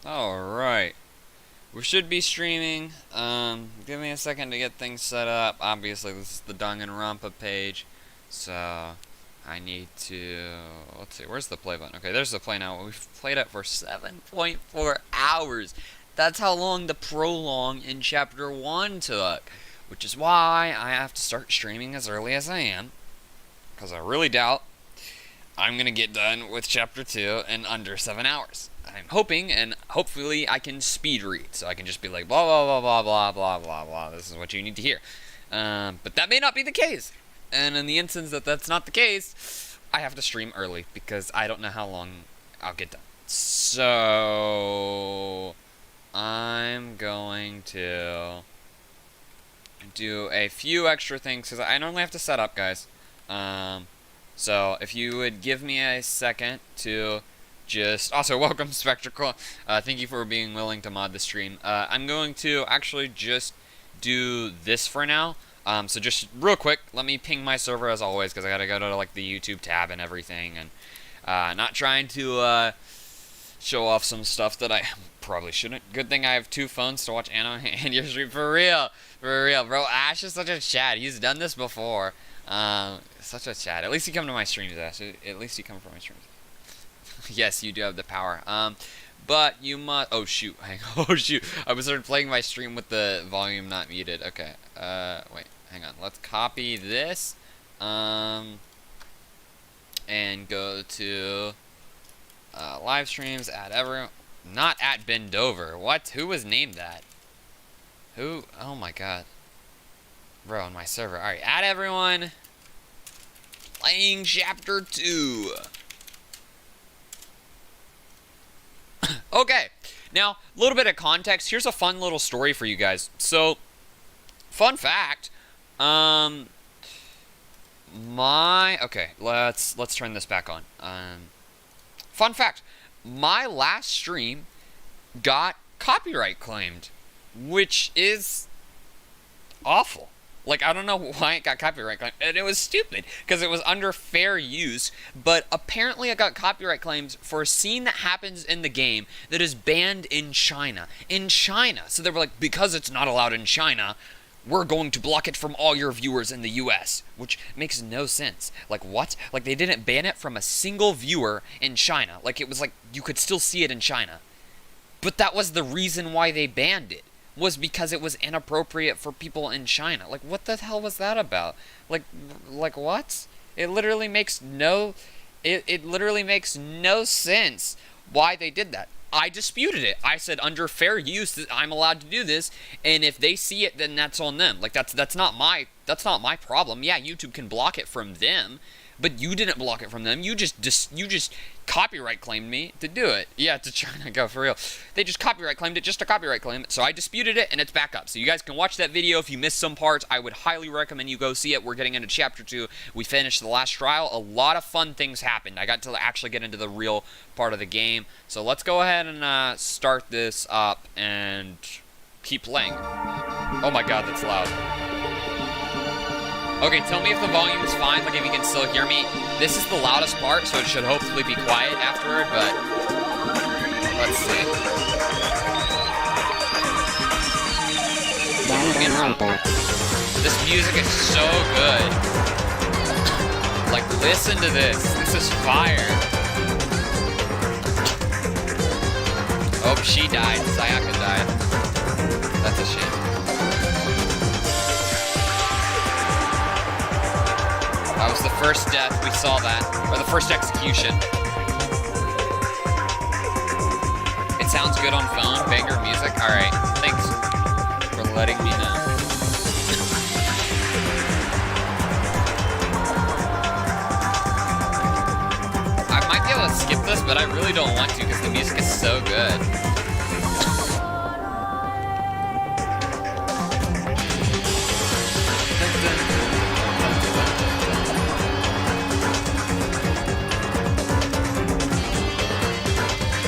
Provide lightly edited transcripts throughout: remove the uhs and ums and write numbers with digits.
Alright. We should be streaming. Give me a second to get things set up. Obviously, this is the Danganronpa page. So, I need to... Let's see, where's the play button? Okay, there's the play now. We've played it for 7.4 hours. That's how long the prologue in Chapter 1 took. Which is why I have to start streaming as early as I am. Because I really doubt I'm going to get done with Chapter 2 in under 7 hours. I'm hoping, and hopefully I can speed read, so I can just be like, blah, blah, blah, blah, blah, blah, blah, blah, this is what you need to hear. But that may not be the case. And in the instance that that's not the case, I have to stream early, because I don't know how long I'll get done. So, I'm going to do a few extra things, because I normally have to set up, guys. So, if you would give me a second to... Also, welcome, Spectacle. Thank you for being willing to mod the stream. I'm going to actually just do this for now. So just real quick, let me ping my server as always, because I gotta go to like the YouTube tab and everything, and not trying to show off some stuff that I probably shouldn't. Good thing I have 2 phones to watch anime and your stream. For real, bro. Ash is such a Chad. He's done this before. Such a Chad. At least you come to my streams, Ash. At least you come from my streams. Yes, you do have the power. But you must... Oh, shoot. Oh, shoot. I was started playing my stream with the volume not muted. Okay. Wait. Hang on. Let's copy this. And go to... live streams. Add everyone. Not at Bendover. What? Who was named that? Who? Oh, my God. Bro, on my server. Alright. Add everyone. Playing Chapter 2. Okay, now, a little bit of context. Here's a fun little story for you guys. So, fun fact, okay, let's turn this back on. Fun fact, my last stream got copyright claimed, which is awful. Like, I don't know why it got copyright claimed, and it was stupid, because it was under fair use, but apparently it got copyright claims for a scene that happens in the game that is banned in China. In China. So they were like, because it's not allowed in China, we're going to block it from all your viewers in the US, which makes no sense. Like, what? Like, they didn't ban it from a single viewer in China. Like, it was like, you could still see it in China. But that was the reason why they banned it. Was because it was inappropriate for people in China. Like, what the hell was that about? Like what? It literally makes no... It literally makes no sense why they did that. I disputed it. I said, under fair use, I'm allowed to do this, and if they see it, then that's on them. Like, that's not my problem. Yeah, YouTube can block it from them, but you didn't block it from them. You just copyright claimed me to do it. Yeah, to China, go for real. They just copyright claimed it just to copyright claim it. So I disputed it, and it's back up. So you guys can watch that video. If you missed some parts, I would highly recommend you go see it. We're getting into Chapter 2. We finished the last trial. A lot of fun things happened. I got to actually get into the real part of the game. So let's go ahead and start this up and keep playing. Oh my God, that's loud. Okay, tell me if the volume is fine, like if you can still hear me. This is the loudest part, so it should hopefully be quiet afterward, but let's see. This music is so good. Like, listen to this. This is fire. Oh, she died. Sayaka died. That's a shame. That was the first death, we saw that. Or the first execution. It sounds good on phone, banger music. Alright, thanks for letting me know. I might be able to skip this, but I really don't want to because the music is so good.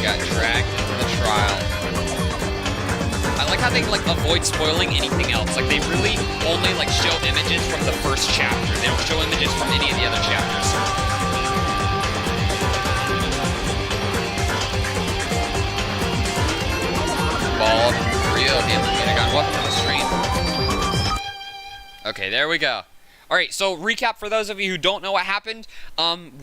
Got dragged into the trial. I like how they like avoid spoiling anything else. Like they really only like show images from the first chapter. They don't show images from any of the other chapters. Hammer Minigun. Welcome to the stream. Okay, there we go. Alright, so recap for those of you who don't know what happened.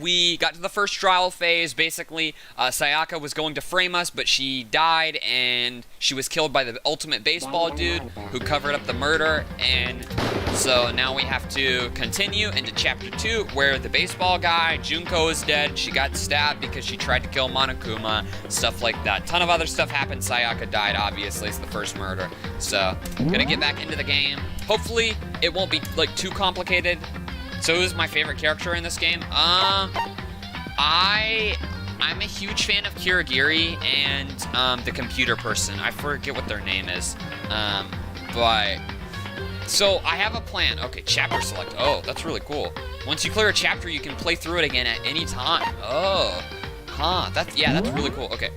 We got to the first trial phase. Basically, Sayaka was going to frame us, but she died, and she was killed by the ultimate baseball dude who covered up the murder. And so now we have to continue into Chapter 2, where the baseball guy, Junko, is dead. She got stabbed because she tried to kill Monokuma, stuff like that. Ton of other stuff happened. Sayaka died, obviously. It's the first murder. So, gonna get back into the game. Hopefully, it won't be, like, too complicated. So who's my favorite character in this game? I'm a huge fan of Kirigiri and the computer person. I forget what their name is. So I have a plan. Okay, chapter select. Oh, that's really cool. Once you clear a chapter, you can play through it again at any time. Oh, huh. That's really cool. Okay,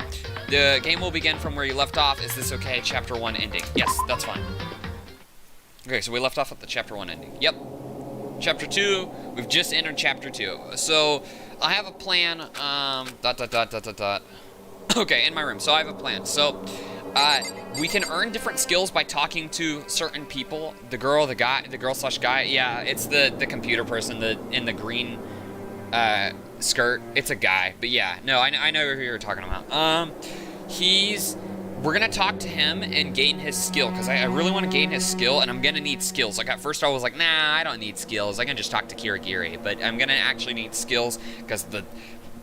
the game will begin from where you left off. Is this okay? Chapter 1 ending. Yes, that's fine. Okay, so we left off at the chapter 1 ending. Yep. Chapter 2, we've just entered chapter 2. So, I have a plan, Okay, in my room, so I have a plan. So, we can earn different skills by talking to certain people. The girl, the guy, the girl/guy, yeah, it's the computer person, in the green, skirt. It's a guy, but yeah, no, I know who you're talking about. We're gonna talk to him and gain his skill, because I really want to gain his skill, and I'm gonna need skills. Like, at first I was like, nah, I don't need skills. I can just talk to Kirigiri, but I'm gonna actually need skills, because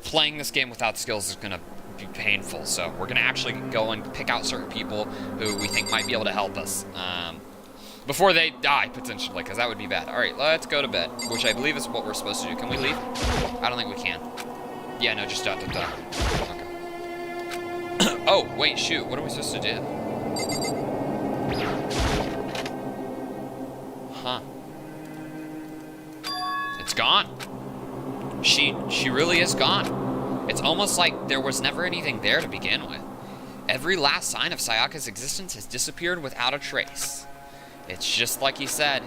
playing this game without skills is gonna be painful. So we're gonna actually go and pick out certain people who we think might be able to help us before they die, potentially, because that would be bad. All right, let's go to bed, which I believe is what we're supposed to do. Can we leave? I don't think we can. Yeah, no, just dot. Okay. Oh, wait, shoot. What are we supposed to do? Huh. It's gone. She really is gone. It's almost like there was never anything there to begin with. Every last sign of Sayaka's existence has disappeared without a trace. It's just like he said.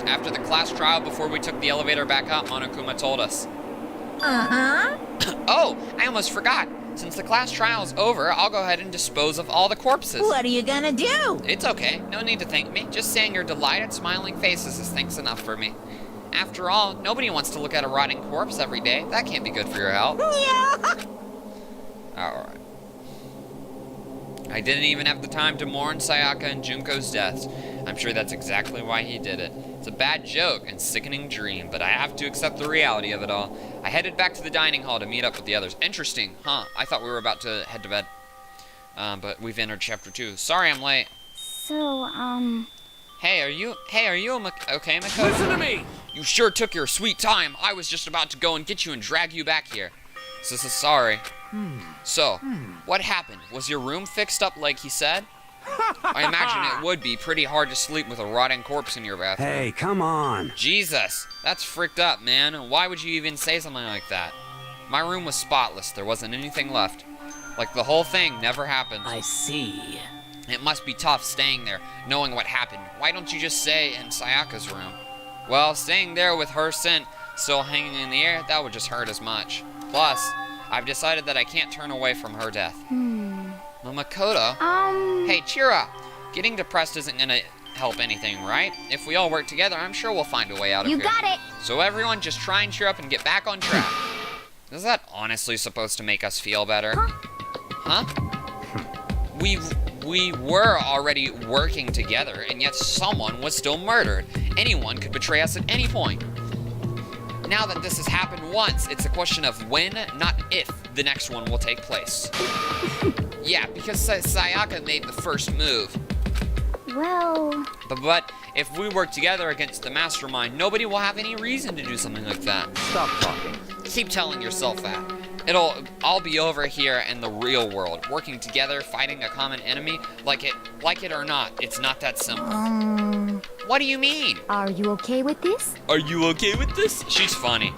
After the class trial, before we took the elevator back up, Monokuma told us. Uh-huh. Oh, I almost forgot. Since the class trial is over, I'll go ahead and dispose of all the corpses. What are you gonna do? It's okay. No need to thank me. Just saying your delighted, smiling faces is thanks enough for me. After all, nobody wants to look at a rotting corpse every day. That can't be good for your health. Yeah. Alright. I didn't even have the time to mourn Sayaka and Junko's deaths. I'm sure that's exactly why he did it. It's a bad joke and sickening dream, but I have to accept the reality of it all. I headed back to the dining hall to meet up with the others. Interesting, huh? I thought we were about to head to bed. But we've entered chapter 2. Sorry I'm late. So, Hey, are you okay, Makoto? Listen to me! You sure took your sweet time. I was just about to go and get you and drag you back here. So sorry. So, what happened? Was your room fixed up like he said? I imagine it would be pretty hard to sleep with a rotting corpse in your bathroom. Hey, come on. Jesus, that's fricked up, man. Why would you even say something like that? My room was spotless. There wasn't anything left. Like the whole thing never happened. I see. It must be tough staying there, knowing what happened. Why don't you just stay in Sayaka's room? Well, staying there with her scent still hanging in the air, that would just hurt as much. Plus, I've decided that I can't turn away from her death. Well, Makoto. Hey, cheer up. Getting depressed isn't gonna help anything, right? If we all work together, I'm sure we'll find a way out of here. you got it. So everyone just try and cheer up and get back on track. Is that honestly supposed to make us feel better? Huh? We were already working together, and yet someone was still murdered. Anyone could betray us at any point. Now that this has happened once, it's a question of when, not if, the next one will take place. Yeah, because Sayaka made the first move. Well, But if we work together against the mastermind, nobody will have any reason to do something like that. Stop talking. Keep telling yourself that. It'll all be over here in the real world. Working together, fighting a common enemy, like it or not, it's not that simple. What do you mean? are you okay with this? Are you okay with this? She's funny.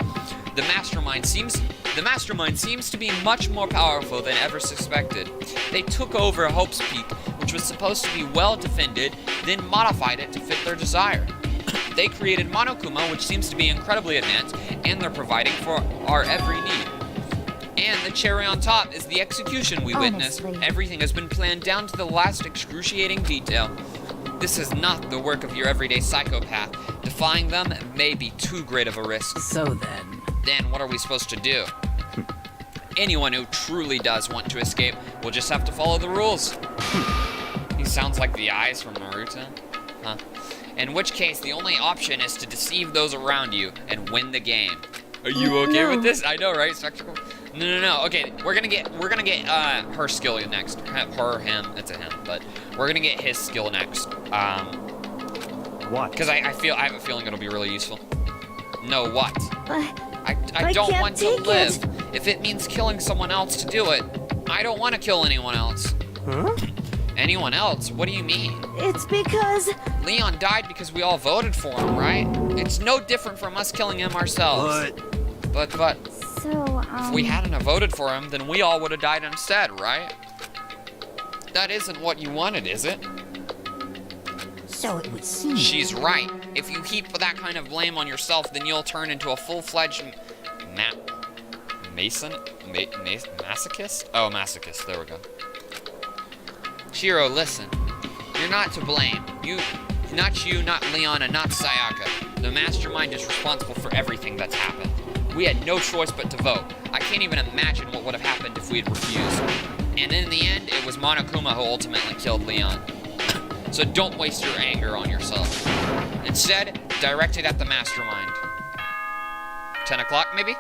The mastermind seems to be much more powerful than ever suspected. They took over Hope's Peak, which was supposed to be well defended, then modified it to fit their desire. They created Monokuma, which seems to be incredibly advanced, and they're providing for our every need. And the cherry on top is the execution we witnessed. Honestly. Everything has been planned down to the last excruciating detail. This is not the work of your everyday psychopath. Defying them may be too great of a risk. So then. Then what are we supposed to do? Anyone who truly does want to escape will just have to follow the rules. He sounds like the eyes from Naruto. Huh. In which case, the only option is to deceive those around you and win the game. Are you okay with this? I know, right? Spectacle? No. Okay, we're gonna get her skill next. Her, him. It's a him, but we're gonna get his skill next. What? Because I have a feeling it'll be really useful. No, what? I I don't can't want to take live. it. If it means killing someone else to do it, I don't want to kill anyone else. Huh? Anyone else? What do you mean? It's because Leon died because we all voted for him, right? It's no different from us killing him ourselves. But So, if we hadn't have voted for him, then we all would have died instead, right? That isn't what you wanted, is it? so it would seem. She's right. If you heap that kind of blame on yourself, then you'll turn into a full-fledged masochist? Oh, masochist. There we go. Shiro, listen. You're not to blame. Not you, not Leon, and not Sayaka. The mastermind is responsible for everything that's happened. We had no choice but to vote. I can't even imagine what would have happened if we had refused. And in the end, it was Monokuma who ultimately killed Leon. So don't waste your anger on yourself. Instead, direct it at the mastermind. 10 o'clock, maybe?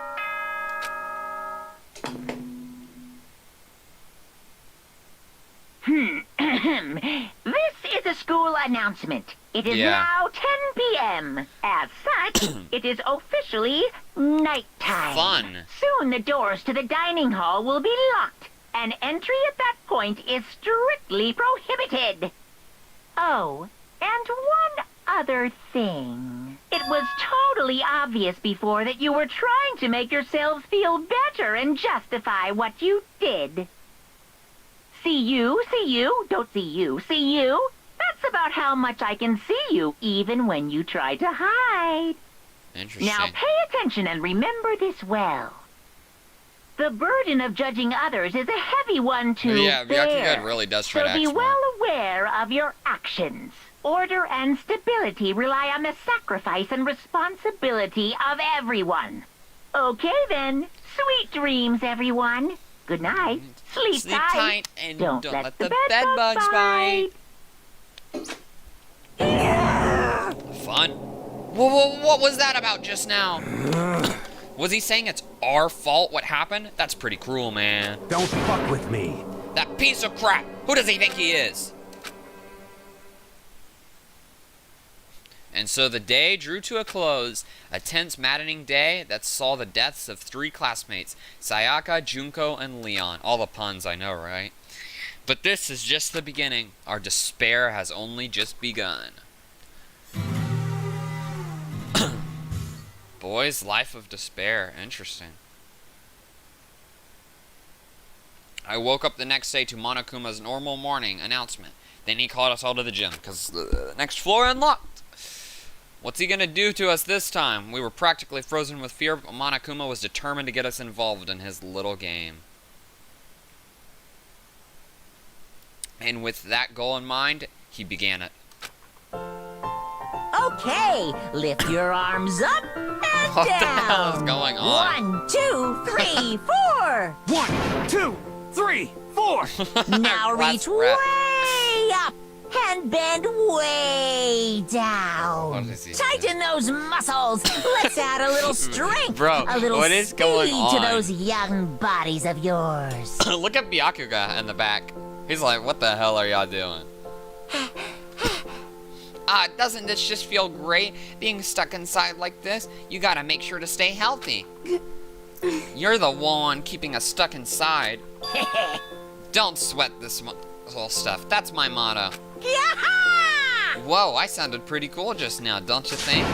This is a school announcement. It is Yeah. now 10 p.m. As such, it is officially nighttime. Fun. Soon the doors to the dining hall will be locked, and entry at that point is strictly prohibited. Oh, and one other thing. It was totally obvious before that you were trying to make yourselves feel better and justify what you did. See you, don't see you, see you. That's about how much I can see you, even when you try to hide. Interesting. Now pay attention and remember this well. The burden of judging others is a heavy one to Yeah, bear. Byakugan really does try So to act be smart. well aware of your actions. Order and stability rely on the sacrifice and responsibility of everyone. Okay then. Sweet dreams, everyone. Good night. Sleep tight. and Don't let the bed bugs bite. Fun. What was that about just now? Was he saying it's our fault what happened? That's pretty cruel, man. Don't fuck with me. That piece of crap. Who does he think he is? And so the day drew to a close, a tense, maddening day that saw the deaths of 3 classmates, Sayaka, Junko, and Leon. All the puns, I know, right? But this is just the beginning. Our despair has only just begun. Boy's Life of Despair. Interesting. I woke up the next day to Monokuma's normal morning announcement. Then he called us all to the gym, because the next floor unlocked. What's he gonna do to us this time? We were practically frozen with fear, but Monokuma was determined to get us involved in his little game. And with that goal in mind, he began it. Okay, lift your arms up and What the down. hell is going on? 1, 2, 3, 4. 1, 2, 3, 4. Now Let's reach rep. way up and bend way down. What is he Tighten those muscles. Let's add a little strength. Bro, a little what is speed going to on? those young bodies of yours. Look at Byakuga in the back. He's like, what the hell are y'all doing? Doesn't this just feel great, being stuck inside like this? You gotta make sure to stay healthy. You're the one keeping us stuck inside. Don't sweat this whole stuff. That's my motto. Yaha! Whoa, I sounded pretty cool just now, don't you think?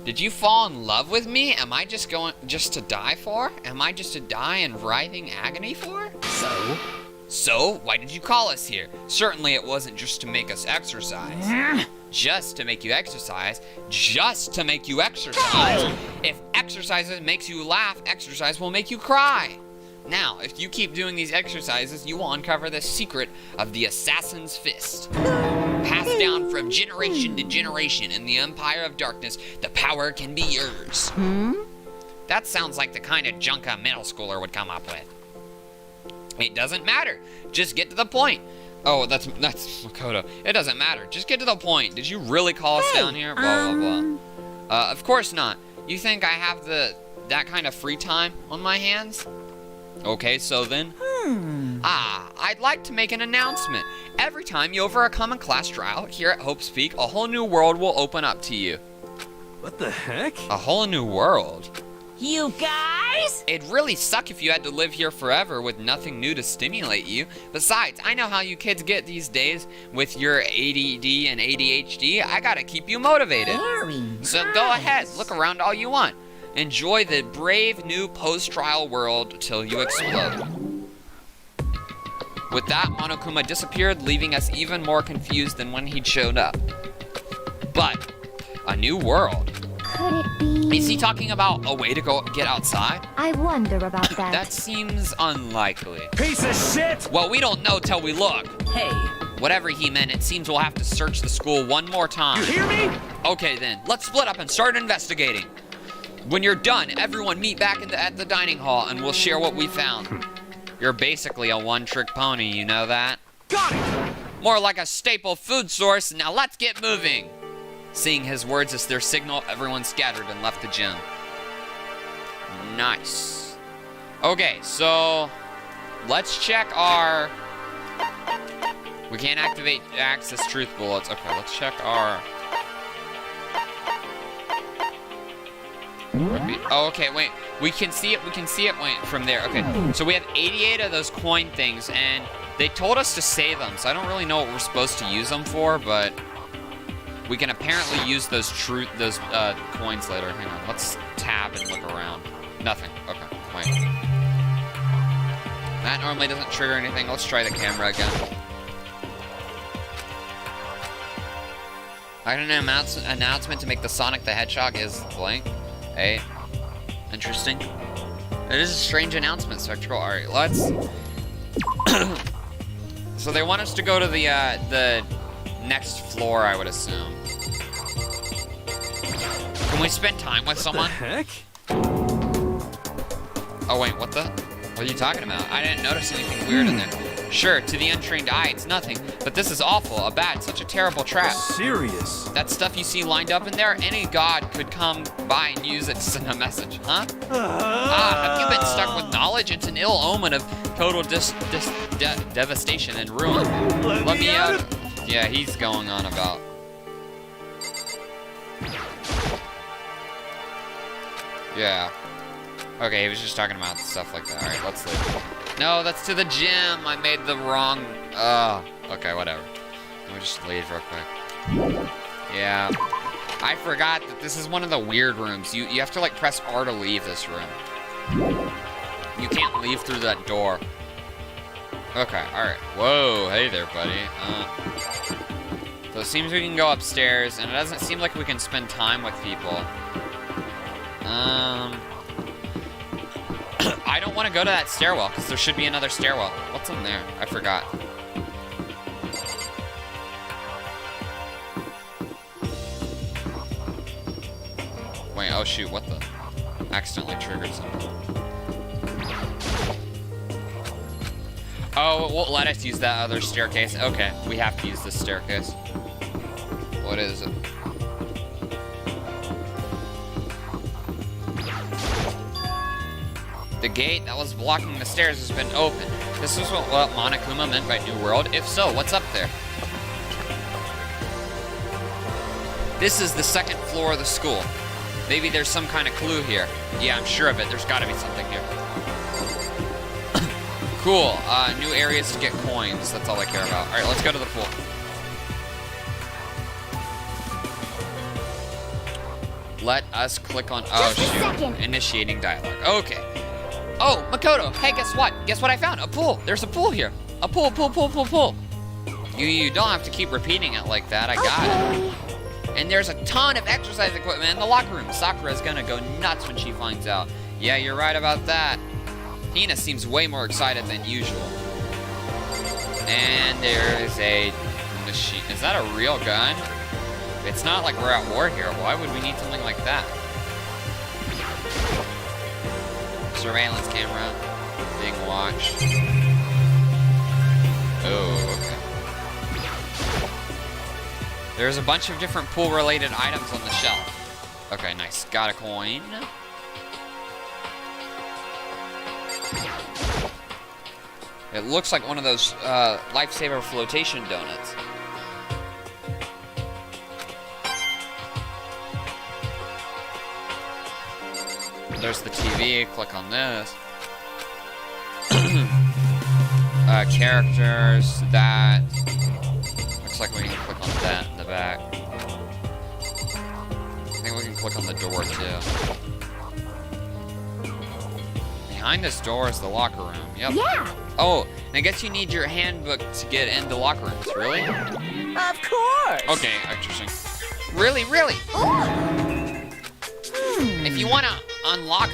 Did you fall in love with me? Am I just to die for? Am I just to die in writhing agony for? So, why did you call us here? Certainly it wasn't just to make us exercise. Just to make you exercise. Just to make you exercise. If exercise makes you laugh, exercise will make you cry. Now, if you keep doing these exercises, you will uncover the secret of the Assassin's Fist. Passed down from generation to generation in the Empire of Darkness, the power can be yours. That sounds like the kind of junk a middle schooler would come up with. It doesn't matter. Just get to the point. Oh, that's Makoto. It doesn't matter. Just get to the point. Did you really call us down here? Blah, blah, blah. Of course not. You think I have that kind of free time on my hands? Okay, so then. I'd like to make an announcement. Every time you overcome a class trial here at Hope's Peak, a whole new world will open up to you. What the heck? A whole new world? You guys? It'd really suck if you had to live here forever with nothing new to stimulate you. Besides, I know how you kids get these days with your ADD and ADHD. I gotta keep you motivated. So go ahead, look around all you want. Enjoy the brave new post-trial world till you explode. With that, Monokuma disappeared, leaving us even more confused than when he'd showed up. But, a new world. Could it be? Is he talking about a way to go get outside? I wonder about that. That seems unlikely. Piece of shit! Well, we don't know till we look. Hey. Whatever he meant, it seems we'll have to search the school one more time. You hear me? Okay then, let's split up and start investigating. When you're done, everyone meet back at the dining hall and we'll share what we found. You're basically a one-trick pony, you know that? Got it! More like a staple food source. Now let's get moving. Seeing his words as their signal, everyone scattered and left the gym. Nice. Okay, so let's check our... We can't activate access truth bullets. Okay, let's check our... Oh, okay, wait. We can see it. Wait, from there. Okay, so we have 88 of those coin things, and they told us to save them, so I don't really know what we're supposed to use them for, but we can apparently use those coins later. Hang on, let's tab and look around. Nothing. Okay, wait. That normally doesn't trigger anything. Let's try the camera again. I got an announcement to make the Sonic the Hedgehog is blank. Hey, interesting. It is a strange announcement, Spectacle. All right, let's. So they want us to go to the next floor, I would assume. Can we spend time with someone? What the heck? Oh wait, what are you talking about? I didn't notice anything weird in there. Sure, to the untrained eye, it's nothing, but this is awful, such a terrible trap. Serious? That stuff you see lined up in there, any god could come by and use it to send a message, huh? Have you been stuck with knowledge? It's an ill omen of total devastation and ruin. Let me out. Yeah, he's going on about. Yeah. Okay, he was just talking about stuff like that. Alright, let's leave. No, that's to the gym. I made the wrong... okay, whatever. We'll just leave real quick. Yeah. I forgot that this is one of the weird rooms. You have to, like, press R to leave this room. You can't leave through that door. Okay, alright. Whoa, hey there, buddy. So it seems we can go upstairs, and it doesn't seem like we can spend time with people. I don't want to go to that stairwell, because there should be another stairwell. What's in there? I forgot. Wait, oh shoot, what the? Accidentally triggered something. Oh, it won't let us use that other staircase. Okay, we have to use this staircase. What is it? The gate that was blocking the stairs has been opened. This is what Monokuma meant by New World. If so, what's up there? This is the second floor of the school. Maybe there's some kind of clue here. Yeah, I'm sure of it. There's gotta be something here. Cool. New areas to get coins. That's all I care about. Alright, let's go to the pool. Let us click on... Oh, shoot. Initiating dialogue. Okay. Oh, Makoto. Hey, guess what? Guess what I found? A pool. There's a pool here. A pool. You don't have to keep repeating it like that. I got it. And there's a ton of exercise equipment in the locker room. Sakura's gonna go nuts when she finds out. Yeah, you're right about that. Hina seems way more excited than usual. And there's a machine. Is that a real gun? It's not like we're at war here. Why would we need something like that? Surveillance camera. Being watched. Oh, okay. There's a bunch of different pool-related items on the shelf. Okay, nice. Got a coin. It looks like one of those lifesaver flotation donuts. There's the TV. Click on this. Characters. That. Looks like we can click on that in the back. I think we can click on the door too. Behind this door is the locker room. Yep. Yeah, Oh, and I guess you need your handbook to get into locker rooms. Really? of course. Okay, interesting. Really? If you want to unlock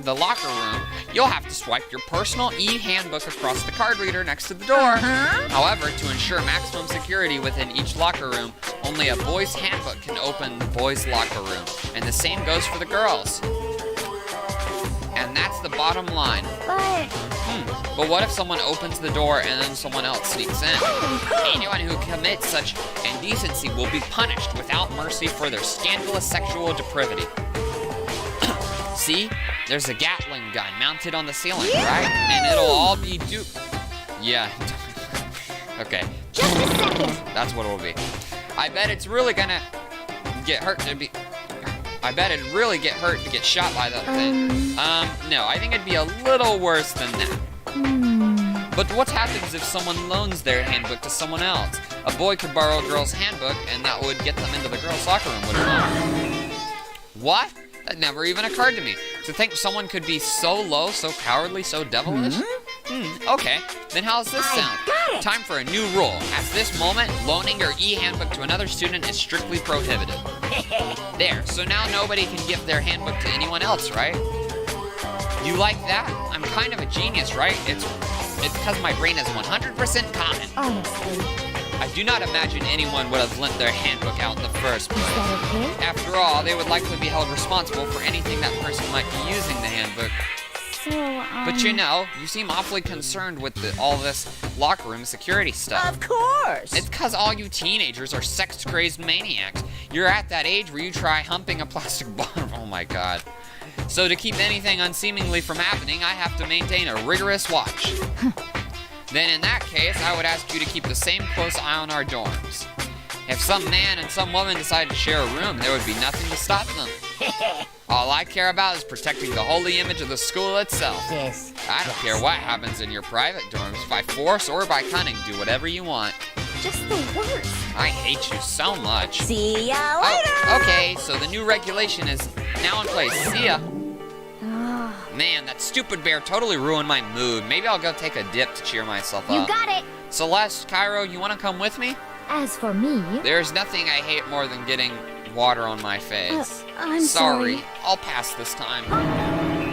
the locker room, you'll have to swipe your personal e-handbook across the card reader next to the door. However, to ensure maximum security within each locker room, only a boy's handbook can open the boys' locker room. And the same goes for the girls. And that's the bottom line. But what if someone opens the door and then someone else sneaks in? Anyone who commits such indecency will be punished without mercy for their scandalous sexual depravity. See? There's a Gatling gun mounted on the ceiling, right? And it'll all be Yeah. Okay. Just a second. That's what it'll be. I bet it's really gonna get hurt to be... I bet it'd really get hurt to get shot by that thing. No, I think it'd be a little worse than that. But what happens if someone loans their handbook to someone else? A boy could borrow a girl's handbook, and that would get them into the girls' locker room, would it not? What? That never even occurred to me. To think someone could be so low, so cowardly, so devilish? Okay. Then how's this sound? got it. Time for a new rule. At this moment, loaning your e-handbook to another student is strictly prohibited. There, so now nobody can give their handbook to anyone else, right? You like that? I'm kind of a genius, right? It's because my brain is 100% common. Honestly, I do not imagine anyone would have lent their handbook out in the first is place. that okay? After all, they would likely be held responsible for anything that person might be using the handbook. So, But you know, you seem awfully concerned with all this locker room security stuff. Of course. It's because all you teenagers are sex-crazed maniacs. You're at that age where you try humping a plastic bottle. Oh my god. So to keep anything unseemingly from happening, I have to maintain a rigorous watch. Then in that case, I would ask you to keep the same close eye on our dorms. If some man and some woman decide to share a room, there would be nothing to stop them. All I care about is protecting the holy image of the school itself. Yes. I don't care what happens in your private dorms. By force or by cunning, do whatever you want. just the worst. I hate you so much. See ya later. Oh, okay, so the new regulation is now in place. See ya. Ah, Man, that stupid bear totally ruined my mood. Maybe I'll go take a dip to cheer myself You up. got it. Celeste, Cairo, you want to come with me? as for me, There's nothing I hate more than getting water on my face. I'm sorry. I'll pass this time.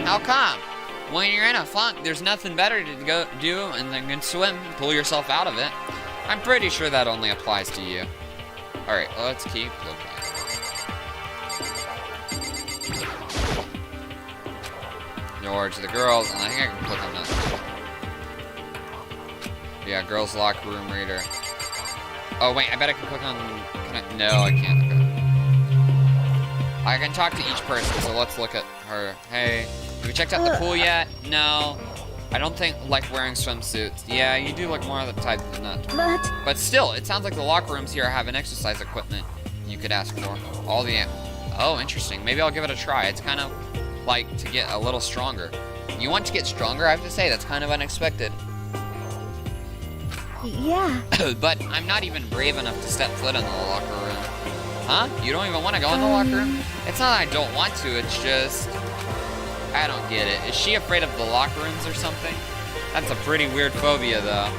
How come? When you're in a funk, there's nothing better to go do than swim, pull yourself out of it. I'm pretty sure that only applies to you. Alright, let's keep looking. Towards the girls, and I think I can click on this. Yeah, girls' locker room reader. Oh wait, I bet I can click on... No, I can't. Okay. I can talk to each person, so let's look at her. Hey, have you checked out the pool yet? No. I don't think like wearing swimsuits. Yeah, you do look more of the type than that. But still, it sounds like the locker rooms here have an exercise equipment you could ask for. All the... Oh, interesting. Maybe I'll give it a try. It's kind of like to get a little stronger. You want to get stronger? I have to say, that's kind of unexpected. Yeah. But I'm not even brave enough to step foot in the locker room. Huh? You don't even want to go in the locker room? It's not that I don't want to, it's just... I don't get it. Is she afraid of the locker rooms or something? That's a pretty weird phobia, though.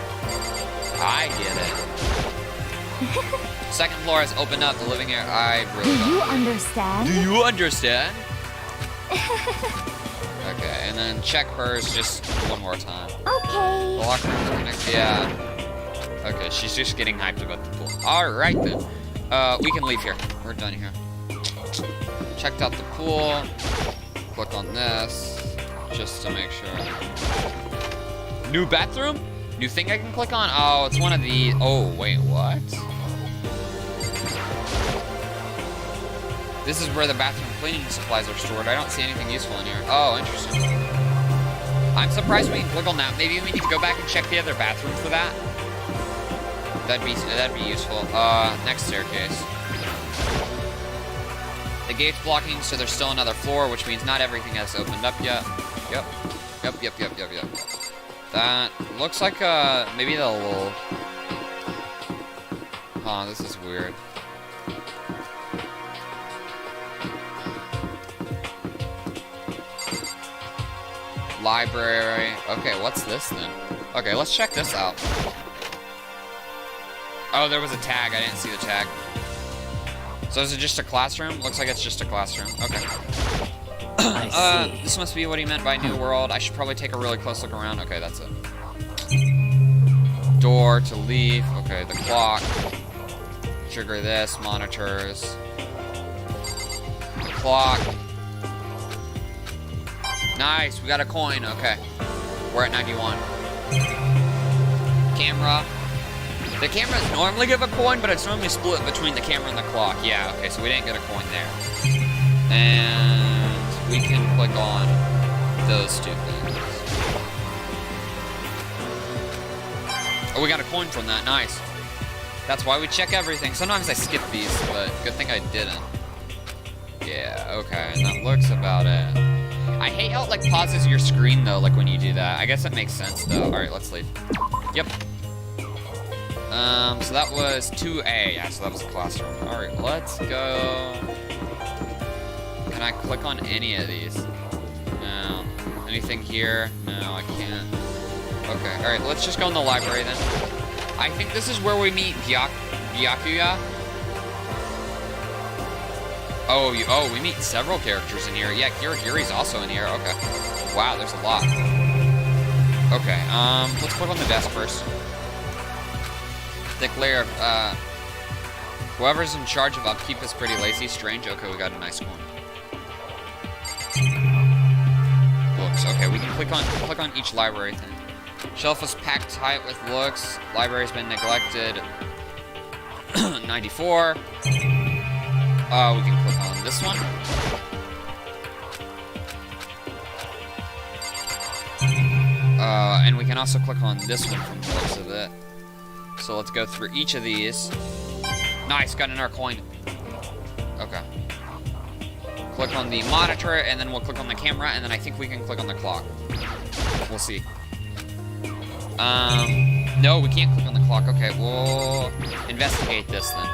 I get it. Second floor has opened up, the living area. I really Do don't. you understand? Do you understand? Okay, and and then check hers just one more time. Okay. Locker room's connected. Yeah. Okay, she's just getting hyped about the pool. Alright then. We can leave here. We're done here. Checked out the pool. Click on this. Just to make sure. New bathroom? New thing I can click on? Oh, it's one of the... Oh, wait, what? This is where the bathroom cleaning supplies are stored. I don't see anything useful in here. Oh, interesting. I'm surprised we can click on that. Maybe we need to go back and check the other bathroom for that. That'd be useful. Next staircase. The gate's blocking, so there's still another floor, which means not everything has opened up yet. Yep. That looks like, maybe the little... Huh, this is weird. Library. Okay, what's this then? Okay, let's check this out. Oh, there was a tag. I didn't see the tag. So is it just a classroom? Looks like it's just a classroom. Okay. I see. This must be what he meant by New World. I should probably take a really close look around. Okay, that's it. Door to leave. Okay, the clock. Trigger this. Monitors. Clock. Nice, we got a coin. Okay. We're at 91. Camera. The cameras normally give a coin, but it's normally split between the camera and the clock. Yeah, okay, so we didn't get a coin there. And we can click on those two things. Oh, we got a coin from that. Nice. That's why we check everything. Sometimes I skip these, but good thing I didn't. Yeah, okay, and that looks about it. I hate how it, like, pauses your screen, though, like, when you do that. I guess that makes sense, though. Alright, let's leave. Yep. So that was 2A. Yeah, so that was a classroom. Alright, let's go. Can I click on any of these? No. Anything here? No, I can't. Okay, alright, let's just go in the library, then. I think this is where we meet Byakuya. Oh, we meet several characters in here. Yeah, Kirigiri's also in here. Okay. Wow, there's a lot. Okay, let's click on the desk first. Thick layer of, whoever's in charge of upkeep is pretty lazy. Strange. Okay, we got a nice one. Books. Okay, we can click on each library thing. Shelf is packed tight with looks. Library's been neglected. 94. We can click on this one. And we can also click on this one from the looks of it. So let's go through each of these. Nice, got another coin. Okay. Click on the monitor, and then we'll click on the camera, and then I think we can click on the clock. We'll see. No, we can't click on the clock. Okay, we'll investigate this then.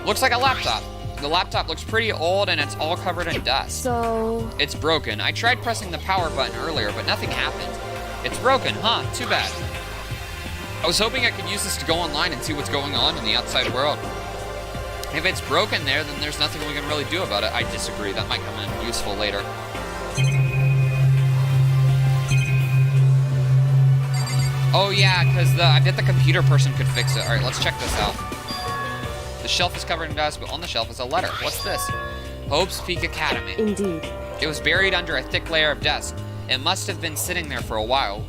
Looks like a laptop. The laptop looks pretty old, and it's all covered in dust. So... It's broken. I tried pressing the power button earlier, but nothing happened. It's broken, huh? Too bad. I was hoping I could use this to go online and see what's going on in the outside world. If it's broken there, then there's nothing we can really do about it. I disagree. That might come in useful later. Oh yeah, because I bet the computer person could fix it. Alright, let's check this out. The shelf is covered in dust, but on the shelf is a letter. What's this? Hope's Peak Academy. Indeed. It was buried under a thick layer of dust. It must have been sitting there for a while.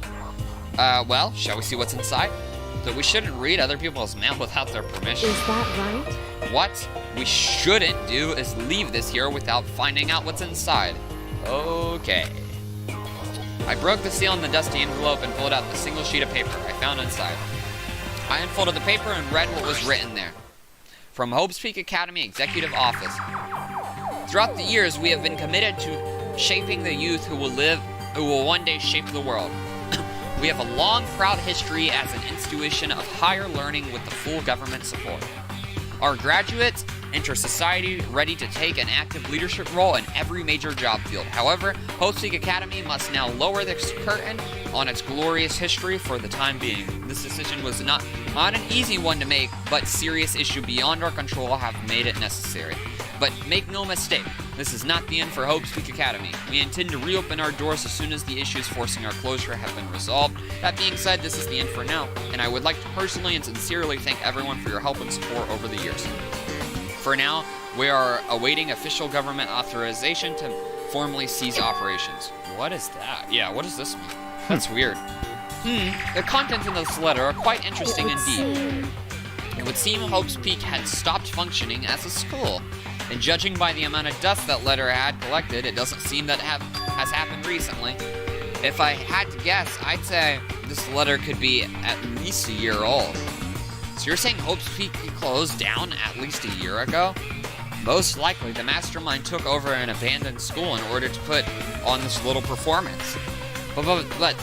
Well, shall we see what's inside? That we shouldn't read other people's mail without their permission. Is that right? What we shouldn't do is leave this here without finding out what's inside. Okay. I broke the seal in the dusty envelope and pulled out the single sheet of paper I found inside. I unfolded the paper and read what was written there. From Hope's Peak Academy Executive Office. Throughout the years, we have been committed to shaping the youth who will one day shape the world. We have a long, proud history as an institution of higher learning with the full government support. Our graduates enter society ready to take an active leadership role in every major job field. However, Hope's Peak Academy must now lower the curtain on its glorious history for the time being. This decision was not an easy one to make, but serious issue beyond our control have made it necessary. But make no mistake, this is not the end for Hope's Peak Academy. We intend to reopen our doors as soon as the issues forcing our closure have been resolved. That being said, this is the end for now, and I would like to personally and sincerely thank everyone for your help and support over the years. For now, we are awaiting official government authorization to formally cease operations. What is that? Yeah, what does this mean? That's weird. The contents in this letter are quite interesting indeed. It would seem Hope's Peak had stopped functioning as a school. And judging by the amount of dust that letter had collected, it doesn't seem that has happened recently. If I had to guess, I'd say this letter could be at least a year old. So you're saying Hope's Peak closed down at least a year ago? Most likely, the mastermind took over an abandoned school in order to put on this little performance. But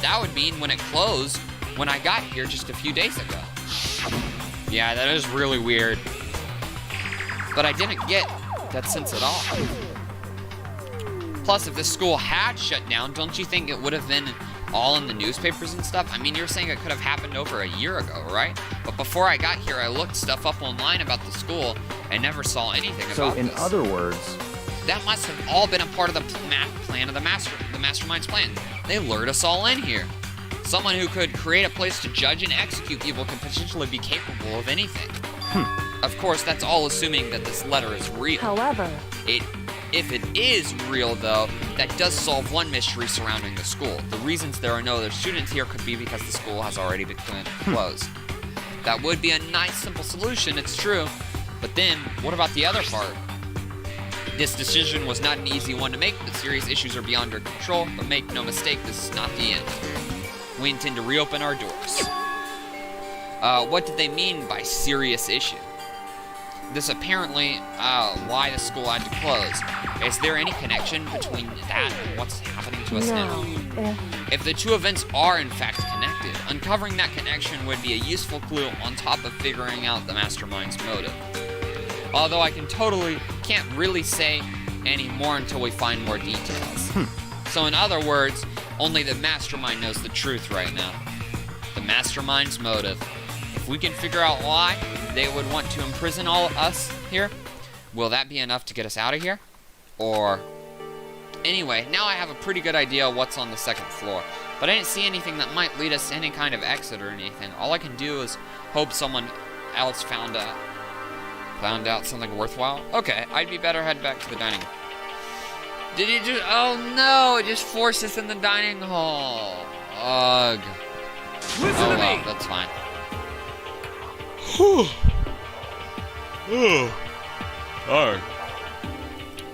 that would mean when it closed, when I got here just a few days ago. Yeah, that is really weird. But I didn't get that sense at all. Plus, if the school had shut down, don't you think it would have been all in the newspapers and stuff? I mean, you're saying it could have happened over a year ago, right? But before I got here, I looked stuff up online about the school and never saw anything about this. So, in other words, that must have all been a part of the plan of the mastermind's plan. They lured us all in here. Someone who could create a place to judge and execute evil could potentially be capable of anything. Of course, that's all assuming that this letter is real. However, If it is real, though, that does solve one mystery surrounding the school. The reasons there are no other students here could be because the school has already been closed. That would be a nice, simple solution, it's true. But then, what about the other part? This decision was not an easy one to make, but serious issues are beyond our control. But make no mistake, this is not the end. We intend to reopen our doors. What did they mean by serious issue? This apparently why the school had to close. Is there any connection between that and what's happening to us now? If the two events are in fact connected, uncovering that connection would be a useful clue on top of figuring out the mastermind's motive. Although I can't really say any more until we find more details. So in other words, only the mastermind knows the truth right now. The mastermind's motive. If we can figure out why they would want to imprison all of us here, will that be enough to get us out of here? Or... Anyway, now I have a pretty good idea of what's on the second floor, but I didn't see anything that might lead us to any kind of exit or anything. All I can do is hope someone else found out something worthwhile. Okay, I'd be better head back to the dining hall. Did you just... Oh no, it just forced us in the dining hall. Ugh. listen to me. That's fine. Alright.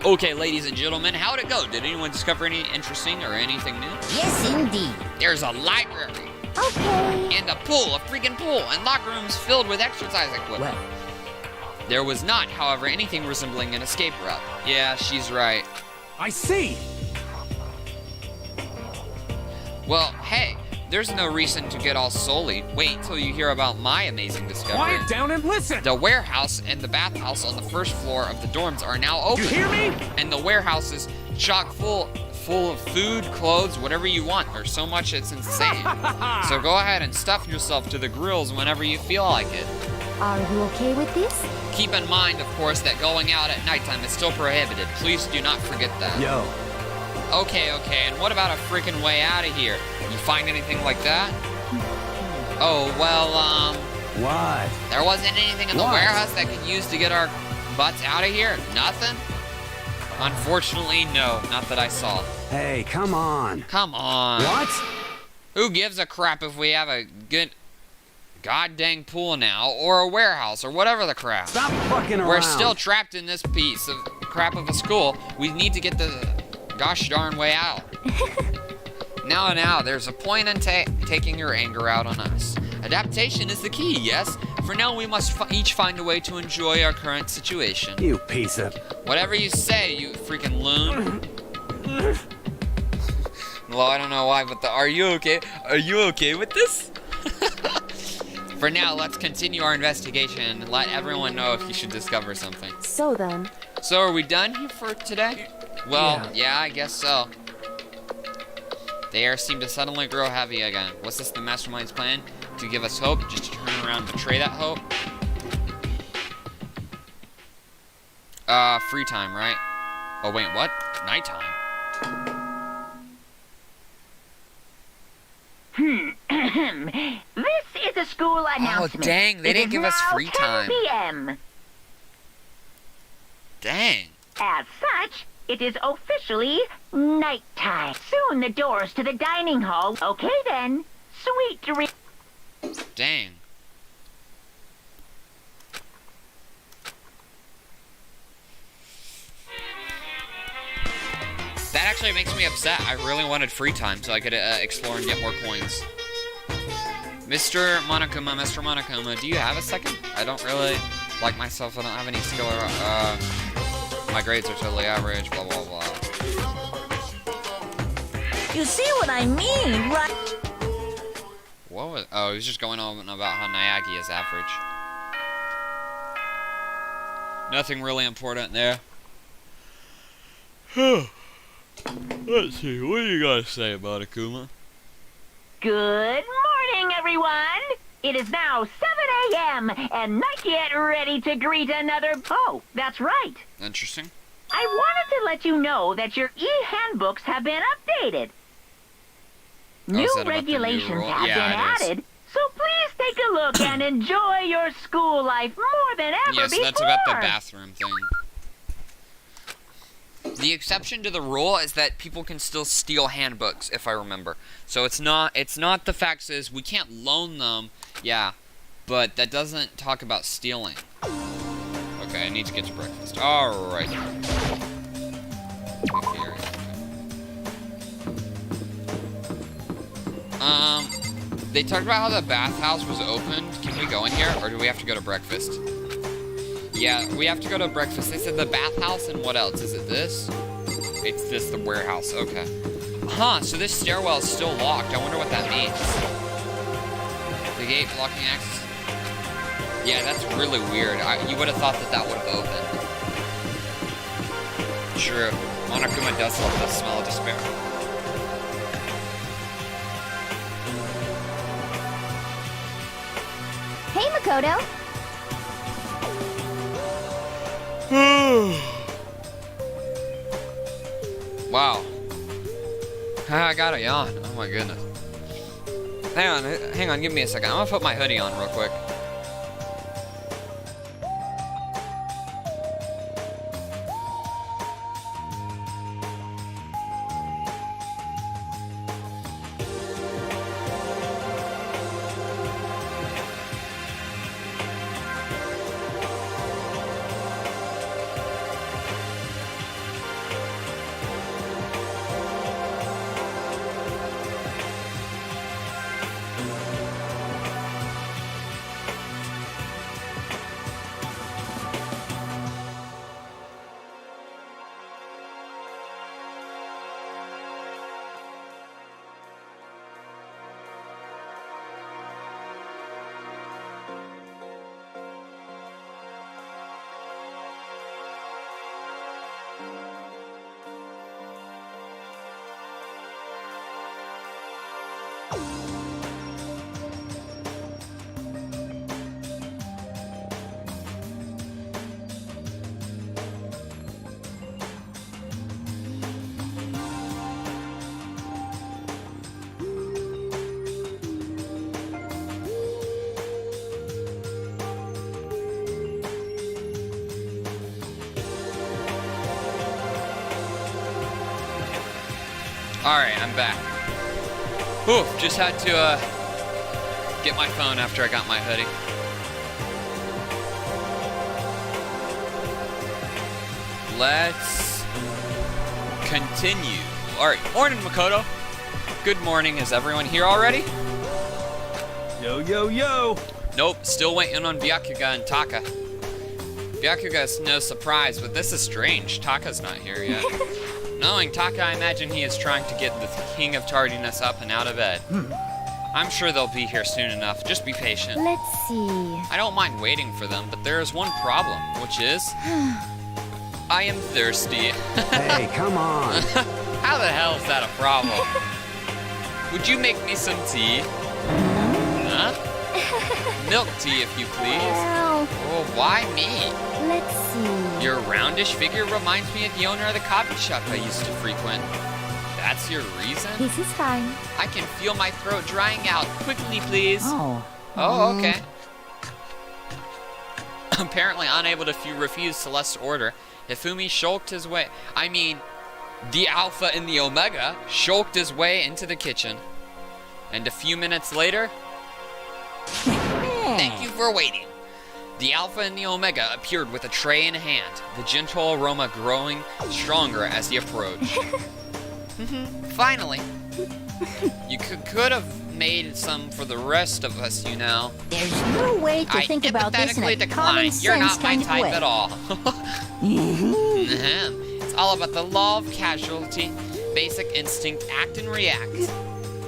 Okay, ladies and gentlemen, how'd it go? Did anyone discover any interesting or anything new? Yes, indeed. There's a library okay. and a pool, a freaking pool, and locker rooms filled with exercise equipment. Well, There was not, however, anything resembling an escape route. Yeah, she's right. I see. Well, hey, there's no reason to get all sullied. Wait till you hear about my amazing discovery. Quiet down and listen. The warehouse and the bathhouse on the first floor of the dorms are now open. You hear me? And the warehouse is chock full of food, clothes, whatever you want. There's so much it's insane. So go ahead and stuff yourself to the grills whenever you feel like it. Are you okay with this? Keep in mind, of course, that going out at nighttime is still prohibited. Please do not forget that. Yo. Okay, and what about a freaking way out of here? You find anything like that? Oh, well, What? there wasn't anything in the What? warehouse that could use to get our butts out of here? Nothing? Unfortunately, no. Not that I saw. Hey, come on. Come on. What? Who gives a crap if we have a good goddamn pool now, or a warehouse, or whatever the crap? Stop fucking around. We're still trapped in this piece of crap of a school. We need to get the gosh darn way out. Now, there's a point in taking your anger out on us. Adaptation is the key, yes? For now, we must each find a way to enjoy our current situation. You piece of... Whatever you say, you freaking loon. Well, I don't know why, but are you okay? Are you okay with this? For now, let's continue our investigation and let everyone know if you should discover something. So then, So are we done here for today? Well, yeah, I guess so. The air seemed to suddenly grow heavy again. Was this the mastermind's plan? To give us hope, just to turn around and betray that hope? Free time, right? Oh, wait, what? Nighttime. This is a school announcement. Oh, dang, they didn't give us free It is time. now 10 p.m. Dang. As such, it is officially nighttime. Soon the doors to the dining hall. Okay then. Sweet dreams. Dang. That actually makes me upset. I really wanted free time so I could explore and get more coins. Mr. Monokuma, do you have a second? I don't really like myself. I don't have any skill or, my grades are totally average, blah, blah, blah. You see what I mean, right? What was, oh, he was just going on about how Nayagi is average. Nothing really important there. Let's see, what do you guys say about Akuma? Good morning, everyone. It is now 7 a.m. and not yet ready to greet another... Oh, that's right. Interesting. I wanted to let you know that your e-handbooks have been updated. Oh, is New that about the new regulations rule? have Yeah, been it is. added, so please take a look and enjoy your school life more than ever Yes, before. that's about the bathroom thing. The exception to the rule is that people can still steal handbooks, if I remember. So it's not the fact is we can't loan them, yeah, but that doesn't talk about stealing. Okay, I need to get to breakfast. Alright. They talked about how the bathhouse was opened. Can we go in here, or do we have to go to breakfast? Yeah, we have to go to breakfast. They said the bathhouse and what else? Is it this? It's this, the warehouse. Okay. Huh, so this stairwell is still locked. I wonder what that means. The gate blocking access. Yeah, that's really weird. You would have thought that that would have opened. True. Monokuma does love the smell of despair. Hey, Makoto. Wow. I got a yawn. Oh my goodness. Hang on, give me a second. I'm gonna put my hoodie on real quick. Alright, I'm back. Whew, just had to get my phone after I got my hoodie. Let's continue. Alright, morning Makoto. Good morning, is everyone here already? Yo, yo, yo. Nope, still waiting on Byakuga and Taka. Byakuga's no surprise, but this is strange. Taka's not here yet. Knowing Taka, I imagine he is trying to get the king of tardiness up and out of bed. I'm sure they'll be here soon enough. Just be patient. Let's see. I don't mind waiting for them, but there is one problem, which is... I am thirsty. Hey, come on. How the hell is that a problem? Would you make me some tea? Huh? milk tea, if you please. Well, Oh, why me? let's see. Your roundish figure reminds me of the owner of the coffee shop I used to frequent. That's your reason? This is fine. I can feel my throat drying out. Quickly, please. Oh. Oh, okay. Apparently unable to refuse Celeste's order, Hifumi shulked his way. I mean, the Alpha and the Omega shulked his way into the kitchen. And a few minutes later, thank you for waiting. The Alpha and the Omega appeared with a tray in hand, the gentle aroma growing stronger as he approached. Finally. You could have made some for the rest of us, you know. There's no way to I think about this in empathetically a common decline. You're sense not my kind of type way. at all. It's all about the law of casualty, basic instinct, act and react.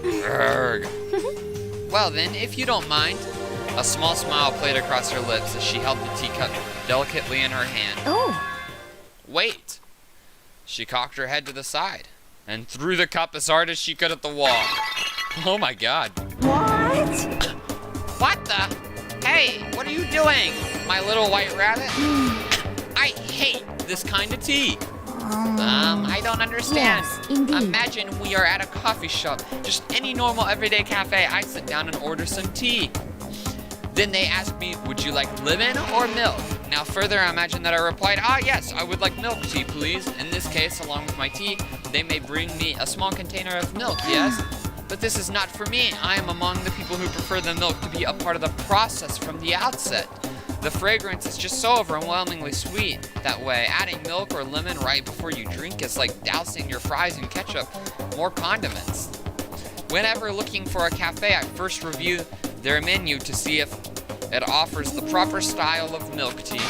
Urgh. Well then, if you don't mind. A small smile played across her lips as she held the teacup delicately in her hand. Oh, Wait. She cocked her head to the side and threw the cup as hard as she could at the wall. Oh my god. what? What the? Hey, what are you doing, my little white rabbit? I hate this kind of tea. I don't understand. Yes, indeed. Imagine we are at a coffee shop, just any normal everyday cafe. I sit down and order some tea. Then they ask me, would you like lemon or milk? Now further, I imagine that I replied, yes, I would like milk tea, please. In this case, along with my tea, they may bring me a small container of milk, yes? But this is not for me. I am among the people who prefer the milk to be a part of the process from the outset. The fragrance is just so overwhelmingly sweet that way. Adding milk or lemon right before you drink is like dousing your fries in ketchup, more condiments. Whenever looking for a cafe, I first review their menu to see if it offers the proper style of milk tea.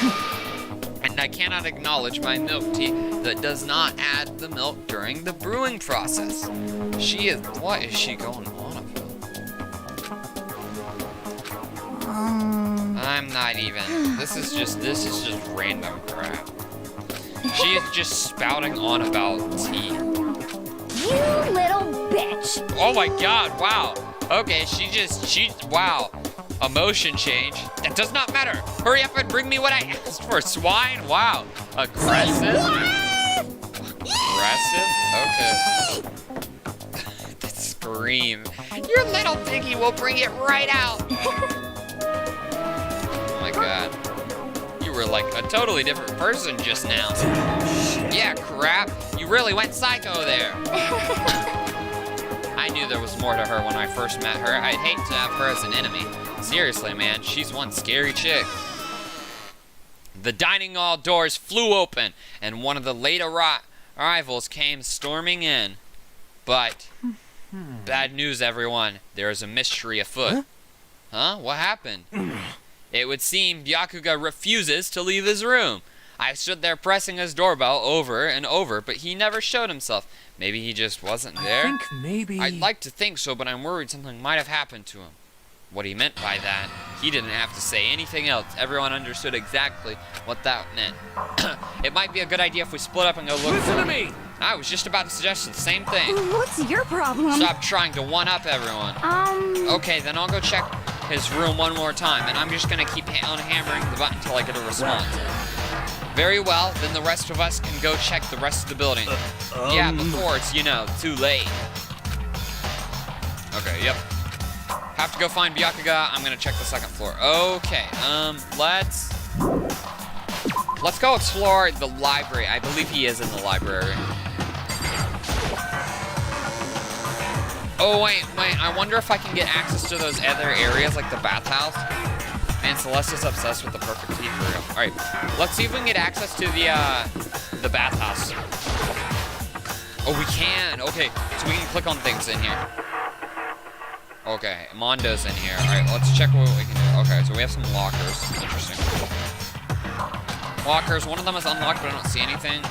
And I cannot acknowledge my milk tea that does not add the milk during the brewing process. What is she going on about? I'm not even, this is just random crap. She is just spouting on about tea. You little bitch. Oh my god, wow. Okay, wow. Emotion change. That does not matter. Hurry up and bring me what I asked for, swine. Wow. Aggressive? Aggressive? Okay. The scream. Your little piggy will bring it right out. Oh my god. You were like a totally different person just now. Yeah, crap. You really went psycho there. I knew there was more to her when I first met her. I'd hate to have her as an enemy. Seriously, man, she's one scary chick. The dining hall doors flew open, and one of the late arrivals came storming in. But, bad news, everyone. There is a mystery afoot. Huh? What happened? It would seem Byakuga refuses to leave his room. I stood there pressing his doorbell over and over, but he never showed himself. Maybe he just wasn't there? I think maybe... I'd like to think so, but I'm worried something might have happened to him. What he meant by that, he didn't have to say anything else. Everyone understood exactly what that meant. It might be a good idea if we split up and go look for him. Listen to me! I was just about to suggest the same thing. What's your problem? Stop trying to one-up everyone. Okay, then I'll go check his room one more time, and I'm just gonna keep on hammering the button until I get a response. Very well, then the rest of us can go check the rest of the building. Yeah, before it's, too late. Okay, yep. Have to go find Byakuga. I'm gonna check the second floor. Okay, let's go explore the library. I believe he is in the library. Oh, wait, I wonder if I can get access to those other areas, like the bathhouse. Man, Celeste is obsessed with the perfect tea for real. Alright, let's see if we can get access to the bathhouse. Oh, we can. Okay, so we can click on things in here. Okay, Mondo's in here. Alright, let's check what we can do. Okay, so we have some lockers. Interesting. Lockers, one of them is unlocked, but I don't see anything.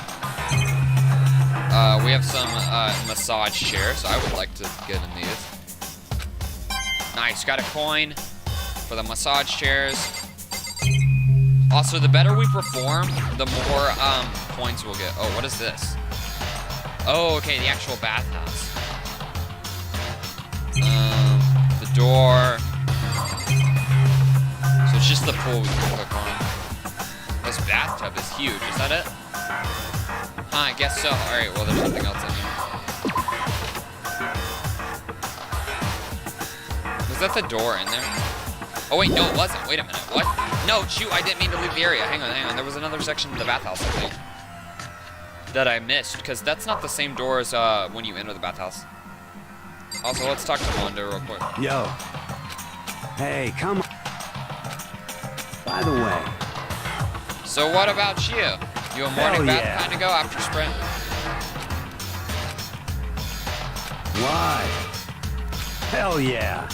We have some massage chairs, so I would like to get in these. Nice, got a coin for the massage chairs. Also, the better we perform, the more points we'll get. Oh, what is this? Oh, okay, the actual bathhouse. The door. just the pool we can click on. This bathtub is huge. Is that it? Huh, I guess so. Alright, well, there's something else in here. Was that the door in there? Oh, wait, no, it wasn't. Wait a minute. What? No, shoot, I didn't mean to leave the area. Hang on. There was another section of the bathhouse, I think, that I missed, because that's not the same door as when you enter the bathhouse. Also, let's talk to Mondo real quick. Yo. Hey, come on. By the way. So what about you? You a morning bath kind of go after sprint? Why? Hell yeah.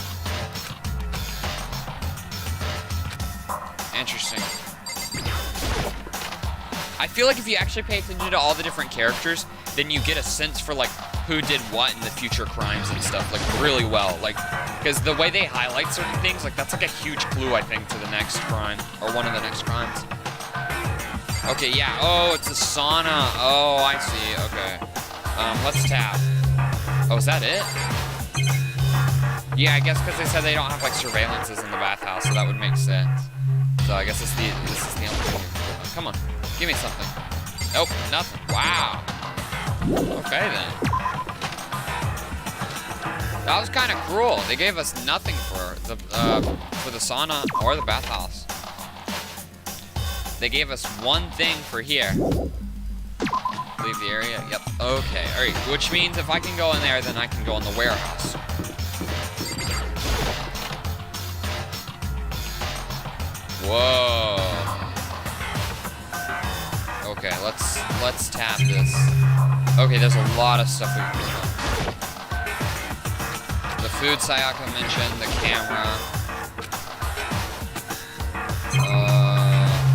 Interesting. I feel like if you actually pay attention to all the different characters, then you get a sense for like who did what in the future crimes and stuff like really well. Like, because the way they highlight certain things, like that's like a huge clue I think to the next crime or one of the next crimes. Okay, yeah. Oh, it's a sauna. Oh, I see. Okay. Let's tap. Oh, is that it? Yeah, I guess because they said they don't have like surveillances in the bathhouse, so that would make sense. So I guess this is the only thing. Come on, give me something. Nope, nothing. Wow. Okay then. That was kind of cruel. They gave us nothing for the sauna or the bathhouse. They gave us one thing for here. Leave the area. Yep. Okay. All right. Which means if I can go in there, then I can go in the warehouse. Whoa. Okay, let's tap this. Okay, there's a lot of stuff we can do. The food Sayaka mentioned, the camera.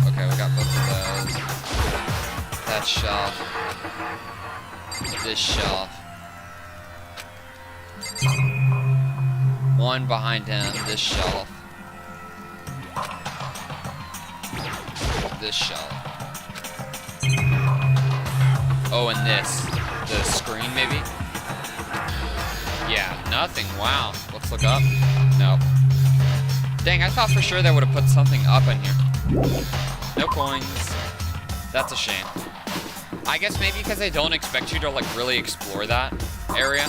Okay, we got both of those. That shelf. This shelf. One behind him, this shelf. This shelf. Oh, and this. The screen, maybe? Yeah, nothing. Wow. Let's look up. Nope. Dang, I thought for sure they would have put something up in here. No coins. That's a shame. I guess maybe because they don't expect you to, like, really explore that area.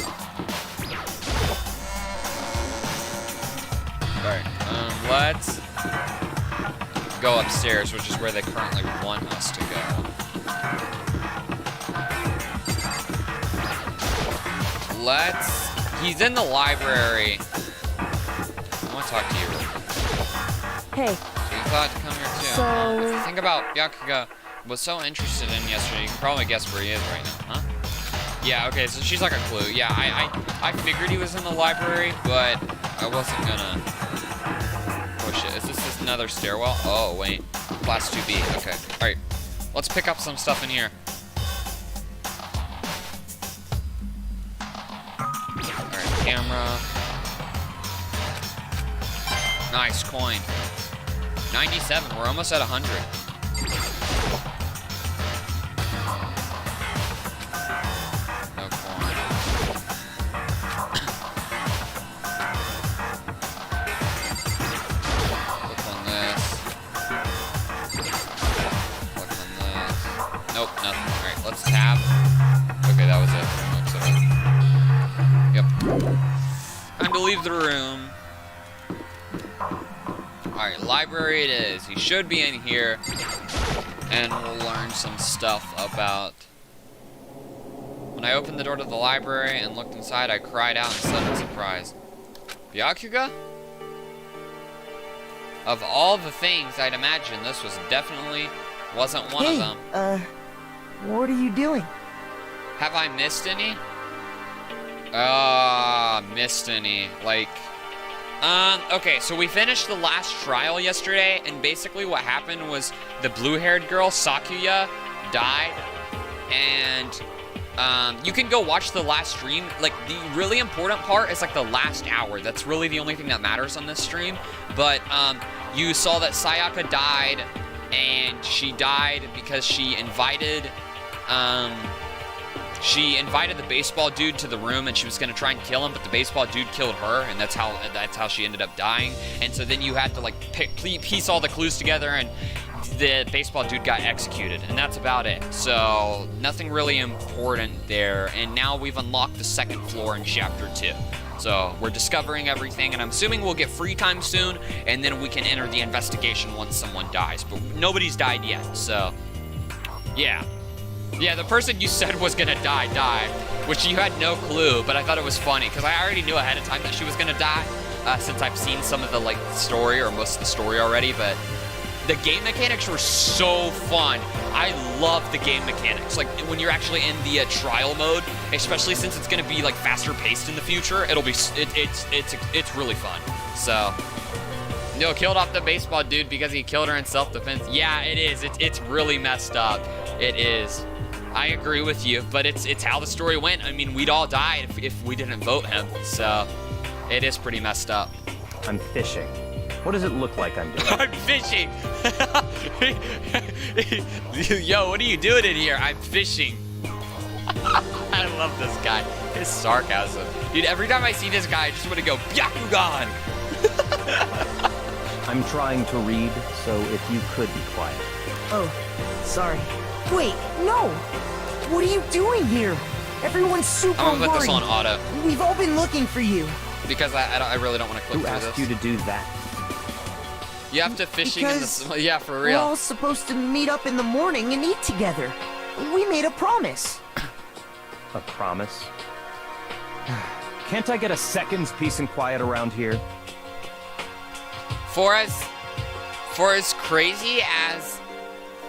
Alright, let's go upstairs, which is where they currently want us to go. He's in the library. I want to talk to you real quick. Hey. So you thought to come here too. So... The thing about Byakuya was so interested in yesterday, you can probably guess where he is right now, huh? Yeah, okay, so she's like a clue. Yeah, I figured he was in the library, but I wasn't gonna push it. Is this another stairwell? Oh, wait. Class 2B, okay. Alright, let's pick up some stuff in here. Alright, camera. Nice coin. 97, we're almost at 100. No coin. Click on this. Click on this. Nope, nothing. Alright, let's tab. Okay, that was it. Yep. Time to leave the room. Alright, library it is. He should be in here. And we'll learn some stuff about... When I opened the door to the library and looked inside, I cried out in sudden surprise. Byakuya? Of all the things I'd imagine, this was definitely wasn't one of them. What are you doing? Have I missed any? Missed any. Like... okay, so we finished the last trial yesterday, and basically what happened was the blue-haired girl, Sakuya, died, and, you can go watch the last stream. Like, the really important part is, like, the last hour. That's really the only thing that matters on this stream, but, you saw that Sayaka died, and she died because she invited, she invited the baseball dude to the room, and she was gonna try and kill him, but the baseball dude killed her, and that's how she ended up dying. And so then you had to like piece all the clues together, and the baseball dude got executed, and that's about it. So nothing really important there. And now we've unlocked the second floor in chapter 2. So we're discovering everything, and I'm assuming we'll get free time soon, and then we can enter the investigation once someone dies. But nobody's died yet, so yeah. Yeah, the person you said was gonna die died, which you had no clue, but I thought it was funny, because I already knew ahead of time that she was gonna die, since I've seen some of the, like, story, or most of the story already, but the game mechanics were so fun. I love the game mechanics. Like, when you're actually in the trial mode, especially since it's gonna be, like, faster paced in the future, it'll be, it's really fun. So, no, killed off the baseball dude because he killed her in self-defense. Yeah, it is. It's really messed up. It is. I agree with you, but it's how the story went. I mean, we'd all died if we didn't vote him, so it is pretty messed up. I'm fishing. What does it look like I'm doing? I'm fishing! Yo, what are you doing in here? I'm fishing. I love this guy. His sarcasm. Dude, every time I see this guy, I just want to go, Byakugan! I'm trying to read, so if you could be quiet. Oh, sorry. Wait, no! What are you doing here? Everyone's super I'm gonna put worried. this on auto. We've all been looking for you. Because I really don't want to click Who through asked this. you to do that? You have to fishing in Because the... Yeah, for We're real. all supposed to meet up in the morning and eat together. We made a promise. A promise? Can't I get a second's peace and quiet around here? For as crazy as...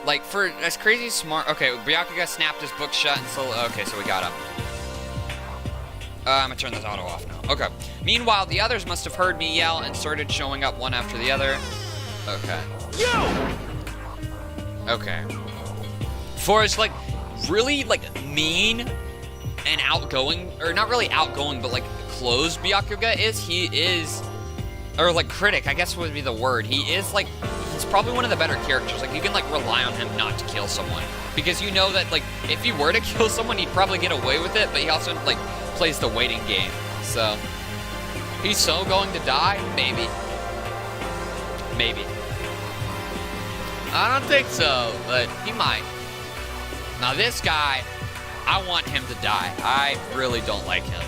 Like, for as crazy smart... Okay, Byakuga snapped his book shut and so... Okay, so we got him. I'm gonna turn this auto off now. Okay. Meanwhile, the others must have heard me yell and started showing up one after the other. Okay. Yo! Okay. For as, like, really, like, mean and outgoing... Or not really outgoing, but, like, closed Byakuga is, he is... Or, like, critic, I guess would be the word. He is, like... He's probably one of the better characters. Like, you can, like, rely on him not to kill someone. Because you know that, like, if he were to kill someone, he'd probably get away with it, but he also, like, plays the waiting game. So, he's so going to die? Maybe. Maybe. I don't think so, but he might. Now, this guy, I want him to die. I really don't like him.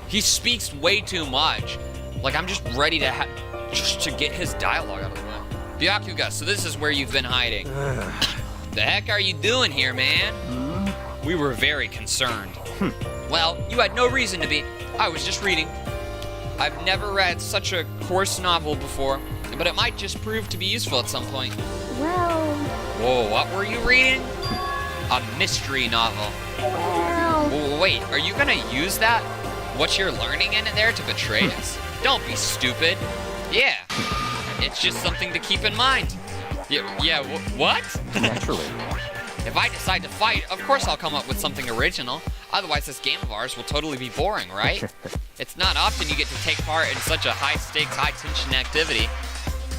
He speaks way too much. Like, I'm just ready to just to get his dialogue out of the way. Byakuga, so this is where you've been hiding. The heck are you doing here, man? We were very concerned. Well, you had no reason to be. I was just reading. I've never read such a coarse novel before, but it might just prove to be useful at some point. Well, Whoa, what were you reading? A mystery novel. well. Whoa, wait, are you gonna use that? What you're learning in there to betray us? Don't be stupid. Yeah. It's just something to keep in mind. Yeah, what? Naturally. If I decide to fight, of course I'll come up with something original. Otherwise, this game of ours will totally be boring, right? It's not often you get to take part in such a high-stakes, high-tension activity.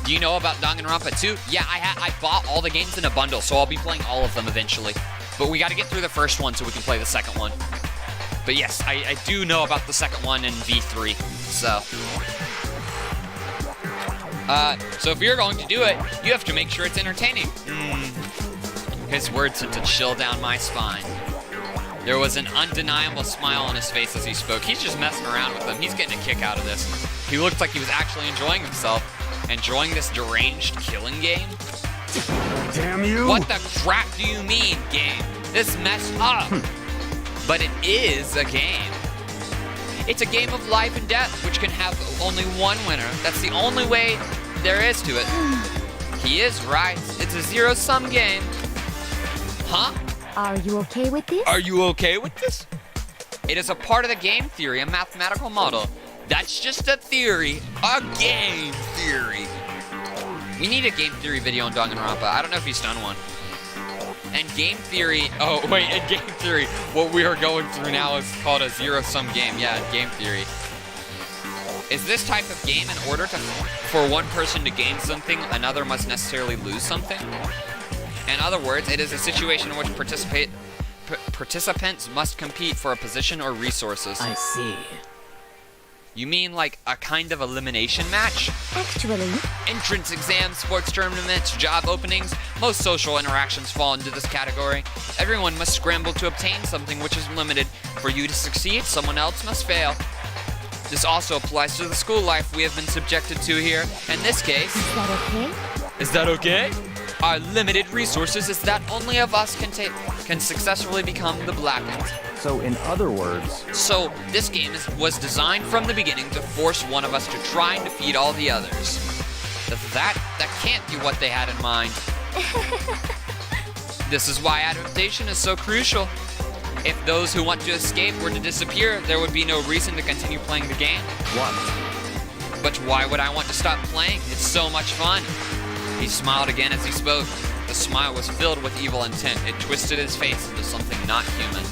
Do you know about Danganronpa 2? Yeah, I bought all the games in a bundle, so I'll be playing all of them eventually. But we gotta get through the first one so we can play the second one. But yes, I do know about the second one in V3, so... So if you're going to do it, you have to make sure it's entertaining. His words sent a chill down my spine. There was an undeniable smile on his face as he spoke. He's just messing around with them. He's getting a kick out of this. He looked like he was actually enjoying himself. Enjoying this deranged killing game? Damn you! What the crap do you mean, game? This messed up. But it is a game. It's a game of life and death, which can have only one winner. That's the only way there is to it. He is right. It's a zero-sum game. Huh? Are you okay with this? Are you okay with this? It is a part of the game theory, a mathematical model. That's just a theory. A game theory. We need a game theory video on Danganronpa. I don't know if he's done one. And game theory, oh wait, in game theory, what we are going through now is called a zero-sum game. Yeah, game theory. Is this type of game in order for one person to gain something, another must necessarily lose something? In other words, it is a situation in which participants must compete for a position or resources. I see. You mean like a kind of elimination match? Actually, Entrance exams, sports tournaments, job openings, most social interactions fall into this category. Everyone must scramble to obtain something which is limited. For you to succeed, someone else must fail. This also applies to the school life we have been subjected to here. In this case, is that okay? is that okay? Our limited resources is that only of us can successfully become the Blackened. So, in other words, So, this game was designed from the beginning to force one of us to try and defeat all the others. That can't be what they had in mind. This is why adaptation is so crucial. If those who want to escape were to disappear, there would be no reason to continue playing the game. what? But why would I want to stop playing? It's so much fun. He smiled again as he spoke. The smile was filled with evil intent. It twisted his face into something not human.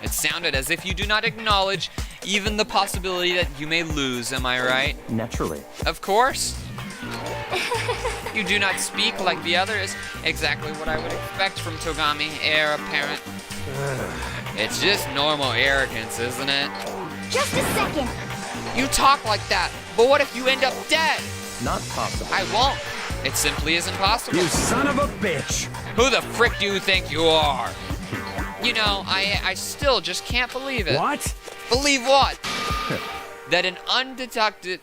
It sounded as if you do not acknowledge even the possibility that you may lose, am I right? Naturally. Of course. You do not speak like the others. Exactly what I would expect from Togami, heir apparent. It's just normal arrogance, isn't it? Just a second. You talk like that, but what if you end up dead? Not possible. I won't. It simply isn't possible. You son of a bitch! Who the frick do you think you are? You know, I still just can't believe it. What? Believe what? That an uneducated,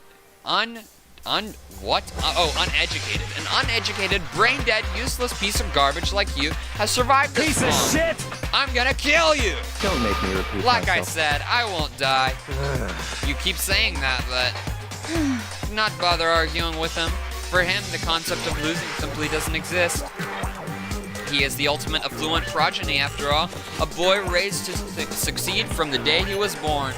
an uneducated, brain-dead, useless piece of garbage like you has survived this Piece of long. shit! I'm gonna kill you! Don't make me repeat Like I myself. said, I won't die. You keep saying that, but do not bother arguing with him. For him, the concept of losing simply doesn't exist. He is the ultimate affluent progeny, after all. A boy raised to succeed from the day he was born.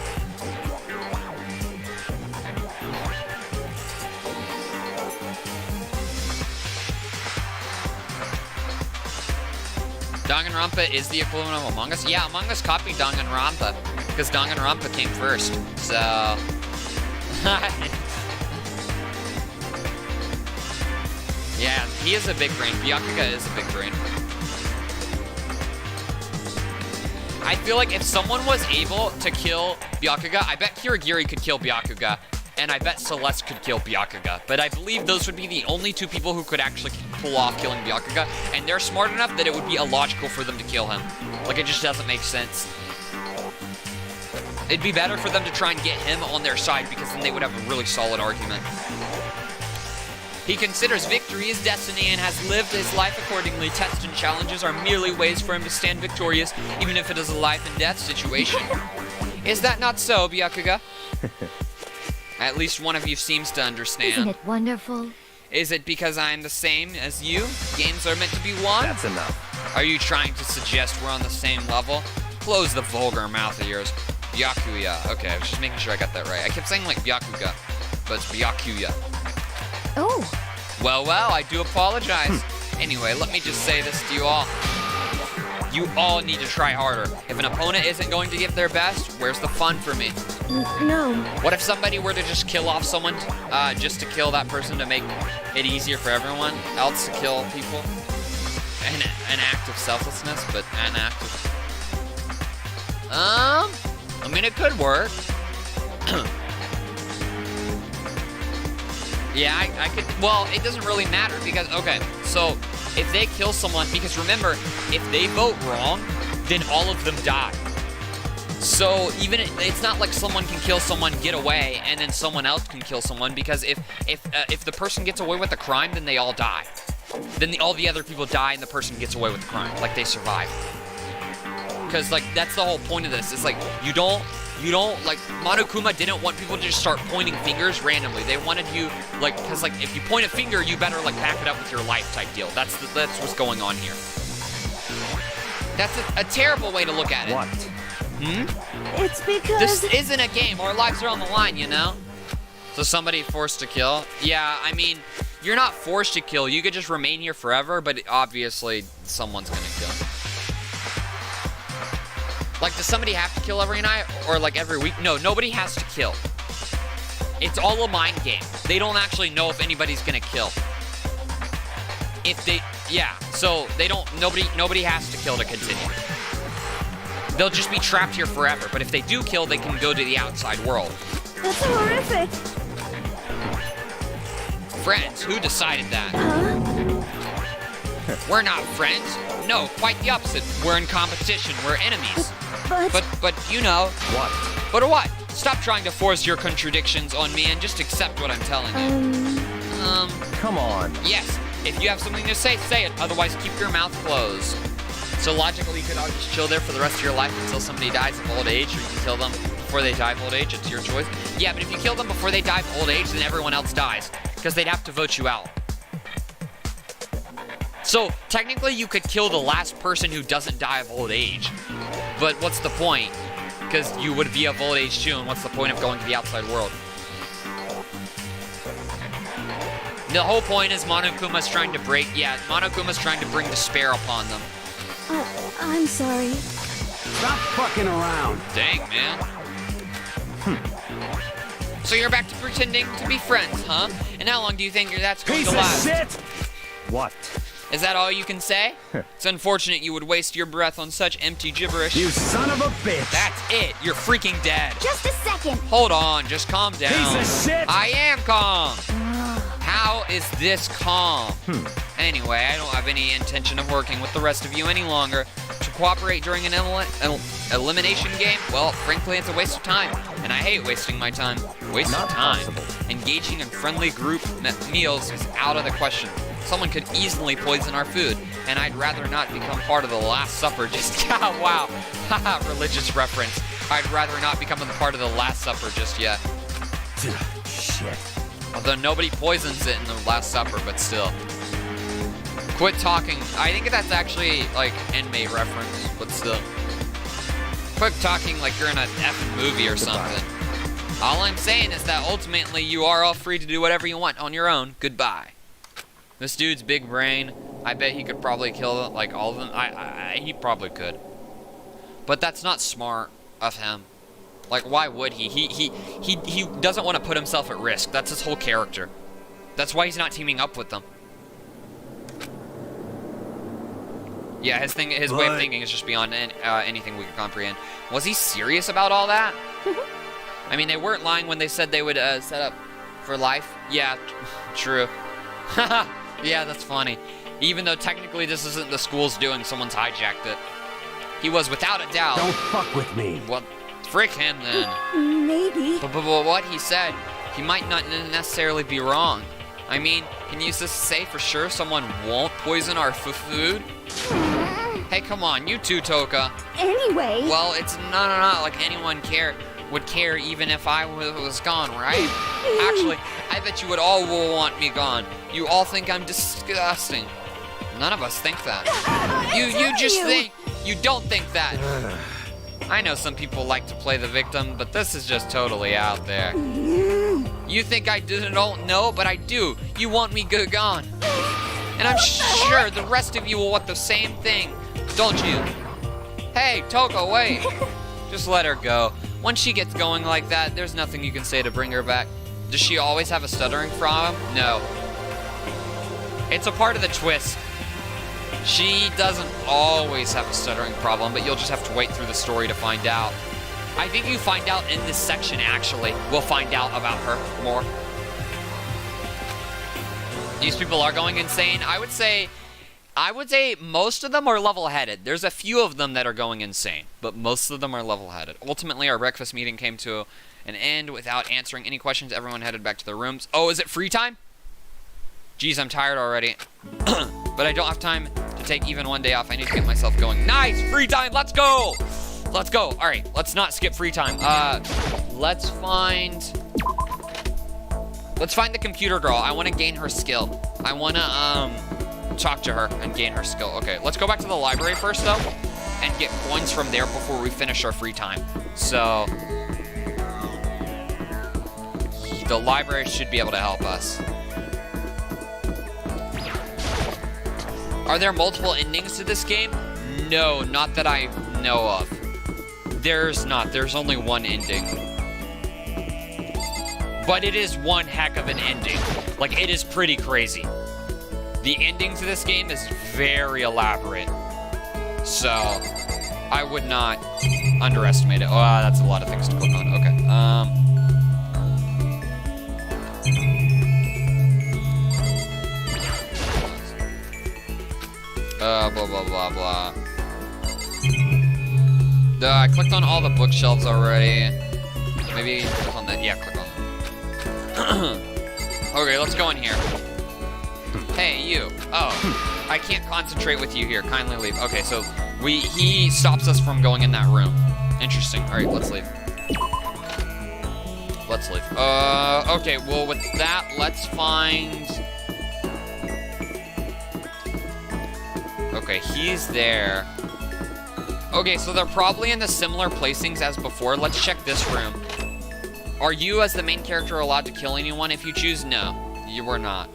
Danganronpa is the equivalent of Among Us? Yeah, Among Us copied Danganronpa, because Danganronpa came first, so... Yeah, he is a big brain. Byakuga is a big brain. I feel like if someone was able to kill Byakuga, I bet Kirigiri could kill Byakuga, and I bet Celeste could kill Byakuga. But I believe those would be the only two people who could actually pull off killing Byakuga, and they're smart enough that it would be illogical for them to kill him. Like, it just doesn't make sense. It'd be better for them to try and get him on their side, because then they would have a really solid argument. He considers victory his destiny and has lived his life accordingly. Tests and challenges are merely ways for him to stand victorious, even if it is a life and death situation. Is that not so, Byakuga? At least one of you seems to understand. Isn't it wonderful? Is it because I am the same as you? Games are meant to be won? That's enough. Are you trying to suggest we're on the same level? Close the vulgar mouth of yours. Byakuya. Okay, I was just making sure I got that right. I kept saying like Byakuga, but it's Byakuya. Oh, Well, I do apologize. Anyway, let me just say this to you all. You all need to try harder. If an opponent isn't going to give their best, where's the fun for me? no. What if somebody were to just kill off someone, just to kill that person to make it easier for everyone else to kill people? An act of selflessness, but an act of... I mean, it could work. Yeah, I could, well, it doesn't really matter because, okay, so if they kill someone, because remember, if they vote wrong, then all of them die. So even it's not like someone can kill someone, get away, and then someone else can kill someone, because if the person gets away with the crime, then they all die. Then all the other people die and the person gets away with the crime, like they survive. Because like that's the whole point of this. It's like you don't like Monokuma didn't want people to just start pointing fingers randomly. They wanted you like because like if you point a finger, you better like back it up with your life type deal. That's what's going on here. That's a terrible way to look at it. What? It's because... This isn't a game. Our lives are on the line, you know? So somebody forced to kill? Yeah, I mean, you're not forced to kill. You could just remain here forever, but obviously someone's gonna kill. Like, does somebody have to kill every night or like every week? No, nobody has to kill. It's all a mind game. They don't actually know if anybody's gonna kill. Yeah, so they don't, nobody has to kill to continue. They'll just be trapped here forever, but if they do kill, they can go to the outside world. That's horrific. Friends, who decided that? Huh? We're not friends. No, quite the opposite. We're in competition. We're enemies. But you know. What? But what? Stop trying to force your contradictions on me and just accept what I'm telling you. Come on. Yes. If you have something to say, say it. Otherwise, keep your mouth closed. So logically, you could all just chill there for the rest of your life until somebody dies of old age, or you can kill them before they die of old age. It's your choice. Yeah, but if you kill them before they die of old age, then everyone else dies, because they'd have to vote you out. So technically, you could kill the last person who doesn't die of old age. But what's the point? Because you would be of old age too, and what's the point of going to the outside world? The whole point is Monokuma's trying to Monokuma's trying to bring despair upon them. I'm sorry. Stop fucking around. Dang, man. So you're back to pretending to be friends, huh? And how long do you think that's going Piece to of last? shit! What? Is that all you can say? It's unfortunate you would waste your breath on such empty gibberish. You son of a bitch. That's it. You're freaking dead. Just a second. Hold on. Just calm down. Piece of shit! I am calm. How is this calm? Anyway, I don't have any intention of working with the rest of you any longer. To cooperate during an elimination game? Well, frankly, it's a waste of time. And I hate wasting my time. Waste Not of time. possible. Engaging in friendly group meals is out of the question. Someone could easily poison our food, and I'd rather not become part of the Last Supper. Just, wow. Religious reference. I'd rather not become a part of the Last Supper just yet. Shit. Although nobody poisons it in the Last Supper, but still. Quit talking. I think that's actually, like, inmate reference, but still. Quit talking like you're in an effing movie or something. All I'm saying is that ultimately you are all free to do whatever you want on your own. Goodbye. This dude's big brain, I bet he could probably kill, like, all of them. He probably could. But that's not smart of him. Like, why would he? He doesn't want to put himself at risk. That's his whole character. That's why he's not teaming up with them. Yeah, his way of thinking is just beyond anything we can comprehend. Was he serious about all that? I mean, they weren't lying when they said they would set up for life. Yeah, true. Yeah, that's funny. Even though technically this isn't the school's doing, someone's hijacked it. He was without a doubt. Don't fuck with me. Well, frick him then. Maybe. But what he said, he might not necessarily be wrong. I mean, can you just say for sure someone won't poison our food? Hey, come on, you too, Toka. Anyway. Well, it's not like anyone would care even if I was gone, right? Actually, I bet you would all want me gone. You all think I'm disgusting. None of us think that. You just think. You don't think that. I know some people like to play the victim, but this is just totally out there. You think I don't know, but I do. You want me gone. And I'm sure the rest of you will want the same thing, don't you? Hey, Toka, wait. Just let her go. Once she gets going like that, there's nothing you can say to bring her back. Does she always have a stuttering problem? No. It's a part of the twist. She doesn't always have a stuttering problem, but you'll just have to wait through the story to find out. I think you find out in this section, actually. We'll find out about her more. These people are going insane. I would say most of them are level-headed. There's a few of them that are going insane, but most of them are level-headed. Ultimately, our breakfast meeting came to an end without answering any questions. Everyone headed back to their rooms. Oh, is it free time? Jeez, I'm tired already. But I don't have time to take even one day off. I need to get myself going. Nice! Free time! Let's go! Let's go. All right, let's not skip free time. Let's find the computer girl. I want to gain her skill. I want to, talk to her and gain her skill. Okay, let's go back to the library first, though, and get coins from there before we finish our free time. So, the library should be able to help us. Are there multiple endings to this game? No, not that I know of. There's not. There's only one ending. But it is one heck of an ending. Like, it is pretty crazy. The ending to this game is very elaborate. So, I would not underestimate it. Oh, that's a lot of things to click on. Okay. Blah, blah, blah, blah. I clicked on all the bookshelves already. Maybe click on that. Yeah, click on that. Okay, let's go in here. Hey, you. Oh, I can't concentrate with you here. Kindly leave. Okay, so he stops us from going in that room. Interesting. All right, let's leave. Let's leave. Okay, well, with that, let's find... Okay, he's there. Okay, so they're probably in the similar placings as before. Let's check this room. Are you, as the main character, allowed to kill anyone if you choose? No, you are not.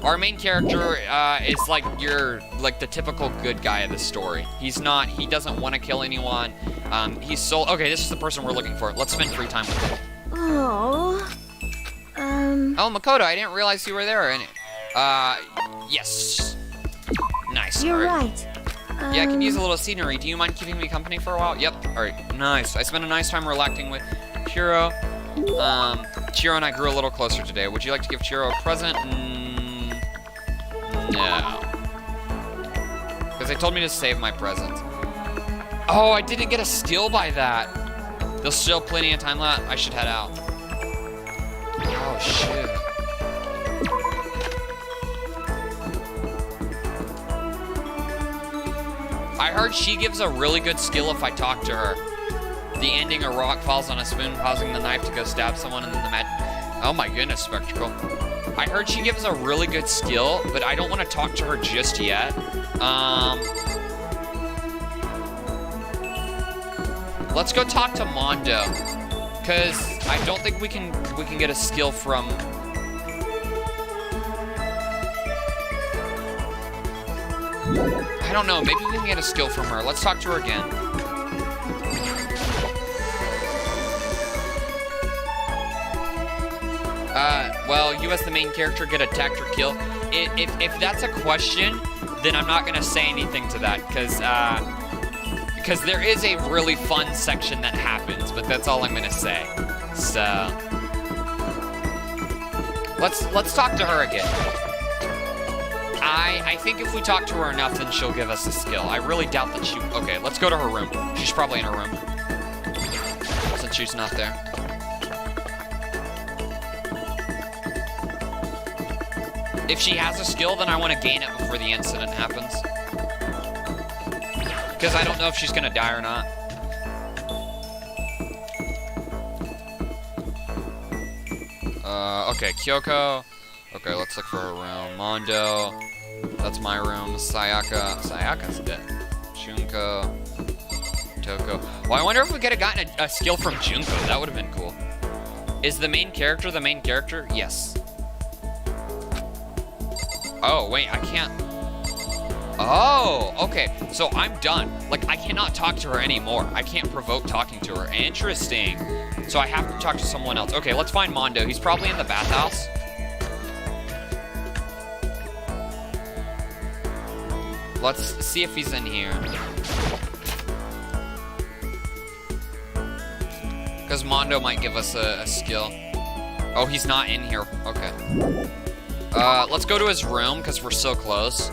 Our main character is like the typical good guy of the story. He's not, he doesn't want to kill anyone. Okay, this is the person we're looking for. Let's spend free time with him. Oh. Oh, Makoto, I didn't realize you were there. Yes. Nice. You're All right. Yeah, I can use a little scenery. Do you mind keeping me company for a while? Yep. All right. Nice. I spent a nice time relaxing with Chiro. Chiro and I grew a little closer today. Would you like to give Chiro a present? No. Because they told me to save my present. Oh, I didn't get a skill by that. There's still plenty of time left. I should head out. Oh, shit. I heard she gives a really good skill if I talk to her. The ending, a rock falls on a spoon, causing the knife to go stab someone, and then the oh my goodness, Spectacle. I heard she gives a really good skill, but I don't want to talk to her just yet. Let's go talk to Mondo, because I don't think we can get a skill from... I don't know, maybe we can get a skill from her. Let's talk to her again. Well, you as the main character get attacked or killed. If that's a question, then I'm not gonna say anything to that, because there is a really fun section that happens, but that's all I'm gonna say. So let's talk to her again. I think if we talk to her enough, then she'll give us a skill. I really doubt that she... Okay, let's go to her room. She's probably in her room, since she's not there. If she has a skill, then I want to gain it before the incident happens. Because I don't know if she's going to die or not. Okay, Kyoko. Okay, let's look for her room. Mondo. That's my room. Sayaka. Sayaka's dead. Junko. Toko. Well, I wonder if we could have gotten a skill from Junko. That would have been cool. Is the main character the main character? Yes. Oh, wait, I can't. Oh, okay. So I'm done. Like, I cannot talk to her anymore. I can't provoke talking to her. Interesting. So I have to talk to someone else. Okay, let's find Mondo. He's probably in the bathhouse. Let's see if he's in here. Because Mondo might give us a skill. Oh, he's not in here. Okay. Let's go to his room, because we're so close.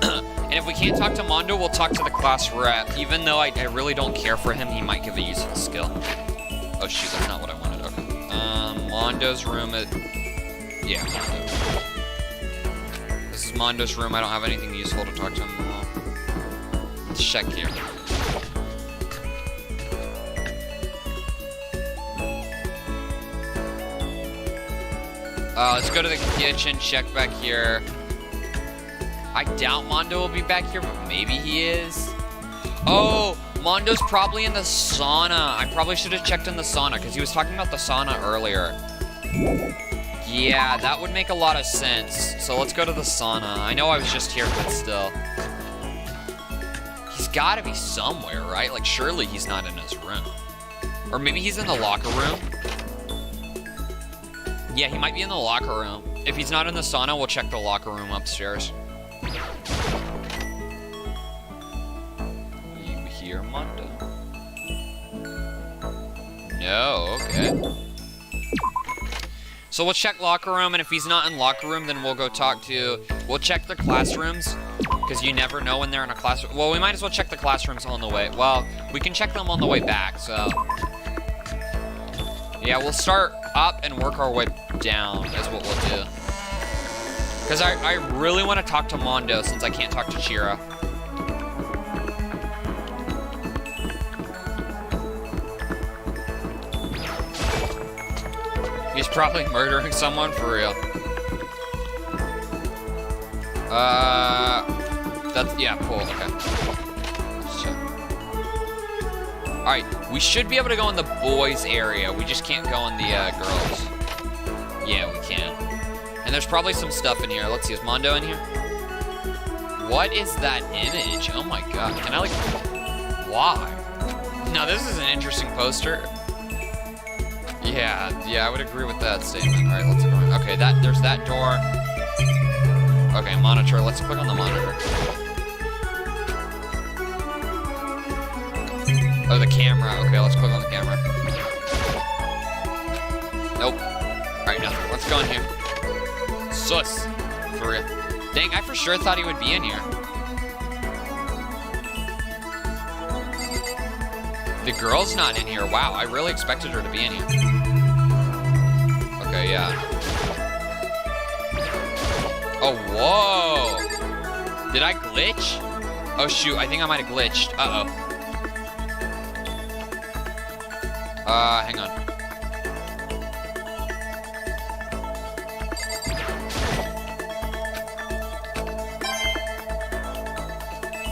And if we can't talk to Mondo, we'll talk to the class rep. Even though I really don't care for him, he might give a useful skill. Oh, shoot, that's not what I wanted. Okay. Mondo's room. Yeah, Mondo. This is Mondo's room. I don't have anything useful to talk to him about. Let's check here. Let's go to the kitchen, check back here. I doubt Mondo will be back here, but maybe he is. Oh, Mondo's probably in the sauna. I probably should have checked in the sauna, because he was talking about the sauna earlier. Yeah, that would make a lot of sense. So let's go to the sauna. I know I was just here, but still. He's got to be somewhere, right? Like, surely he's not in his room. Or maybe he's in the locker room. Yeah, he might be in the locker room. If he's not in the sauna, we'll check the locker room upstairs. You hear Mondo? No, okay. So we'll check locker room, and if he's not in locker room, then we'll go we'll check the classrooms, because you never know when they're in a classroom. Well, we might as well check the classrooms on the way. Well, we can check them on the way back, so. Yeah, we'll start up and work our way down, is what we'll do. Because I really want to talk to Mondo, since I can't talk to Chira. He's probably murdering someone for real. Yeah, cool, okay. Alright, we should be able to go in the boys area. We just can't go in the girls. Yeah, we can. And there's probably some stuff in here. Let's see, is Mondo in here? What is that image? Oh my god, can I like... Why? Now this is an interesting poster. Yeah, I would agree with that statement. Alright, let's go in. Okay, there's that door. Okay, monitor. Let's click on the monitor. Oh, the camera. Okay, let's click on the camera. Nope. Alright, nothing. Let's go in here. Sus. For real. Dang, I for sure thought he would be in here. The girl's not in here. Wow, I really expected her to be in here. Okay, yeah. Oh, whoa! Did I glitch? Oh, shoot, I think I might have glitched. Uh-oh. Hang on.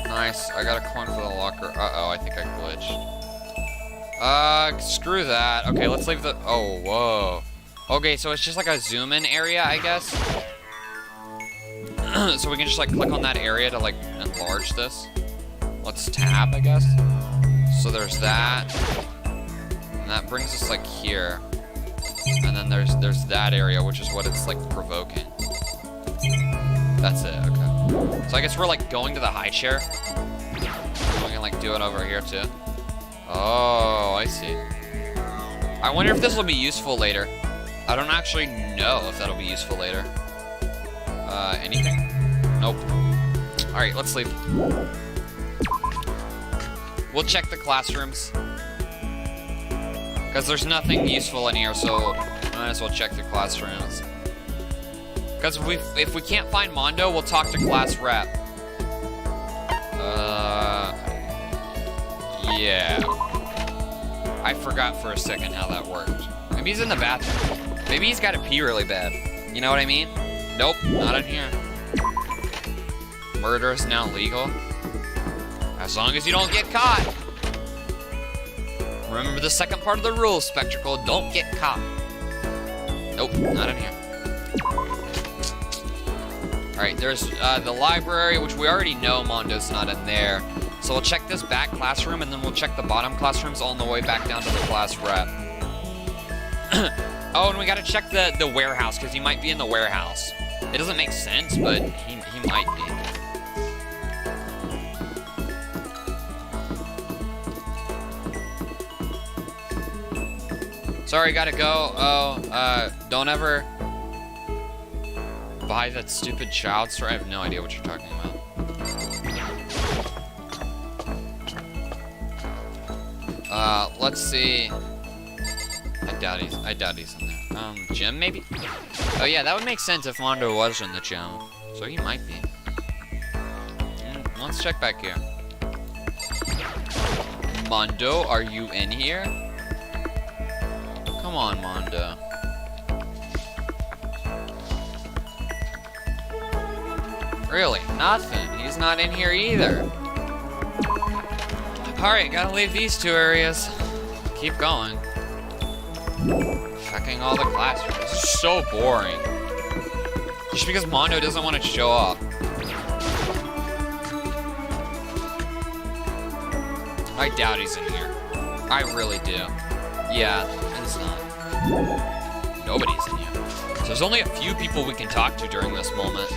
Nice, I got a coin for the locker. Uh-oh, I think I glitched. Screw that. Okay, let's leave the... Oh, whoa. Okay, so it's just like a zoom-in area, I guess. So we can just, like, click on that area to, like, enlarge this. Let's tab, I guess. So there's that. And that brings us, like, here. And then there's that area, which is what it's, like, provoking. That's it, okay. So I guess we're, like, going to the high chair. And we can, like, do it over here, too. Oh, I see. I wonder if this will be useful later. I don't actually know if that'll be useful later. Anything? Nope. Alright, let's leave. We'll check the classrooms. Because there's nothing useful in here, so might as well check the classrooms. Because if we can't find Mondo, we'll talk to class rep. Yeah. I forgot for a second how that worked. Maybe he's in the bathroom. Maybe he's got to pee really bad. You know what I mean? Nope, not in here. Murder is now legal. As long as you don't get caught. Remember the second part of the rules, Spectacle. Don't get caught. Nope, not in here. Alright, there's the library, which we already know Mondo's not in there. So we'll check this back classroom, and then we'll check the bottom classrooms on the way back down to the class rep. Oh, and we gotta check the warehouse, because he might be in the warehouse. It doesn't make sense, but he might be. Sorry, gotta go. Oh, don't ever buy that stupid child store. I have no idea what you're talking about. Let's see. I doubt he's in there. Gym maybe? Oh yeah, that would make sense if Mondo was in the gym. So he might be. Let's check back here. Mondo, are you in here? Come on, Mondo. Really? Nothing. He's not in here either. Alright, gotta leave these two areas. Keep going. Checking all the classrooms. This is so boring. Just because Mondo doesn't want to show up. I doubt he's in here. I really do. Yeah, it's not. Nobody's in here. So There's only a few people we can talk to during this moment.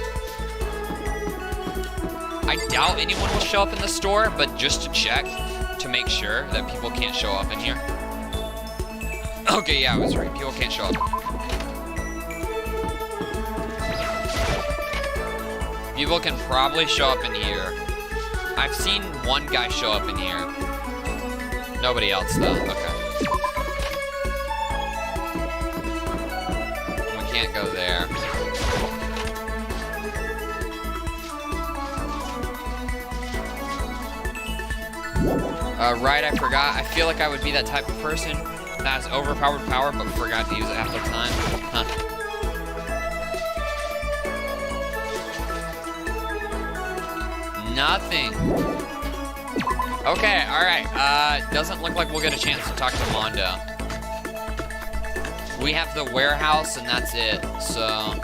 I doubt anyone will show up in the store, but just to check, to make sure that people can't show up in here. Okay, yeah, I was right. People can't show up. People can probably show up in here. I've seen one guy show up in here. Nobody else, though. Okay. We can't go there. Right, I forgot. I feel like I would be that type of person that has overpowered power but forgot to use it half the time. Huh. Nothing. Okay, alright. Doesn't look like we'll get a chance to talk to Mondo. We have the warehouse and that's it, so...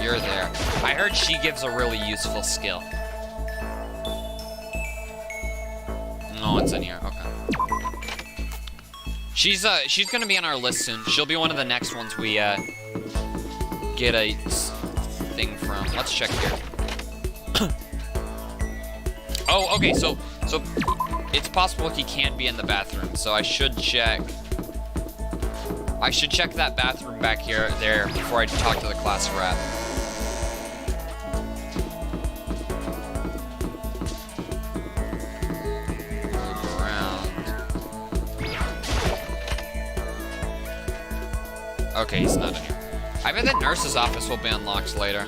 You're there. I heard she gives a really useful skill. No, it's in here. Okay. She's gonna be on our list soon. She'll be one of the next ones we get a thing from. Let's check here. Oh, okay. So it's possible he can't be in the bathroom. So I should check. I should check that bathroom back there before I talk to the class rep. Okay, he's not in here. I bet the nurse's office will be unlocked later.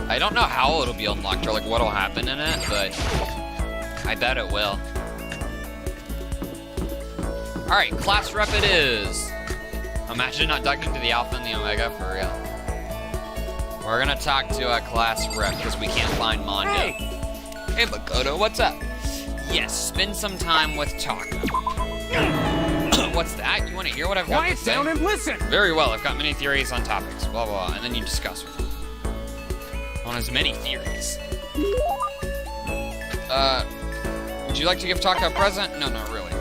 I don't know how it'll be unlocked or like what'll happen in it, but I bet it will. Alright, class rep it is. Imagine not talking to the Alpha and the Omega, for real. We're gonna talk to a class rep because we can't find Mondo. Hey, Makoto, what's up? Yes, spend some time with Taka. What's that? You want to hear what I've got to say? Quiet down and listen! Very well, I've got many theories on topics, blah, blah, blah, and then you discuss with them. On as many theories. Would you like to give Taka a present? No, not really.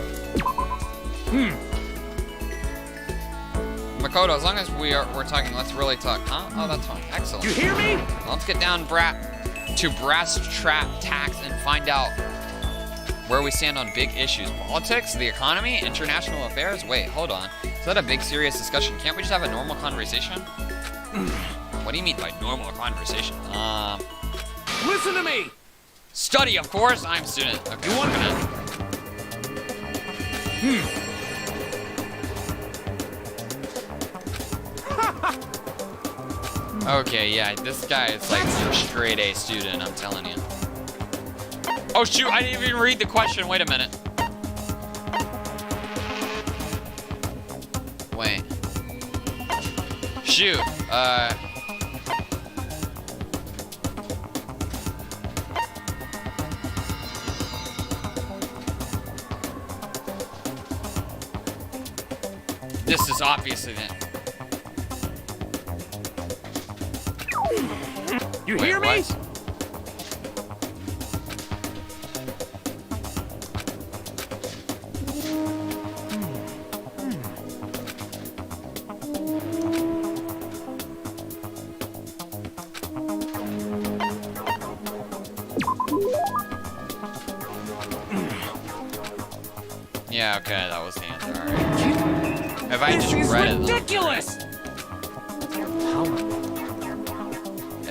Makoto, as long as we're talking, let's really talk. Huh? Oh, that's fine. Excellent. You hear me? Let's get down to brass tacks and find out where we stand on big issues. Politics, the economy, international affairs? Wait, hold on. Is that a big serious discussion? Can't we just have a normal conversation? What do you mean by normal conversation? Listen to me! Study, of course! I'm student. Okay, You want Okay, yeah, this guy is like your straight A student, I'm telling you. Oh shoot, I didn't even read the question, wait a minute. Wait. Shoot, this is obviously the... You hear me? What? Yeah, okay, that was the answer. All right. If I just read it, ridiculous!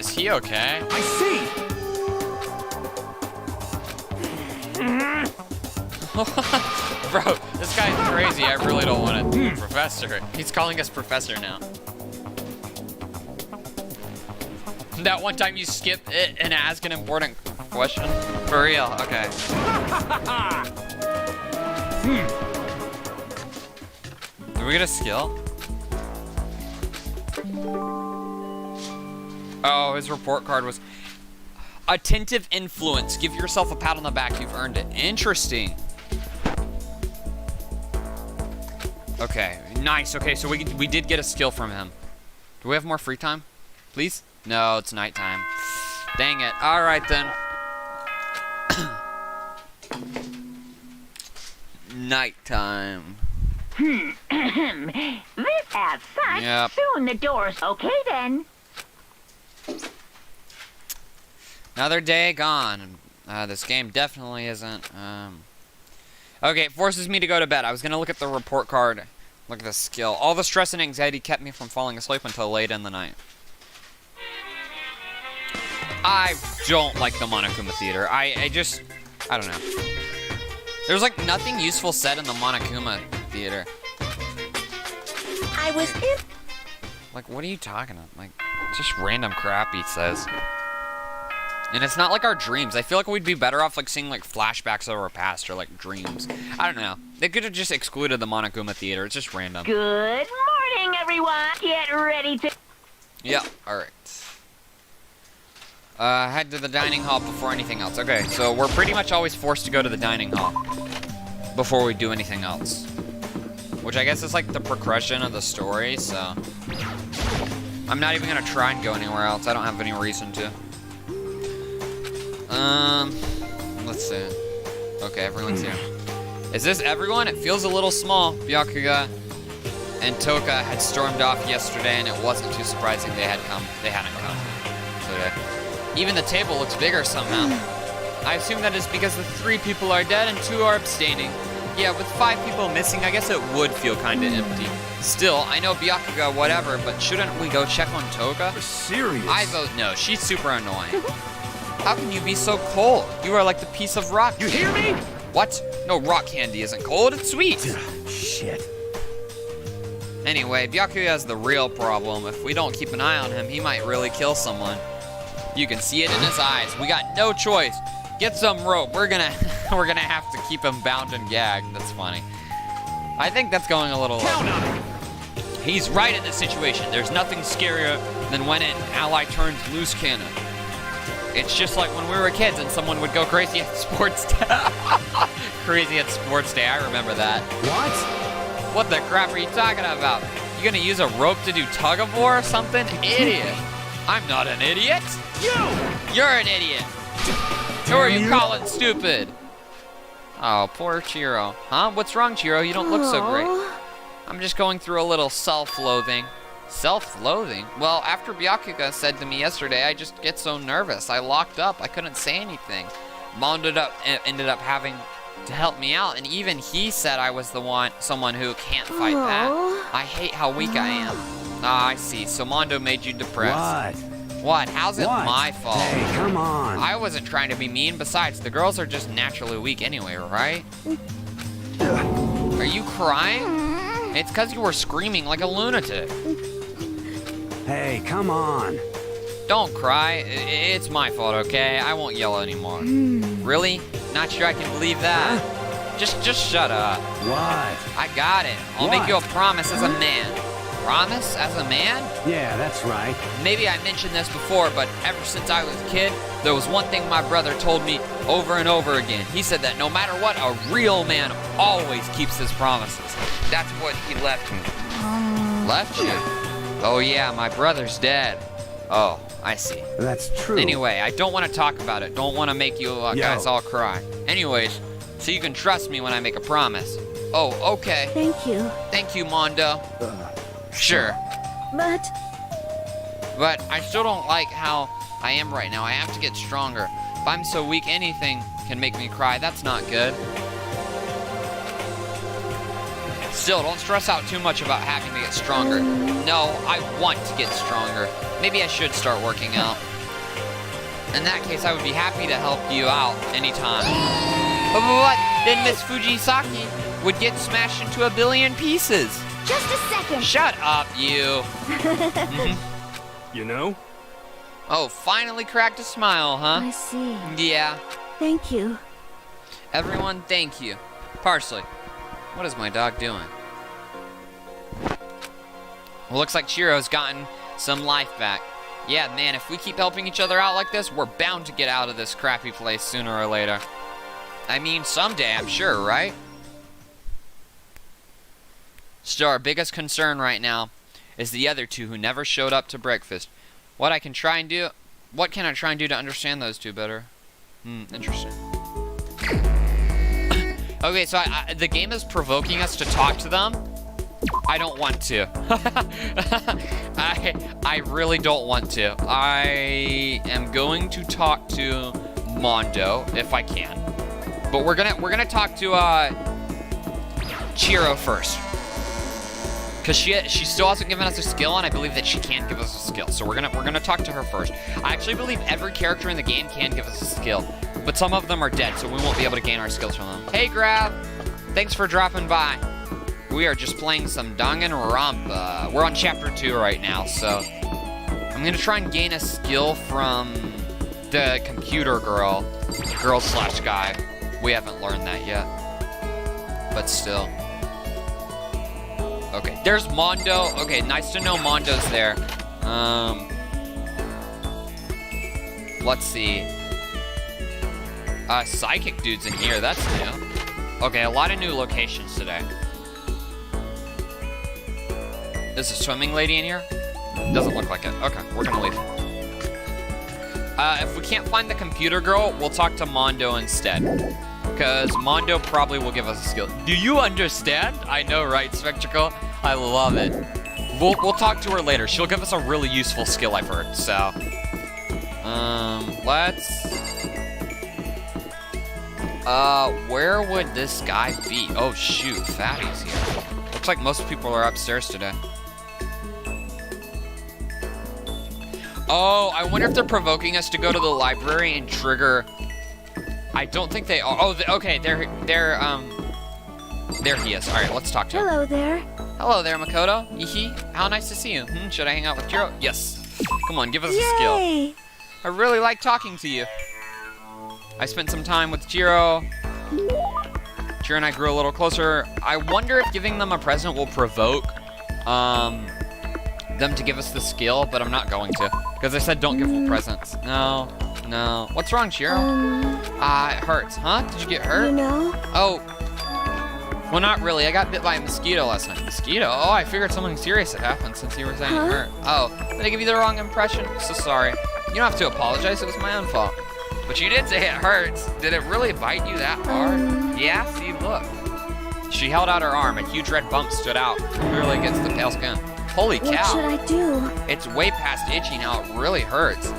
is he okay? I see! Bro, this guy's crazy. I really don't want to. Professor. He's calling us professor now. That one time you skip it and ask an important question? For real, okay. Did we get a skill? Oh, his report card was attentive influence. Give yourself a pat on the back. You've earned it. Interesting. Okay, nice. Okay, so we did get a skill from him. Do we have more free time? Please? No, it's nighttime. Dang it. All right, then. nighttime. This as such. Yep. Soon the doors. Okay then. Another day gone. This game definitely isn't. Okay, it forces me to go to bed. I was gonna look at the report card. Look at the skill. All the stress and anxiety kept me from falling asleep until late in the night. I don't like the Monokuma Theater. I don't know. There's like nothing useful said in the Monokuma Theater. I was in. Like, what are you talking about? Like, just random crap he says. And it's not like our dreams. I feel like we'd be better off like seeing like flashbacks of our past or like dreams. I don't know. They could have just excluded the Monokuma Theater. It's just random. Good morning, everyone. Get ready to. Yeah, alright. Head to the dining hall before anything else. Okay, so we're pretty much always forced to go to the dining hall before we do anything else. Which I guess is like the progression of the story, so... I'm not even gonna try and go anywhere else. I don't have any reason to. Let's see. Okay, everyone's here. Is this everyone? It feels a little small. Byakuya and Toka had stormed off yesterday, and it wasn't too surprising they hadn't come today. Even the table looks bigger somehow. I assume that is because the 3 people are dead and 2 are abstaining. Yeah, with 5 people missing, I guess it would feel kinda empty. Still, I know Byakuga, whatever, but shouldn't we go check on Toka? Serious? I vote no. She's super annoying. How can you be so cold? You are like the piece of rock. You hear me? What? No, rock candy isn't cold. It's sweet. Shit. Anyway, Byakuya has the real problem. If we don't keep an eye on him, he might really kill someone. You can see it in his eyes. We got no choice. Get some rope. We're gonna have to keep him bound and gagged. That's funny. I think that's going a little Count on it. He's right in this situation. There's nothing scarier than when an ally turns loose cannon. It's just like when we were kids and someone would go crazy at sports day. Crazy at sports day. I remember that. What? What the crap are you talking about? You gonna use a rope to do tug of war or something? Idiot. I'm not an idiot. You're an idiot. Who are you calling stupid? Oh, poor Chiro. Huh? What's wrong, Chiro? You don't look so great. I'm just going through a little self-loathing. Self-loathing? Well, after Byakuga said to me yesterday, I just get so nervous. I locked up. I couldn't say anything. Mom ended up having to help me out, and even he said I was someone who can't fight back. I hate how weak I am. Ah, I see. So Mondo made you depressed. What? How's it my fault? Hey, come on. I wasn't trying to be mean. Besides, the girls are just naturally weak anyway, right? Are you crying? It's because you were screaming like a lunatic. Hey, come on. Don't cry. It's my fault, okay? I won't yell anymore. Really? Not sure I can believe that. Just shut up. What? I got it. I'll make you a promise as a man. Promise as a man? Yeah, that's right. Maybe I mentioned this before, but ever since I was a kid, there was one thing my brother told me over and over again. He said that no matter what, a real man always keeps his promises. That's what he left me. Left you? Oh yeah, my brother's dead. Oh, I see. That's true. Anyway, I don't want to talk about it. Don't want to make you guys all cry. Anyways, so you can trust me when I make a promise. Oh, okay. Thank you. Thank you, Mondo. Sure. But I still don't like how I am right now. I have to get stronger. If I'm so weak, anything can make me cry. That's not good. Still, don't stress out too much about having to get stronger. No, I want to get stronger. Maybe I should start working out. In that case, I would be happy to help you out anytime. But what? Then Miss Fujisaki would get smashed into a billion pieces. Just a second. Shut up, you. You know? Oh, finally cracked a smile, huh? I see. Yeah. Thank you. Everyone, thank you. Parsley, what is my dog doing? Well, looks like Chiro's gotten some life back. Yeah, man, if we keep helping each other out like this, we're bound to get out of this crappy place sooner or later. I mean, someday, I'm sure, right? Still, our biggest concern right now is the other 2 who never showed up to breakfast. What can I try and do to understand those 2 better? Interesting. Okay, so the game is provoking us to talk to them. I don't want to. I really don't want to. I am going to talk to Mondo if I can. But we're gonna talk to Chiro first. Cause she still hasn't given us a skill, and I believe that she can give us a skill. So we're gonna talk to her first. I actually believe every character in the game can give us a skill, but some of them are dead, so we won't be able to gain our skills from them. Hey, Grav, thanks for dropping by. We are just playing some Danganronpa. We're on chapter 2 right now, so I'm gonna try and gain a skill from the computer girl / guy. We haven't learned that yet, but still. Okay, there's Mondo. Okay, nice to know Mondo's there. Let's see. Psychic dude's in here. That's new. Okay, a lot of new locations today. Is a swimming lady in here? Doesn't look like it. Okay, we're gonna leave. If we can't find the computer girl, we'll talk to Mondo instead. Because Mondo probably will give us a skill. Do you understand? I know, right, Spectacle? I love it. We'll talk to her later. She'll give us a really useful skill, I've heard. So, let's... where would this guy be? Oh, shoot, Fatty's here. Looks like most people are upstairs today. Oh, I wonder if they're provoking us to go to the library and trigger... I don't think they are. Oh, okay, there he is. All right, let's talk to him. Hello there. Hello there, Makoto. Yee. How nice to see you. Should I hang out with Jiro? Yes. Come on, give us a skill. Yay! I really like talking to you. I spent some time with Jiro. Jiro and I grew a little closer. I wonder if giving them a present will provoke them to give us the skill, but I'm not going to. Because I said don't give them presents. No. What's wrong, Jiro? It hurts. Huh? Did you get hurt? You know? Oh. Well, not really. I got bit by a mosquito last night. Mosquito? Oh, I figured something serious had happened since you were saying it hurt. Oh, did I give you the wrong impression? So sorry. You don't have to apologize. It was my own fault. But you did say it hurts. Did it really bite you that hard? Yeah? See, look. She held out her arm. A huge red bump stood out, clearly against the pale skin. Holy cow. What should I do? It's way past itchy now. It really hurts.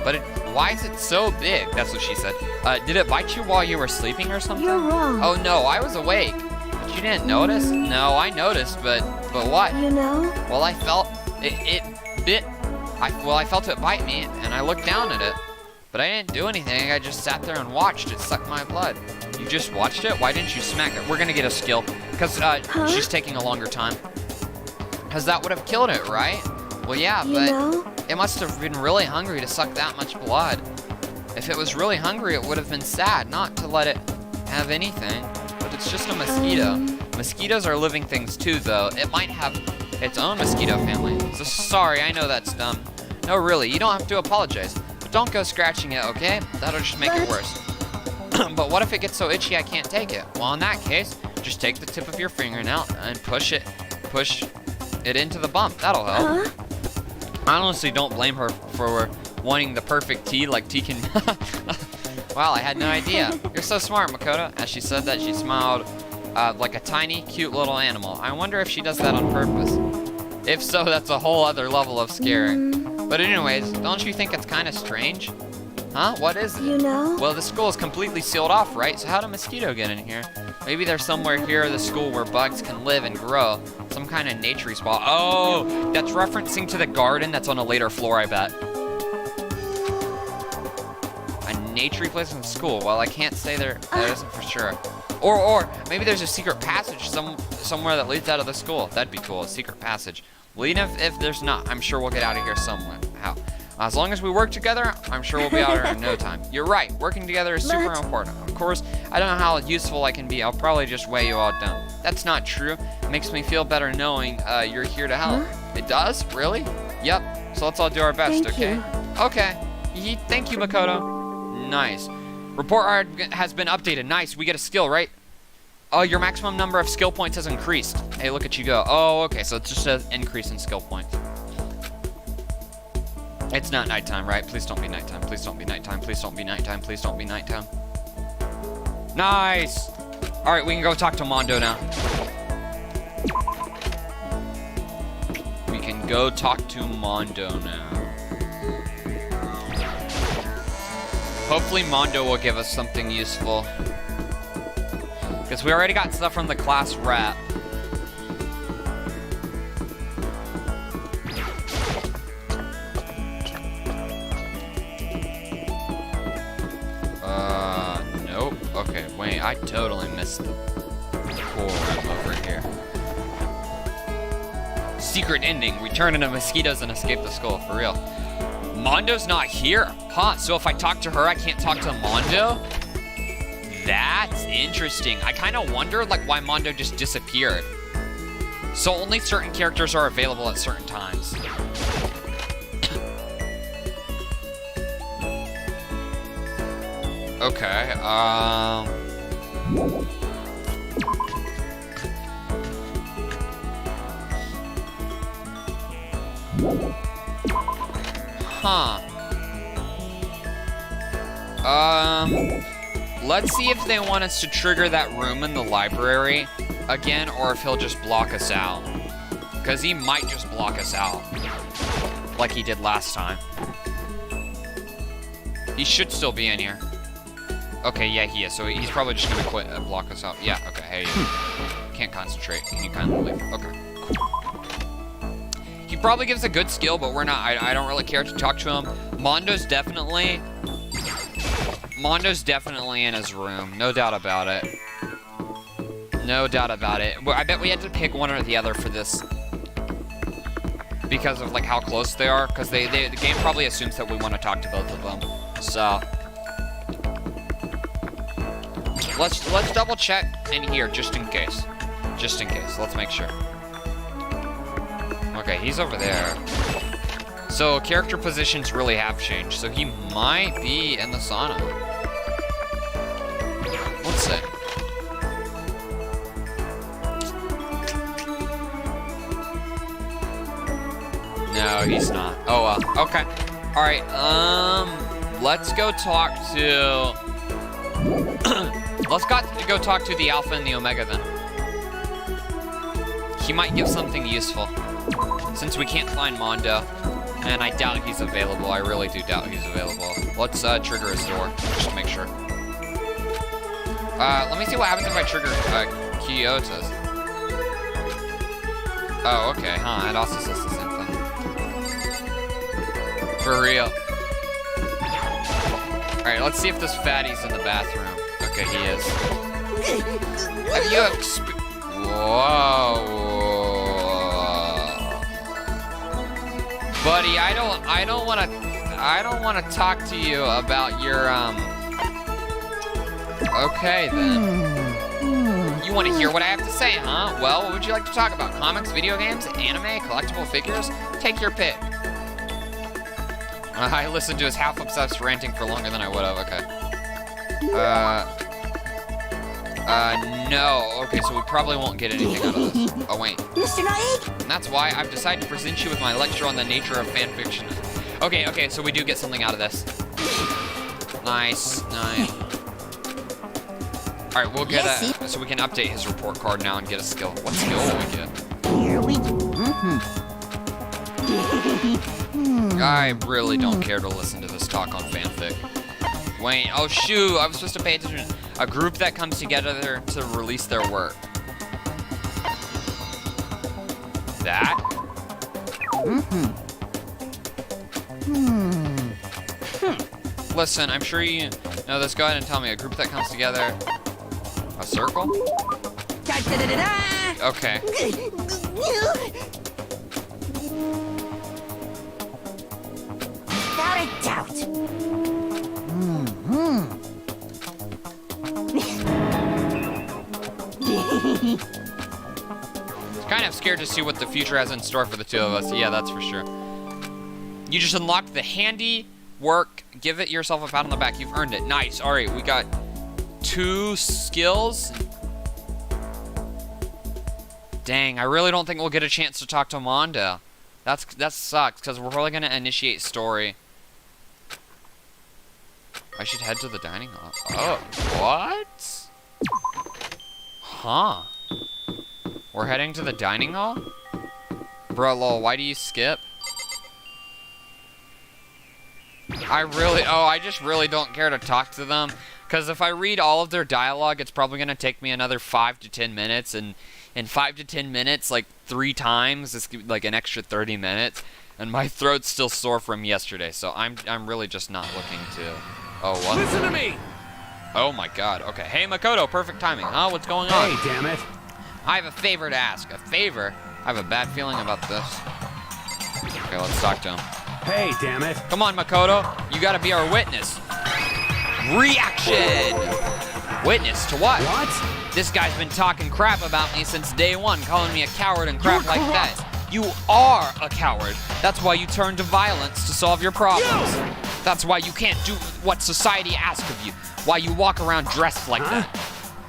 But why is it so big? That's what she said. Did it bite you while you were sleeping or something? You're wrong. Oh, no. I was awake. But you didn't notice? No, I noticed, but what? You know? Well, I felt it bit. I felt it bite me, and I looked down at it. But I didn't do anything. I just sat there and watched it suck my blood. You just watched it? Why didn't you smack it? We're going to get a skill, because she's taking a longer time. Because that would have killed it, right? Well, yeah, but it must have been really hungry to suck that much blood. If it was really hungry, it would have been sad not to let it have anything. But it's just a mosquito. Mosquitoes are living things too, though. It might have its own mosquito family. So sorry, I know that's dumb. No, really, you don't have to apologize. But don't go scratching it, okay? That'll just make it worse. But what if it gets so itchy I can't take it? Well, in that case, just take the tip of your fingernail and push it into the bump. That'll help. I honestly don't blame her for wanting the perfect tea like tea can... Wow, I had no idea. You're so smart, Makoto. As she said that, she smiled like a tiny, cute little animal. I wonder if she does that on purpose. If so, that's a whole other level of scaring. But anyways, don't you think it's kind of strange? Huh? What is it? You know? Well, the school is completely sealed off, right? So how did a mosquito get in here? Maybe there's somewhere here at the school where bugs can live and grow. Some kind of nature spot. Oh, that's referencing to the garden that's on a later floor, I bet. A nature place in the school. Well, I can't say that isn't for sure. Or maybe there's a secret passage somewhere that leads out of the school. That'd be cool, a secret passage. Well, even if there's not, I'm sure we'll get out of here somewhere. How? As long as we work together, I'm sure we'll be out of here in no time. You're right. Working together is super important. Of course, I don't know how useful I can be. I'll probably just weigh you all down. That's not true. It makes me feel better knowing you're here to help. It does? Really? Yep. So let's all do our best, okay? Okay. Thank you, Makoto. Nice. Report art has been updated. Nice. We get a skill, right? Oh, your maximum number of skill points has increased. Hey, look at you go. Oh, okay. So it's just an increase in skill points. It's not nighttime, right? Please don't be nighttime. Please don't be nighttime. Please don't be nighttime. Please don't be nighttime. Nice! Alright, we can go talk to Mondo now. We can go talk to Mondo now. Hopefully Mondo will give us something useful. Because we already got stuff from the class rep. Nope. Okay, wait, I totally missed the cool room over here. Secret ending. Return into mosquitoes and escape the skull. For real. Mondo's not here. Huh, so if I talk to her, I can't talk to Mondo? That's interesting. I kind of wonder, like, why Mondo just disappeared. So only certain characters are available at certain times. Okay, Huh. Let's see if they want us to trigger that room in the library again, or if he'll just block us out. Because he might just block us out. Like he did last time. He should still be in here. Okay, yeah, he is. So he's probably just gonna quit and block us out. Yeah, okay, hey. Can't concentrate. Can you kindly leave? Okay, cool. He probably gives a good skill, but we're not. I don't really care to talk to him. Mondo's definitely in his room. No doubt about it. No doubt about it. I bet we had to pick one or the other for this. Because of, like, how close they are. Because the game probably assumes that we want to talk to both of them. So let's double check in here just in case. Just in case. Let's make sure. Okay, he's over there. So character positions really have changed. So he might be in the sauna. Let's see. No, he's not. Oh well. Okay. All right. Let's go talk to. Let's go talk to the Alpha and the Omega then. He might give something useful, since we can't find Mondo, and I doubt he's available. I really do doubt he's available. Let's trigger his door just to make sure. Let me see what happens if I trigger Kyoto's. Oh, okay, huh? It also says the same thing. For real. Alright, let's see if this fatty's in the bathroom. Okay, he is. Have you Whoa. Buddy, I don't wanna talk to you about your Okay then. You wanna hear what I have to say, huh? Well, what would you like to talk about? Comics, video games, anime, collectible figures? Take your pick. I listened to his half-obsessed ranting for longer than I would have, okay. No. Okay, so we probably won't get anything out of this. Oh, wait. Mr. Naik? And that's why I've decided to present you with my lecture on the nature of fan fiction. Okay, so we do get something out of this. Nice. Alright, we'll get so we can update his report card now and get a skill. What skill will we get? Here we go. I really don't care to listen to this talk on fanfic. Wait, oh shoot, I was supposed to pay attention. A group that comes together to release their work. That? Listen, I'm sure you know this. Go ahead and tell me. A group that comes together. A circle? Okay. Without a doubt. Kind of scared to see what the future has in store for the two of us. Yeah, that's for sure. You just unlocked the handy work. Give it yourself a pat on the back. You've earned it. Nice. All right, we got 2 skills. Dang, I really don't think we'll get a chance to talk to Mondo. That sucks, because we're probably going to initiate story. I should head to the dining hall. Oh, what? Huh. We're heading to the dining hall? Bro, lol, why do you skip? I just really don't care to talk to them. Because if I read all of their dialogue, it's probably going to take me another 5 to 10 minutes. And in 5 to 10 minutes, like 3 times, it's like an extra 30 minutes. And my throat's still sore from yesterday. So I'm really just not looking to... Oh, what? Listen to me! Oh my god, okay. Hey, Makoto, perfect timing. Huh? What's going on? Hey, damn it. I have a favor to ask. A favor? I have a bad feeling about this. Okay, let's talk to him. Hey, damn it. Come on, Makoto. You gotta be our witness. Reaction! Witness to what? What? This guy's been talking crap about me since day one, calling me a coward and crap like that. You are a coward. That's why you turn to violence to solve your problems. That's why you can't do what society asks of you. Why you walk around dressed like that.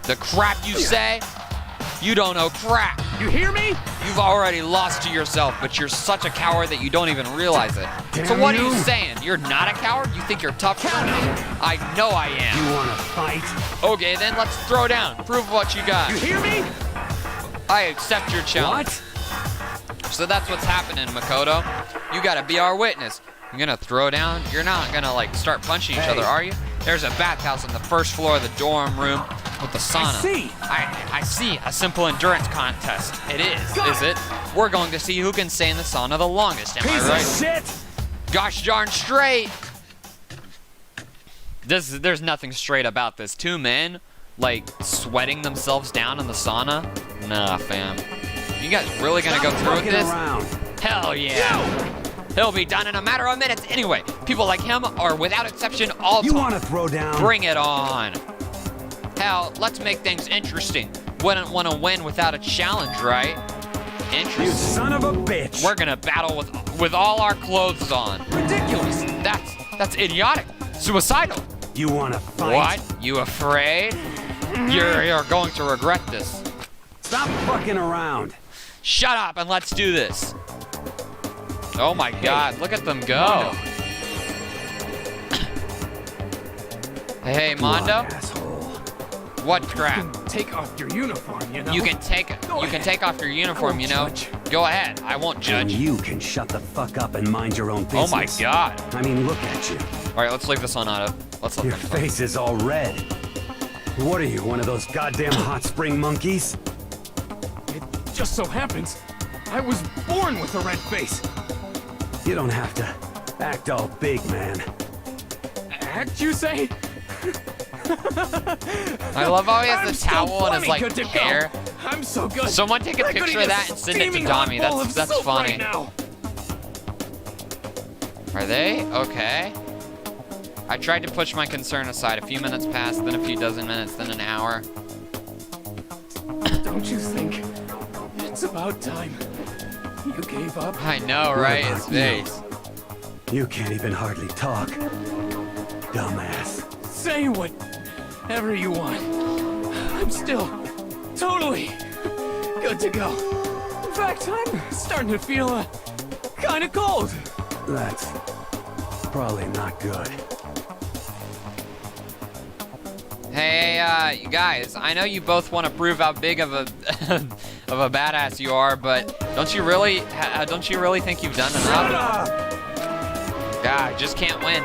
The crap you say, you don't know crap. You hear me? You've already lost to yourself, but you're such a coward that you don't even realize it. So Damn what are you. you saying? You're not a coward? You think you're tougher than me? I know I am. You wanna fight? Okay, then let's throw down. Prove what you got. You hear me? I accept your challenge. What? So that's what's happening, Makoto. You gotta be our witness. You're gonna throw down? You're not gonna, like, start punching each other, are you? There's a bathhouse on the first floor of the dorm room with the sauna. I see. A simple endurance contest. It is it? We're going to see who can stay in the sauna the longest, am I right? Piece of shit! Gosh darn straight! There's nothing straight about this. 2 men, like, sweating themselves down in the sauna? Nah, fam. You guys really gonna go through with this? Around. Hell yeah! He'll be done in a matter of minutes anyway. People like him are, without exception, all You talk. wanna throw down? Bring it on. Hell, let's make things interesting. Wouldn't want to win without a challenge, right? You Interesting. son of a bitch! We're gonna battle with all our clothes on. Ridiculous. That's idiotic. Suicidal. You wanna fight? What? You afraid? You're going to regret this. Stop fucking around. Shut up and let's do this. Oh my god, look at them go. Hey, Mondo. Look, asshole. What crap? Take off your uniform, you know? You can take off your uniform, you know. Go ahead. I won't And judge. you can shut the fuck up and mind your own Oh business. my god. I mean, look at you. All right, let's leave this on auto. Let's let Your them talk. face is all red. What are you, one of those goddamn hot spring monkeys? It just so happens I was born with a red face. You don't have to act all big, man. Act, you say? I love how he has I'm the still towel in his plenty good like to go. hair. I'm so good. Someone take a I could picture eat of that and send it to steaming hot Tommy. bowl That's of soup funny. Right now. Are they okay? I tried to push my concern aside. A few minutes passed, then a few dozen minutes, then an hour. Don't you think it's about time you gave up? I know, right? His face. You can't even hardly talk. Dumbass. Say whatever you want. I'm still totally good to go. In fact, I'm starting to feel kind of cold. That's probably not good. Hey, you guys, I know you both want to prove how big of a of a badass you are, but don't you really think you've done enough? Yeah, I just can't win.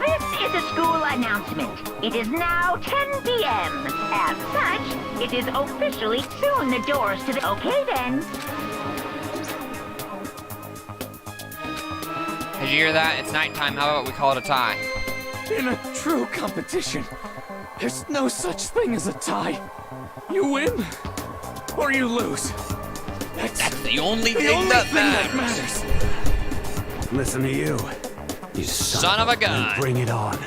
This is a school announcement. It is now 10 p.m. As such, it is officially soon the doors to the... Okay, then. Did you hear that? It's nighttime. How about we call it a tie? In a true competition, there's no such thing as a tie. You win or you lose. That's the only the thing only that thing that matters. matters. Listen to you. You Son of a gun. Bring it on.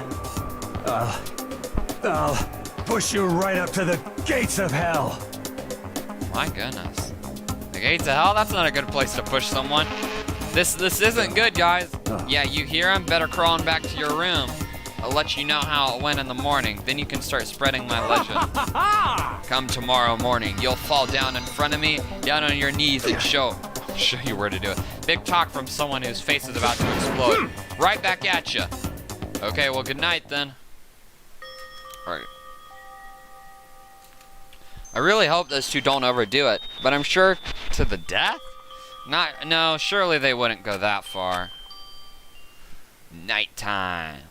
I'll push you right up to the gates of hell. My goodness. The gates of hell? That's not a good place to push someone. This isn't good, guys. Yeah, you hear him? Better crawling back to your room. I'll let you know how it went in the morning. Then you can start spreading my legend. Come tomorrow morning, you'll fall down in front of me, down on your knees, and show show you where to do it. Big talk from someone whose face is about to explode. Right back at you. Okay, well, good night then. Alright. I really hope those two don't overdo it, but I'm sure to the death? No, surely they wouldn't go that far. Nighttime.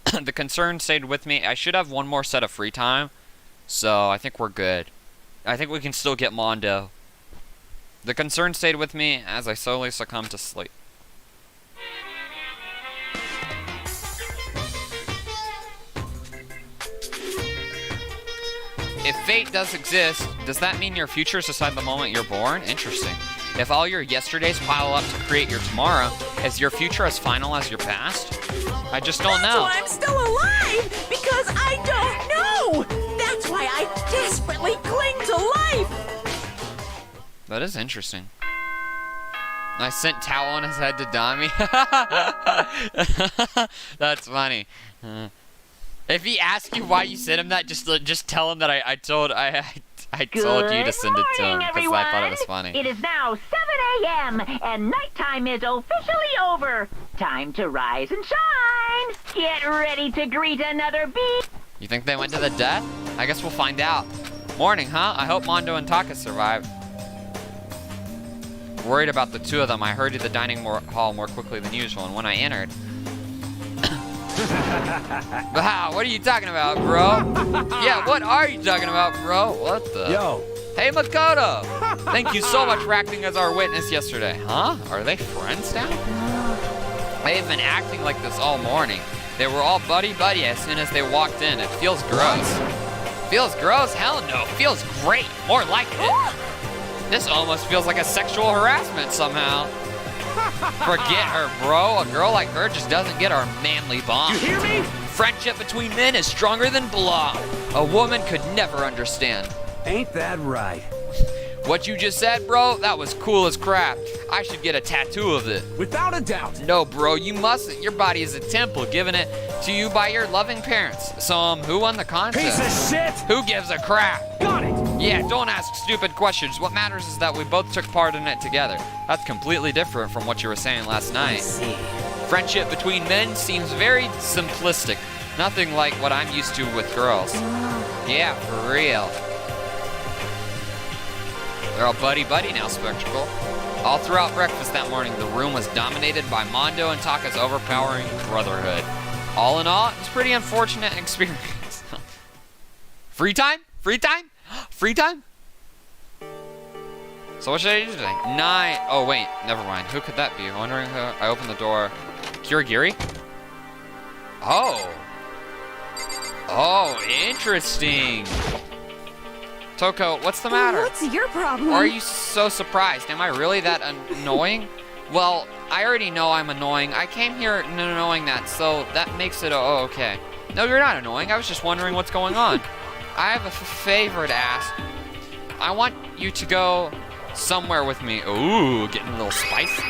The concern stayed with me. I should have one more set of free time, so I think we're good. I think we can still get Mondo. The concern stayed with me as I slowly succumbed to sleep. If fate does exist, does that mean your future is decided the moment you're born? Interesting. If all your yesterdays pile up to create your tomorrow, is your future as final as your past? I just don't know. That's why I'm still alive, because I don't know. That's why I desperately cling to life. That is interesting. I sent towel on his head to Dami. That's funny. If he asks you why you sent him that, just tell him that I told you to send it to him because I thought it was funny. It is now 7 a.m. and nighttime is officially over. Time to rise and shine. Get ready to greet another beat. You think they went to the death? I guess we'll find out. Morning, huh? I hope Mondo and Taka survive. Worried about the two of them, I hurried to the dining hall more quickly than usual, and when I entered... Wow, what are you talking about, bro? Yeah, what are you talking about, bro? What the? Yo. Hey, Makoto! Thank you so much for acting as our witness yesterday. Huh? Are they friends now? They've been acting like this all morning. They were all buddy-buddy as soon as they walked in. It feels gross. Feels gross? Hell no. Feels great. More like it. This almost feels like a sexual harassment somehow. Forget her, bro. A girl like her just doesn't get our manly bond. You hear me? Friendship between men is stronger than blood. A woman could never understand. Ain't that right? What you just said, bro, that was cool as crap. I should get a tattoo of it. Without a doubt. No, bro, you mustn't. Your body is a temple given it to you by your loving parents. So, who won the contest? Piece of shit! Who gives a crap? Got it! Yeah, don't ask stupid questions. What matters is that we both took part in it together. That's completely different from what you were saying last night. I see. Friendship between men seems very simplistic. Nothing like what I'm used to with girls. Yeah, for real. They're all buddy-buddy now, Spectacle. All throughout breakfast that morning, the room was dominated by Mondo and Taka's overpowering brotherhood. All in all, it was a pretty unfortunate experience. Free time? Free time? Free time? So what should I do today? Oh wait, never mind. Who could that be? Wondering who. I opened the door. Kirigiri? Oh. Oh, interesting. Toko, what's the matter? What's your problem? Or are you so surprised? Am I really that annoying? Well, I already know I'm annoying. I came here knowing that, so that makes it okay. No, you're not annoying. I was just wondering what's going on. I have a favor to ask. I want you to go somewhere with me. Ooh, getting a little spicy.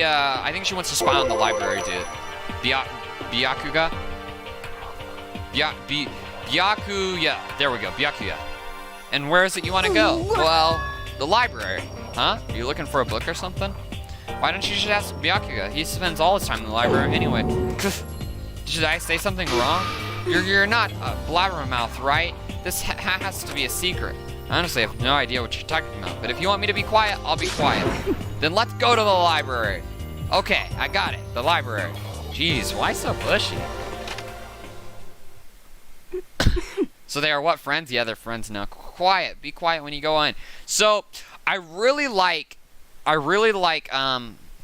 I think she wants to spy on the library, dude. Byakuya? Byakuya. There we go, Byakuya. And where is it you want to go? Well, the library. Huh? Are you looking for a book or something? Why don't you just ask Byakuya? He spends all his time in the library anyway. Did I say something wrong? You're not a blabbermouth, right? This has to be a secret. I honestly have no idea what you're talking about, but if you want me to be quiet, I'll be quiet. Then let's go to the library. Okay, I got it. The library. Jeez, why so pushy? So they are what, friends? Yeah, they're friends now. Quiet. Be quiet when you go in. So I really like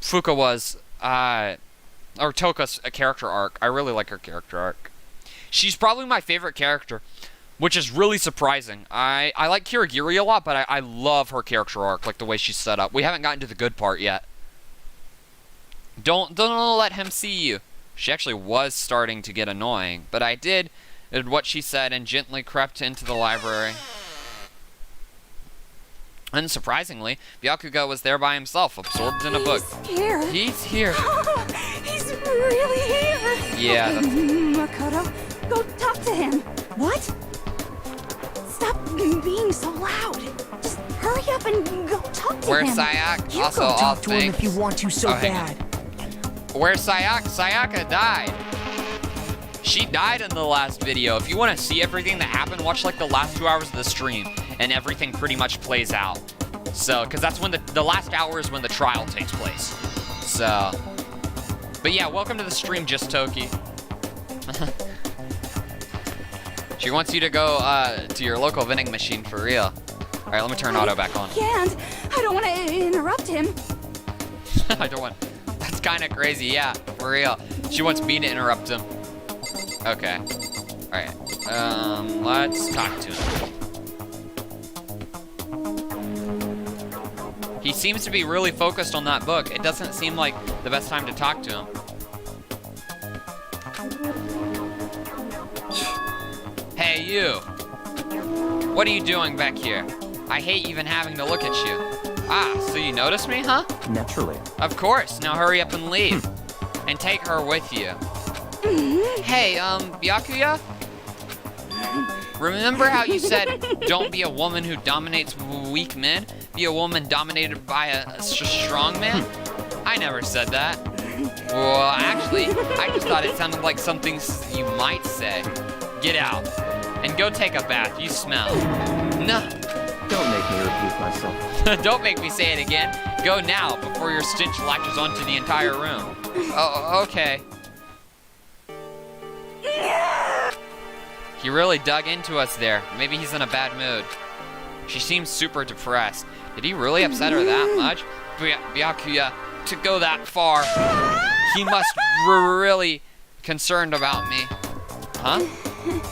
Fukawa's or Toka's character arc. I really like her character arc. She's probably my favorite character, which is really surprising. I like Kirigiri a lot, but I love her character arc, like the way she's set up. We haven't gotten to the good part yet. Don't let him see you. She actually was starting to get annoying, but I did what she said and gently crept into the library. Unsurprisingly, Byakuya was there by himself, absorbed in a book. Here. He's here. He's really here. Yeah. Makoto, go talk to him. What? Stop being so loud. Just Hurry up and go talk to Where's him. Sayak? You Also, go all talk to him things. if you want to so Oh, hang on. bad. Where's Sayak? Sayaka died. She died in the last video. If you want to see everything that happened, watch like the last 2 hours of the stream, and everything pretty much plays out. So, because that's when the last hour is when the trial takes place. So, but yeah, welcome to the stream, Just Toki. She wants you to go to your local vending machine for real. All right, let me turn auto back on. Can't. I don't want to interrupt him. I don't want. That's kind of crazy, yeah, for real. She wants me to interrupt him. Okay. All right. Let's talk to him. He seems to be really focused on that book. It doesn't seem like the best time to talk to him. Hey, you. What are you doing back here? I hate even having to look at you. Ah, so you noticed me, huh? Naturally. Of course. Now hurry up and leave. And take her with you. Hey, Byakuya? Remember how you said, don't be a woman who dominates weak men? Be a woman dominated by a strong man? I never said that. Well, actually, I just thought it sounded like something you might say. Get out. And go take a bath. You smell. No. Don't make me repeat myself. Don't make me say it again. Go now, before your stench latches onto the entire room. Oh, okay. He really dug into us there. Maybe he's in a bad mood. She seems super depressed. Did he really upset her that much? Byakuya, to go that far, he must really concerned about me. Huh?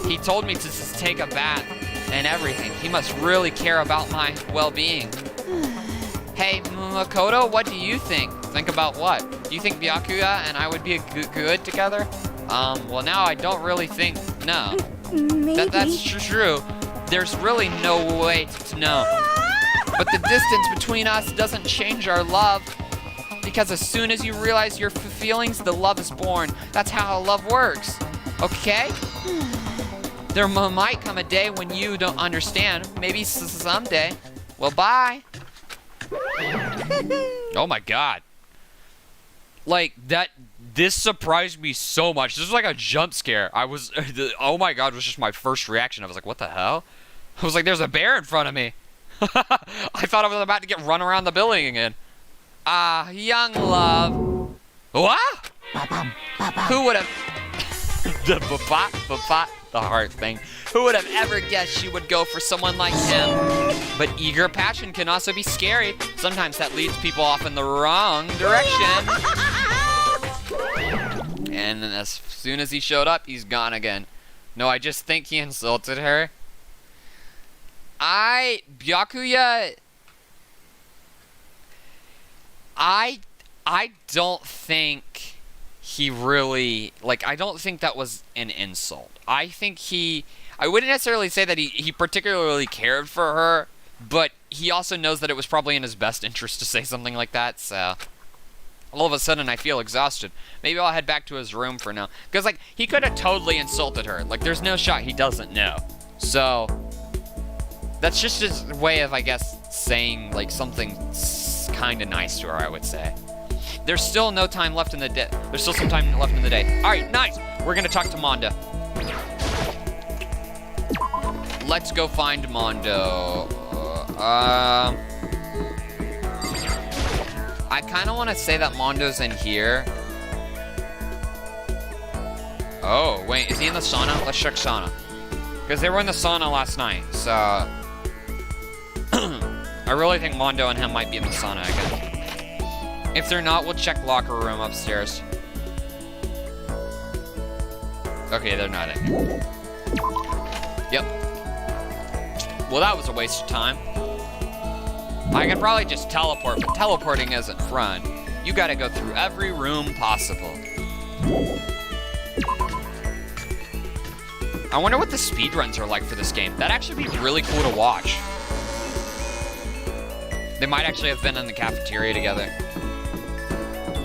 He told me to just take a bath and everything. He must really care about my well-being. Hey, Makoto, what do you think? Think about what? Do you think Byakuya and I would be good together? Well, now I don't really think, no. Maybe. That's true. There's really no way to know. But the distance between us doesn't change our love. Because as soon as you realize your feelings, the love is born. That's how love works. Okay? There might come a day when you don't understand. Maybe someday. Well, bye. Oh my god. Like, this surprised me so much. This was like a jump scare. Oh my god, was just my first reaction. I was like, what the hell? I was like, there's a bear in front of me. I thought I was about to get run around the building again. Ah, young love. What? Who would have... the heart thing. Who would have ever guessed she would go for someone like him? But eager passion can also be scary. Sometimes that leads people off in the wrong direction. And then as soon as he showed up, he's gone again. No, I just think he insulted her. Byakuya... I don't think he really, like, I don't think that was an insult. I think I wouldn't necessarily say that he particularly cared for her, but he also knows that it was probably in his best interest to say something like that, so... All of a sudden, I feel exhausted. Maybe I'll head back to his room for now. Because, like, he could have totally insulted her. Like, there's no shot he doesn't know. So, that's just his way of, I guess, saying, like, something kind of nice to her, I would say. There's still no time left in the day. There's still some time left in the day. All right, nice. We're going to talk to Mondo. Let's go find Mondo. I kind of want to say that Mondo's in here. Oh, wait, is he in the sauna? Let's check sauna. Because they were in the sauna last night, so... I really think Mondo and him might be in the sauna again. If they're not, we'll check locker room upstairs. Okay, they're not in here. Yep. Well, that was a waste of time. I could probably just teleport, but teleporting isn't fun. You gotta go through every room possible. I wonder what the speedruns are like for this game. That'd actually be really cool to watch. They might actually have been in the cafeteria together.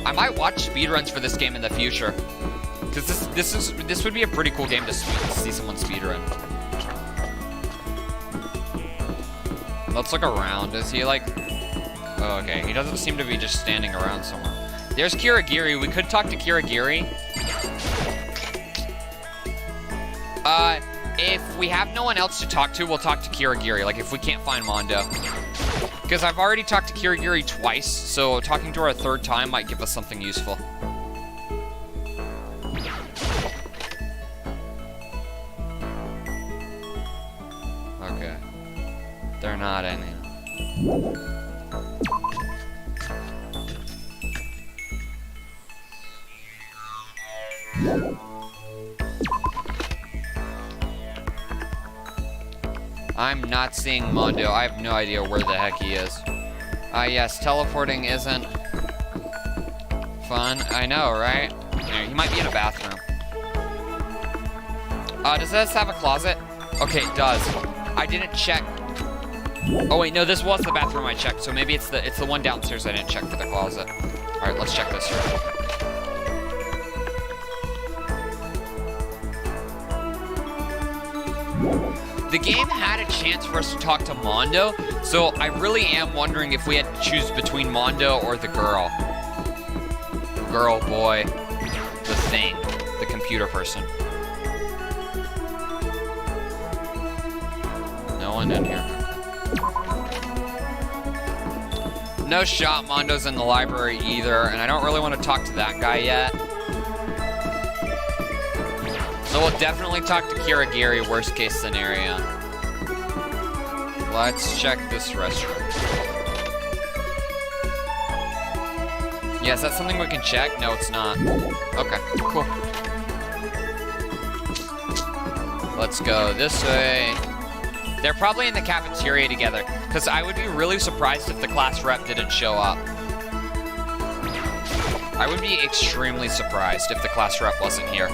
I might watch speedruns for this game in the future. Because this would be a pretty cool game to see someone speedrun. Let's look around. Is he like... Oh, okay. He doesn't seem to be just standing around somewhere. There's Kirigiri. We could talk to Kirigiri. If we have no one else to talk to, we'll talk to Kirigiri. Like, if we can't find Mondo. Because I've already talked to Kirigiri twice, so talking to her a third time might give us something useful. Okay. They're not in here. I'm not seeing Mondo. I have no idea where the heck he is. Yes, teleporting isn't fun. I know, right? Yeah, he might be in a bathroom. Does this have a closet? Okay, it does. I didn't check. Oh wait, no, this was the bathroom I checked, so maybe it's the one downstairs I didn't check for the closet. Alright, let's check this room. The game had a chance for us to talk to Mondo, so I really am wondering if we had to choose between Mondo or the girl. Girl, boy, the thing, the computer person. No one in here. No shot Mondo's in the library either, and I don't really want to talk to that guy yet. So we'll definitely talk to Kirigiri, worst case scenario. Let's check this restroom. Yeah, is that something we can check? No, it's not. Okay, cool. Let's go this way. They're probably in the cafeteria together, because I would be really surprised if the class rep didn't show up. I would be extremely surprised if the class rep wasn't here.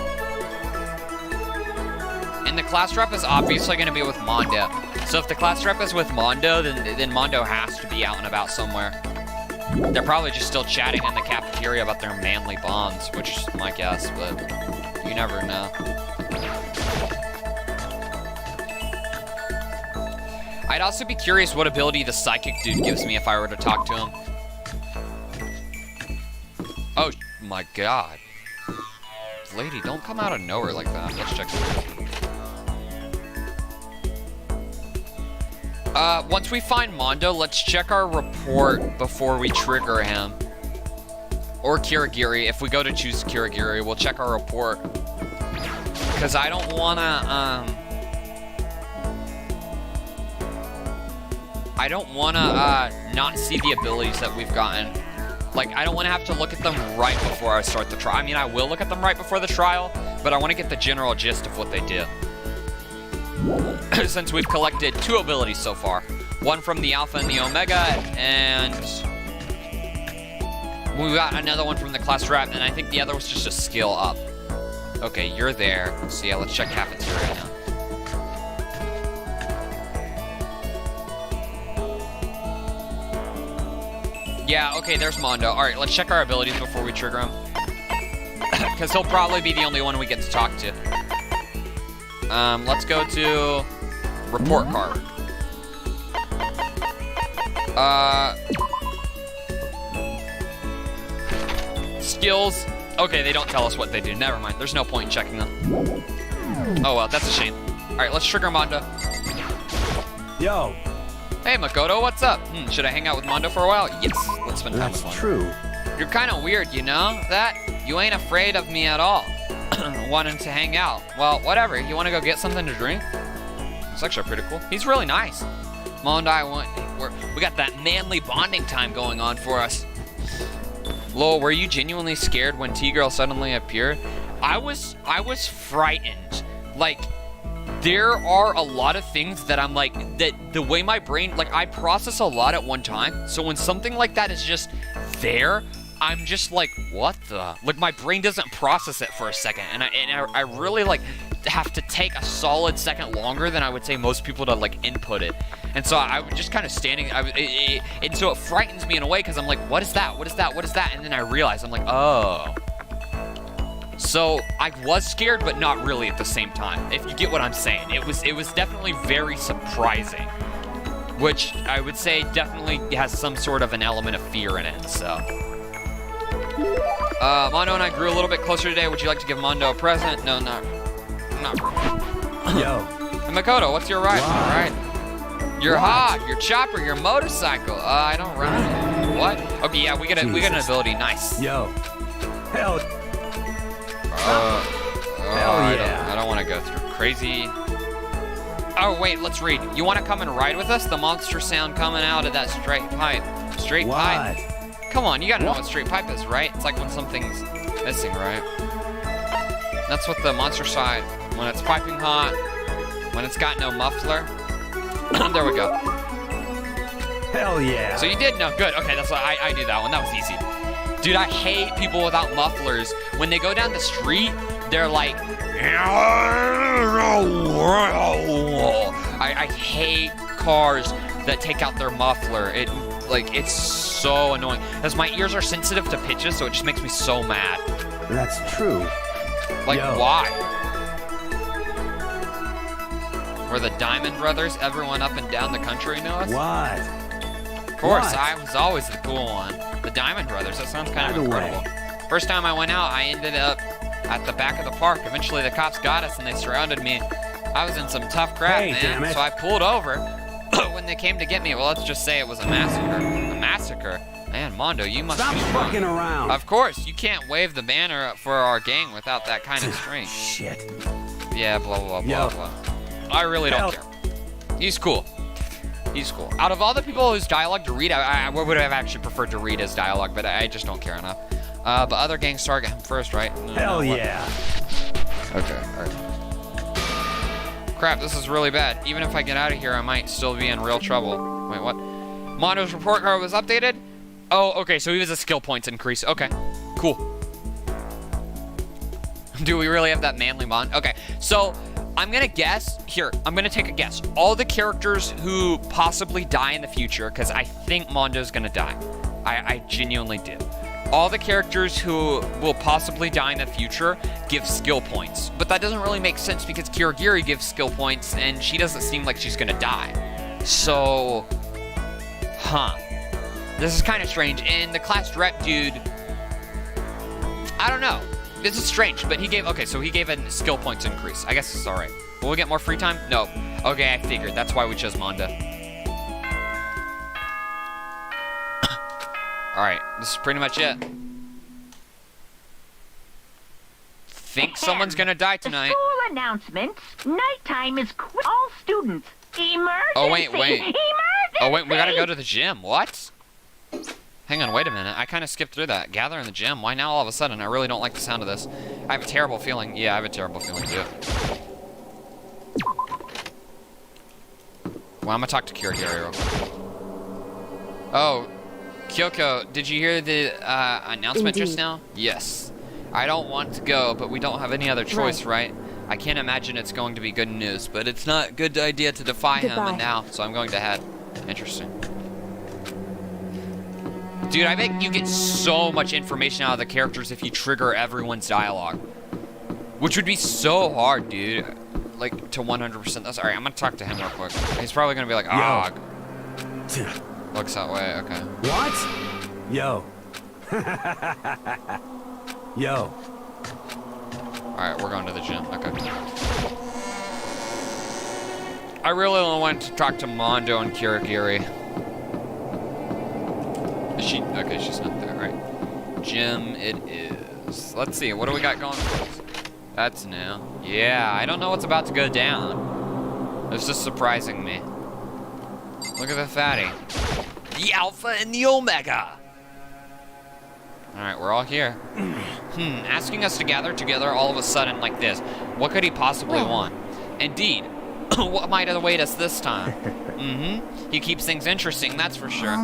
And the class rep is obviously going to be with Mondo. So if the class rep is with Mondo, then Mondo has to be out and about somewhere. They're probably just still chatting in the cafeteria about their manly bonds, which is my guess, but you never know. I'd also be curious what ability the psychic dude gives me if I were to talk to him. Oh my god. Lady, don't come out of nowhere like that. Let's check this. Once we find Mondo, let's check our report before we trigger him. Or Kirigiri. If we go to choose Kirigiri, we'll check our report. Because I don't wanna, not see the abilities that we've gotten. Like, I don't want to have to look at them right before I start the trial. I mean, I will look at them right before the trial, but I want to get the general gist of what they do. Since we've collected 2 abilities so far. One from the Alpha and the Omega, and we got another one from the class rep, and I think the other was just a skill up. Okay, you're there. So yeah, let's check cafeteria now. Yeah, okay, there's Mondo. Alright, let's check our abilities before we trigger him. Because he'll probably be the only one we get to talk to. Let's go to report card. Skills. Okay, they don't tell us what they do. Never mind. There's no point in checking them. Oh, well, that's a shame. Alright, let's trigger Mondo. Yo. Hey, Makoto, what's up? Should I hang out with Mondo for a while? Yes, let's spend time with Mondo. That's true. You're kind of weird, you know that? You ain't afraid of me at all. Wanting to hang out. Well, whatever. You want to go get something to drink? It's actually pretty cool. He's really nice. Mondo and I we got that manly bonding time going on for us. Lol, were you genuinely scared when T-Girl suddenly appeared? I was frightened. Like, there are a lot of things that I'm like, that the way my brain, like, I process a lot at one time. So when something like that is just there, I'm just like, what the? Like, my brain doesn't process it for a second. And I really, like, have to take a solid second longer than I would say most people to, like, input it. And so I was just kind of standing, and so it frightens me in a way because I'm like, what is that? What is that? What is that? And then I realize, I'm like, oh. So I was scared, but not really at the same time, if you get what I'm saying. It was definitely very surprising which I would say definitely has some sort of an element of fear in it, so. Mondo and I grew a little bit closer today. Would you like to give Mondo a present? No, not really. Yo. And Makoto, what's your ride? All right. Your hog, your chopper, your motorcycle. I don't ride. What? Okay, yeah, we get an ability. Nice. Yo. Hell. Yeah. I don't want to go through crazy. Oh, wait, let's read. You want to come and ride with us? The monster sound coming out of that straight pipe. Straight pipe? Come on, you gotta know what straight pipe is, right? It's like when something's missing, right? That's what the monster side, when it's piping hot, when it's got no muffler. There we go. Hell yeah. So you did know. Good. Okay, that's what I knew that one. That was easy. Dude, I hate people without mufflers. When they go down the street, they're like... I hate cars that take out their muffler. It's so annoying. Because my ears are sensitive to pitches, so it just makes me so mad. That's true. Like, Yo. why? We're the Diamond Brothers. Everyone up and down the country knows us. What? Of course, What? I was always the cool one. The Diamond Brothers. That sounds kind of By the incredible. First time I went out, I ended up at the back of the park. Eventually, the cops got us and they surrounded me. I was in some tough crap, Hey, damn man. it. So I pulled over. When they came to get me, well, let's just say it was a massacre. A massacre? Man, Mondo, you must Stop be strong. fucking around. Of course, you can't wave the banner for our gang without that kind of strength. Shit. Yeah, blah, blah, blah, Yo. blah. I really don't care. He's cool. He's cool. Out of all the people whose dialogue to read, I would have actually preferred to read his dialogue, but I just don't care enough. But other gangs target him first, right? Hell yeah. Okay, alright. Crap, this is really bad. Even if I get out of here, I might still be in real trouble. Wait, what? Mondo's report card was updated? Oh, okay, so he was a skill points increase. Okay, cool. Do we really have that manly bond? Okay, so I'm gonna guess, here, I'm gonna take a guess. All the characters who possibly die in the future, because I think Mondo's gonna die. I genuinely do. All the characters who will possibly die in the future give skill points. But that doesn't really make sense because Kirigiri gives skill points and she doesn't seem like she's gonna die. So, this is kind of strange. And the class rep dude, I don't know. This is strange, but he gave, okay, so he gave a skill points increase. I guess it's all right. Will we get more free time? No. Okay, I figured. That's why we chose Mondo. All right, this is pretty much it. Think someone's gonna die tonight. School announcement. Nighttime is all students. Emergency. Oh, wait. Emergency. Oh, wait, we gotta go to the gym. What? Hang on, wait a minute. I kind of skipped through that. Gather in the gym. Why now all of a sudden? I really don't like the sound of this. I have a terrible feeling. Yeah, I have a terrible feeling too. Well, I'm gonna talk to Kirigiri real quick. Oh, Kyoko, did you hear the announcement just now? Yes. I don't want to go, but we don't have any other choice, right? I can't imagine it's going to be good news, but it's not a good idea to defy him and now, so I'm going to head. Interesting. Dude, I bet you get so much information out of the characters if you trigger everyone's dialogue. Which would be so hard, dude. Like, to 100%. That's alright, I'm gonna talk to him real quick. He's probably gonna be like, ah. Looks that way, okay. What? Yo. Yo. Alright, we're going to the gym. Okay. I really want to talk to Mondo and Kirigiri. Is she? Okay, she's not there, right? Gym it is. Let's see, what do we got going for us? That's new. Yeah, I don't know what's about to go down. This is surprising me. Look at the fatty. The Alpha and the Omega. Alright, we're all here. Asking us to gather together all of a sudden like this. What could he possibly want? Indeed. What might await us this time? He keeps things interesting, that's for sure.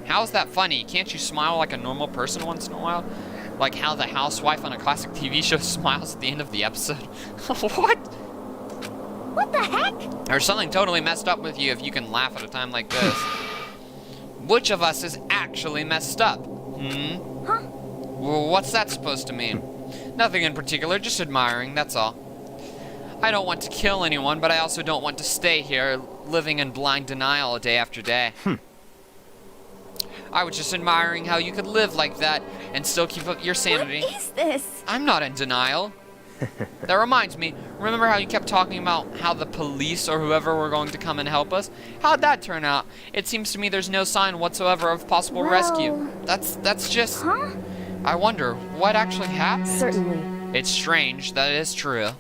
How's that funny? Can't you smile like a normal person once in a while? Like how the housewife on a classic TV show smiles at the end of the episode? What? What the heck? There's something totally messed up with you if you can laugh at a time like this. Which of us is actually messed up? Huh? Well, what's that supposed to mean? Nothing in particular, just admiring, that's all. I don't want to kill anyone, but I also don't want to stay here living in blind denial day after day. I was just admiring how you could live like that and still keep up your sanity. What is this? I'm not in denial. That reminds me, remember how you kept talking about how the police or whoever were going to come and help us? How'd that turn out? It seems to me there's no sign whatsoever of possible rescue. That's just... Huh? I wonder, what actually happened? Certainly. It's strange, that is true.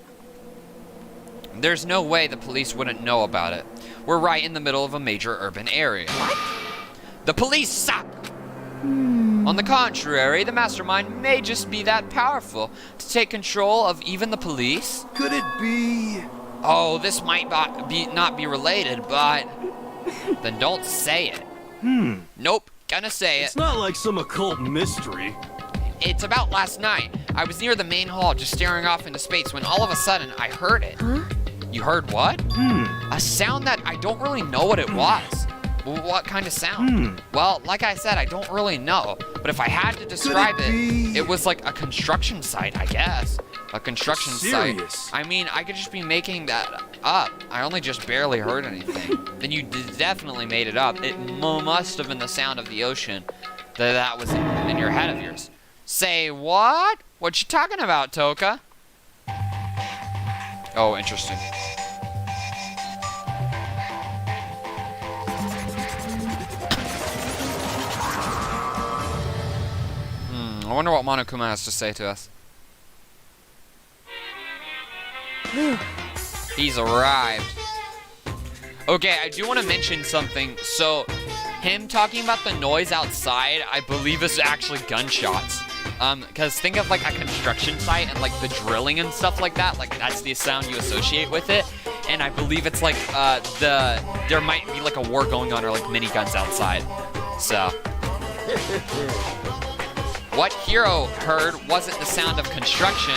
There's no way the police wouldn't know about it. We're right in the middle of a major urban area. What? The police suck! On the contrary, the mastermind may just be that powerful to take control of even the police. Could it be? Oh, this might not be related, but then don't say it. Nope, gonna say it. It's not like some occult mystery. It's about last night. I was near the main hall just staring off into space when all of a sudden I heard it. Huh? You heard what? A sound that I don't really know what it was. What kind of sound? Well, like I said, I don't really know. But if I had to describe it was like a construction site, I guess. A construction site. I mean, I could just be making that up. I only just barely heard anything. Then you definitely made it up. It must have been the sound of the ocean that was in your head of yours. Say what? What you talking about, Toka? Oh, interesting. I wonder what Monokuma has to say to us. He's arrived. Okay, I do want to mention something. So, him talking about the noise outside, I believe is actually gunshots. Because think of like a construction site and like the drilling and stuff like that. Like that's the sound you associate with it. And I believe it's like there might be like a war going on or like miniguns outside. So. What Hiro heard wasn't the sound of construction,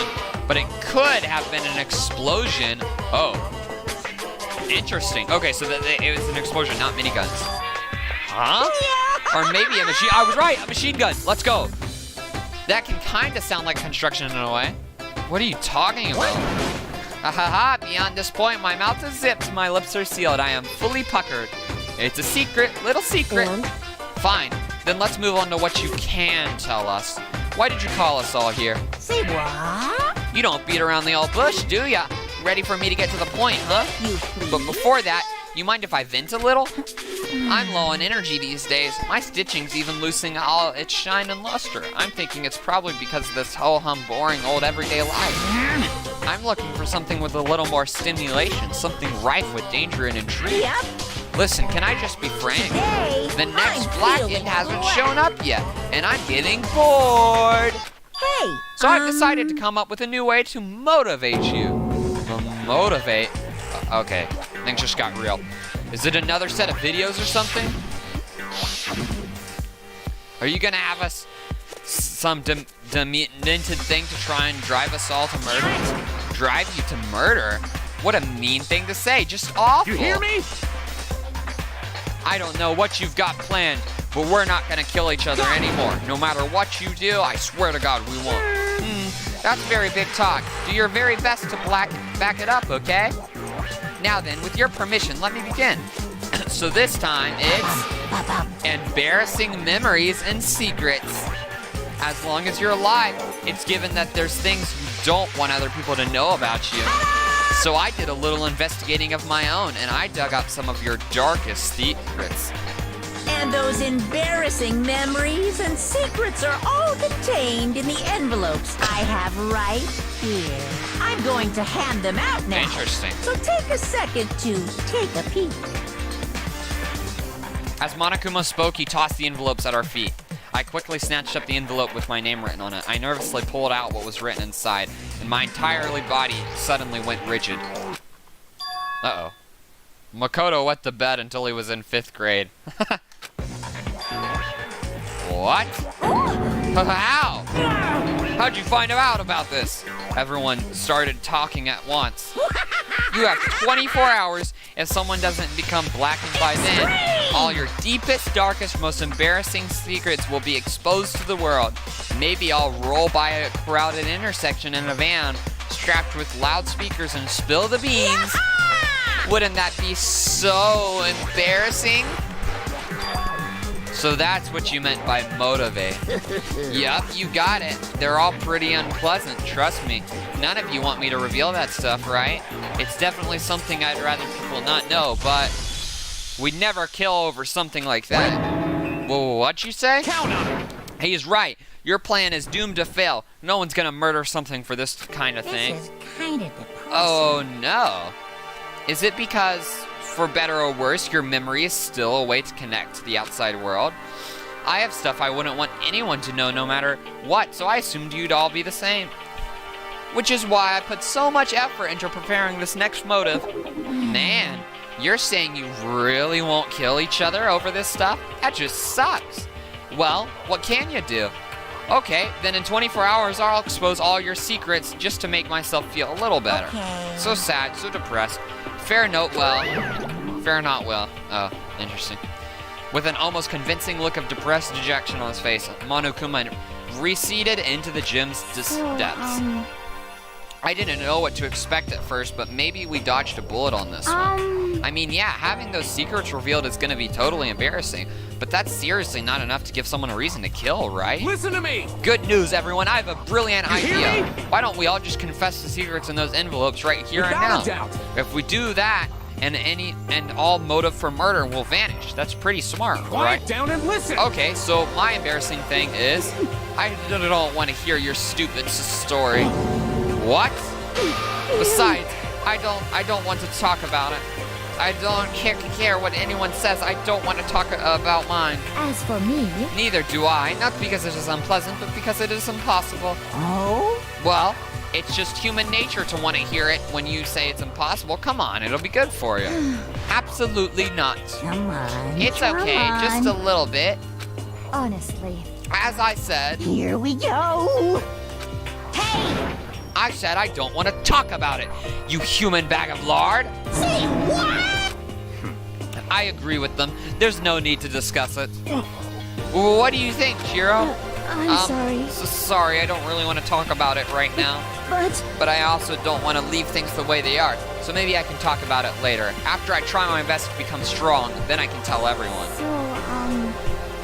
but it could have been an explosion. Oh. Interesting. Okay, so it was an explosion, not miniguns. Huh? Or maybe a machine. I was right, a machine gun. Let's go. That can kind of sound like construction in a way. What are you talking about? Ahaha, beyond this point, my mouth is zipped, my lips are sealed. I am fully puckered. It's a secret, little secret. And? Fine. Then let's move on to what you can tell us. Why did you call us all here? Say what? You don't beat around the old bush, do ya? Ready for me to get to the point, huh? You please. But before that, you mind if I vent a little? I'm low on energy these days. My stitching's even losing all its shine and luster. I'm thinking it's probably because of this ho-hum boring old everyday life. I'm looking for something with a little more stimulation, something rife with danger and intrigue. Yep. Listen, can I just be frank? Today, The next I'm black feeling end hasn't black. shown up yet, and I'm getting bored. Hey. So I've decided to come up with a new way to motivate you. Motivate? Okay, things just got real. Is it another set of videos or something? Are you gonna have us some demented thing to try and drive us all to murder? Drive you to murder? What a mean thing to say, just awful. You hear me? I don't know what you've got planned, but we're not gonna kill each other anymore. No matter what you do, I swear to God we won't. That's very big talk. Do your very best to back it up, okay? Now then, with your permission, let me begin. So this time, it's embarrassing memories and secrets. As long as you're alive, it's given that there's things you don't want other people to know about you. So I did a little investigating of my own, and I dug up some of your darkest secrets. And those embarrassing memories and secrets are all contained in the envelopes I have right here. I'm going to hand them out now. Interesting. So take a second to take a peek. As Monokuma spoke, he tossed the envelopes at our feet. I quickly snatched up the envelope with my name written on it. I nervously pulled out what was written inside, and my entire body suddenly went rigid. Uh-oh. Makoto wet the bed until he was in 5th grade. What? How? How'd you find out about this? Everyone started talking at once. You have 24 hours. If someone doesn't become blackened by then, all your deepest, darkest, most embarrassing secrets will be exposed to the world. Maybe I'll roll by a crowded intersection in a van, strapped with loudspeakers, and spill the beans. Wouldn't that be so embarrassing? So that's what you meant by motivate. Yup, you got it. They're all pretty unpleasant, trust me. None of you want me to reveal that stuff, right? It's definitely something I'd rather people not know, but we'd never kill over something like that. Whoa, what'd you say? Count on it. He's right. Your plan is doomed to fail. No one's gonna murder something for this kind of thing. This is kind of depressing. Oh no. Is it because, for better or worse, your memory is still a way to connect to the outside world? I have stuff I wouldn't want anyone to know no matter what, so I assumed you'd all be the same. Which is why I put so much effort into preparing this next motive. Man, you're saying you really won't kill each other over this stuff? That just sucks. Well, what can you do? Okay, then in 24 hours I'll expose all your secrets just to make myself feel a little better. Okay. So sad, so depressed. Fair not well. Oh, interesting. With an almost convincing look of depressed dejection on his face, Monokuma receded into the gym's depths. I didn't know what to expect at first, but maybe we dodged a bullet on this one. I mean, yeah, having those secrets revealed is gonna be totally embarrassing, but that's seriously not enough to give someone a reason to kill, right? Listen to me. Good news, everyone. I have a brilliant You hear idea. me? Why don't we all just confess the secrets in those envelopes right here and Without a now? doubt. If we do that, and all motive for murder will vanish. That's pretty smart, Quiet right? down and listen. Okay, so my embarrassing thing is, I don't want to hear your stupid story. What? Besides, I don't want to talk about it. I don't care what anyone says. I don't want to talk about mine. As for me... Neither do I. Not because it is unpleasant, but because it is impossible. Oh? Well, it's just human nature to want to hear it when you say it's impossible. Come on, it'll be good for you. Absolutely not. Come on. It's come okay, on. just a little bit. Honestly. As I said, Here we go. Hey! I said I don't want to talk about it, you human bag of lard. Say what? I agree with them. There's no need to discuss it. What do you think, Shiro? I'm sorry. Sorry, I don't really want to talk about it right now. But I also don't want to leave things the way they are. So maybe I can talk about it later. After I try my best to become strong, then I can tell everyone. So,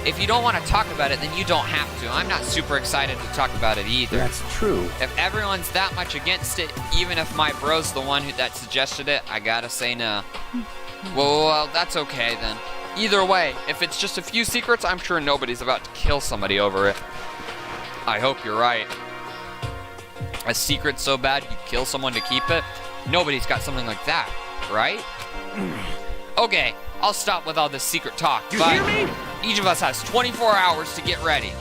If you don't want to talk about it, then you don't have to. I'm not super excited to talk about it either. That's true. If everyone's that much against it, even if my bro's the one that suggested it, I gotta say no. Well, that's okay then. Either way, if it's just a few secrets, I'm sure nobody's about to kill somebody over it. I hope you're right. A secret so bad you kill someone to keep it? Nobody's got something like that, right? Okay, I'll stop with all this secret talk, You but hear me? each of us has 24 hours to get ready.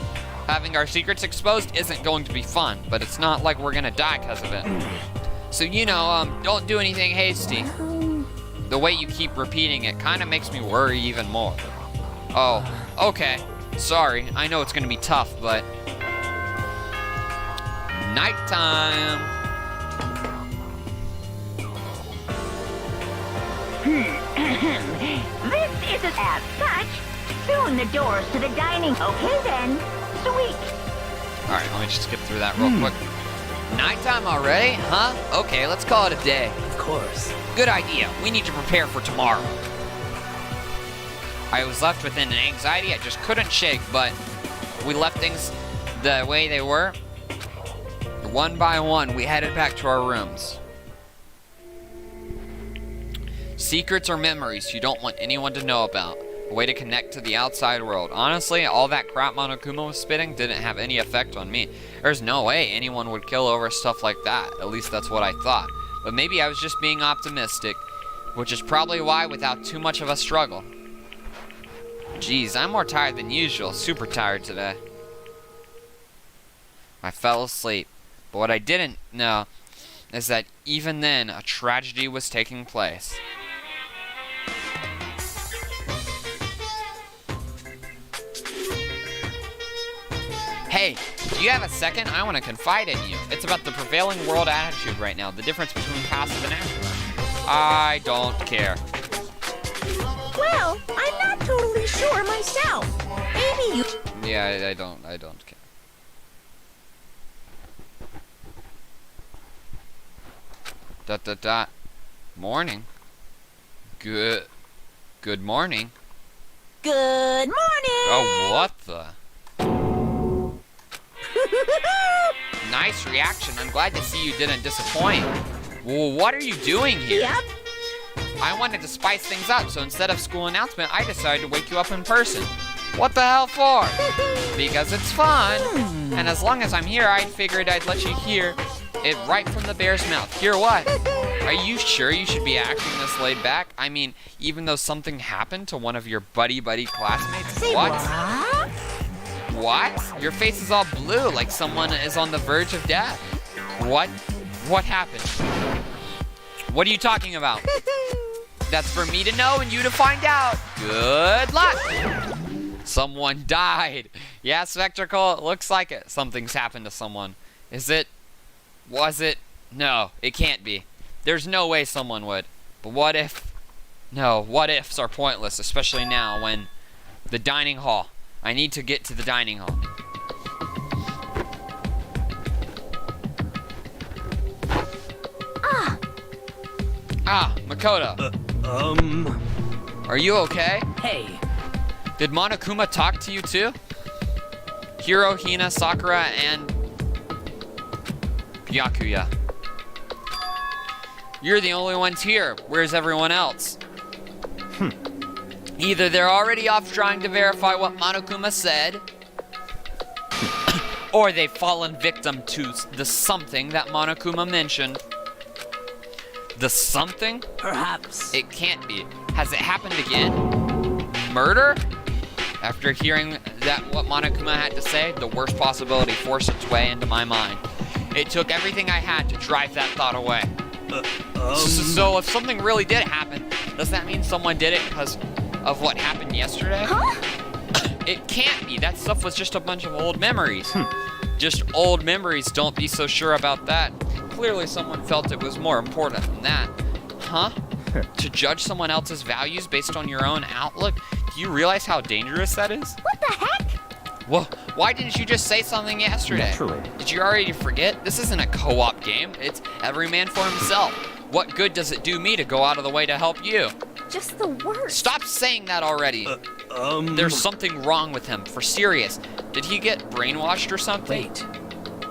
Having our secrets exposed isn't going to be fun, but it's not like we're gonna die because of it. So, don't do anything hasty. The way you keep repeating it kind of makes me worry even more. Oh, okay. Sorry, I know it's gonna be tough, but... Nighttime! This isn't as such. Soon the doors to the dining... Okay then. Sweet. Alright, let me just skip through that real quick. Nighttime already? Huh? Okay, let's call it a day. Of course. Good idea. We need to prepare for tomorrow. I was left with an anxiety I just couldn't shake, but we left things the way they were. One by one, we headed back to our rooms. Secrets or memories you don't want anyone to know about. A way to connect to the outside world. Honestly, all that crap Monokuma was spitting didn't have any effect on me. There's no way anyone would kill over stuff like that. At least that's what I thought. But maybe I was just being optimistic, which is probably why without too much of a struggle. Jeez, I'm more tired than usual. Super tired today. I fell asleep. But what I didn't know is that even then, a tragedy was taking place. Hey, do you have a second? I want to confide in you. It's about the prevailing world attitude right now, the difference between passive and active. I don't care. Well, I'm not totally sure myself. Maybe you... Yeah, I don't care. Morning. Good morning. Good morning! Oh, what the? Nice reaction. I'm glad to see you didn't disappoint. Well, what are you doing here? Yep. I wanted to spice things up, so instead of school announcement, I decided to wake you up in person. What the hell for? Because it's fun. And as long as I'm here, I figured I'd let you hear it right from the bear's mouth. Hear what? Are you sure you should be acting this laid back? I mean, even though something happened to one of your buddy classmates? Say What? what? Your face is all blue, like someone is on the verge of death. What? What happened? What are you talking about? That's for me to know and you to find out. Good luck. Someone died. Yeah, Spectacle, it looks like it. Something's happened to someone. Is it? Was it? No, it can't be. There's no way someone would. But what if? No, what ifs are pointless, especially now when the dining hall. I need to get to the dining hall. Makoto. Are you okay? Hey, Did Monokuma talk to you too? Hiro, Hina, Sakura, and Byakuya. You're the only ones here. Where's everyone else? Either they're already off trying to verify what Monokuma said, or they've fallen victim to the something that Monokuma mentioned. The something? perhaps. It can't be. Has it happened again? Murder? After hearing that what Monokuma had to say, the worst possibility forced its way into my mind. It took everything I had to drive that thought away. So if something really did happen, does that mean someone did it because of what happened yesterday? Huh? It can't be. That stuff was just a bunch of old memories. Just old memories. Don't be so sure about that. Clearly someone felt it was more important than that. Huh? To judge someone else's values based on your own outlook? Do you realize how dangerous that is? What the heck? Well, why didn't you just say something yesterday? Naturally. Did you already forget? This isn't a co-op game. It's every man for himself. What good does it do me to go out of the way to help you? Just the worst. Stop saying that already. There's something wrong with him, for serious. Did he get brainwashed or something? Wait,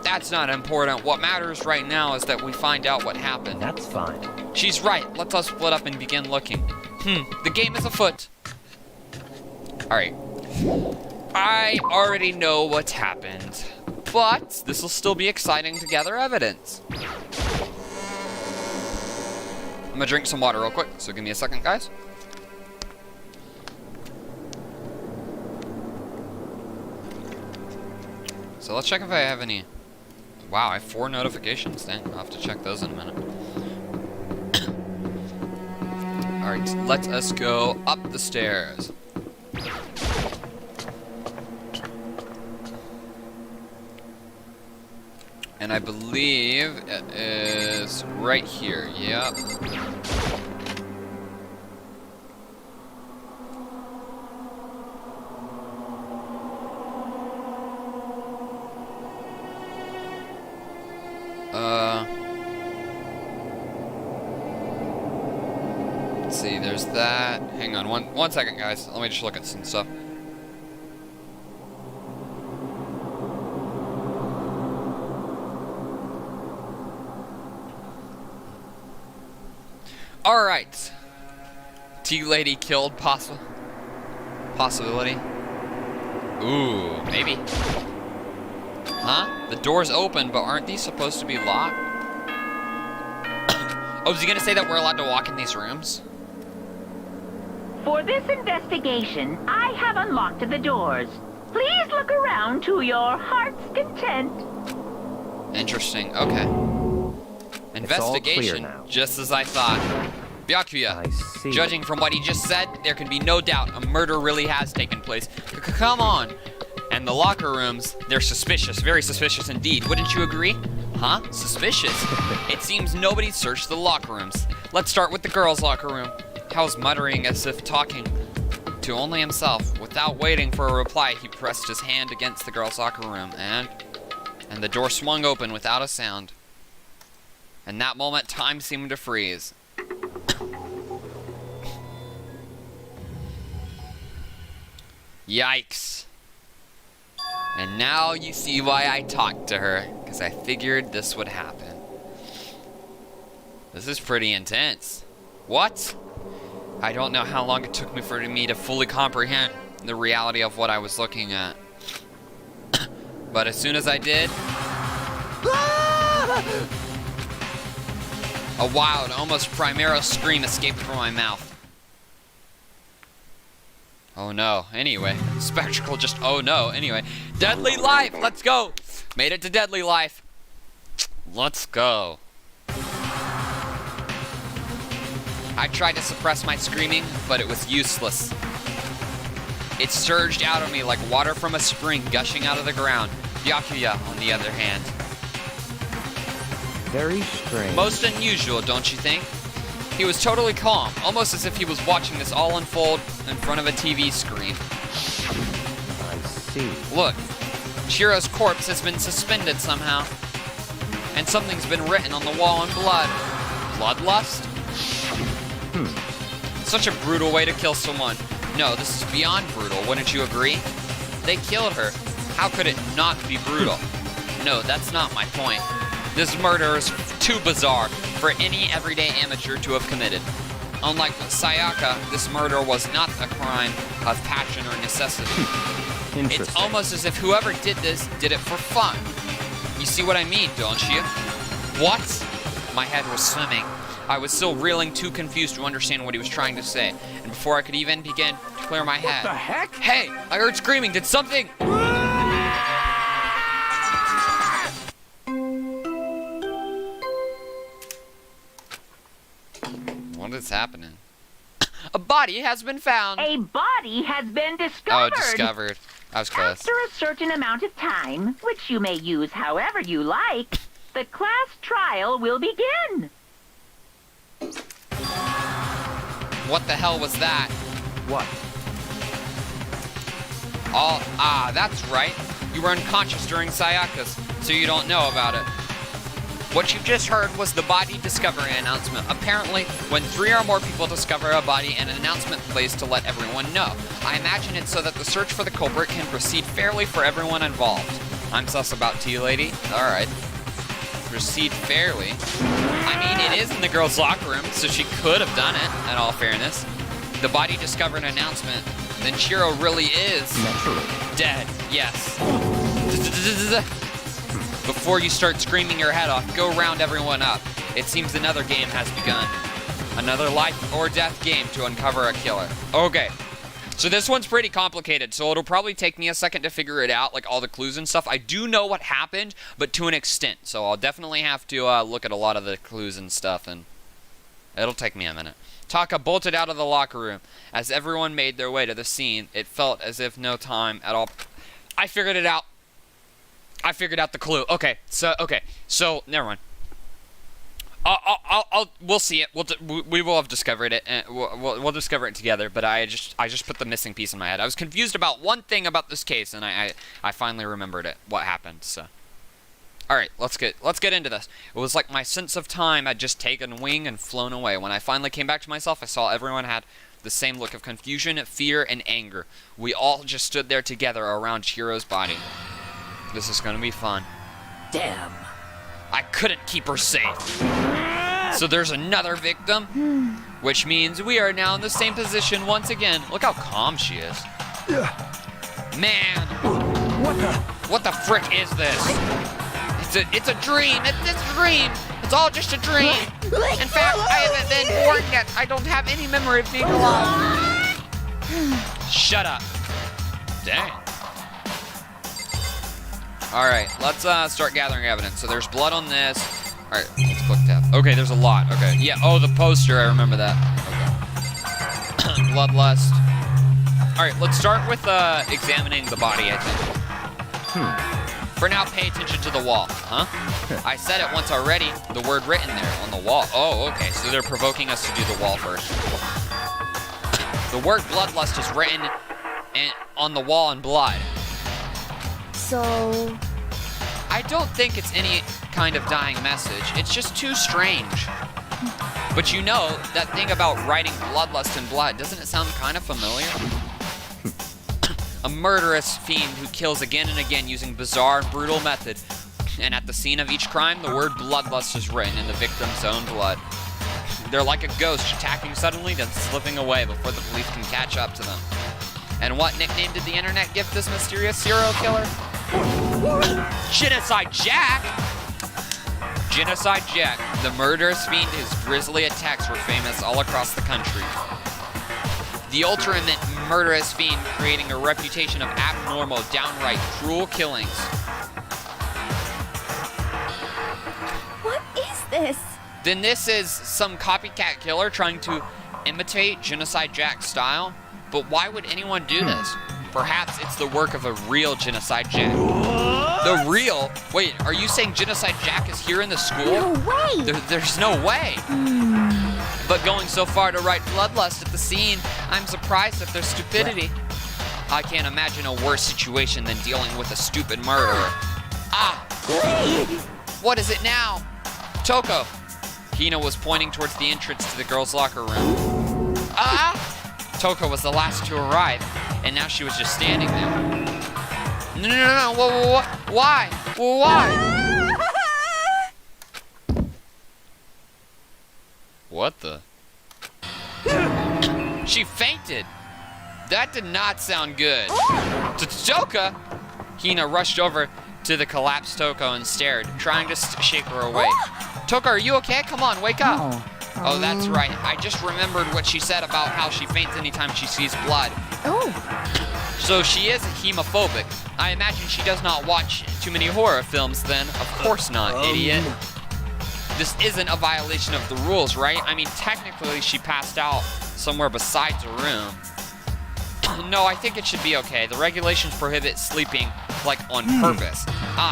That's not important. What matters right now is that we find out what happened. That's fine. She's right. Let's all split up and begin looking. The game is afoot. Alright. I already know what's happened, but this will still be exciting to gather evidence. I'm gonna drink some water real quick, so give me a second, guys. So let's check if I have any. Wow, I have 4 notifications. Dang, I'll have to check those in a minute. Alright, let us go up the stairs. And I believe it is right here. Yep. Let's see, there's that. Hang on, one second, guys. Let me just look at some stuff. Alright. T-Lady killed possibility. Ooh, maybe. Huh? The door's open, but aren't these supposed to be locked? Oh, is he gonna say that we're allowed to walk in these rooms? For this investigation, I have unlocked the doors. Please look around to your heart's content. Interesting, okay. Investigation, now. just as I thought. Byakuya, I see. judging from what he just said, there can be no doubt a murder really has taken place. Come on. And the locker rooms, they're suspicious, very suspicious indeed. Wouldn't you agree? Huh? Suspicious? It seems nobody searched the locker rooms. Let's start with the girls' locker room. Hal's muttering as if talking to only himself. Without waiting for a reply, he pressed his hand against the girls' locker room, and the door swung open without a sound. In that moment, time seemed to freeze. Yikes. And now you see why I talked to her, because I figured this would happen. This is pretty intense. What? I don't know how long it took me for me to fully comprehend the reality of what I was looking at. But as soon as I did, a wild, almost primero scream escaped from my mouth. Oh no, anyway. Spectacle just, oh no, anyway. Deadly life, let's go. Made it to deadly life. Let's go. I tried to suppress my screaming, but it was useless. It surged out of me like water from a spring gushing out of the ground. Byakuya, on the other hand. Very strange. Most unusual, don't you think? He was totally calm, almost as if he was watching this all unfold in front of a TV screen. I see. Look, Shiro's corpse has been suspended somehow. And something's been written on the wall in blood. Bloodlust? Such a brutal way to kill someone. No, this is beyond brutal, wouldn't you agree? They killed her. How could it not be brutal? No, that's not my point. This murder is too bizarre for any everyday amateur to have committed. Unlike Sayaka, this murder was not a crime of passion or necessity. It's almost as if whoever did this did it for fun. You see what I mean, don't you? What? My head was swimming. I was still reeling, too confused to understand what he was trying to say. And before I could even begin to clear my head... What the heck? Hey! I heard screaming. Did something... What is happening? A body has been found! A body has been discovered. Oh, discovered. I was close. After a certain amount of time, which you may use however you like, the class trial will begin. What the hell was that? What? Oh, that's right. You were unconscious during Sayaka's, so you don't know about it. What you just heard was the body discovery announcement. Apparently, when 3 or more people discover a body, an announcement plays to let everyone know. I imagine it's so that the search for the culprit can proceed fairly for everyone involved. I'm sus about tea, lady. Alright. Proceed fairly. I mean, it is in the girls' locker room, so she could have done it, in all fairness. The body discovered announcement. Then Shiro really is... Naturally. Dead, yes. Before you start screaming your head off, go round everyone up. It seems another game has begun. Another life or death game to uncover a killer. Okay. So this one's pretty complicated, so it'll probably take me a second to figure it out, like all the clues and stuff. I do know what happened, but to an extent, so I'll definitely have to look at a lot of the clues and stuff, and it'll take me a minute. Taka bolted out of the locker room. As everyone made their way to the scene, it felt as if no time at all. I figured it out. I figured out the clue. Okay, so never mind. We'll see it. We will have discovered it, and we'll discover it together. But I just put the missing piece in my head. I was confused about one thing about this case, and I finally remembered it. What happened? So, all right, let's get into this. It was like my sense of time had just taken wing and flown away. When I finally came back to myself, I saw everyone had the same look of confusion, fear, and anger. We all just stood there together around Shiro's body. This is gonna be fun. Damn. I couldn't keep her safe. So there's another victim, which means we are now in the same position once again. Look how calm she is. Man, what the frick is this? It's a dream. It's a dream. It's all just a dream. In fact, I haven't been born yet. I don't have any memory of being alive. Shut up. Dang. Alright, let's start gathering evidence. So there's blood on this. Alright, let's click tab. Okay, there's a lot. Okay, yeah, oh, the poster, I remember that. Okay. Bloodlust. Alright, let's start with examining the body, I think. For now, pay attention to the wall. Huh? I said it once already, the word written there on the wall. Oh, okay, so they're provoking us to do the wall first. The word bloodlust is written on the wall in blood. So... I don't think it's any kind of dying message. It's just too strange. But you know, that thing about writing bloodlust in blood, doesn't it sound kind of familiar? a murderous fiend who kills again and again using bizarre and brutal method. And at the scene of each crime, the word bloodlust is written in the victim's own blood. They're like a ghost attacking suddenly, then slipping away before the police can catch up to them. And what nickname did the internet give this mysterious serial killer? Genocide Jack! Genocide Jack, the murderous fiend whose grisly attacks were famous all across the country. The ultimate murderous fiend creating a reputation of abnormal, downright cruel killings. What is this? Then this is some copycat killer trying to imitate Genocide Jack's style. But why would anyone do this? Perhaps it's the work of a real Genocide Jack. The real? Wait, are you saying Genocide Jack is here in the school? No way! There's no way. But going so far to write bloodlust at the scene, I'm surprised at their stupidity. I can't imagine a worse situation than dealing with a stupid murderer. Ah! What is it now? Toko. Hina was pointing towards the entrance to the girls' locker room. Ah! Toko was the last to arrive, and now she was just standing there. No, why? Why? What the? She fainted! That did not sound good. Toka! Hina rushed over to the collapsed Toko and stared, trying to shake her awake. Toka, are you okay? Come on, wake up! Oh, that's right. I just remembered what she said about how she faints anytime she sees blood. So she is hemophobic. I imagine she does not watch too many horror films then. Of course not, idiot. This isn't a violation of the rules, right? I mean, technically she passed out somewhere besides her room. No, I think it should be okay. The regulations prohibit sleeping, like, on purpose.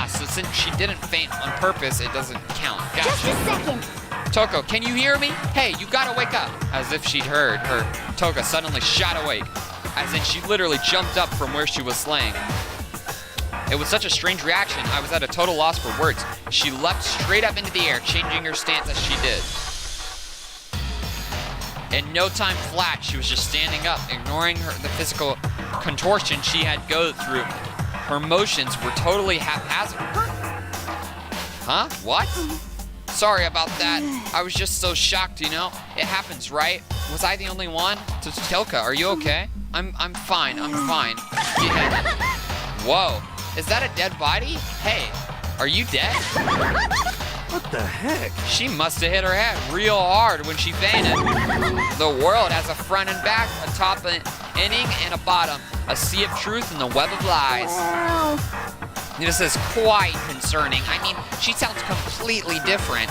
So since she didn't faint on purpose, it doesn't count. Gotcha. Just a second. Toko, can you hear me? Hey, you gotta wake up. As if she'd heard her, Toka suddenly shot awake. As in she literally jumped up from where she was laying. It was such a strange reaction, I was at a total loss for words. She leapt straight up into the air, changing her stance as she did. In no time flat, she was just standing up, ignoring the physical contortion she had go through. Her motions were totally haphazard. Huh? What? Sorry about that. I was just so shocked, you know? It happens, right? Was I the only one? Toka, are you okay? I'm fine. Yeah. Whoa. Is that a dead body? Hey, are you dead? What the heck? She must have hit her head real hard when she fainted. The world has a front and back, a top inning and a bottom, a sea of truth and the web of lies. This is quite concerning. I mean, she sounds completely different.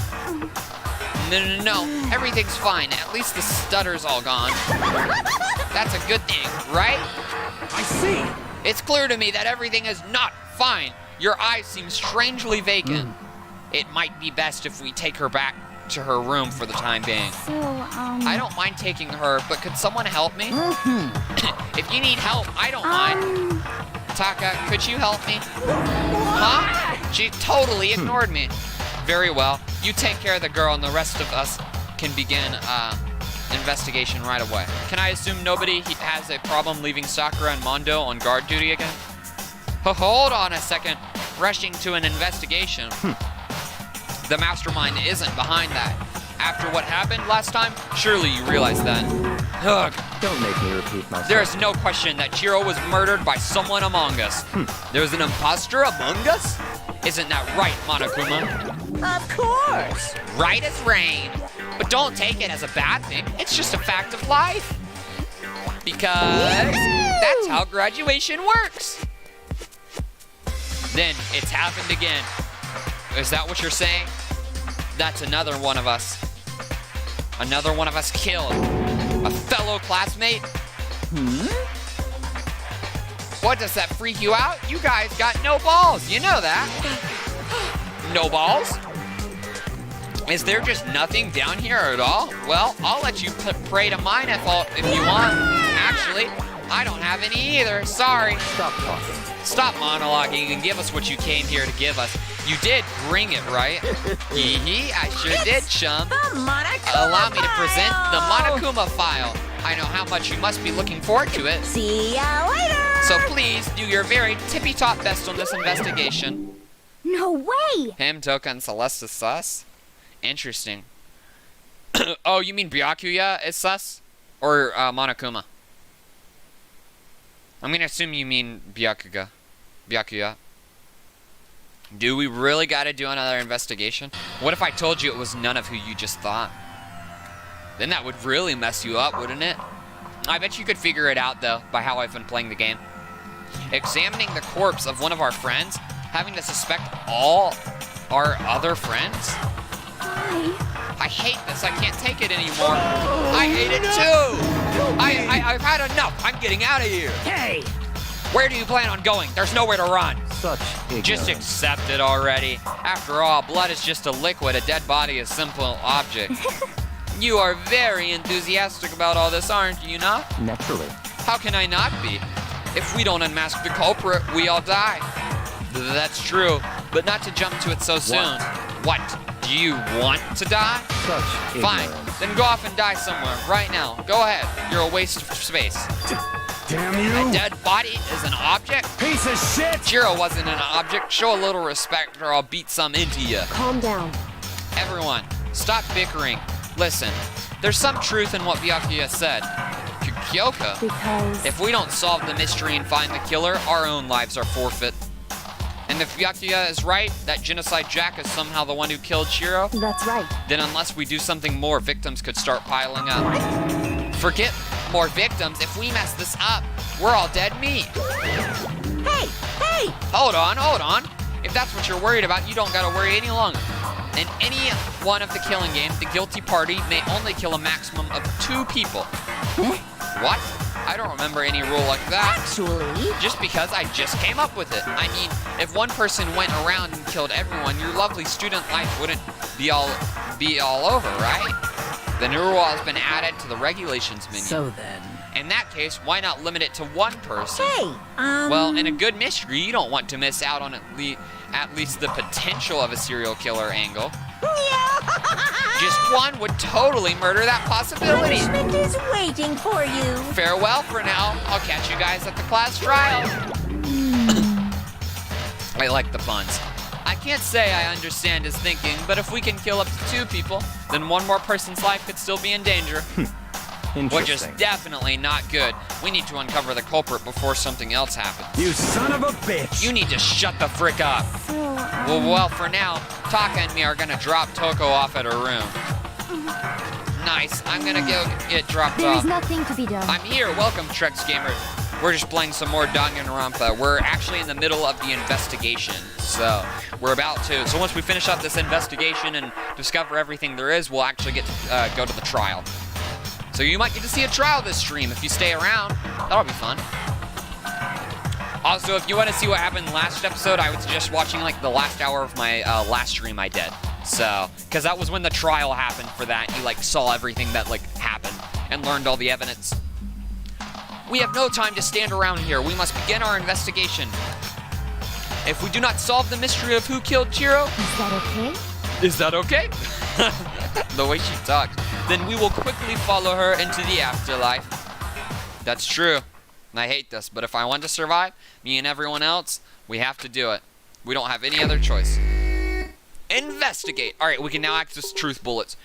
No, everything's fine. At least the stutter's all gone. That's a good thing, right? I see. It's clear to me that everything is not fine. Your eyes seem strangely vacant. It might be best if we take her back to her room for the time being. I don't mind taking her, but could someone help me? If you need help, I don't mind. Taka, could you help me? Huh? She totally ignored me. Very well. You take care of the girl and the rest of us can begin investigation right away. Can I assume nobody has a problem leaving Sakura and Mondo on guard duty again? Hold on a second. Rushing to an investigation. The mastermind isn't behind that. After what happened last time, surely you realize that. Ugh. Don't make me repeat myself. There is no question that Chiro was murdered by someone among us. There's an imposter among us? Isn't that right, Monokuma? Of course. Right as rain. But don't take it as a bad thing. It's just a fact of life. Because that's how graduation works. Then it's happened again. Is that what you're saying? That's another one of us. Another one of us killed. A fellow classmate? What, does that freak you out? You guys got no balls, you know that. No balls? Is there just nothing down here at all? Well, I'll let you pray to mine if you want. Actually, I don't have any either, sorry. Stop talking. Stop monologuing and give us what you came here to give us. You did bring it, right? Hee, I sure did, chum. The Monokuma Allow me to present the file. Monokuma file. I know how much you must be looking forward to it. See ya later. So please do your very tippy-top best on this investigation. No way! Him, Toka, and Celeste is sus? Interesting. Oh, you mean Byakuya is sus? Or Monokuma? I'm gonna assume you mean Byakuya. Do we really gotta do another investigation? What if I told you it was none of who you just thought? Then that would really mess you up, wouldn't it? I bet you could figure it out, though, by how I've been playing the game. Examining the corpse of one of our friends, having to suspect all our other friends? I hate this. I can't take it anymore. I hate it, too. I've had enough. I'm getting out of here. Hey! Where do you plan on going? There's nowhere to run. Such ignorance. Just accept it already. After all, blood is just a liquid. A dead body is a simple object. You are very enthusiastic about all this, aren't you not? Naturally. How can I not be? If we don't unmask the culprit, we all die. That's true, but not to jump to it so soon. What? Do you want to die? Such Fine, ignorance. then go off and die somewhere, right now. Go ahead. You're a waste of space. Damn A you! dead body is an object? Piece of shit! Jiro wasn't an object. Show a little respect or I'll beat some into you. Calm down. Everyone, stop bickering. Listen, there's some truth in what Byakuya said. Kyoka, Because... if we don't solve the mystery and find the killer, our own lives are forfeit. And if Byakuya is right, that Genocide Jack is somehow the one who killed Shiro, That's right. then unless we do something more, victims could start piling up. Forget more victims. If we mess this up, we're all dead meat. Hey! Hey! Hold on. If that's what you're worried about, you don't gotta worry any longer. In any one of the killing games, the guilty party may only kill a maximum of 2 people. What? I don't remember any rule like that. Actually... Just because I just came up with it. I mean, if one person went around and killed everyone, your lovely student life wouldn't be all over, right? The new rule has been added to the regulations menu. So then, In that case, why not limit it to 1 person? Hey, Well, in a good mystery, you don't want to miss out on at least the potential of a serial killer angle. Just 1 would totally murder that possibility. Punishment is waiting for you. Farewell for now. I'll catch you guys at the class trial. I like the puns. I can't say I understand his thinking, but if we can kill up to 2 people, then 1 more person's life could still be in danger. Which is Interesting. definitely not good. We need to uncover the culprit before something else happens. You son of a bitch! You need to shut the frick up. So, Well, for now, Taka and me are gonna drop Toko off at her room. Nice. I'm gonna go get dropped there is off. nothing to be done. I'm here. Welcome, Trex Gamer. We're just playing some more Danganronpa. We're actually in the middle of the investigation, so we're about to. So once we finish up this investigation and discover everything there is, we'll actually get to go to the trial. So you might get to see a trial this stream if you stay around. That'll be fun. Also, if you want to see what happened last episode, I would suggest watching like the last hour of my last stream I did. So, because that was when the trial happened for that. You like saw everything that like happened and learned all the evidence. We have no time to stand around here. We must begin our investigation. If we do not solve the mystery of who killed Chiro, Is that okay? is that okay? The way she talks. Then we will quickly follow her into the afterlife. That's true. And I hate this, but if I want to survive, me and everyone else, we have to do it. We don't have any other choice. Investigate. All right, we can now access truth bullets.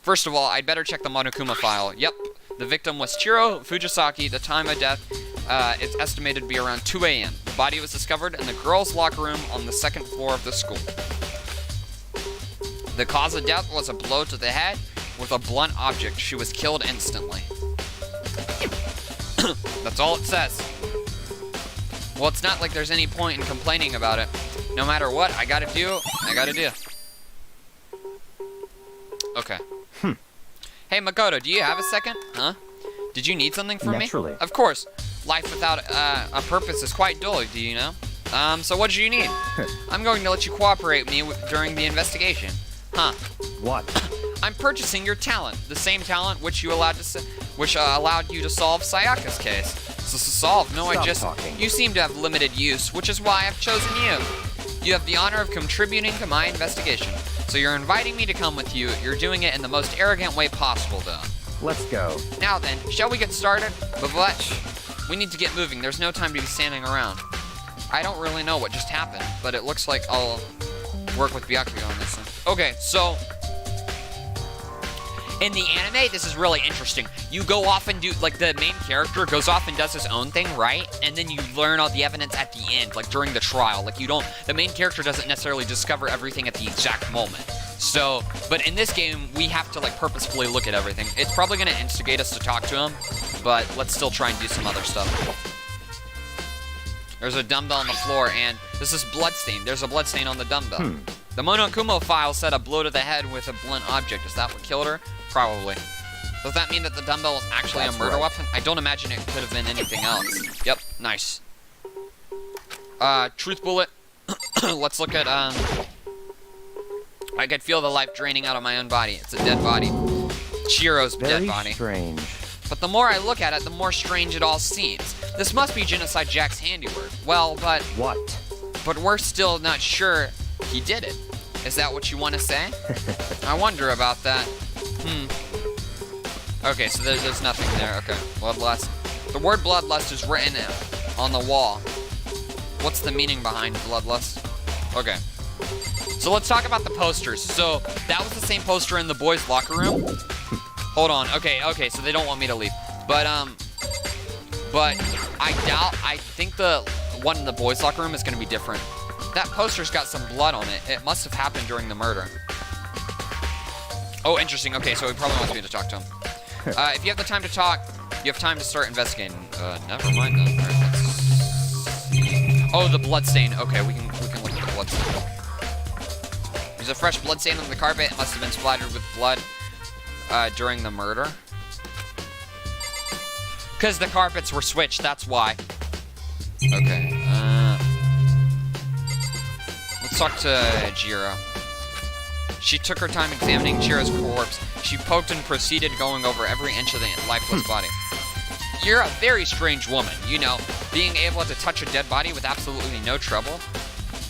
First of all, I'd better check the Monokuma file. Yep, the victim was Chiro Fujisaki. The time of death is estimated to be around 2 a.m. The body was discovered in the girls' locker room on the 2nd floor of the school. The cause of death was a blow to the head with a blunt object. She was killed instantly. That's all it says. Well, it's not like there's any point in complaining about it. No matter what I gotta do, I gotta do. Okay. Hey, Makoto, do you have a second? Huh? Did you need something from Naturally. me? Of course. Life without a purpose is quite dull, do you know? So what do you need? I'm going to let you cooperate with me during the investigation. Huh. What? I'm purchasing your talent, the same talent which allowed you to solve Sayaka's case. Solve? No, Stop I just. talking. You seem to have limited use, which is why I've chosen you. You have the honor of contributing to my investigation. So you're inviting me to come with you. You're doing it in the most arrogant way possible, though. Let's go. Now then, shall we get started? But what? We need to get moving. There's no time to be standing around. I don't really know what just happened, but it looks like I'll work with Byakuya on this one. Okay, so in the anime, this is really interesting. You go off and do, like, the main character goes off and does his own thing, right? And then you learn all the evidence at the end, like, during the trial. Like, the main character doesn't necessarily discover everything at the exact moment. So, but in this game, we have to, like, purposefully look at everything. It's probably going to instigate us to talk to him, but let's still try and do some other stuff. There's a dumbbell on the floor, and this is bloodstain. There's a bloodstain on the dumbbell. The Monokumo file said a blow to the head with a blunt object. Is that what killed her? Probably. Does that mean that the dumbbell was actually a murder weapon? I don't imagine it could have been anything else. Yep, nice. Truth bullet. Let's look at, I could feel the life draining out of my own body. It's a dead body. Chihiro's dead body. Strange. But the more I look at it, the more strange it all seems. This must be Genocide Jack's handiwork. Well, but... What? But we're still not sure he did it. Is that what you want to say? I wonder about that. Okay, so there's nothing there. Okay, bloodlust. The word bloodlust is written on the wall. What's the meaning behind bloodlust? Okay. So let's talk about the posters. So that was the same poster in the boys' locker room. Hold on. Okay, so they don't want me to leave. But I think the one in the boys' locker room is going to be different. That poster's got some blood on it. It must have happened during the murder. Oh, interesting. Okay, so he probably wants me to talk to him. If you have the time to talk, you have time to start investigating. Never mind then. All right, let's see. Oh, the bloodstain. Okay, we can look at the bloodstain. There's a fresh bloodstain on the carpet. It must have been splattered with blood during the murder. Because the carpets were switched, that's why. Okay, let's talk to Jiro. She took her time examining Chihiro's corpse. She poked and proceeded going over every inch of the lifeless body. You're a very strange woman, you know, being able to touch a dead body with absolutely no trouble.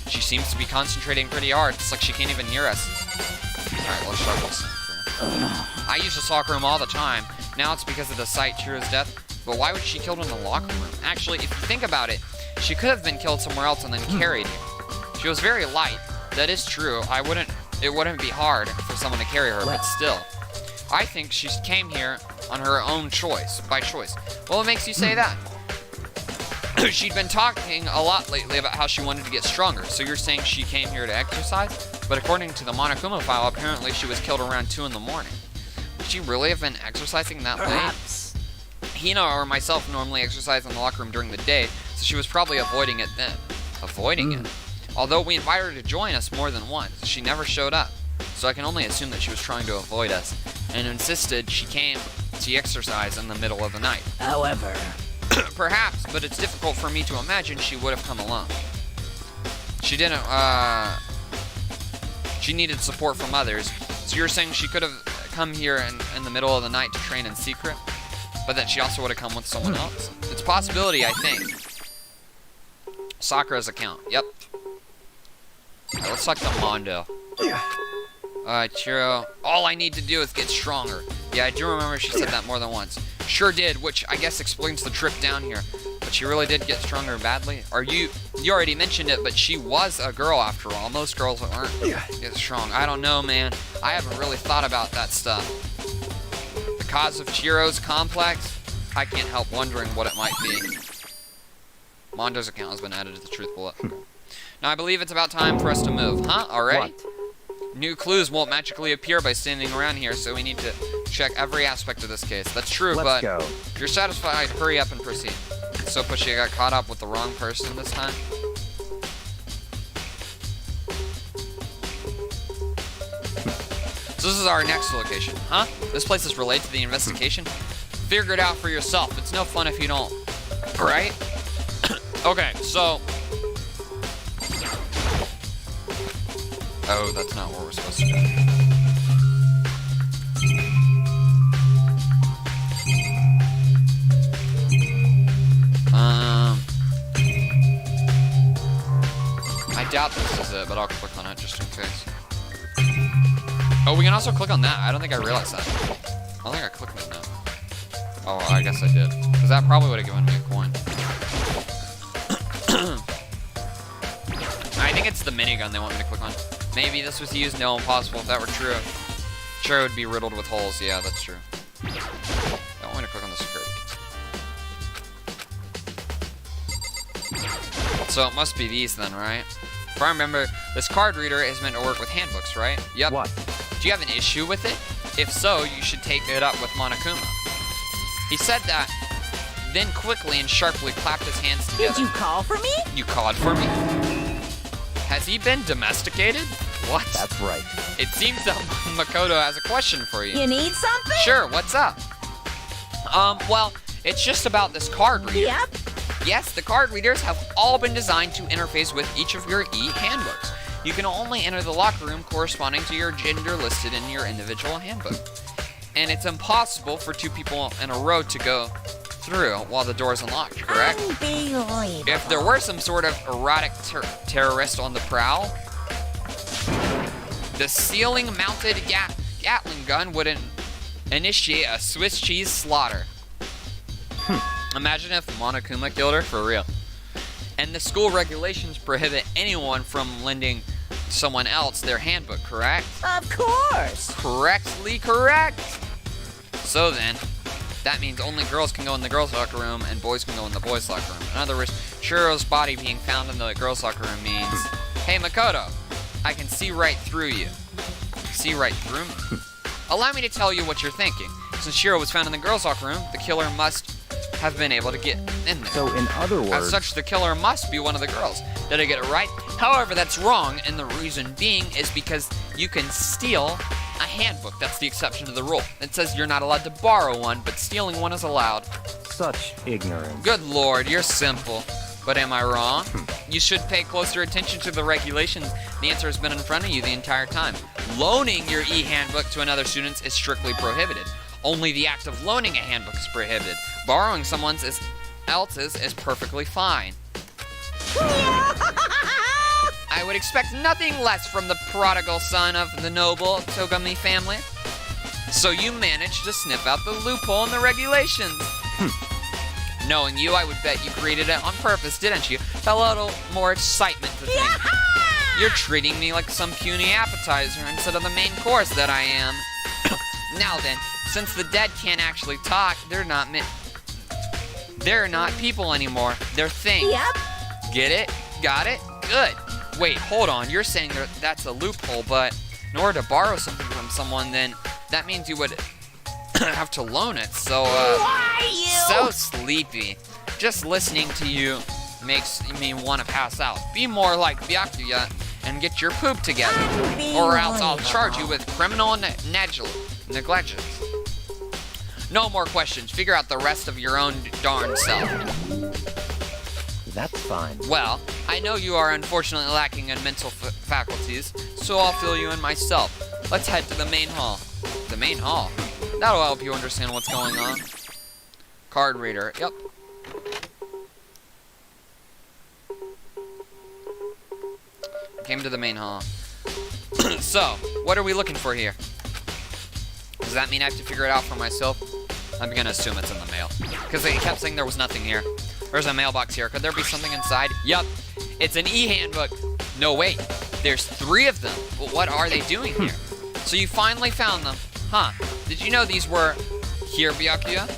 She seems to be concentrating pretty hard. It's like she can't even hear us. Alright, let's start this. I use the locker room all the time. Now it's because of the site, Chihiro's death. But why was she killed in the locker room? Actually, if you think about it, she could have been killed somewhere else and then carried here. She was very light. That is true. It wouldn't be hard for someone to carry her, but still. I think she came here on her own choice, by choice. Well, what makes you say that? She'd been talking a lot lately about how she wanted to get stronger, so you're saying she came here to exercise? But according to the Monokuma file, apparently she was killed around 2 in the morning. Would she really have been exercising that late? Hina or myself normally exercise in the locker room during the day, so she was probably avoiding it then. Avoiding it? Although we invited her to join us more than once, she never showed up. So I can only assume that she was trying to avoid us, and insisted she came to exercise in the middle of the night. However... Perhaps, but it's difficult for me to imagine she would have come alone. She didn't, she needed support from others, so you're saying she could have come here in the middle of the night to train in secret, but that she also would have come with someone else? It's a possibility, I think. Sakura's account, yep. Alright, let's talk to Mondo. Chiro, all I need to do is get stronger. Yeah, I do remember she said that more than once. Sure did, which I guess explains the trip down here. But she really did get stronger badly. You already mentioned it, but she was a girl after all. Most girls aren't get strong. I don't know, man. I haven't really thought about that stuff. The cause of Chihiro's complex? I can't help wondering what it might be. Mondo's account has been added to the truth bullet. Now I believe it's about time for us to move. Huh? Already? What? New clues won't magically appear by standing around here, so we need to check every aspect of this case. That's true, Let's but go. if you're satisfied, hurry up and proceed. So pushy, I got caught up with the wrong person this time. So this is our next location. Huh? This place is related to the investigation? Figure it out for yourself. It's no fun if you don't. Right? Okay, so... Oh, that's not where we're supposed to go. I doubt this is it, but I'll click on it just in case. Oh, we can also click on that. I don't think I realized that. I don't think I clicked on that. Oh, I guess I did. Because that probably would have given me a coin. I think it's the minigun they want me to click on. Maybe this was used. No, impossible if that were true. Sure, it would be riddled with holes. Yeah, that's true. I don't want to click on the security. So it must be these then, right? If I remember, this card reader is meant to work with handbooks, right? Yep. What? Do you have an issue with it? If so, you should take it up with Monokuma. He said that, then quickly and sharply clapped his hands together. Did you call for me? You called for me? Has he been domesticated? What? That's right. It seems that Makoto has a question for you. You need something? Sure, what's up? Well, it's just about this card reader. Yep. Yes, the card readers have all been designed to interface with each of your e-handbooks. You can only enter the locker room corresponding to your gender listed in your individual handbook. And it's impossible for two people in a row to go through while the door is unlocked, correct? Unbelievable. If there were some sort of erotic terrorist on the prowl, the ceiling-mounted Gatling gun would initiate a Swiss cheese slaughter. Imagine if Monokuma killed her, for real. And the school regulations prohibit anyone from lending someone else their handbook, correct? Of course. Correctly correct. So then, that means only girls can go in the girls' locker room and boys can go in the boys' locker room. In other words, Shiro's body being found in the girls' locker room means, hey Makoto, I can see right through you. See right through me? Allow me to tell you what you're thinking. Since Shiro was found in the girls' locker room, the killer must have been able to get in there. So in other words... As such, the killer must be one of the girls. Did I get it right? However, that's wrong, and the reason being is because you can steal a handbook. That's the exception to the rule. It says you're not allowed to borrow one, but stealing one is allowed. Such ignorance. Good lord, you're simple. But am I wrong? You should pay closer attention to the regulations. The answer has been in front of you the entire time. Loaning your e-handbook to another student is strictly prohibited. Only the act of loaning a handbook is prohibited. Borrowing someone else's is perfectly fine. I would expect nothing less from the prodigal son of the noble Togami family. So you managed to sniff out the loophole in the regulations. Knowing you, I would bet you created it on purpose, didn't you? A little more excitement to think. You're treating me like some puny appetizer instead of the main course that I am. Now then, since the dead can't actually talk, they're not people anymore. They're things. Yep. Get it? Got it? Good. Wait, hold on. You're saying that's a loophole, but in order to borrow something from someone, then that means you would have to loan it. So, Why you? so sleepy. Just listening to you makes me want to pass out. Be more like Byakuya and get your poop together. Or else I'll charge you with criminal negligence. No more questions. Figure out the rest of your own darn self. That's fine. Well, I know you are unfortunately lacking in mental faculties, so I'll fill you in myself. Let's head to the main hall. The main hall? That'll help you understand what's going on. Card reader. Yep. Came to the main hall. So, what are we looking for here? Does that mean I have to figure it out for myself? I'm gonna assume it's in the mail. Because they kept saying there was nothing here. There's a mailbox here. Could there be something inside? Yup. It's an e-handbook. No, wait. There's 3 of them. But what are they doing here? So you finally found them. Huh. Did you know these were here, Byakuya?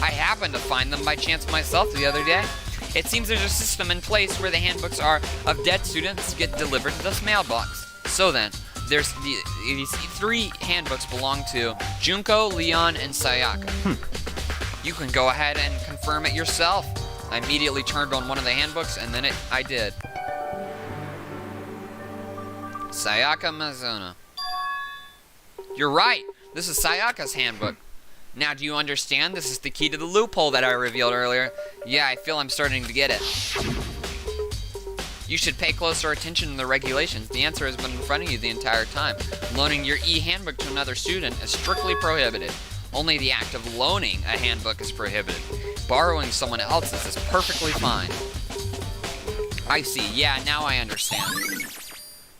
I happened to find them by chance myself the other day. It seems there's a system in place where the handbooks of dead students get delivered to this mailbox. So then, these 3 handbooks belong to Junko, Leon, and Sayaka. You can go ahead and confirm it yourself. I immediately turned on one of the handbooks, and then I did. Sayaka Mizuno. You're right. This is Sayaka's handbook. Now, do you understand? This is the key to the loophole that I revealed earlier. Yeah, I feel I'm starting to get it. You should pay closer attention to the regulations. The answer has been in front of you the entire time. Loaning your e-handbook to another student is strictly prohibited. Only the act of loaning a handbook is prohibited. Borrowing someone else's is perfectly fine. I see. Yeah, now I understand.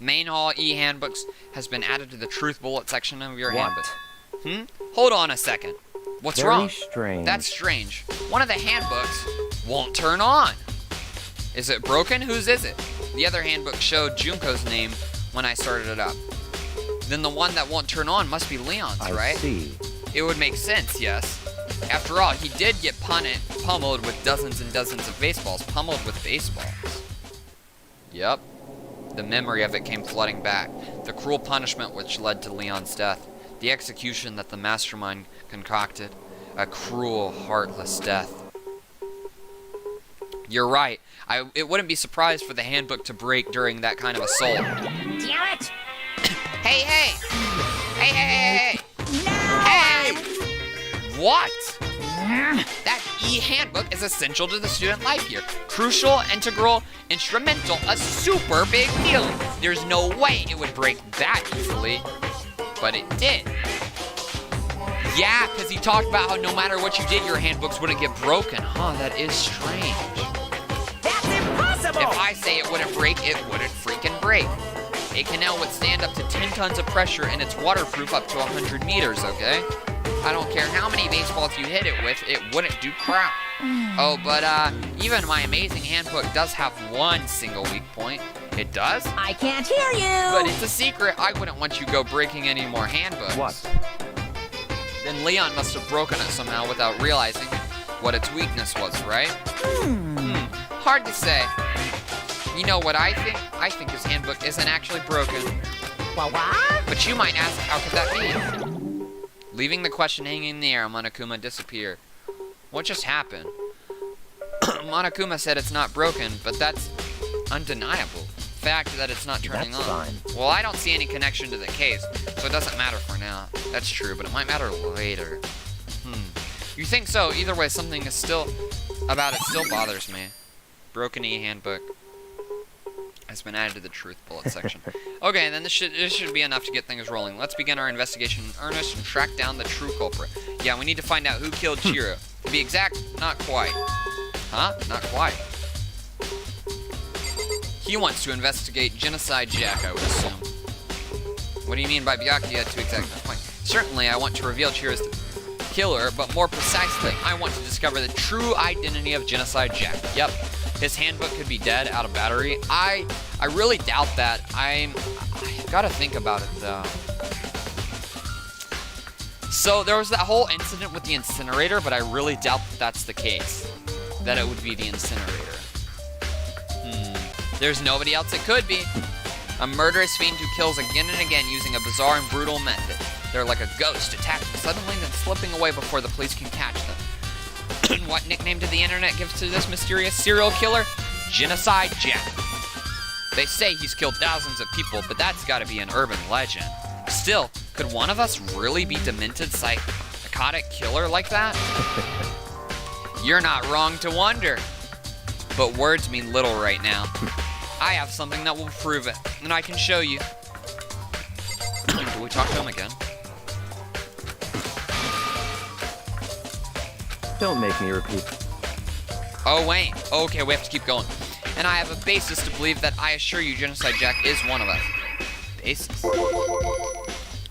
Main hall e-handbooks has been added to the truth bullet section of your handbook. Hold on a second. What's Very wrong? strange. That's strange. One of the handbooks won't turn on. Is it broken? Whose is it? The other handbook showed Junko's name when I started it up. Then the one that won't turn on must be Leon's, right? I see. It would make sense, yes. After all, he did get pummeled with dozens and dozens of baseballs. Pummeled with baseballs. Yep. The memory of it came flooding back. The cruel punishment which led to Leon's death. The execution that the mastermind concocted. A cruel, heartless death. You're right. It wouldn't be surprised for the handbook to break during that kind of assault. Damn it! Hey, hey! Hey, hey, hey, hey! Hey! What? That e-handbook is essential to the student life here. Crucial, integral, instrumental, a super big deal. There's no way it would break that easily. But it did. Yeah, because he talked about how no matter what you did, your handbooks wouldn't get broken. Huh, that is strange. That's impossible! If I say it wouldn't break, it wouldn't freaking break. It can now withstand up to 10 tons of pressure and it's waterproof up to 100 meters, okay? I don't care how many baseballs you hit it with, it wouldn't do crap. Oh, but even my amazing handbook does have one single weak point. It does? I can't hear you! But it's a secret. I wouldn't want you go breaking any more handbooks. What? Then Leon must have broken it somehow without realizing what its weakness was, right? Hard to say. You know what I think? I think his handbook isn't actually broken. What? But you might ask, how could that be? Leaving the question hanging in the air, Monokuma disappeared. What just happened? Monokuma said it's not broken, but that's undeniable. Fact that it's not turning That's on. fine. Well, I don't see any connection to the case, so it doesn't matter for now. That's true, but it might matter later. You think so? Either way, something is still about it still bothers me. Broken e-handbook has been added to the truth bullet section. Okay, then this should be enough to get things rolling. Let's begin our investigation in earnest and track down the true culprit. Yeah, we need to find out who killed Chiro. To be exact, not quite. Huh? Not quite. He wants to investigate Genocide Jack, I would assume. What do you mean by Byakuya to exact that point? Certainly, I want to reveal Chiro's killer, but more precisely, I want to discover the true identity of Genocide Jack. Yep. His handbook could be dead, out of battery. I really doubt that. I gotta think about it, though. So, there was that whole incident with the incinerator, but I really doubt that that's the case. That it would be the incinerator. There's nobody else it could be. A murderous fiend who kills again and again using a bizarre and brutal method. They're like a ghost, attacking suddenly then slipping away before the police can catch them. What nickname did the internet give to this mysterious serial killer? Genocide Jack. They say he's killed thousands of people, but that's gotta be an urban legend. Still, could one of us really be demented psychotic killer like that? You're not wrong to wonder. But words mean little right now. I have something that will prove it, and I can show you. Do we talk to him again? Don't make me repeat. Oh, wait. Okay, we have to keep going. And I have a basis to believe that I assure you Genocide Jack is one of us. Basis?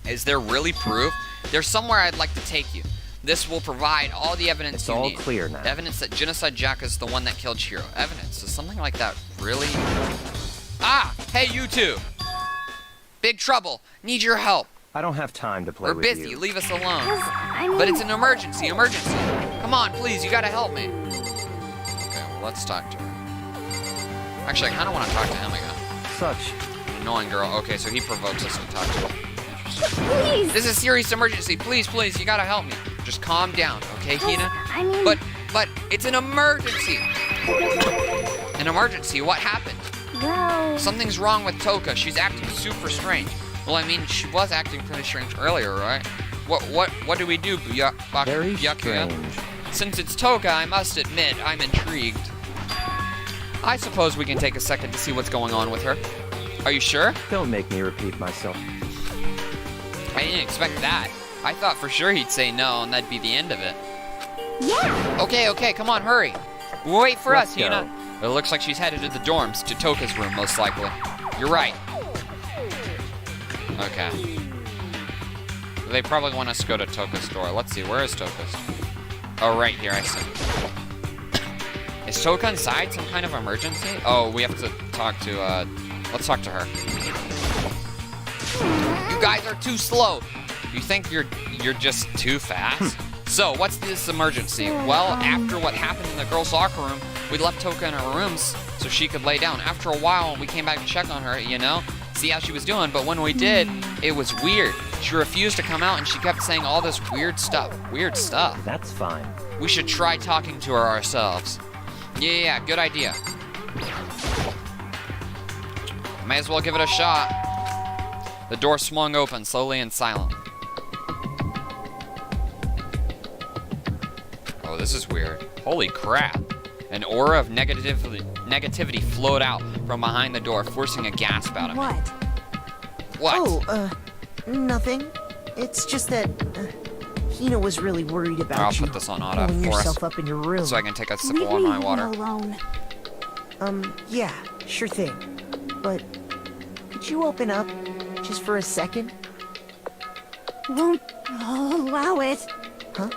Is there really proof? There's somewhere I'd like to take you. This will provide all the evidence It's you all need. clear now. Evidence that Genocide Jack is the one that killed Chiro. Evidence? Is something like that really? Ah! Hey, you two! Big trouble. Need your help. I don't have time to play We're with busy. you. Leave us alone. I mean, But it's an emergency. Emergency. Come on, please. You gotta help me. Okay, well, let's talk to her. Actually, I kind of want to talk to him again. Such. Annoying girl. Okay, so he provokes us to talk to him. please. This is a serious emergency. Please, please, you gotta help me. Just calm down, okay, Hina? I mean, But it's an emergency. An emergency? What happened? well, Something's wrong with Toka. She's acting super strange. Well, I mean, she was acting pretty strange earlier, right? What do we do, Very Byakuya? strange. Since it's Toka, I must admit, I'm intrigued. I suppose we can take a second to see what's going on with her. Are you sure? Don't make me repeat myself. I didn't expect that. I thought for sure he'd say no, and that'd be the end of it. yeah. Okay, come on, hurry. Wait for Let's us, go. Hina. It looks like she's headed to the dorms, to Toka's room, most likely. You're right. Okay. They probably want us to go to Toka's door. Let's see, where is Toka's? Oh, right here, I see. Is Toka inside some kind of emergency? Oh, we have to talk to, let's talk to her. You guys are too slow. You think you're just too fast? So, what's this emergency? Well, after what happened in the girls' locker room, we left Toka in her rooms so she could lay down. After a while, we came back to check on her, you know, see how she was doing. But when we did, it was weird. She refused to come out, and she kept saying all this weird stuff. Weird stuff. That's fine. We should try talking to her ourselves. Yeah, good idea. May as well give it a shot. The door swung open, slowly and silently. Oh, this is weird. Holy crap. An aura of negativity flowed out from behind the door, forcing a gasp out of me. What? What? Oh, nothing. It's just that Hina was really worried about I'll you. put this on auto pulling for us, yourself up in your room. so I can take a sip Leave of me my water. alone. Yeah, sure thing. But could you open up just for a second? Won't allow it. Huh?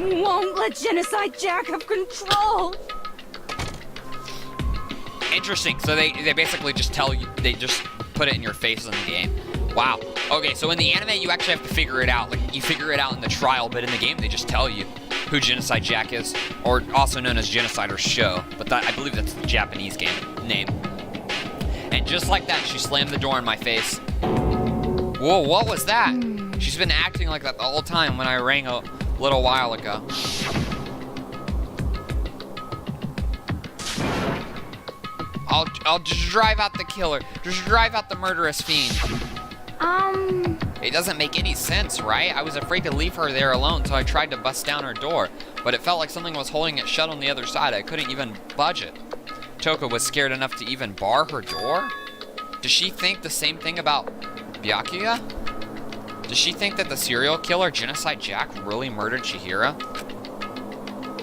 Won't let Genocide Jack have control. Interesting. So they basically just tell you, they just put it in your face in the game. Wow. Okay, so in the anime, you actually have to figure it out. Like, you figure it out in the trial, but in the game, they just tell you who Genocide Jack is, or also known as Genocide or Show. But I believe that's the Japanese game name. And just like that, she slammed the door in my face. Whoa, what was that? She's been acting like that the whole time when I rang a little while ago. I'll just drive out the killer. Just drive out the murderous fiend. It doesn't make any sense, right? I was afraid to leave her there alone, so I tried to bust down her door. But it felt like something was holding it shut on the other side. I couldn't even budge it. Toka was scared enough to even bar her door? Does she think the same thing about Byakuya? Does she think that the serial killer, Genocide Jack, really murdered Chihiro?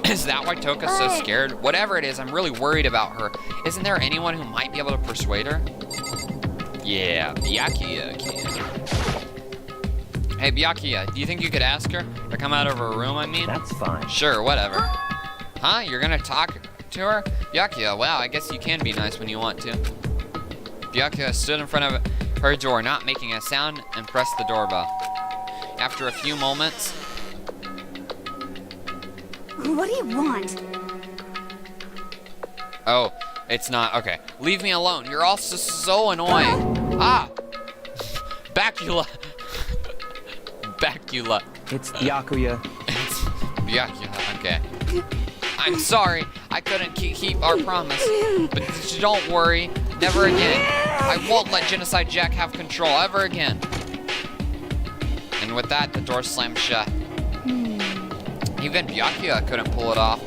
Is that why Toka's so scared? Whatever it is, I'm really worried about her. Isn't there anyone who might be able to persuade her? Yeah, Byakuya can. Hey, Byakuya, do you think you could ask her to come out of her room, I mean? That's fine. Sure, whatever. Huh? You're gonna talk to her? Byakuya, wow, I guess you can be nice when you want to. Byakuya stood in front of her door, not making a sound, and pressed the doorbell. After a few moments... What do you want? Oh, it's not. Okay. Leave me alone. You're all so annoying. Ah! Bacula. Bacula. It's Byakuya. It's Byakuya. Okay. I'm sorry. I couldn't keep our promise. But don't worry. Never again. I won't let Genocide Jack have control ever again. And with that, the door slammed shut. Even Byakuya couldn't pull it off.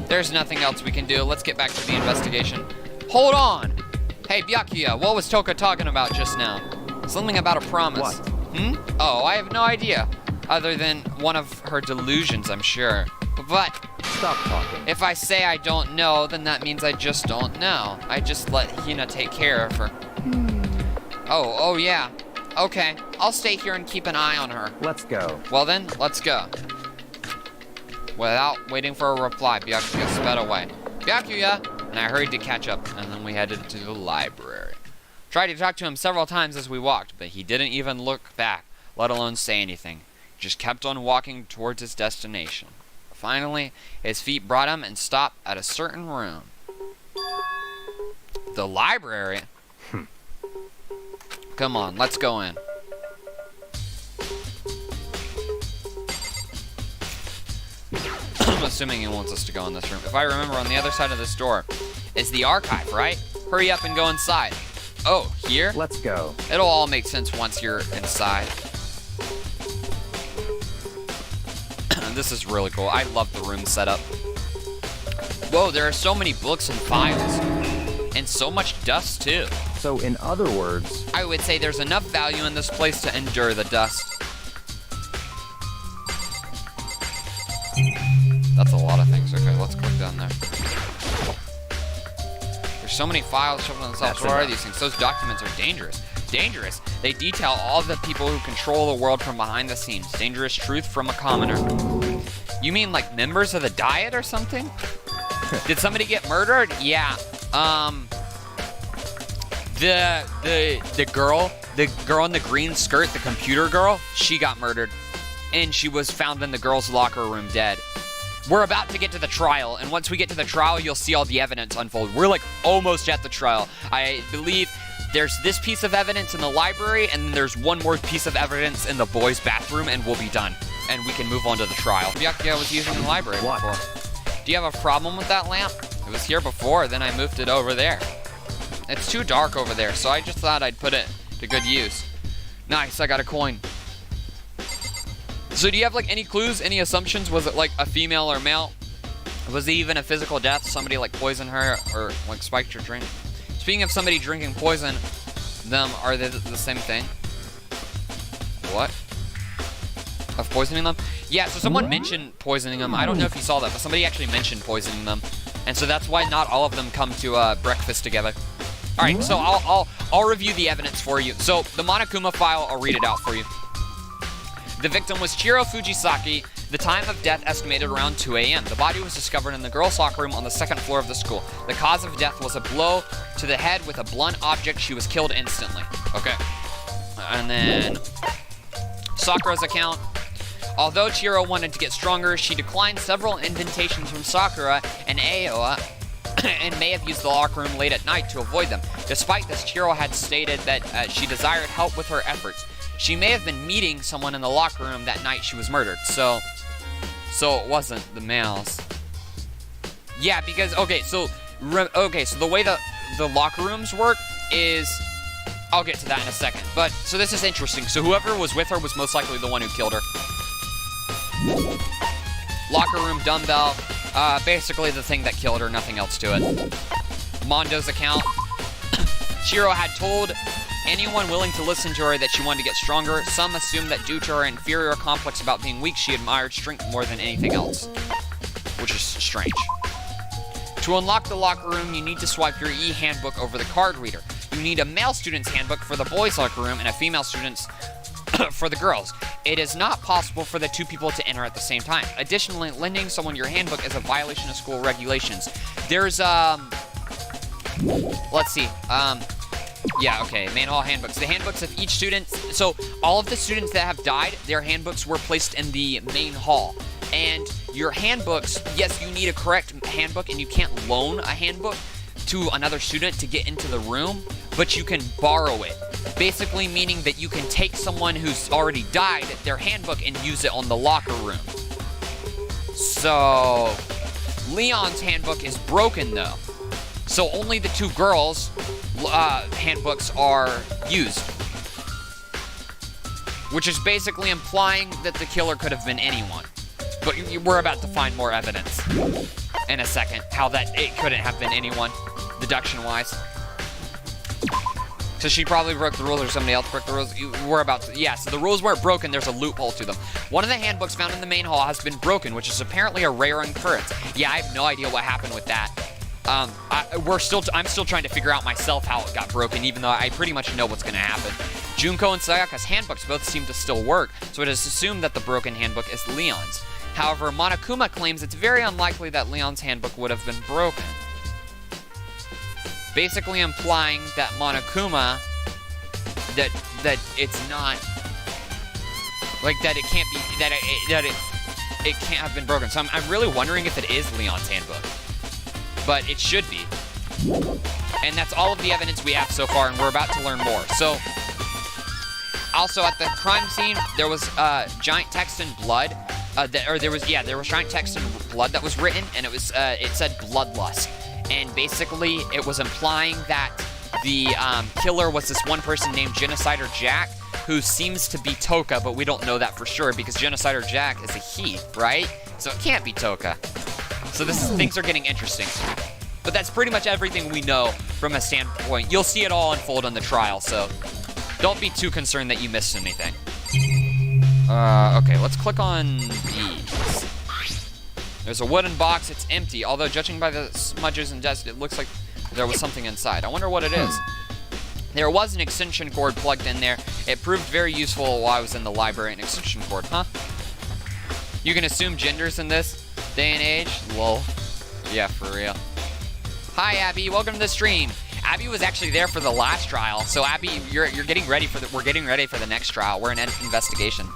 There's nothing else we can do. Let's get back to the investigation. Hold on! Hey, Byakuya, what was Toka talking about just now? Something about a promise. What? Oh, I have no idea. Other than one of her delusions, I'm sure. But Stop talking. if I say I don't know, then that means I just don't know. I just let Hina take care of her. Oh, yeah. Okay, I'll stay here and keep an eye on her. Let's go. Well then, let's go. Without waiting for a reply, Byakuya sped away. Byakuya! And I hurried to catch up, and then we headed to the library. Tried to talk to him several times as we walked, but he didn't even look back, let alone say anything. He just kept on walking towards his destination. Finally, his feet brought him and stopped at a certain room. The library? Come on, let's go in. I'm assuming he wants us to go in this room. If I remember, on the other side of this door is the archive, right? Hurry up and go inside. Oh, here? Let's go. It'll all make sense once you're inside. This is really cool. I love the room setup. Whoa, there are so many books and files. And so much dust, too. So, in other words... I would say there's enough value in this place to endure the dust. That's a lot of things. Okay, let's click down there. There's so many files shoved on themselves. What are these things? Those documents are dangerous. Dangerous. They detail all the people who control the world from behind the scenes. Dangerous truth from a commoner. You mean like members of the Diet or something? Did somebody get murdered? Yeah. The girl in the green skirt, the computer girl, she got murdered. And she was found in the girls' locker room dead. We're about to get to the trial, and once we get to the trial, you'll see all the evidence unfold. We're like almost at the trial. I believe there's this piece of evidence in the library, and then there's one more piece of evidence in the boys' bathroom, and we'll be done. And we can move on to the trial. Byakuya was using the library before. Do you have a problem with that lamp? It was here before, then I moved it over there. It's too dark over there, so I just thought I'd put it to good use. Nice, I got a coin. So do you have like any clues, any assumptions? Was it like a female or male? Was it even a physical death? Somebody like poisoned her or like spiked her drink? Speaking of somebody drinking poison, them, are they the same thing? What? Of poisoning them? Yeah, so someone mentioned poisoning them. I don't know if you saw that, but somebody actually mentioned poisoning them. And so that's why not all of them come to breakfast together. All right, so I'll review the evidence for you. So the Monokuma file, I'll read it out for you. The victim was Chiro Fujisaki. The time of death estimated around 2 a.m. The body was discovered in the girls' locker room on the second floor of the school. The cause of death was a blow to the head with a blunt object. She was killed instantly. Okay. And then Sakura's account. Although Chiro wanted to get stronger, she declined several invitations from Sakura and Aoa and may have used the locker room late at night to avoid them. Despite this, Chiro had stated that she desired help with her efforts. She may have been meeting someone in the locker room that night she was murdered. So it wasn't the males. Yeah, because so the way the locker rooms work is, I'll get to that in a second. But so this is interesting. So whoever was with her was most likely the one who killed her. Locker room dumbbell, basically the thing that killed her, nothing else to it. Mondo's account. Chiro had told anyone willing to listen to her that she wanted to get stronger. Some assumed that due to her inferior complex about being weak, she admired strength more than anything else, which is strange. To unlock the locker room, you need to swipe your e-handbook over the card reader. You need a male student's handbook for the boys' locker room and a female student's for the girls. It is not possible for the two people to enter at the same time. Additionally, lending someone your handbook is a violation of school regulations. There's, let's see, yeah, okay, main hall handbooks. The handbooks of each student, so all of the students that have died, their handbooks were placed in the main hall. And your handbooks, yes, you need a correct handbook, and you can't loan a handbook to another student to get into the room, but you can borrow it. Basically meaning that you can take someone who's already died, their handbook, and use it on the locker room. So, Leon's handbook is broken though. So only the two girls' handbooks are used. Which is basically implying that the killer could have been anyone. But we're about to find more evidence in a second. How that it couldn't have been anyone, deduction-wise. So she probably broke the rules or somebody else broke the rules. We're about to, yeah, so the rules weren't broken, there's a loophole to them. One of the handbooks found in the main hall has been broken, which is apparently a rare occurrence. Yeah, I have no idea what happened with that. I'm still trying to figure out myself how it got broken, even though I pretty much know what's gonna happen. Junko and Sayaka's handbooks both seem to still work, so it is assumed that the broken handbook is Leon's. However, Monokuma claims it's very unlikely that Leon's handbook would have been broken. Basically implying that Monokuma, that it's not, like, that it can't be, that it can't have been broken. So I'm really wondering if it is Leon's handbook. But it should be. And that's all of the evidence we have so far, and we're about to learn more. So, also at the crime scene, there was giant text in blood. There was giant text in blood that was written, and it said bloodlust. And basically, it was implying that the killer was this one person named Genocider Jack, who seems to be Toka, but we don't know that for sure because Genocider Jack is a he, right? So it can't be Toka. So things are getting interesting. But that's pretty much everything we know from a standpoint. You'll see it all unfold on the trial, so don't be too concerned that you missed anything. Okay, let's click on these. There's a wooden box, it's empty, although judging by the smudges and dust, it looks like there was something inside. I wonder what it is. There was an extension cord plugged in there. It proved very useful while I was in the library. An extension cord, huh? You can assume genders in this day and age? Lol. Yeah, for real. Hi, Abby. Welcome to the stream. Abby was actually there for the last trial. So, Abby, you're getting ready for we're getting ready for the next trial. We're in an investigation.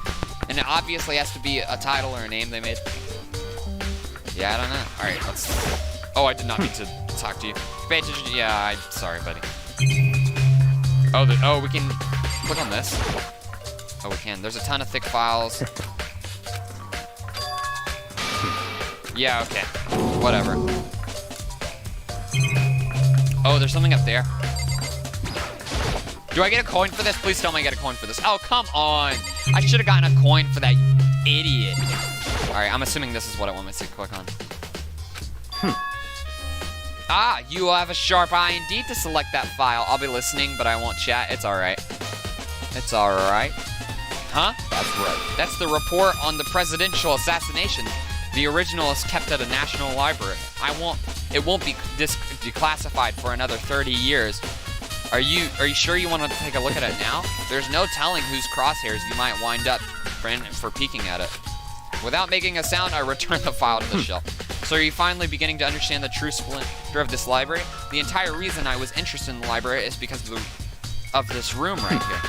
And it obviously has to be a title or a name they made. Yeah, I don't know. All right, let's... Oh, I did not mean to talk to you. Pay attention. Yeah, I'm sorry, buddy. Oh, we can click on this. Oh, we can. There's a ton of thick files. Yeah, okay. Whatever. Oh, there's something up there. Do I get a coin for this? Please tell me I get a coin for this. Oh, come on. I should have gotten a coin for that idiot. All right, I'm assuming this is what I want me to click on. Ah, you have a sharp eye indeed to select that file. I'll be listening, but I won't chat. It's all right. It's all right. Huh? That's right. That's the report on the presidential assassination. The original is kept at a national library. It won't be declassified for another 30 years. Are you sure you want to take a look at it now? There's no telling whose crosshairs you might wind up for peeking at it. Without making a sound, I return the file to the shelf. So are you finally beginning to understand the true splendor of this library? The entire reason I was interested in the library is because of this room right here.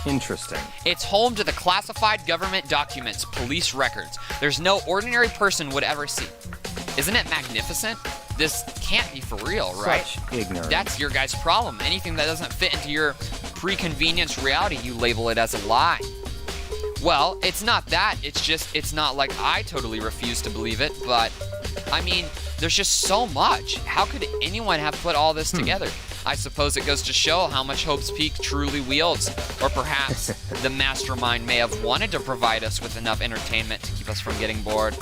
Interesting. It's home to the classified government documents, police records. There's no ordinary person would ever see. Isn't it magnificent? This can't be for real, right? Such ignorance. That's your guys' problem. Anything that doesn't fit into your pre-convenience reality, you label it as a lie. Well, it's not that. It's not like I totally refuse to believe it, but, I mean, there's just so much. How could anyone have put all this together? I suppose it goes to show how much Hope's Peak truly wields. Or perhaps the mastermind may have wanted to provide us with enough entertainment to keep us from getting bored.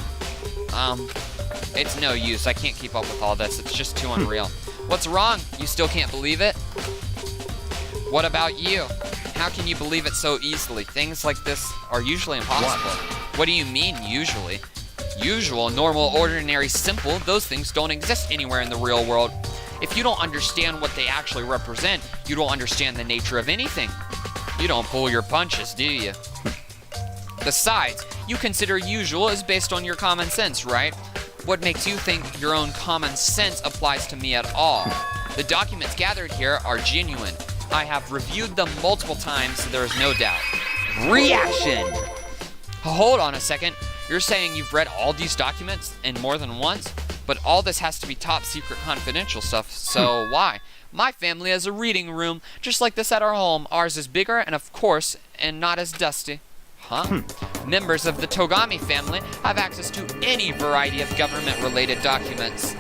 It's no use. I can't keep up with all this. It's just too unreal. What's wrong? You still can't believe it? What about you? How can you believe it so easily? Things like this are usually impossible. What do you mean, usually? Usual, normal, ordinary, simple, those things don't exist anywhere in the real world. If you don't understand what they actually represent, you don't understand the nature of anything. You don't pull your punches, do you? Besides, you consider usual as based on your common sense, right? What makes you think your own common sense applies to me at all? The documents gathered here are genuine. I have reviewed them multiple times, so there is no doubt. Reaction! Hold on a second. You're saying you've read all these documents and more than once? But all this has to be top secret confidential stuff, so why? My family has a reading room, just like this at our home. Ours is bigger and of course, and not as dusty. Huh? Members of the Togami family have access to any variety of government-related documents.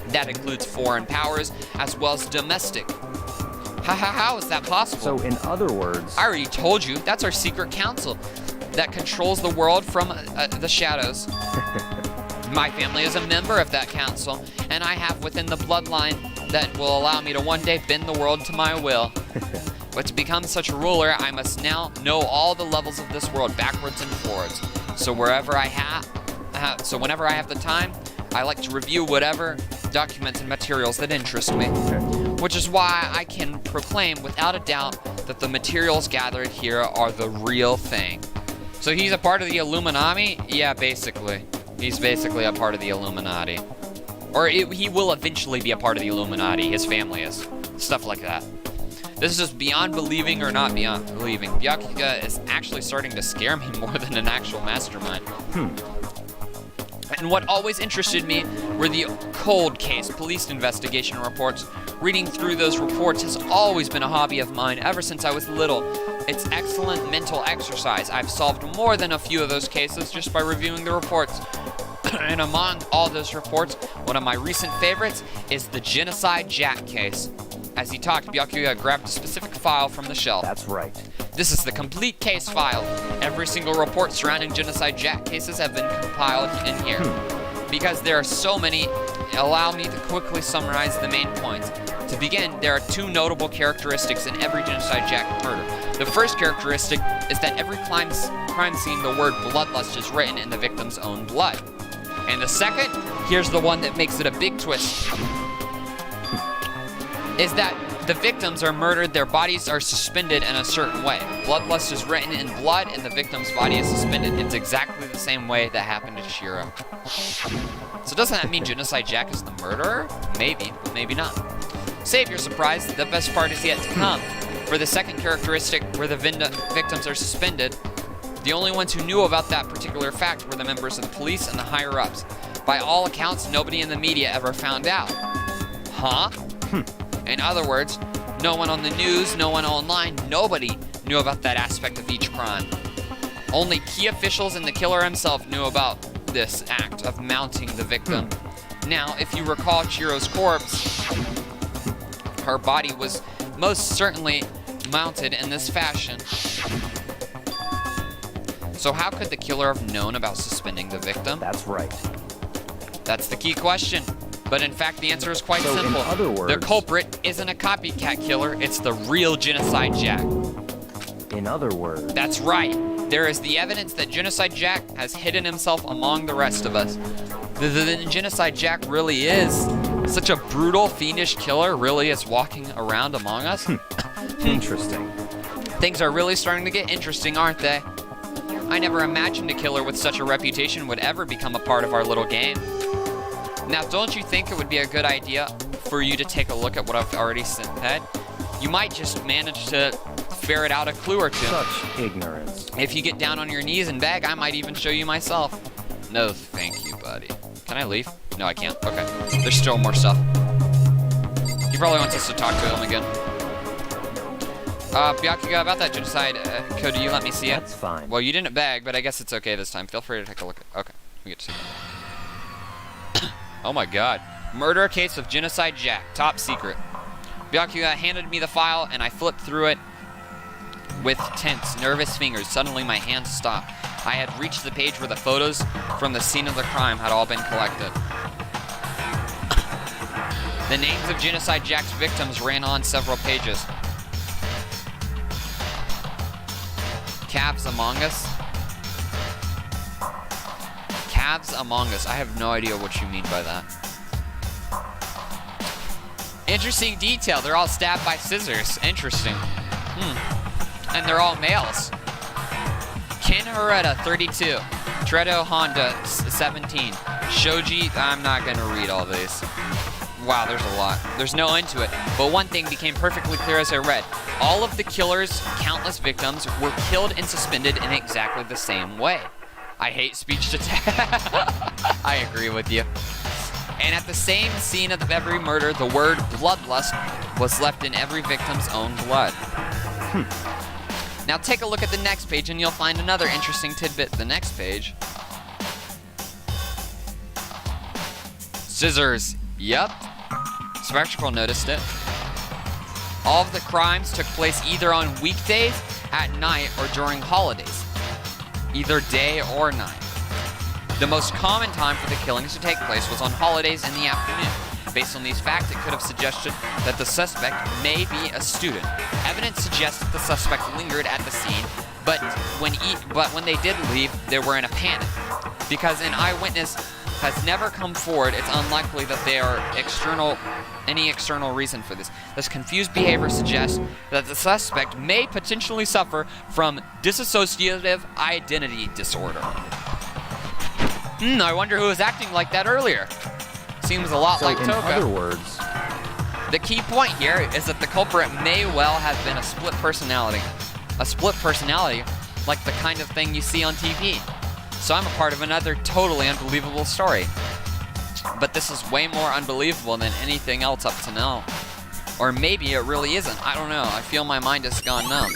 That includes foreign powers as well as domestic. How is that possible? So in other words... I already told you, that's our secret council that controls the world from the shadows. My family is a member of that council, and I have within the bloodline that will allow me to one day bend the world to my will. But to become such a ruler, I must now know all the levels of this world backwards and forwards. So whenever I have the time, I like to review whatever documents and materials that interest me. Which is why I can proclaim without a doubt that the materials gathered here are the real thing. So he's a part of the Illuminati? Yeah, basically. He's basically a part of the Illuminati. Or he will eventually be a part of the Illuminati. His family is. Stuff like that. This is just beyond believing or not beyond believing. Byakuya is actually starting to scare me more than an actual mastermind. And what always interested me were the cold case police investigation reports. Reading through those reports has always been a hobby of mine ever since I was little. It's excellent mental exercise. I've solved more than a few of those cases just by reviewing the reports. And among all those reports, one of my recent favorites is the Genocide Jack case. As he talked, Byakuya grabbed a specific file from the shelf. That's right. This is the complete case file. Every single report surrounding Genocide Jack cases have been compiled in here. Because there are so many, allow me to quickly summarize the main points. To begin, there are two notable characteristics in every Genocide Jack murder. The first characteristic is that every crime scene, the word bloodlust is written in the victim's own blood. And the second, here's the one that makes it a big twist. is that the victims are murdered, their bodies are suspended in a certain way. Bloodlust is written in blood, and the victim's body is suspended. It's exactly the same way that happened to Shiro. So doesn't that mean Genocide Jack is the murderer? Maybe, but maybe not. Save your surprise, the best part is yet to come. For the second characteristic, where the victims are suspended, the only ones who knew about that particular fact were the members of the police and the higher-ups. By all accounts, nobody in the media ever found out. Huh? In other words, no one on the news, no one online, nobody knew about that aspect of each crime. Only key officials and the killer himself knew about this act of mounting the victim. Now, if you recall Chiro's corpse, her body was most certainly mounted in this fashion. So how could the killer have known about suspending the victim? That's right. That's the key question. But in fact, the answer is quite So, in simple. other words- The culprit isn't a copycat killer, it's the real Genocide Jack. In other words, That's right. There is the evidence that Genocide Jack has hidden himself among the rest of us. The Genocide Jack really is such a brutal, fiendish killer, really is walking around among us. interesting. Things are really starting to get interesting, aren't they? I never imagined a killer with such a reputation would ever become a part of our little game. Now, don't you think it would be a good idea for you to take a look at what I've already said? You might just manage to ferret out a clue or two. Such ignorance. If you get down on your knees and beg, I might even show you myself. No, thank you, buddy. Can I leave? No, I can't. Okay. There's still more stuff. He probably wants us to talk to him again. Byakuya, about that genocide code, do you let me see it? That's fine. Well, you didn't beg, but I guess it's okay this time. Feel free to take a look at okay, we get to see that. Oh my god. Murder case of Genocide Jack. Top secret. Byakuya handed me the file, and I flipped through it with tense, nervous fingers. Suddenly, my hands stopped. I had reached the page where the photos from the scene of the crime had all been collected. The names of Genocide Jack's victims ran on several pages. Calves Among Us? Calves Among Us. I have no idea what you mean by that. Interesting detail. They're all stabbed by scissors. Interesting. And they're all males. Ken Harada, 32. Tredo Honda, 17. Shoji, I'm not going to read all these. Wow, there's a lot. There's no end to it. But one thing became perfectly clear as I read. All of the killer's countless victims were killed and suspended in exactly the same way. I hate speech to text. I agree with you. And at the same scene of every murder, the word bloodlust was left in every victim's own blood. Now take a look at the next page and you'll find another interesting tidbit. The next page. Scissors. Yep. Spectacle noticed it. All of the crimes took place either on weekdays, at night, or during holidays. Either day or night. The most common time for the killings to take place was on holidays in the afternoon. Based on these facts, it could have suggested that the suspect may be a student. Evidence suggests that the suspect lingered at the scene, but when they did leave, they were in a panic. Because an eyewitness has never come forward, it's unlikely that there are any external reason for this. This confused behavior suggests that the suspect may potentially suffer from dissociative identity disorder. I wonder who was acting like that earlier. Seems a lot like Toga. In other words, the key point here is that the culprit may well have been a split personality. A split personality, like the kind of thing you see on TV. So I'm a part of another totally unbelievable story. But this is way more unbelievable than anything else up to now. Or maybe it really isn't. I don't know. I feel my mind has gone numb.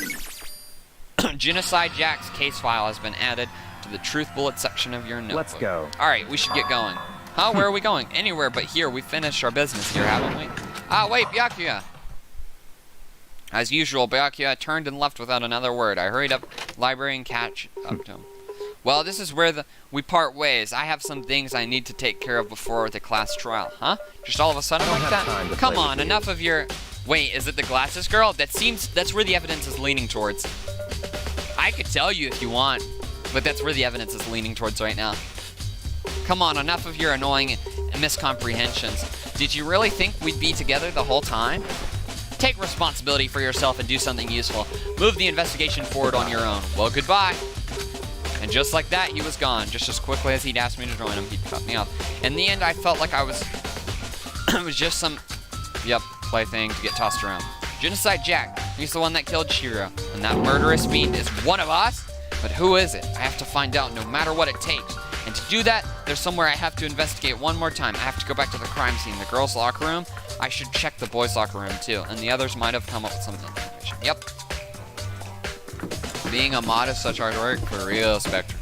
Genocide Jack's case file has been added to the Truth Bullet section of your notebook. Let's go. Alright, we should get going. Huh? Where are we going? Anywhere but here. We finished our business here, haven't we? Ah, wait, Byakuya. As usual, Byakuya turned and left without another word. I hurried up library and catch up to him. Well, this is where we part ways. I have some things I need to take care of before the class trial. Huh? Just all of a sudden like that? Come on, enough of your... Wait, is it the glasses girl? That's where the evidence is leaning towards. I could tell you if you want, but that's where the evidence is leaning towards right now. Come on, enough of your annoying miscomprehensions. Did you really think we'd be together the whole time? Take responsibility for yourself and do something useful. Move the investigation forward on your own. Well, goodbye. And just like that, he was gone. Just as quickly as he'd asked me to join him, he'd cut me off. In the end, I felt like I was... it was just some... plaything to get tossed around. Genocide Jack. He's the one that killed Shiro. And that murderous fiend is one of us? But who is it? I have to find out no matter what it takes. And to do that, there's somewhere I have to investigate one more time. I have to go back to the crime scene. The girls' locker room. I should check the boys' locker room too. And the others might have come up with some information. Yep. Being a mod is such hard work for real, Spectre.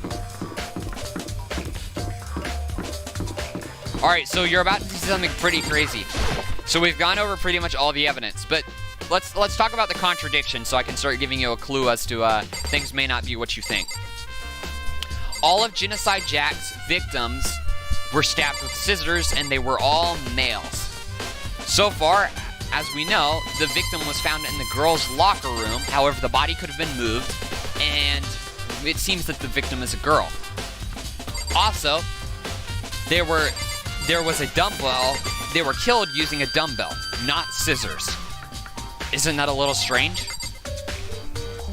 Alright, so you're about to see something pretty crazy. So we've gone over pretty much all the evidence, but let's talk about the contradiction so I can start giving you a clue as to things may not be what you think. All of Genocide Jack's victims were stabbed with scissors, and they were all males. So far, as we know, the victim was found in the girls' locker room. However, the body could have been moved, and it seems that the victim is a girl. Also, there was a dumbbell. They were killed using a dumbbell, not scissors. Isn't that a little strange?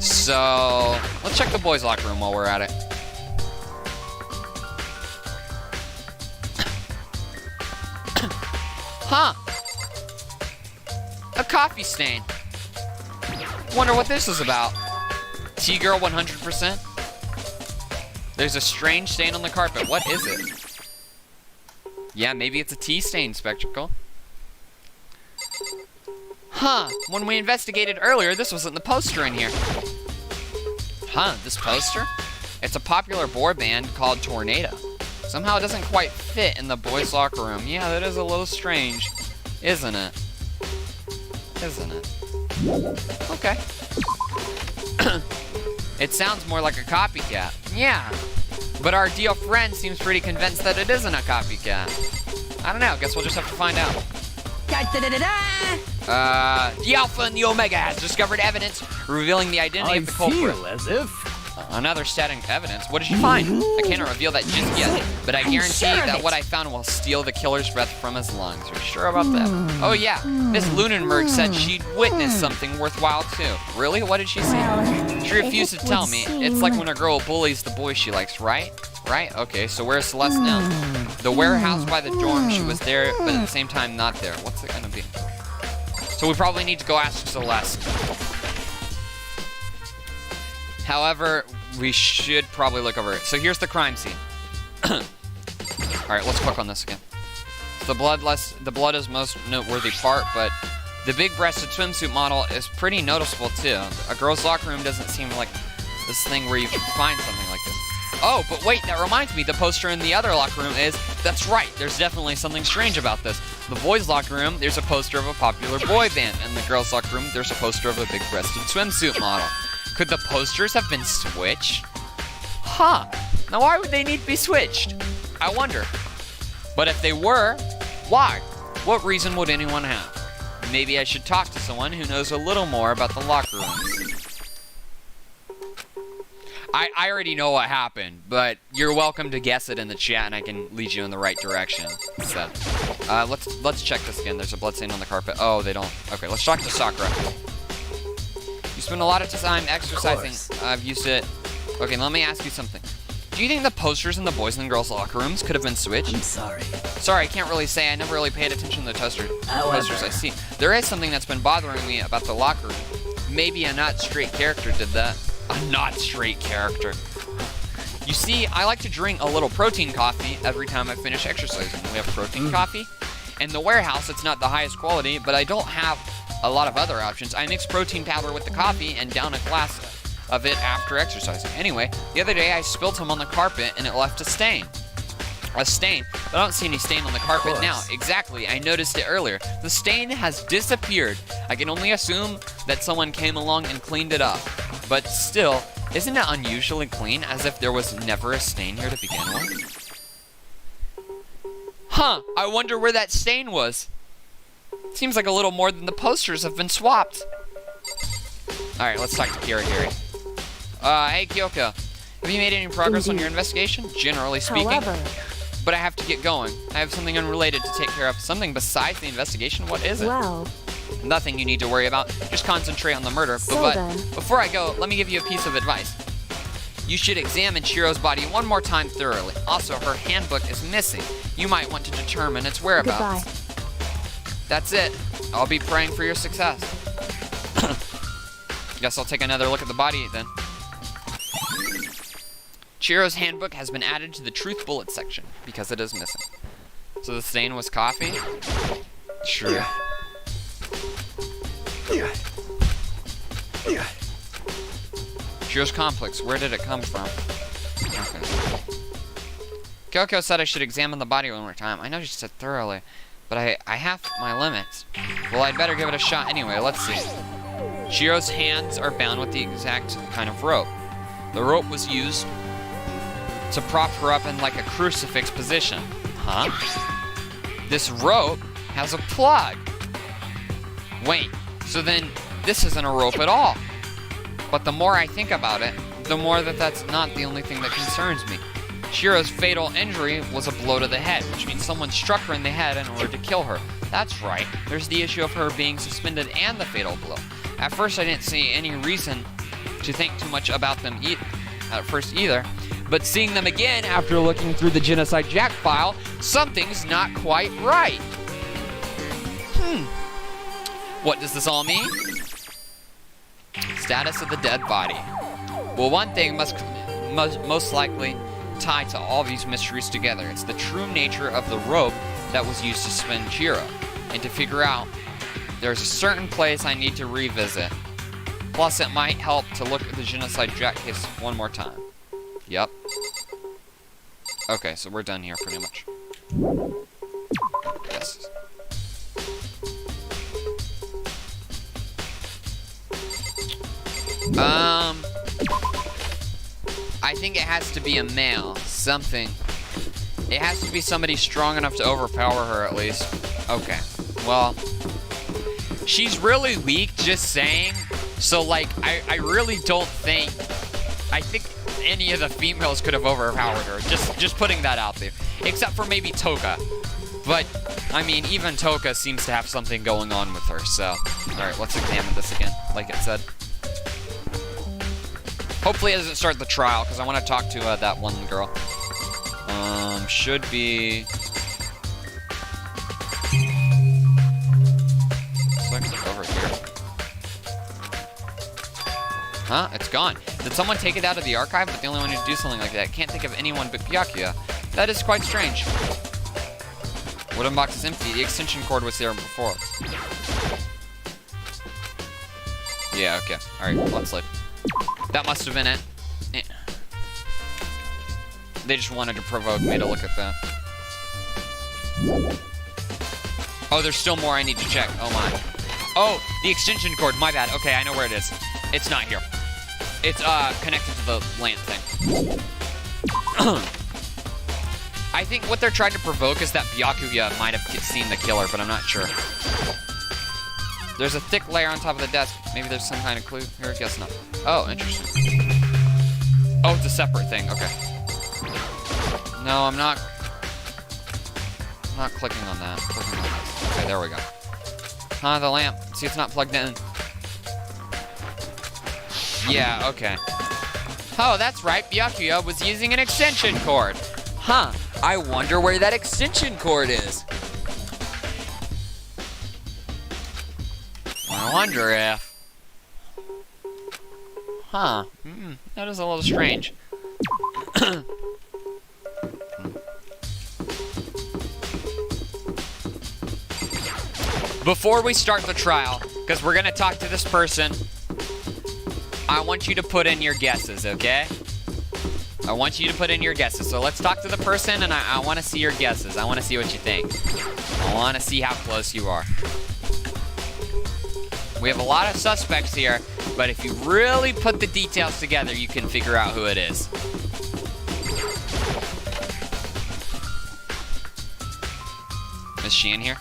So, let's check the boys' locker room while we're at it. Huh. A coffee stain. Wonder what this is about. T-girl 100%? There's a strange stain on the carpet. What is it? Yeah, maybe it's a tea stain, Spectacle. Huh. When we investigated earlier, this wasn't the poster in here. Huh, this poster? It's a popular boy band called Tornado. Somehow it doesn't quite fit in the boys' locker room. Yeah, that is a little strange, isn't it? Isn't it? Okay. It sounds more like a copycat. Yeah. But our dear friend seems pretty convinced that it isn't a copycat. I don't know. Guess we'll just have to find out. The Alpha and the Omega has discovered evidence revealing the identity of the culprit. I feel as if... Another static evidence. What did you find? I cannot reveal that just yet, but I guarantee that what I found will steal the killer's breath from his lungs. Are you sure about that? Oh yeah, Miss Lunenberg said she'd witnessed something worthwhile too. Really? What did she see? She refused to tell me. It's like when a girl bullies the boy she likes, right? Right? Okay, so where's Celeste now? The warehouse by the dorm. She was there, but at the same time not there. What's it gonna be? So we probably need to go ask Celeste. However, we should probably look over it. So here's the crime scene. Alright, let's click on this again. So the blood is most noteworthy part, but the big-breasted swimsuit model is pretty noticeable too. A girl's locker room doesn't seem like this thing where you can find something like this. Oh, but wait, that reminds me, the poster in the other locker room is... That's right, there's definitely something strange about this. The boys' locker room, there's a poster of a popular boy band. In the girls' locker room, there's a poster of a big-breasted swimsuit model. Could the posters have been switched? Huh. Now why would they need to be switched? I wonder. But if they were, why? What reason would anyone have? Maybe I should talk to someone who knows a little more about the locker rooms. I already know what happened, but you're welcome to guess it in the chat and I can lead you in the right direction. So, let's check this again. There's a blood stain on the carpet. Oh, they don't. Okay, let's talk to Sakura. You spend a lot of time exercising. I've used it. Okay, let me ask you something. Do you think the posters in the boys and girls' locker rooms could have been switched? I'm sorry. Sorry, I can't really say. I never really paid attention to the posters I see. There is something that's been bothering me about the locker room. Maybe a not straight character did that. A not straight character. You see, I like to drink a little protein coffee every time I finish exercising. We have protein coffee. In the warehouse, it's not the highest quality, but I don't have a lot of other options. I mix protein powder with the coffee and down a glass of it after exercising. Anyway, the other day I spilled some on the carpet and it left a stain. A stain, but I don't see any stain on the carpet now. Exactly, I noticed it earlier. The stain has disappeared. I can only assume that someone came along and cleaned it up. But still, isn't it unusually clean, as if there was never a stain here to begin with? Huh, I wonder where that stain was. Seems like a little more than the posters have been swapped. Alright, let's talk to Kira Gary. Hey Kyoko, have you made any progress on your investigation? Generally speaking. However, but I have to get going. I have something unrelated to take care of. Something besides the investigation? What is it? well, Nothing you need to worry about. Just concentrate on the murder. So But then. before I go, let me give you a piece of advice. You should examine Chiro's body one more time thoroughly. Also, her handbook is missing. You might want to determine its whereabouts. Goodbye. That's it. I'll be praying for your success. Guess I'll take another look at the body then. Chiro's handbook has been added to the truth bullet section because it is missing. So the stain was coffee? Sure. Chiro's complex, where did it come from? Okay. Kyoko said I should examine the body one more time. I know she said thoroughly, but I have my limits. Well, I'd better give it a shot anyway. Let's see. Chiro's hands are bound with the exact kind of rope. The rope was used to prop her up in like a crucifix position. Huh? This rope has a plug. Wait, so then this isn't a rope at all. But the more I think about it, the more that's not the only thing that concerns me. Chiro's fatal injury was a blow to the head, which means someone struck her in the head in order to kill her. That's right, there's the issue of her being suspended and the fatal blow. At first I didn't see any reason to think too much about them at first either, but seeing them again after looking through the Genocide Jack file, something's not quite right. What does this all mean? Status of the dead body. Well, one thing must most likely tie to all these mysteries together. It's the true nature of the rope that was used to spin Chiro. And to figure out, there's a certain place I need to revisit. Plus, it might help to look at the Genocide Jack case one more time. Yep. Okay, so we're done here pretty much. Yes. I think it has to be a male. Something. It has to be somebody strong enough to overpower her at least. Okay. Well, she's really weak, just saying. So, like, I really don't think... I think any of the females could have overpowered her. Just putting that out there. Except for maybe Toka. But, I mean, even Toka seems to have something going on with her, so... Alright, let's examine this again, like it said. Hopefully it doesn't start the trial, because I want to talk to that one girl. Should be... Looks like it's over here. Huh? It's gone. Did someone take it out of the archive? But the only one who do something like that. Can't think of anyone but Byakuya. That is quite strange. Wooden box is empty. The extension cord was there before. Yeah, okay. Alright, let's leave. That must have been it. They just wanted to provoke me to look at that. Oh, there's still more I need to check. Oh my. Oh, the extension cord. My bad. Okay, I know where it is. It's not here. It's connected to the lamp thing. I think what they're trying to provoke is that Byakuya might have seen the killer, but I'm not sure. There's a thick layer on top of the desk. Maybe there's some kind of clue here. Guess not. Oh, interesting. Oh, it's a separate thing. Okay. No, I'm not clicking on that. I'm clicking on this. Okay, there we go. Huh, the lamp. See, it's not plugged in. Yeah, okay. Oh, that's right. Byakuya was using an extension cord. Huh. I wonder where that extension cord is. I wonder if... Huh. That is a little strange. Before we start the trial, because we're going to talk to this person, I want you to put in your guesses, okay? I want you to put in your guesses. So let's talk to the person, and I want to see your guesses. I want to see what you think. I want to see how close you are. We have a lot of suspects here, but if you really put the details together, you can figure out who it is. Is she in here?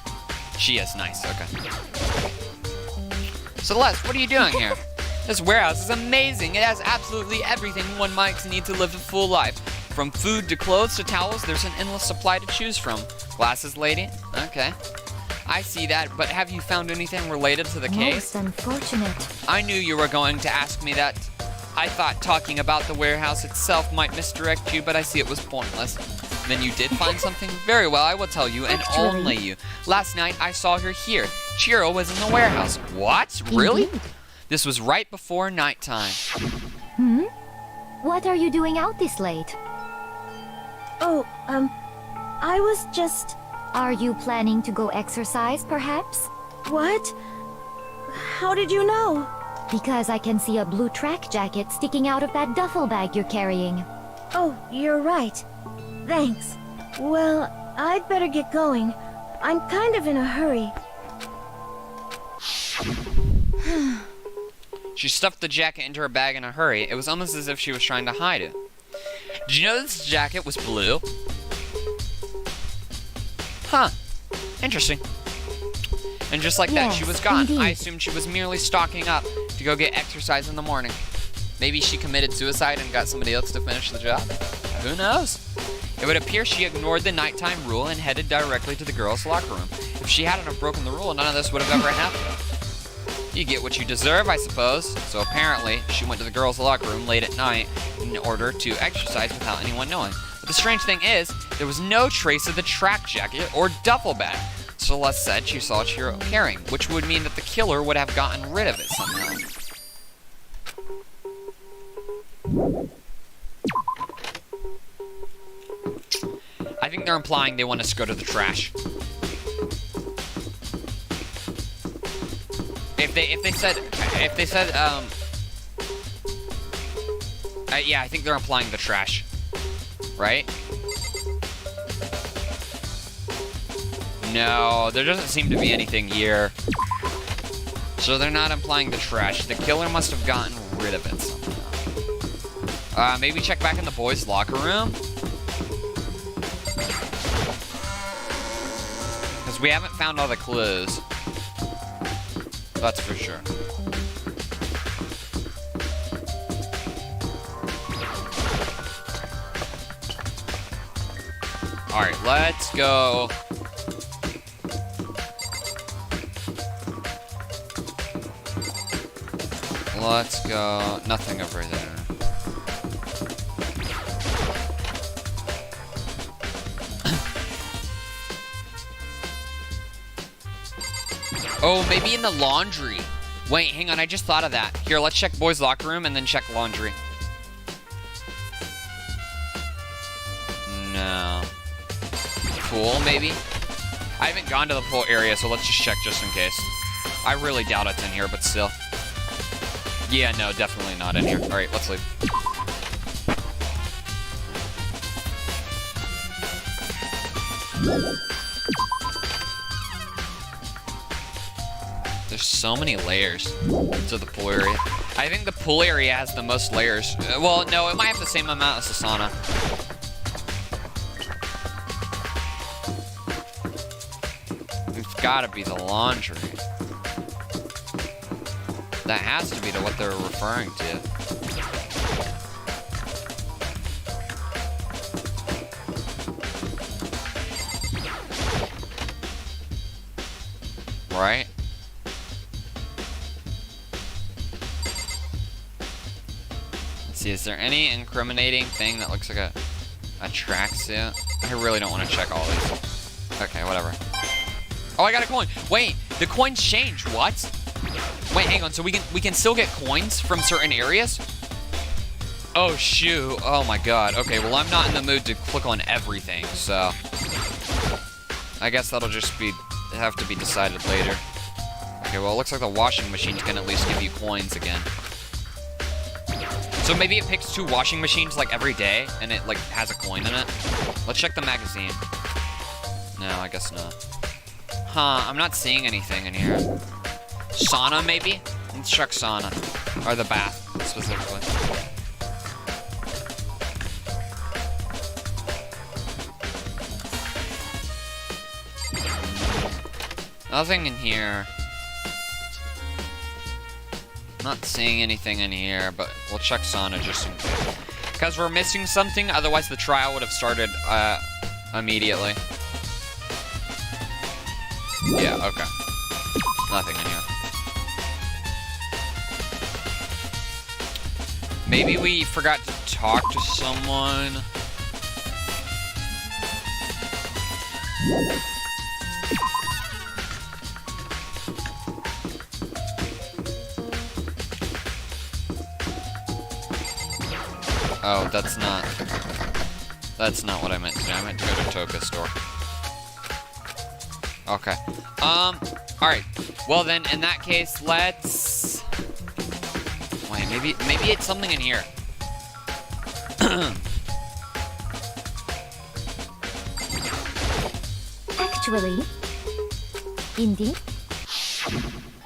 She is. Nice. Okay. Celeste, what are you doing here? This warehouse is amazing. It has absolutely everything one might need to live a full life. From food to clothes to towels, there's an endless supply to choose from. Glasses, lady? Okay. I see that, but have you found anything related to the case? Most unfortunate. I knew you were going to ask me that. I thought talking about the warehouse itself might misdirect you, but I see it was pointless. Then you did find something? Very well, I will tell you, and Actually- only you. Last night, I saw her here. Chiro was in the warehouse. What? Really? Indeed. This was right before nighttime. What are you doing out this late? Oh, I was just... Are you planning to go exercise, perhaps? What? How did you know? Because I can see a blue track jacket sticking out of that duffel bag you're carrying. Oh, you're right. Thanks. Well, I'd better get going. I'm kind of in a hurry. She stuffed the jacket into her bag in a hurry. It was almost as if she was trying to hide it. Did you know this jacket was blue? Huh. Interesting. And just like that, she was Yes, gone. indeed. I assumed she was merely stocking up to go get exercise in the morning. Maybe she committed suicide and got somebody else to finish the job. Who knows? It would appear she ignored the nighttime rule and headed directly to the girls' locker room. If she hadn't have broken the rule, none of this would have ever happened. You get what you deserve, I suppose. So apparently, she went to the girls' locker room late at night in order to exercise without anyone knowing. But the strange thing is, there was no trace of the track jacket or duffel bag. Celeste said she saw Chiro carrying, which would mean that the killer would have gotten rid of it somehow. I think they're implying they want us to go to the trash. If they said, yeah, I think they're implying the trash, right? No, there doesn't seem to be anything here. So they're not implying the trash. The killer must have gotten rid of it somehow. Maybe check back in the boys' locker room? Because we haven't found all the clues. That's for sure. Alright, let's go. Let's go. Nothing over there. Oh, maybe in the laundry. Wait, hang on, I just thought of that. Here, let's check boys' locker room and then check laundry. No. Pool, maybe? I haven't gone to the pool area, so let's just check just in case. I really doubt it's in here, but still. Yeah, no, definitely not in here. Alright, let's leave. There's so many layers to the pool area. I think the pool area has the most layers. Well, no, it might have the same amount as the sauna. It's gotta be the laundry. That has to be to what they're referring to. Right? Let's see, is there any incriminating thing that looks like a tracksuit? I really don't want to check all these. Okay, whatever. Oh, I got a coin. Wait, the coins change. What? Wait, hang on. So we can still get coins from certain areas? Oh, shoot. Oh, my God. Okay, well, I'm not in the mood to click on everything, so I guess that'll just have to be decided later. Okay, well, it looks like the washing machines can at least give you coins again. So maybe it picks 2 washing machines, like, every day, and it, like, has a coin in it. Let's check the magazine. No, I guess not. Huh, I'm not seeing anything in here. Sauna, maybe? Let's check sauna. Or the bath, specifically. Nothing in here. Not seeing anything in here, but we'll check sauna just in case. Because we're missing something, otherwise the trial would have started immediately. Yeah, okay. Nothing in here. Maybe we forgot to talk to someone. Oh, that's not what I meant to do. I meant to go to Toka's store. Okay. Alright. Well then, in that case, let's... Wait, maybe it's something in here. Actually, indeed.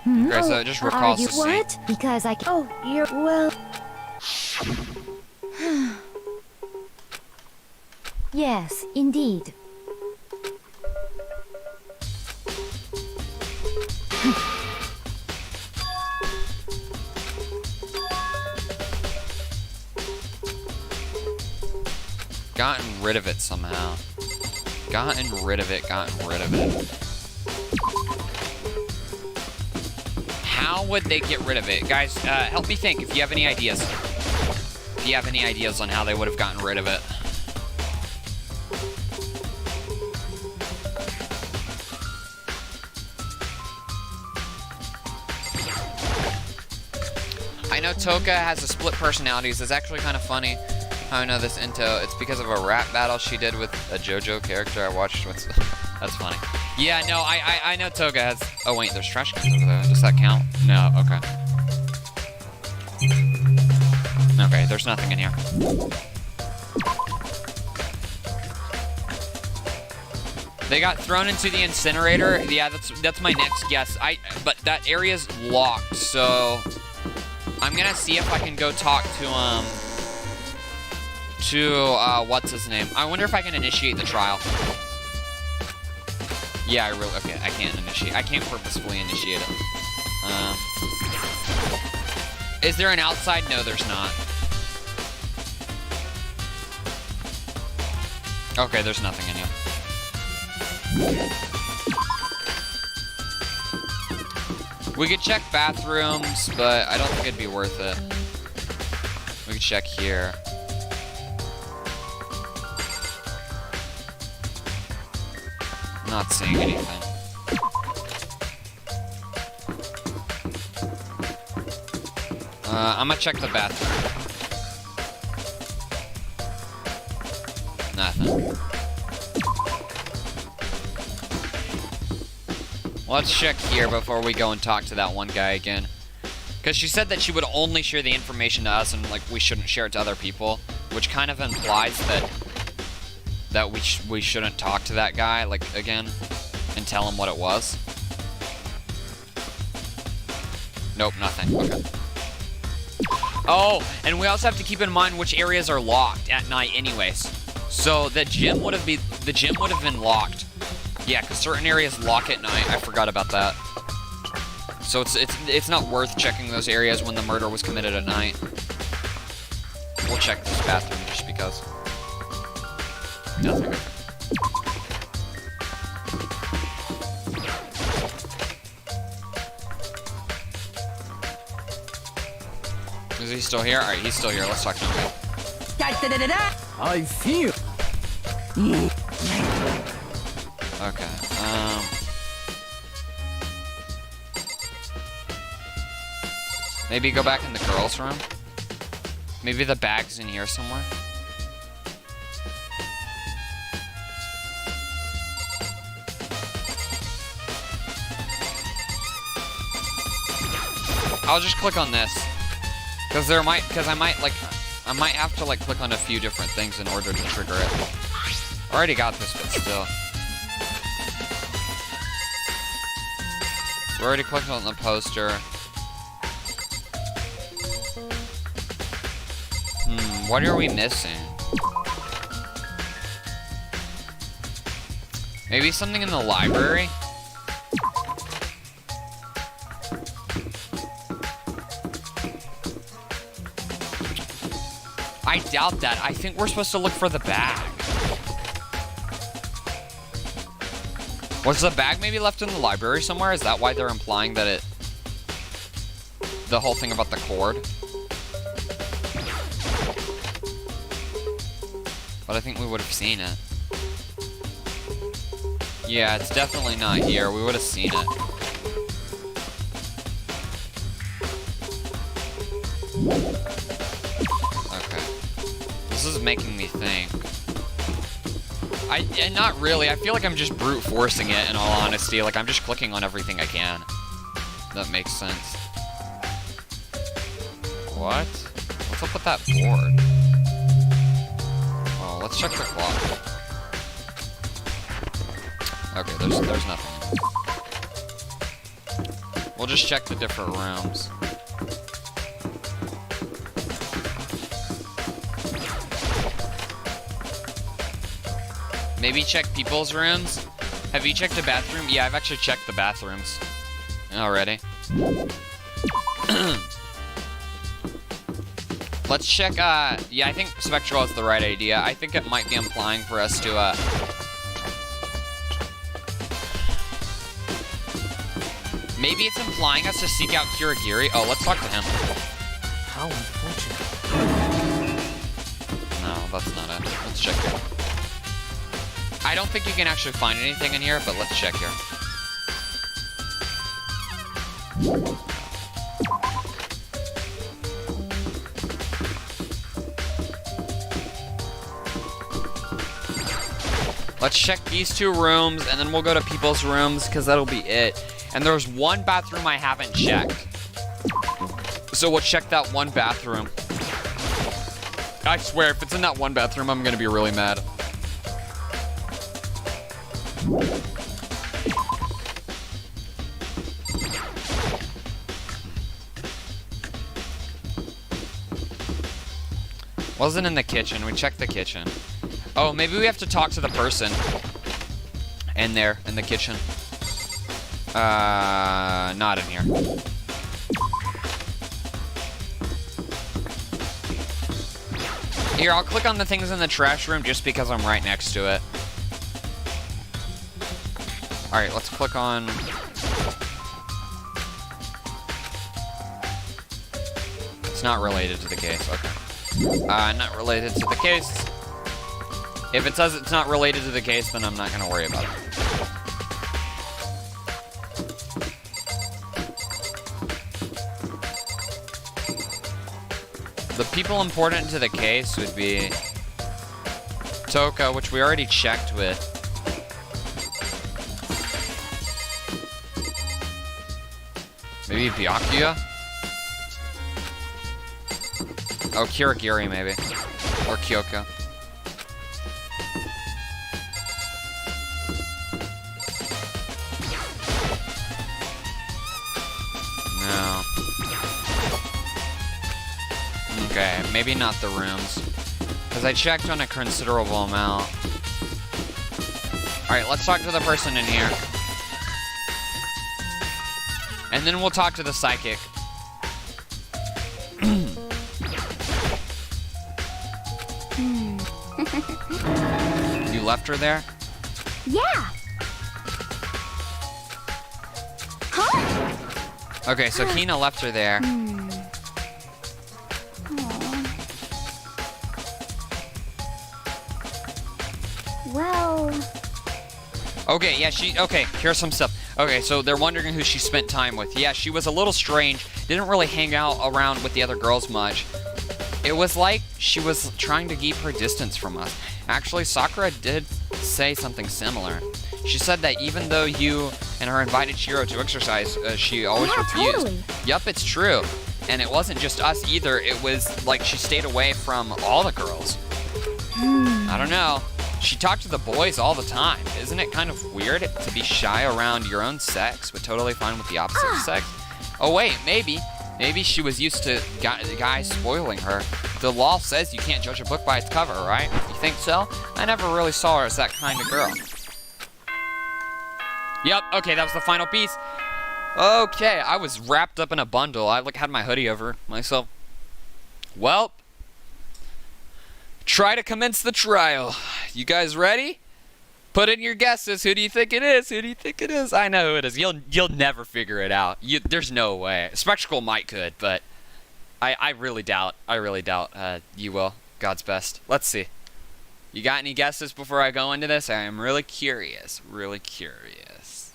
Okay, so it just recalls Are you the scene. what? Because I. Oh, you're well. Yes, indeed. Gotten rid of it somehow. Gotten rid of it. How would they get rid of it? Guys, help me think if you have any ideas. If you have any ideas on how they would have gotten rid of it. I know Toka has a split personalities. It's actually kind of funny how I know this intel. It's because of a rap battle she did with a JoJo character I watched with. That's funny. Yeah, no, I know Toga has... Oh, wait, there's trash cans over there. Does that count? No, okay. Okay, there's nothing in here. They got thrown into the incinerator. Yeah, that's my next guess. But that area's locked, so... I'm gonna see if I can go talk to, what's his name? I wonder if I can initiate the trial. Yeah, okay, I can't initiate. I can't purposefully initiate it. Is there an outside? No, there's not. Okay, there's nothing in here. We could check bathrooms, but I don't think it'd be worth it. We could check here. Not seeing anything. I'm gonna check the bathroom. Nothing. Let's check here before we go and talk to that one guy again. Because she said that she would only share the information to us and, like, we shouldn't share it to other people. Which kind of implies that we shouldn't talk to that guy, like, again, and tell him what it was. Nope, nothing. Okay. Oh, and we also have to keep in mind which areas are locked at night anyways. So the gym would have been locked. Yeah, because certain areas lock at night. I forgot about that. So it's not worth checking those areas when the murder was committed at night. We'll check this bathroom just because. Nothing. Is he still here? Alright, he's still here. Let's talk to him. I feel. Okay, maybe go back in the girls' room? Maybe the bag's in here somewhere? I'll just click on this. Because I might have to, like, click on a few different things in order to trigger it. I already got this, but still. We already clicked on the poster. What are we missing? Maybe something in the library? I doubt that. I think we're supposed to look for the bag. Was the bag maybe left in the library somewhere? Is that why they're implying that it... The whole thing about the cord? But I think we would have seen it. Yeah, it's definitely not here. We would have seen it. Okay. This is making me think. And not really. I feel like I'm just brute forcing it, in all honesty. Like, I'm just clicking on everything I can. That makes sense. What? What's up with that board? Well, let's check the clock. Okay, there's nothing. We'll just check the different rooms. Maybe check people's rooms? Have you checked the bathroom? Yeah, I've actually checked the bathrooms already. Let's check, yeah, I think Spectral is the right idea. I think it might be implying for us to, maybe it's implying us to seek out Kirigiri. Oh, let's talk to him. How unfortunate. No, that's not it. Let's check here. I don't think you can actually find anything in here, but let's check here. Let's check these two rooms, and then we'll go to people's rooms, because that'll be it. And there's one bathroom I haven't checked. So we'll check that one bathroom. I swear, if it's in that one bathroom, I'm going to be really mad. Wasn't in the kitchen. We checked the kitchen. Oh, maybe we have to talk to the person in there, in the kitchen. Not in here. Here, I'll click on the things in the trash room just because I'm right next to it. Alright, let's click on... It's not related to the case, okay. Not related to the case. If it says it's not related to the case, then I'm not gonna worry about it. The people important to the case would be Toka, which we already checked with. Maybe Byakuya? Oh, Kirigiri, maybe. Or Kyoko. No. Okay, maybe not the rooms. Because I checked on a considerable amount. Alright, let's talk to the person in here. And then we'll talk to the psychic. You left her there? Yeah. Huh? Okay, so Hina left her there. Well... Okay, yeah, okay, here's some stuff. Okay, so they're wondering who she spent time with. Yeah, she was a little strange. Didn't really hang out around with the other girls much. It was like she was trying to keep her distance from us. Actually, Sakura did say something similar. She said that even though you and her invited Shiro to exercise, she always refused. Totally. Yup, it's true. And it wasn't just us either. It was like she stayed away from all the girls. I don't know. She talked to the boys all the time. Isn't it kind of weird to be shy around your own sex, but totally fine with the opposite sex? Oh wait, maybe. Maybe she was used to guys spoiling her. The law says you can't judge a book by its cover, right? You think so? I never really saw her as that kind of girl. Yep, okay, that was the final piece. Okay, I was wrapped up in a bundle. I had my hoodie over myself. Well, try to commence the trial. You guys ready? Put in your guesses. Who do you think it is? Who do you think it is? I know who it is. You'll never figure it out. There's no way. Spectacle might could, but I really doubt. You will. God's best. Let's see. You got any guesses before I go into this? I am really curious. Really curious.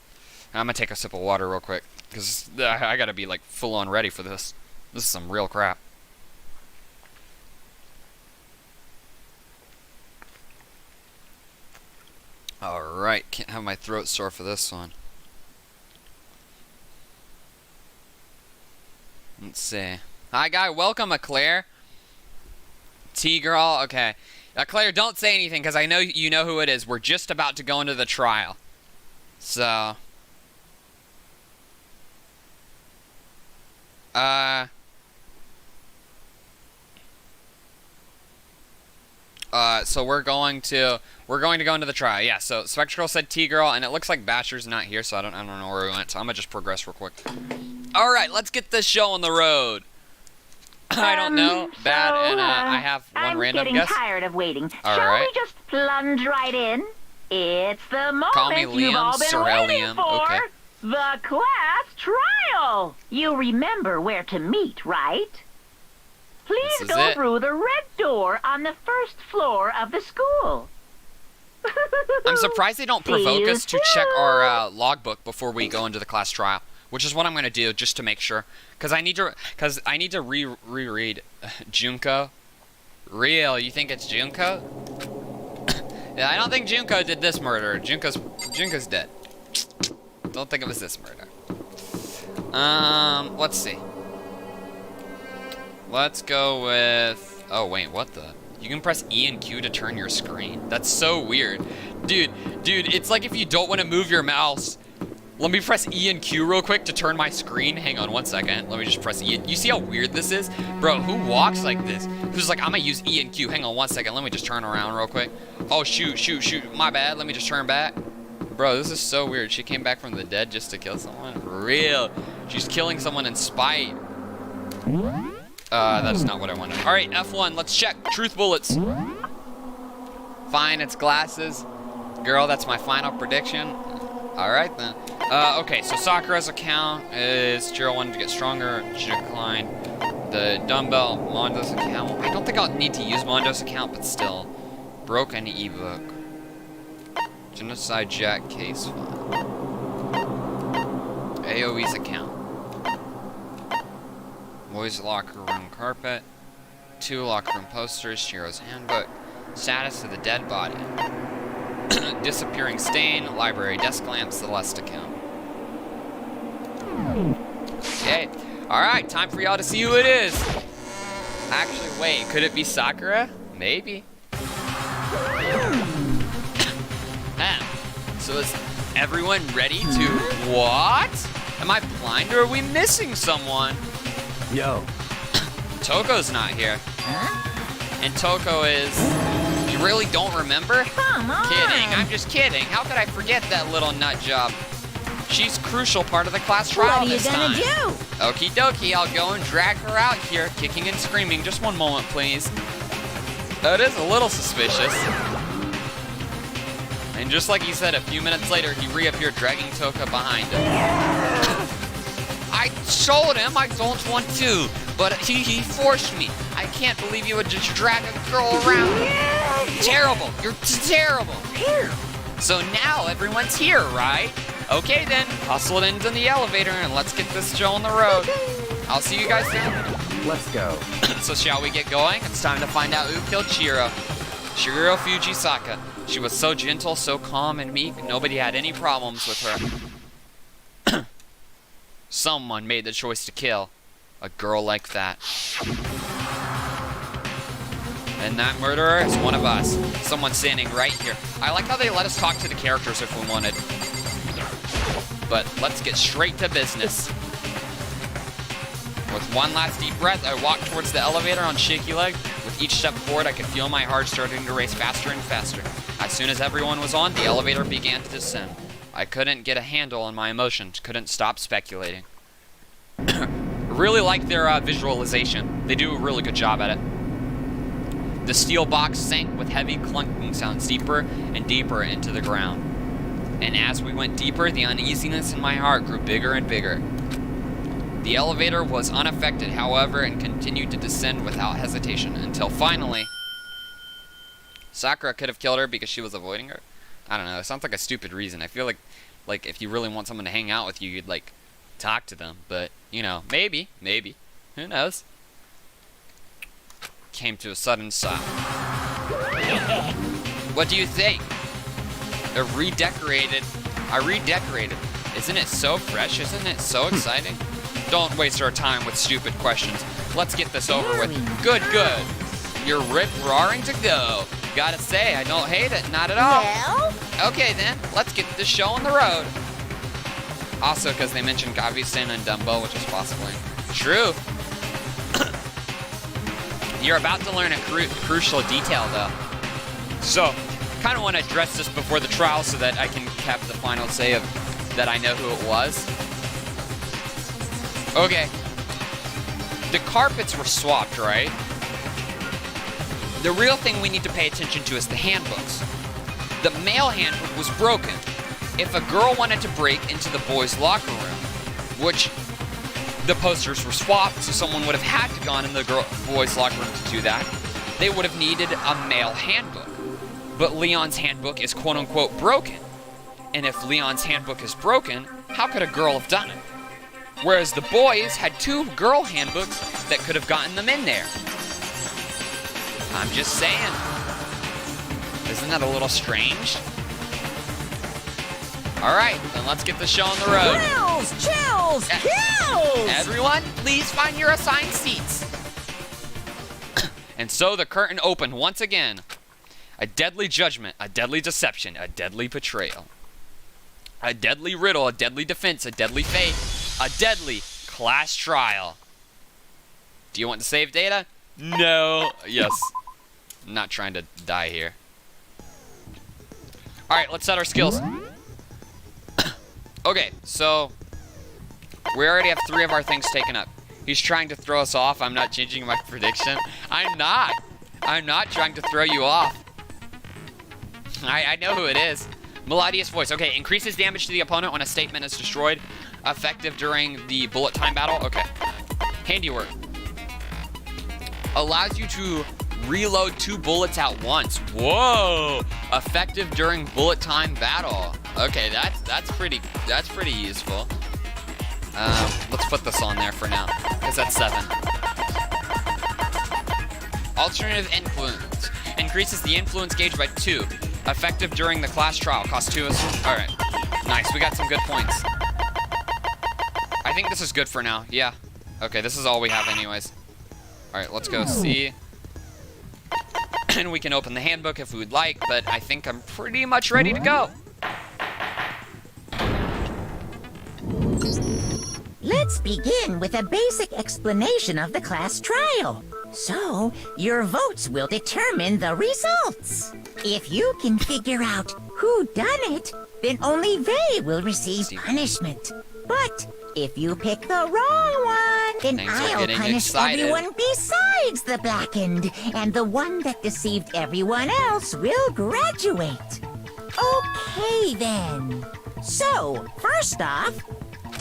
I'm gonna take a sip of water real quick because I gotta be like full on ready for this. This is some real crap. Alright, can't have my throat sore for this one. Let's see. Hi, guy. Welcome, Eclair. T-Girl. Okay. Eclair, don't say anything, because I know you know who it is. We're just about to go into the trial. So. So we're going to go into the trial. Yeah, so Spectral said T-Girl, and it looks like Basher's not here, so I don't know where we went, so I'm gonna just progress real quick. Alright, let's get this show on the road. I don't know. Bad, and I have one random guess. I'm getting tired of waiting. All Shall right. we just plunge right in? It's the Call me moment you've Liam, all been Sir waiting Liam. for. Okay. The class trial. You remember where to meet, right? Please This is go it. through the red door on the first floor of the school. I'm surprised they don't See provoke you us to check our soon. logbook before we go into the class trial, which is what I'm gonna do just to make sure, because I need to reread Junko. Real? You think it's Junko? Yeah, I don't think Junko did this murder. Junko's dead. Don't think it was this murder. Let's see. Let's go with. Oh wait, what the? You can press E and Q to turn your screen. That's so weird. Dude, it's like if you don't want to move your mouse. Let me press E and Q real quick to turn my screen. Hang on one second. Let me just press E. You see how weird this is? Bro, who walks like this? Who's like, I'm gonna use E and Q. Hang on one second. Let me just turn around real quick. Oh, shoot. My bad. Let me just turn back. Bro, this is so weird. She came back from the dead just to kill someone? Real. She's killing someone in spite. That's not what I wanted. Alright, F1, let's check. Truth bullets. Fine, it's glasses. Girl, that's my final prediction. Alright then. Okay, so Sakura's account is Jiro wanted to get stronger. She declined. The dumbbell, Mondo's account. I don't think I'll need to use Mondo's account, but still. Broken ebook. Genocide Jack case file. AOE's account. Boys' locker room carpet. 2 locker room posters. Shiro's handbook. Status of the dead body. Disappearing stain. Library desk lamp. Celeste account. Okay. Alright, time for y'all to see who it is. Actually, wait. Could it be Sakura? Maybe. So is everyone ready to... What? Am I blind or are we missing someone? Yo. Toko's not here. Huh? And Toko is... You really don't remember? Come on. Kidding, I'm just kidding. How could I forget that little nut job? She's crucial part of the class trial What are you this gonna time. do? Okie dokie, I'll go and drag her out here, kicking and screaming. Just one moment, please. That is a little suspicious. And just like he said, a few minutes later, he reappeared dragging Toka behind him. I told him I don't want to, but he forced me. I can't believe you would just drag a girl around. Terrible. You're terrible. Here. So now everyone's here, right? Okay then, hustle it into the elevator and let's get this show on the road. I'll see you guys soon. Let's go. So shall we get going? It's time to find out who killed Chiro. Shiguro Fujisaka. She was so gentle, so calm and meek, nobody had any problems with her. Someone made the choice to kill a girl like that. And that murderer is one of us. Someone standing right here. I like how they let us talk to the characters if we wanted. But let's get straight to business. With one last deep breath, I walked towards the elevator on shaky leg. With each step forward, I could feel my heart starting to race faster and faster. As soon as everyone was on, the elevator began to descend. I couldn't get a handle on my emotions, couldn't stop speculating. Really like their visualization. They do a really good job at it. The steel box sank with heavy clunking sounds deeper and deeper into the ground. And as we went deeper, the uneasiness in my heart grew bigger and bigger. The elevator was unaffected, however, and continued to descend without hesitation until finally... Sakura could have killed her because she was avoiding her. I don't know, it sounds like a stupid reason. I feel like if you really want someone to hang out with you, you'd like talk to them. But, you know, maybe. Who knows? Came to a sudden stop. What do you think? I redecorated. Isn't it so fresh? Isn't it so exciting? Don't waste our time with stupid questions. Let's get this over with. Good. You're rip-roaring to go. Gotta say, I don't hate it. Not at all. Well? Okay, then. Let's get this show on the road. Also, because they mentioned Gavi-san and Dumbo, which is possibly true. You're about to learn a crucial detail, though. So, kind of want to address this before the trial so that I can have the final say of that I know who it was. Okay. The carpets were swapped, right? The real thing we need to pay attention to is the handbooks. The male handbook was broken. If a girl wanted to break into the boys' locker room, which the posters were swapped, so someone would have had to gone in the boys' locker room to do that, they would have needed a male handbook. But Leon's handbook is quote-unquote broken. And if Leon's handbook is broken, how could a girl have done it? Whereas the boys had 2 girl handbooks that could have gotten them in there. I'm just saying. Isn't that a little strange? Alright, then let's get the show on the road. Chills! Everyone, please find your assigned seats. And so the curtain opened once again. A deadly judgment, a deadly deception, a deadly betrayal. A deadly riddle, a deadly defense, a deadly fate, a deadly class trial. Do you want to save data? No. Yes. I'm not trying to die here. Alright, let's set our skills. Okay, so we already have 3 of our things taken up. He's trying to throw us off. I'm not changing my prediction. I'm not trying to throw you off. I know who it is. Melodious voice. Okay, increases damage to the opponent when a statement is destroyed. Effective during the bullet time battle. Okay. Handiwork. Allows you to reload 2 bullets at once. Whoa! Effective during bullet time battle. Okay, that's pretty useful. Let's put this on there for now, because that's 7. Alternative influence. Increases the influence gauge by 2. Effective during the class trial. Cost 2. Alright. Nice, we got some good points. I think this is good for now. Yeah. Okay, this is all we have anyways. Alright, let's go see. And we can open the handbook if we would like, but I think I'm pretty much ready to go. Let's begin with a basic explanation of the class trial. So, your votes will determine the results. If you can figure out who done it, then only they will receive punishment. But if you pick the wrong one, then I'll punish everyone besides the blackened, and the one that deceived everyone else will graduate. Okay, then. So, first off,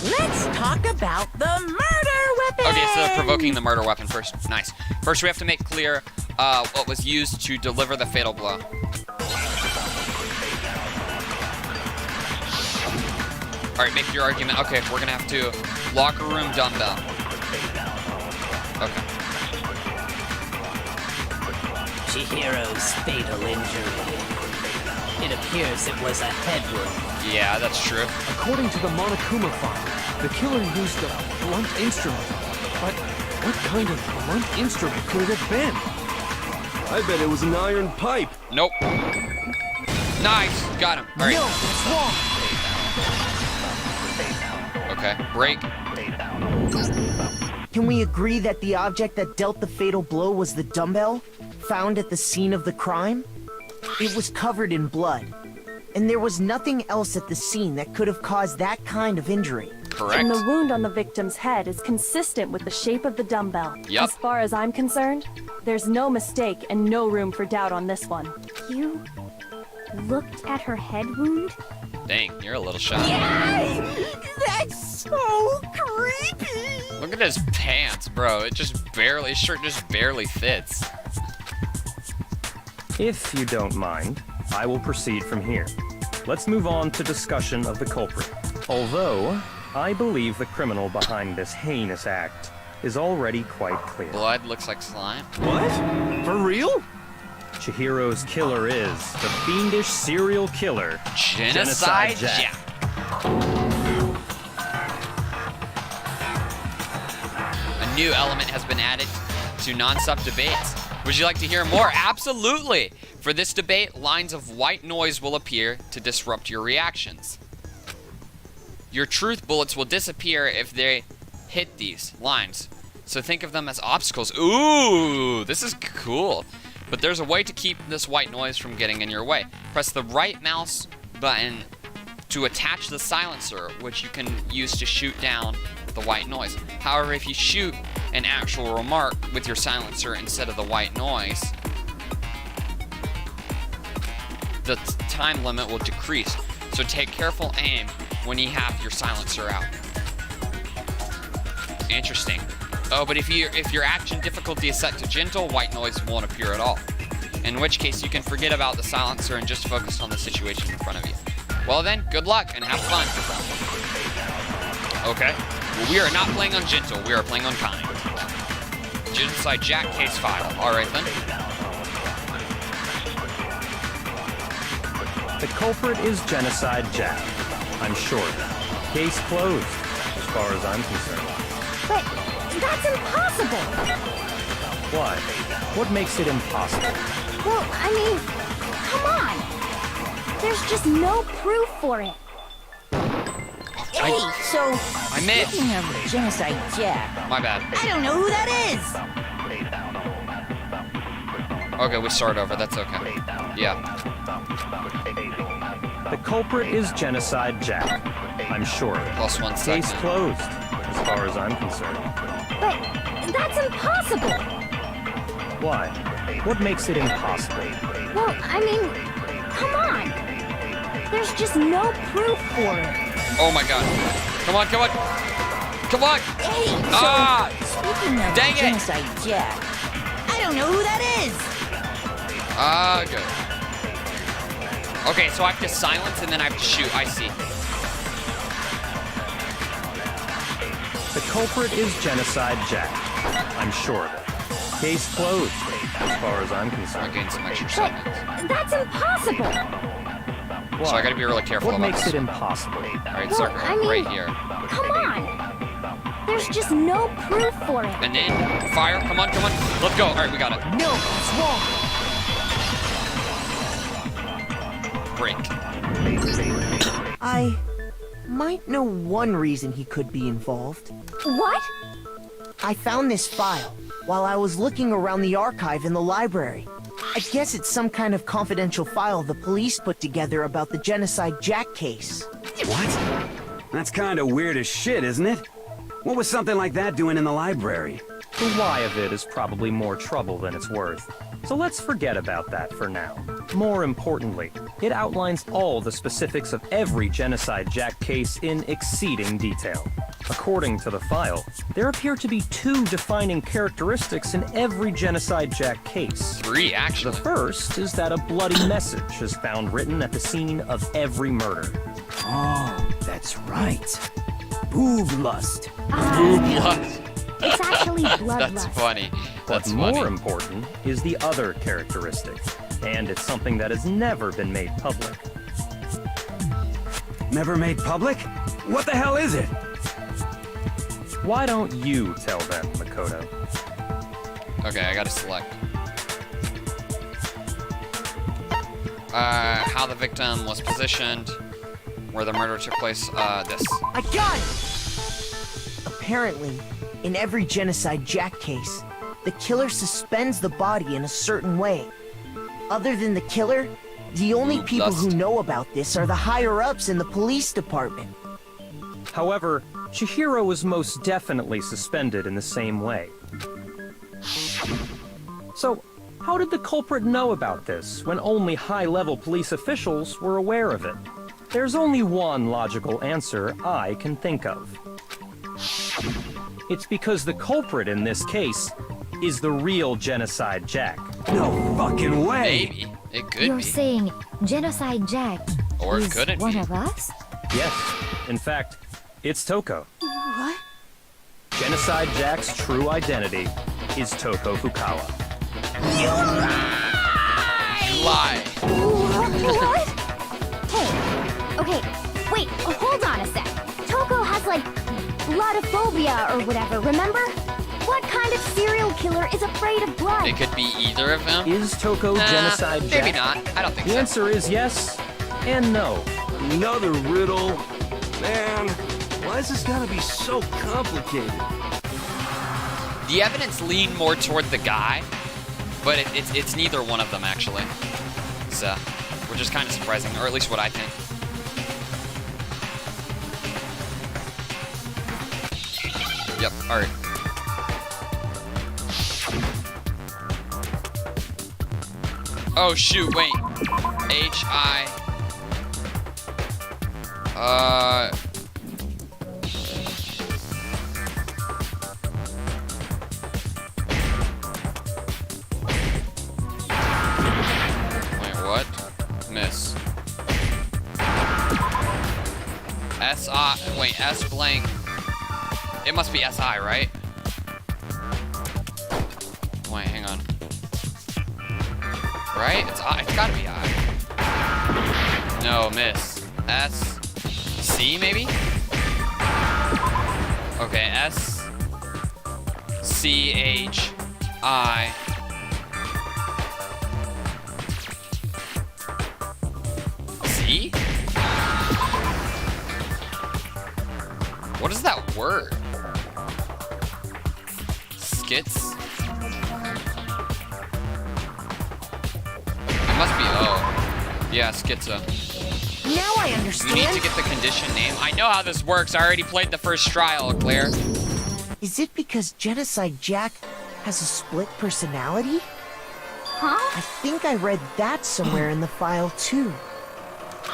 let's talk about the murder weapon! Okay, so provoking the murder weapon first. Nice. First, we have to make clear what was used to deliver the fatal blow. Alright, make your argument. Okay, we're gonna have to locker room dumbbell. Okay. Chihiro's fatal injury. It appears it was a head wound. Yeah, that's true. According to the Monokuma file, the killer used a blunt instrument. But what kind of blunt instrument could it have been? I bet it was an iron pipe. Nope. Nice, got him. All right. No, that's wrong. Okay, break. Can we agree that the object that dealt the fatal blow was the dumbbell, found at the scene of the crime? It was covered in blood, and there was nothing else at the scene that could have caused that kind of injury. Correct. And the wound on the victim's head is consistent with the shape of the dumbbell. Yep. As far as I'm concerned, there's no mistake and no room for doubt on this one. You looked at her head wound? Dang, you're a little shy. Yay! That's so creepy! Look at his pants, bro. His shirt just barely fits. If you don't mind, I will proceed from here. Let's move on to discussion of the culprit. Although, I believe the criminal behind this heinous act is already quite clear. Blood looks like slime. What? For real? Chihiro's killer is the fiendish serial killer, Genocide Jack. A new element has been added to non-sub debates. Would you like to hear more? Absolutely! For this debate, lines of white noise will appear to disrupt your reactions. Your truth bullets will disappear if they hit these lines. So think of them as obstacles. Ooh, this is cool. But there's a way to keep this white noise from getting in your way. Press the right mouse button to attach the silencer, which you can use to shoot down the white noise. However, if you shoot an actual remark with your silencer instead of the white noise, the time limit will decrease. So take careful aim when you have your silencer out. Interesting. Oh, but if your action difficulty is set to gentle, white noise won't appear at all. In which case, you can forget about the silencer and just focus on the situation in front of you. Well then, good luck and have fun. Okay. Well, we are not playing on gentle. We are playing on kind. Genocide Jack case file. All right then. The culprit is Genocide Jack. I'm sure. Case closed, as far as I'm concerned. But that's impossible! Why? What makes it impossible? Well, I mean, come on! There's just no proof for it. Hey, so I missed. speaking of Genocide Jack, My bad. I don't know who that is. Okay, we start over. That's okay. Yeah. The culprit is Genocide Jack. I'm sure. Plus 1 Case second. closed, as far as I'm concerned. But that's impossible! Why? What makes it impossible? Well, I mean, come on! There's just no proof for it. Oh my god. Come on, come on. Come on. Hey, so Ah! speaking of Dang it. Genocide Jack, I don't know who that is. Ah, good. Okay, so I have to silence and then I have to shoot. I see. The culprit is Genocide Jack. I'm sure of it. Case closed, as far as I'm I concerned. gained some extra But seconds. that's impossible! Why? So I gotta be really careful What about makes this. it impossible? Alright, Well, circle I mean, right here. Come on! There's just no proof for it. And then fire. Come on, come on. Let's go. Alright, we got it. No, it's wrong. Break. I might know one reason he could be involved. What? I found this file while I was looking around the archive in the library. I guess it's some kind of confidential file the police put together about the Genocide Jack case. What? That's kind of weird as shit, isn't it? What was something like that doing in the library? The why of it is probably more trouble than it's worth. So let's forget about that for now. More importantly, it outlines all the specifics of every Genocide Jack case in exceeding detail. According to the file, there appear to be 2 defining characteristics in every Genocide Jack case. 3, The actually. first is that a bloody message is found written at the scene of every murder. Oh, that's right. Boob lust. Blood. It's actually That's bloodlust. funny. That's But more funny. important is the other characteristic, and it's something that has never been made public. Never made public? What the hell is it? Why don't you tell them, Makoto? Okay, I gotta select. How the victim was positioned, where the murder took place, this. I got it! Apparently, in every Genocide Jack case, the killer suspends the body in a certain way. Other than the killer, the only people who know about this are the higher-ups in the police department. However, Chihiro was most definitely suspended in the same way. So, how did the culprit know about this when only high-level police officials were aware of it? There's only one logical answer I can think of. It's because the culprit in this case is the real Genocide Jack. No fucking way! Maybe. It could You're be. saying Genocide Jack Or it is couldn't one be. of us? Yes, in fact, it's Toko. What? Genocide Jack's true identity is Toko Fukawa. You lie. What? Hey, okay, wait, hold on a sec. Toko has like bloodophobia or whatever, remember? What kind of serial killer is afraid of blood? It could be either of them. Is Toko Genocide Jack? Maybe not. I don't think The so. answer is yes and no. Another riddle? Man, why is this gotta be so complicated? The evidence leaned more toward the guy, but it's neither one of them actually. So, which is kind of surprising, or at least what I think. Yep. All right. Oh shoot! Wait. H-I. Wait, what? Miss. S-I. Wait, S blank. It must be S-I, right? Wait, hang on. Right? It's I. It's gotta be I. No, miss. S. C, maybe? Okay, S. C, H, I. C? What is that word? Skits? It must be O. Yeah, schizo. Now I You understand. need to get the condition name. I know how this works. I already played the first trial, Claire. Is it because Genocide Jack has a split personality? Huh? I think I read that somewhere in the file too.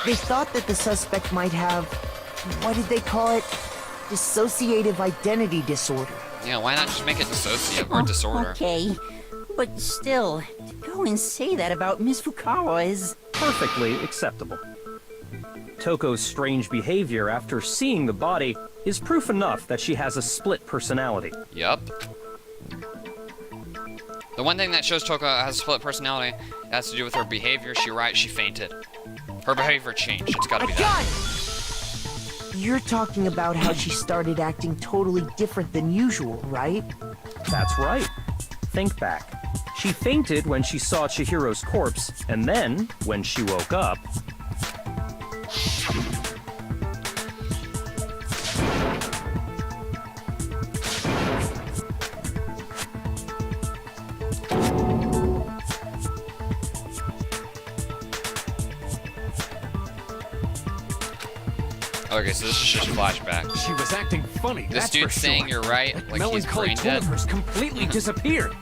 They thought that the suspect might have, what did they call it? Dissociative identity disorder. Yeah, why not just make it dissociative or disorder? Okay, but still, to go and say that about Miss Fukawa is... Perfectly acceptable. Toko's strange behavior after seeing the body is proof enough that she has a split personality. Yup. The one thing that shows Toko has a split personality has to do with her behavior. She fainted. Her behavior changed. It's gotta be that. You're talking about how she started acting totally different than usual, right? That's right. Think back. She fainted when she saw Chihiro's corpse, and then, when she woke up... Okay, so this is just flashback. She was acting funny, This that's dude's for saying sure. you're right, That like he's melancholy brain tone dead. of hers completely disappeared.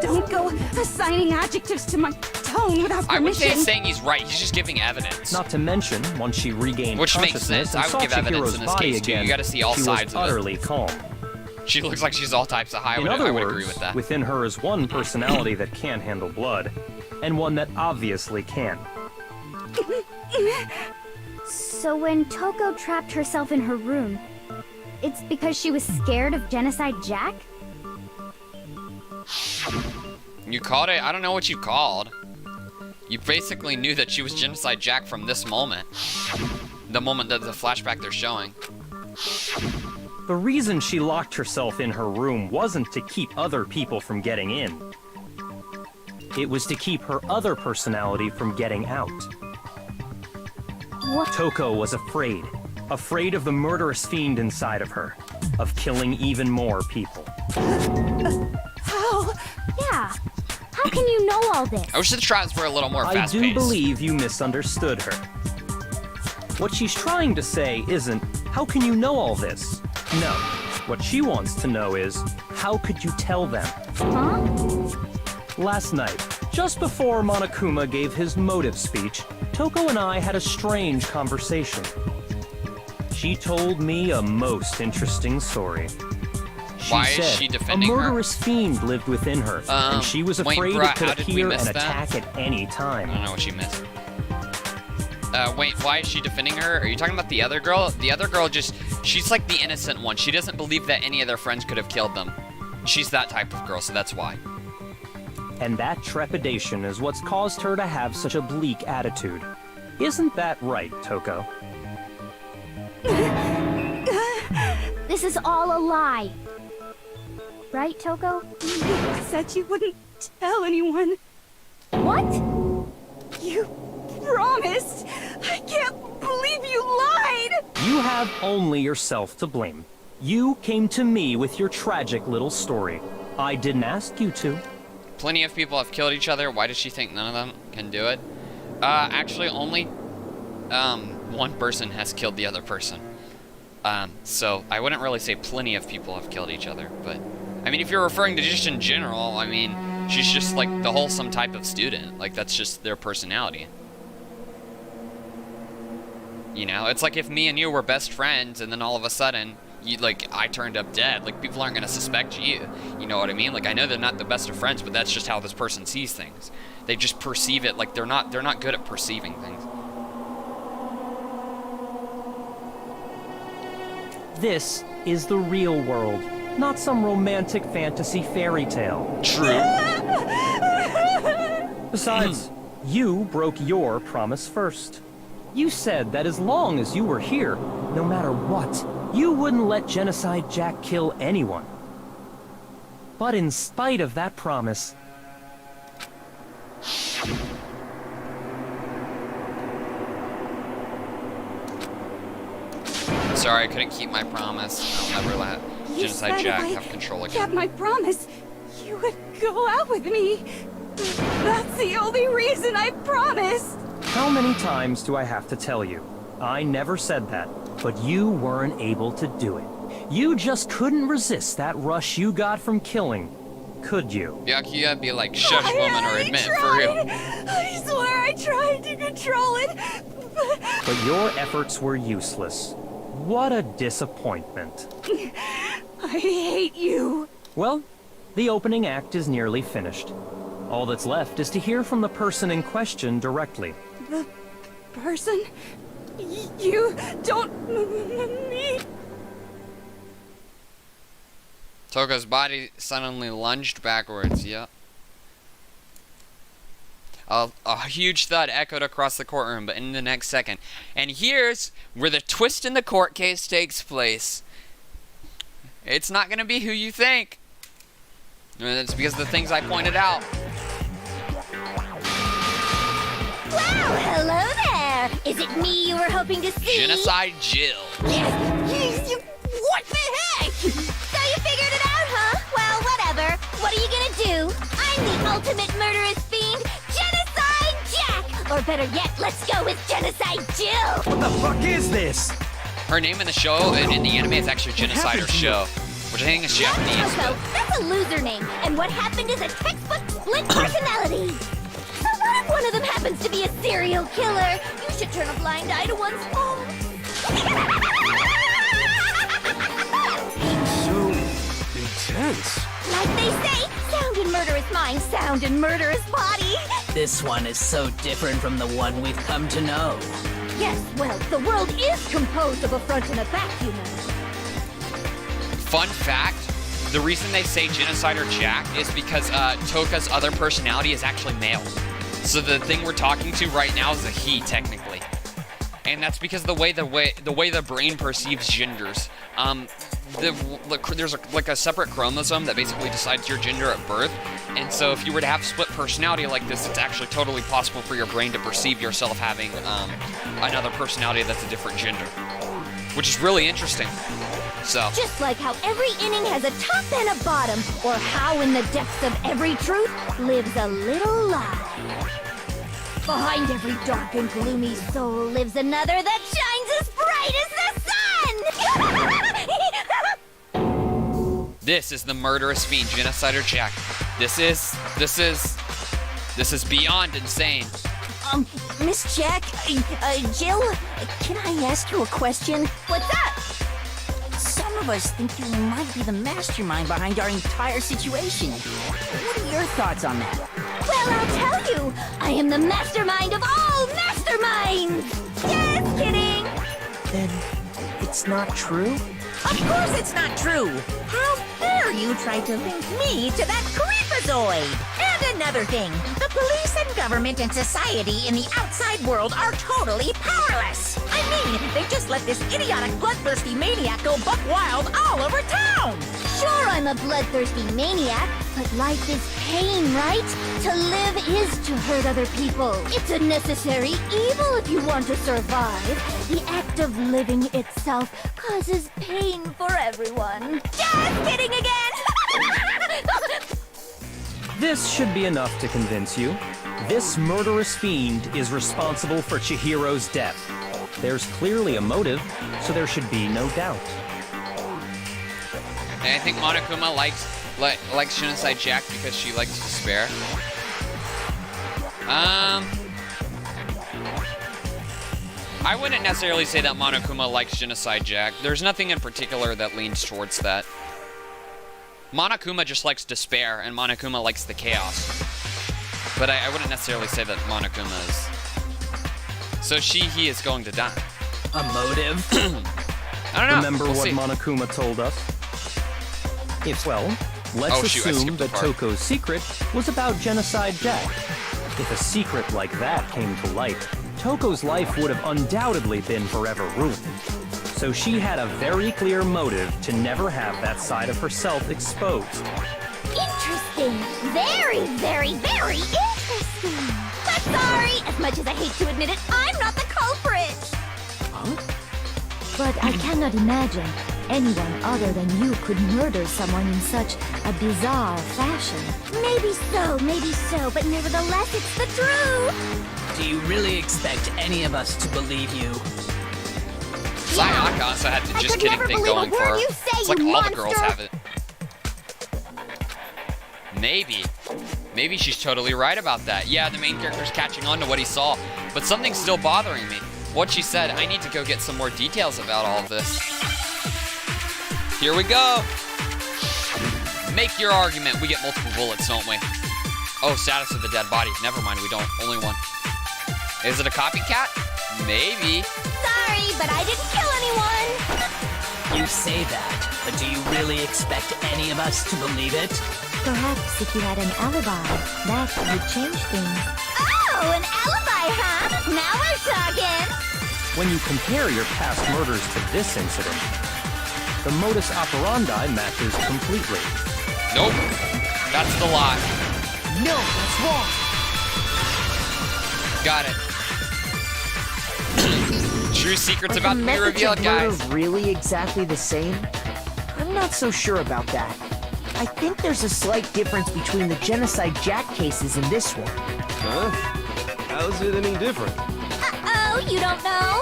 Don't go assigning adjectives to my tone without I would say permission. it's saying he's right. He's just giving evidence. Not to mention, once she regained Which makes consciousness sense. and I would saw give evidence Chihiro's in this body case, too. You again, gotta see all she sides was of it. utterly calm. She looks like she's all types of high. In I other would words, agree with that. within her is one personality that can't handle blood, and one that obviously can. So when Toko trapped herself in her room, it's because she was scared of Genocide Jack? You called it? I don't know what you called. You basically knew that she was Genocide Jack from this moment. The moment that the flashback they're showing. The reason she locked herself in her room wasn't to keep other people from getting in. It was to keep her other personality from getting out. What? Toko was afraid. Afraid of the murderous fiend inside of her. Of killing even more people. How? Yeah. How can you know all this? I wish the trials were a little more I fast-paced. do believe you misunderstood her. What she's trying to say isn't, how can you know all this? No. What she wants to know is, how could you tell them? Huh? Last night, just before Monokuma gave his motive speech, Toko and I had a strange conversation. She told me a most interesting story. Why She is said she defending a her? murderous fiend lived within her, and she was wait, afraid bruh, it could how did we appear miss and that? attack at any time. I don't know what she missed. Wait, why is she defending her? Are you talking about the other girl? The other girl she's like the innocent one. She doesn't believe that any of their friends could have killed them. She's that type of girl, so that's why. And that trepidation is what's caused her to have such a bleak attitude. Isn't that right, Toko? This is all a lie. Right, Toko? You said you wouldn't tell anyone. What? You promised. I can't believe you lied. You have only yourself to blame. You came to me with your tragic little story. I didn't ask you to. Plenty of people have killed each other. Why does she think none of them can do it? Actually, only one person has killed the other person. So I wouldn't really say plenty of people have killed each other, but I mean, if you're referring to just in general, I mean, she's just like the wholesome type of student. Like, that's just their personality. You know, it's like if me and you were best friends and then all of a sudden, I turned up dead. Like, people aren't gonna suspect you. You know what I mean? Like, I know they're not the best of friends, but that's just how this person sees things. They just perceive it like they're not good at perceiving things. This is the real world, not some romantic fantasy fairy tale. True. Besides, you broke your promise first. You said that as long as you were here, no matter what, you wouldn't let Genocide Jack kill anyone. But in spite of that promise... Sorry, I couldn't keep my promise. I'll never let Genocide Jack have control again. Kept my promise. You would go out with me. That's the only reason I promised. How many times do I have to tell you? I never said that, but you weren't able to do it. You just couldn't resist that rush you got from killing, could you? Yeah, you gotta be like, shush woman, or admit, for real. I swear I tried to control it, But your efforts were useless. What a disappointment. I hate you. Well, the opening act is nearly finished. All that's left is to hear from the person in question directly. The person? You don't mean... Toko's body suddenly lunged backwards, yep. A huge thud echoed across the courtroom, but in the next second. And here's where the twist in the court case takes place. It's not gonna be who you think. And it's because of the things I pointed out. Well, hello there! Is it me you were hoping to see? Genocide Jill. What the heck? So you figured it out, huh? Well, whatever. What are you gonna do? I'm the ultimate murderous fiend, Genocide Jack! Or better yet, let's go with Genocide Jill! What the fuck is this? Her name in the show, in the anime, is actually Genocider Show, which I think is Japanese. Toko, that's a loser name, and what happened is a textbook split personality. So what if one of them happens to be a serial killer? You should turn a blind eye to one's fault. So intense. Like they say, sound in murderous mind, sound in murderous body. This one is so different from the one we've come to know. Yes, well, the world is composed of a front and a back, you know. Fun fact, the reason they say Genocider Jack is because Toka's other personality is actually male. So the thing we're talking to right now is a he, technically. And that's because the way the brain perceives genders. There's a separate chromosome that basically decides your gender at birth. And so if you were to have split personality like this, it's actually totally possible for your brain to perceive yourself having another personality that's a different gender. Which is really interesting. So. Just like how every inning has a top and a bottom, or how in the depths of every truth lives a little lie. Behind every dark and gloomy soul lives another that shines as bright as the sun! This is the murderous fiend, Genocider Jack. This is beyond insane. Miss Jack, Jill, can I ask you a question? What's up? Some of us think you might be the mastermind behind our entire situation. What are your thoughts on that? Well, I'll tell you. I am the mastermind of all masterminds! Just kidding! Then it's not true? Of course it's not true! How dare you try to link me to that creepazoid! And another thing, the police and government and society in the outside world are totally powerless! I mean, they just let this idiotic bloodthirsty maniac go buck wild all over town! Sure, I'm a bloodthirsty maniac, but life is pain, right? To live is to hurt other people. It's a necessary evil if you want to survive. The act of living itself causes pain for everyone. Just kidding again! This should be enough to convince you. This murderous fiend is responsible for Chihiro's death. There's clearly a motive, so there should be no doubt. And I think Monokuma likes Genocide Jack because she likes despair. I wouldn't necessarily say that Monokuma likes Genocide Jack. There's nothing in particular that leans towards that. Monokuma just likes despair, and Monokuma likes the chaos. But I wouldn't necessarily say that Monokuma is... So he is going to die. A motive? I don't know. Remember We'll what see. Monokuma told us? Let's shoot, I assume skipped a that part. Toko's secret was about Genocide Jack. If a secret like that came to light, Toko's life would have undoubtedly been forever ruined. So she had a very clear motive to never have that side of herself exposed. Interesting. Very, very, very interesting. But sorry, as much as I hate to admit it, I'm not the culprit. But I cannot imagine anyone other than you could murder someone in such a bizarre fashion. Maybe so, but nevertheless, it's the truth. Do you really expect any of us to believe you? Sayaka also had the I just could kidding never thing believe a going for word her. you say, It's like you all the girls monster. have it. Maybe she's totally right about that. Yeah, the main character's catching on to what he saw, but something's still bothering me. What she said, I need to go get some more details about all of this. Here we go. Make your argument. We get multiple bullets, don't we? Oh, status of the dead body. Never mind, we don't. Only one. Is it a copycat? Maybe. Sorry, but I didn't kill anyone. You say that, but do you really expect any of us to believe it? Perhaps if you had an alibi, that would change things. Oh, an alibi, huh? Now we're talking. When you compare your past murders to this incident, the modus operandi matches completely. Nope. That's the lie. No, that's wrong. Got it. True secrets Are about the to be methods revealed, of murder guys. really exactly the same? I'm not so sure about that. I think there's a slight difference between the Genocide Jack cases and this one. Huh? How's it any different? Uh-oh, you don't know?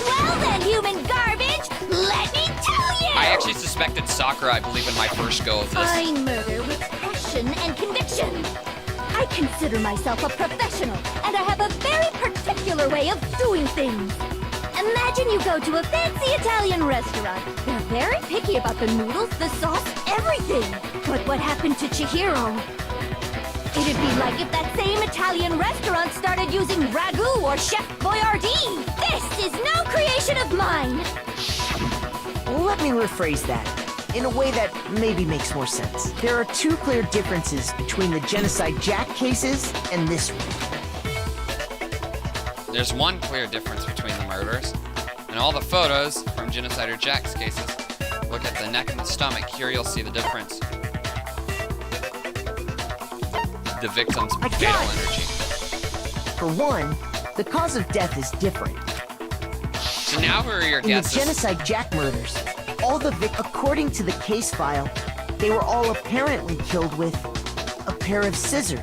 Well then, human garbage, let me tell you! I actually suspected Sakura, I believe, in my first go of this. I murder with passion and conviction. I consider myself a professional, and I have a very particular way of doing things. Imagine you go to a fancy Italian restaurant. They're very picky about the noodles, the sauce, everything. But what happened to Chihiro? It'd be like if that same Italian restaurant started using ragu or Chef Boyardee. This is no creation of mine. Let me rephrase that in a way that maybe makes more sense. There are two clear differences between the Genocide Jack cases and this one. There's one clear difference between the murders. And all the photos from Genocider Jack's cases, look at the neck and the stomach. Here you'll see the difference. The victim's fatal energy. For one, the cause of death is different. So now who are your In guesses? the Genocide Jack murders, according to the case file, they were all apparently killed with a pair of scissors.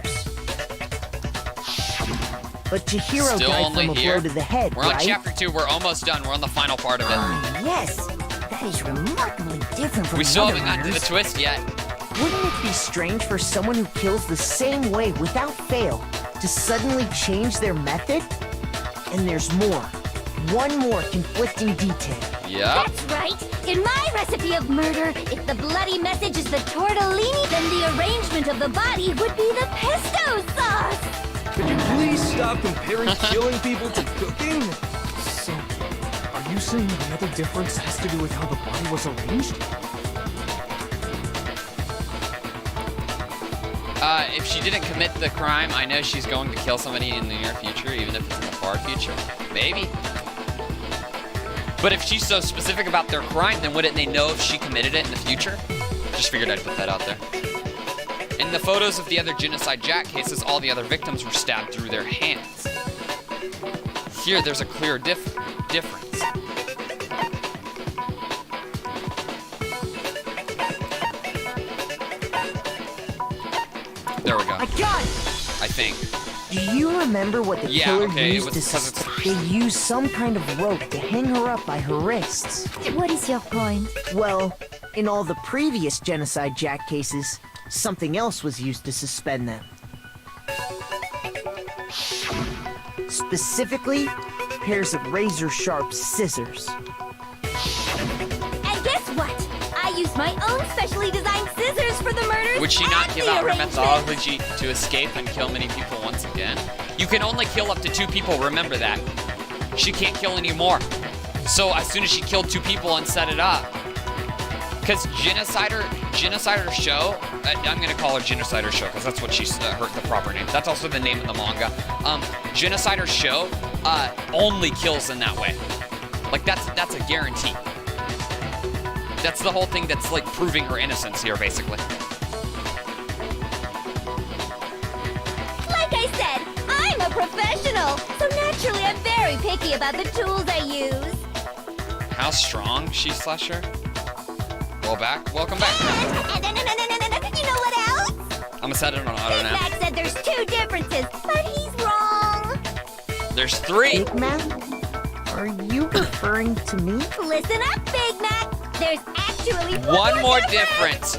But Chihiro Still died only from a here? blow to the head, We're on right? chapter 2. We're almost done. We're on the final part of it. Yes, that is remarkably different from We the still other haven't gotten to the murders. twist yet. Wouldn't it be strange for someone who kills the same way without fail to suddenly change their method? And there's more. One more conflicting detail. Yep. That's right. In my recipe of murder, if the bloody message is the tortellini, then the arrangement of the body would be the pesto sauce. Could you please stop comparing killing people to cooking? So, are you saying the other difference has to do with how the body was arranged? If she didn't commit the crime, I know she's going to kill somebody in the near future, even if it's in the far future. Maybe. But if she's so specific about their crime, then wouldn't they know if she committed it in the future? Just figured I'd put that out there. In the photos of the other Genocide Jack cases, all the other victims were stabbed through their hands. Here, there's a clear difference. There we go. I got it! I think. Do you remember what the Yeah, killer okay, it used was to because it's- They used some kind of rope to hang her up by her wrists. What is your point? Well, in all the previous Genocide Jack cases, something else was used to suspend them. Specifically, pairs of razor-sharp scissors. And guess what? I used my own specially designed scissors for the murders. Would she not and give the out her arrangement. methodology to escape and kill many people once again? You can only kill up to 2 people, remember that. She can't kill any more. So as soon as she killed 2 people and set it up. Because Genocider Show, I'm going to call her Genocider Show because that's what she's, the proper name. That's also the name of the manga. Genocider Show only kills in that way. Like that's a guarantee. That's the whole thing that's like proving her innocence here, basically. Like I said, I'm a professional, so naturally I'm very picky about the tools I use. How strong she slash her? Welcome back. And you know what else? I'm gonna set it on auto Big now. Mac said there's 2 differences, but he's wrong. There's 3. Big Mac? Are you referring to me? Listen up, Big Mac. There's actually One more difference.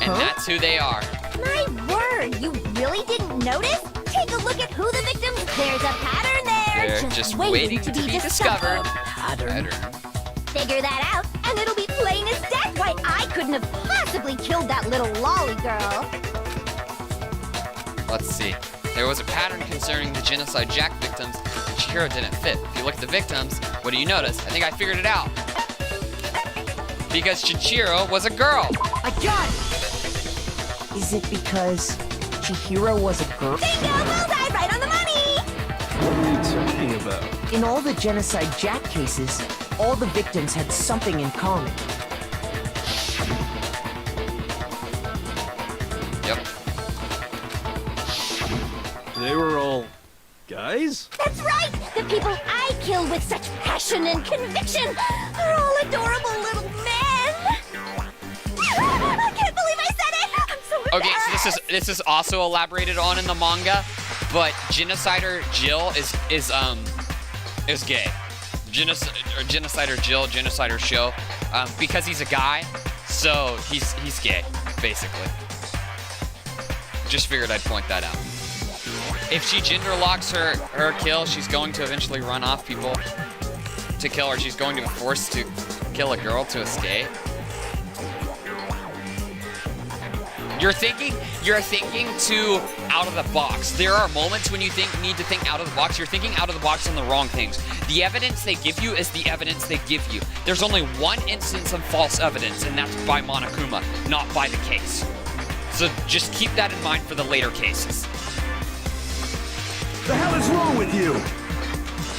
And that's who they are. My word, you really didn't notice? Take a look at who the victims. There's a pattern there. They're just waiting to be discovered. Pattern. Figure that out, and it'll be plain as death why I couldn't have possibly killed that little lolly girl. Let's see. There was a pattern concerning the Genocide Jack victims. Chihiro didn't fit. If you look at the victims, what do you notice? I think I figured it out. Because Chihiro was a girl. I got it! Is it because Chihiro was a girl? Bingo, bullseye, right on the money! What are you talking about? In all the Genocide Jack cases, all the victims had something in common. Yep. They were all guys? That's right! The people I kill with such passion and conviction are all adorable little men! I can't believe I said it! I'm so Okay, embarrassed! so this is also elaborated on in the manga, but Genocider Jill is gay. Genocider Jill, Genocider Show, because he's a guy, so he's gay, basically. Just figured I'd point that out. If she gender locks her kill, she's going to eventually run off people to kill her. She's going to be forced to kill a girl to escape. You're thinking too out of the box. There are moments when you need to think out of the box. You're thinking out of the box on the wrong things. The evidence they give you is the evidence they give you. There's only one instance of false evidence, and that's by Monokuma, not by the case. So just keep that in mind for the later cases. The hell is wrong with you?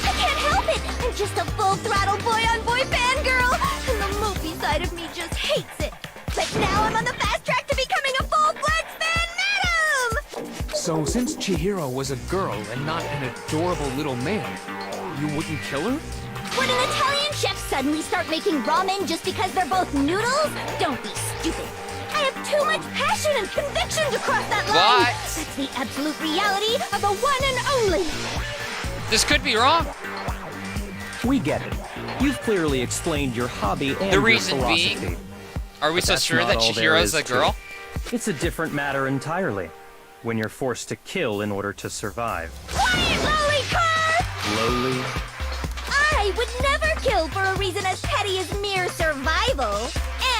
I can't help it! I'm just a full-throttle boy-on-boy fangirl, and the movie side of me just hates it. But now I'm on the fast track to becoming a full-fledged fan madam! So, since Chihiro was a girl and not an adorable little man, you wouldn't kill her? Would an Italian chef suddenly start making ramen just because they're both noodles? Don't be stupid. I have too much passion and conviction to cross that line. What? That's the absolute reality of the one and only. This could be wrong. We get it. You've clearly explained your hobby and The reason your philosophy. being, are we But so that's sure not that all there Chihiro's is a to girl? it. It's a different matter entirely. When you're forced to kill in order to survive. Quiet, lowly cur! Lowly. I would never kill for a reason as petty as mere survival.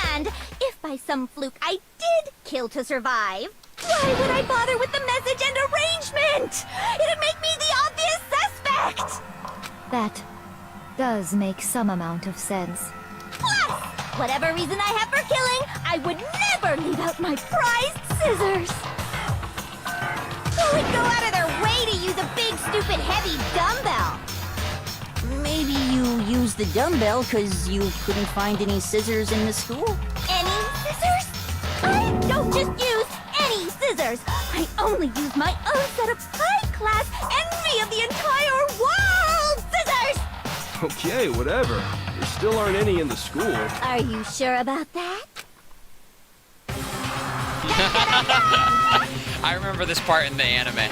And if by some fluke I did kill to survive, why would I bother with the message and arrangement? It'd make me the obvious suspect! That does make some amount of sense. Plus, whatever reason I have for killing, I would never leave out my prized scissors. Who would go out of their way to use a big, stupid, heavy dumbbell? Maybe you used the dumbbell because you couldn't find any scissors in the school? Any scissors? I don't just use any scissors. I only use my own set of high-class envy of the entire world scissors! Okay, whatever. There still aren't any in the school. Are you sure about that? I remember this part in the anime.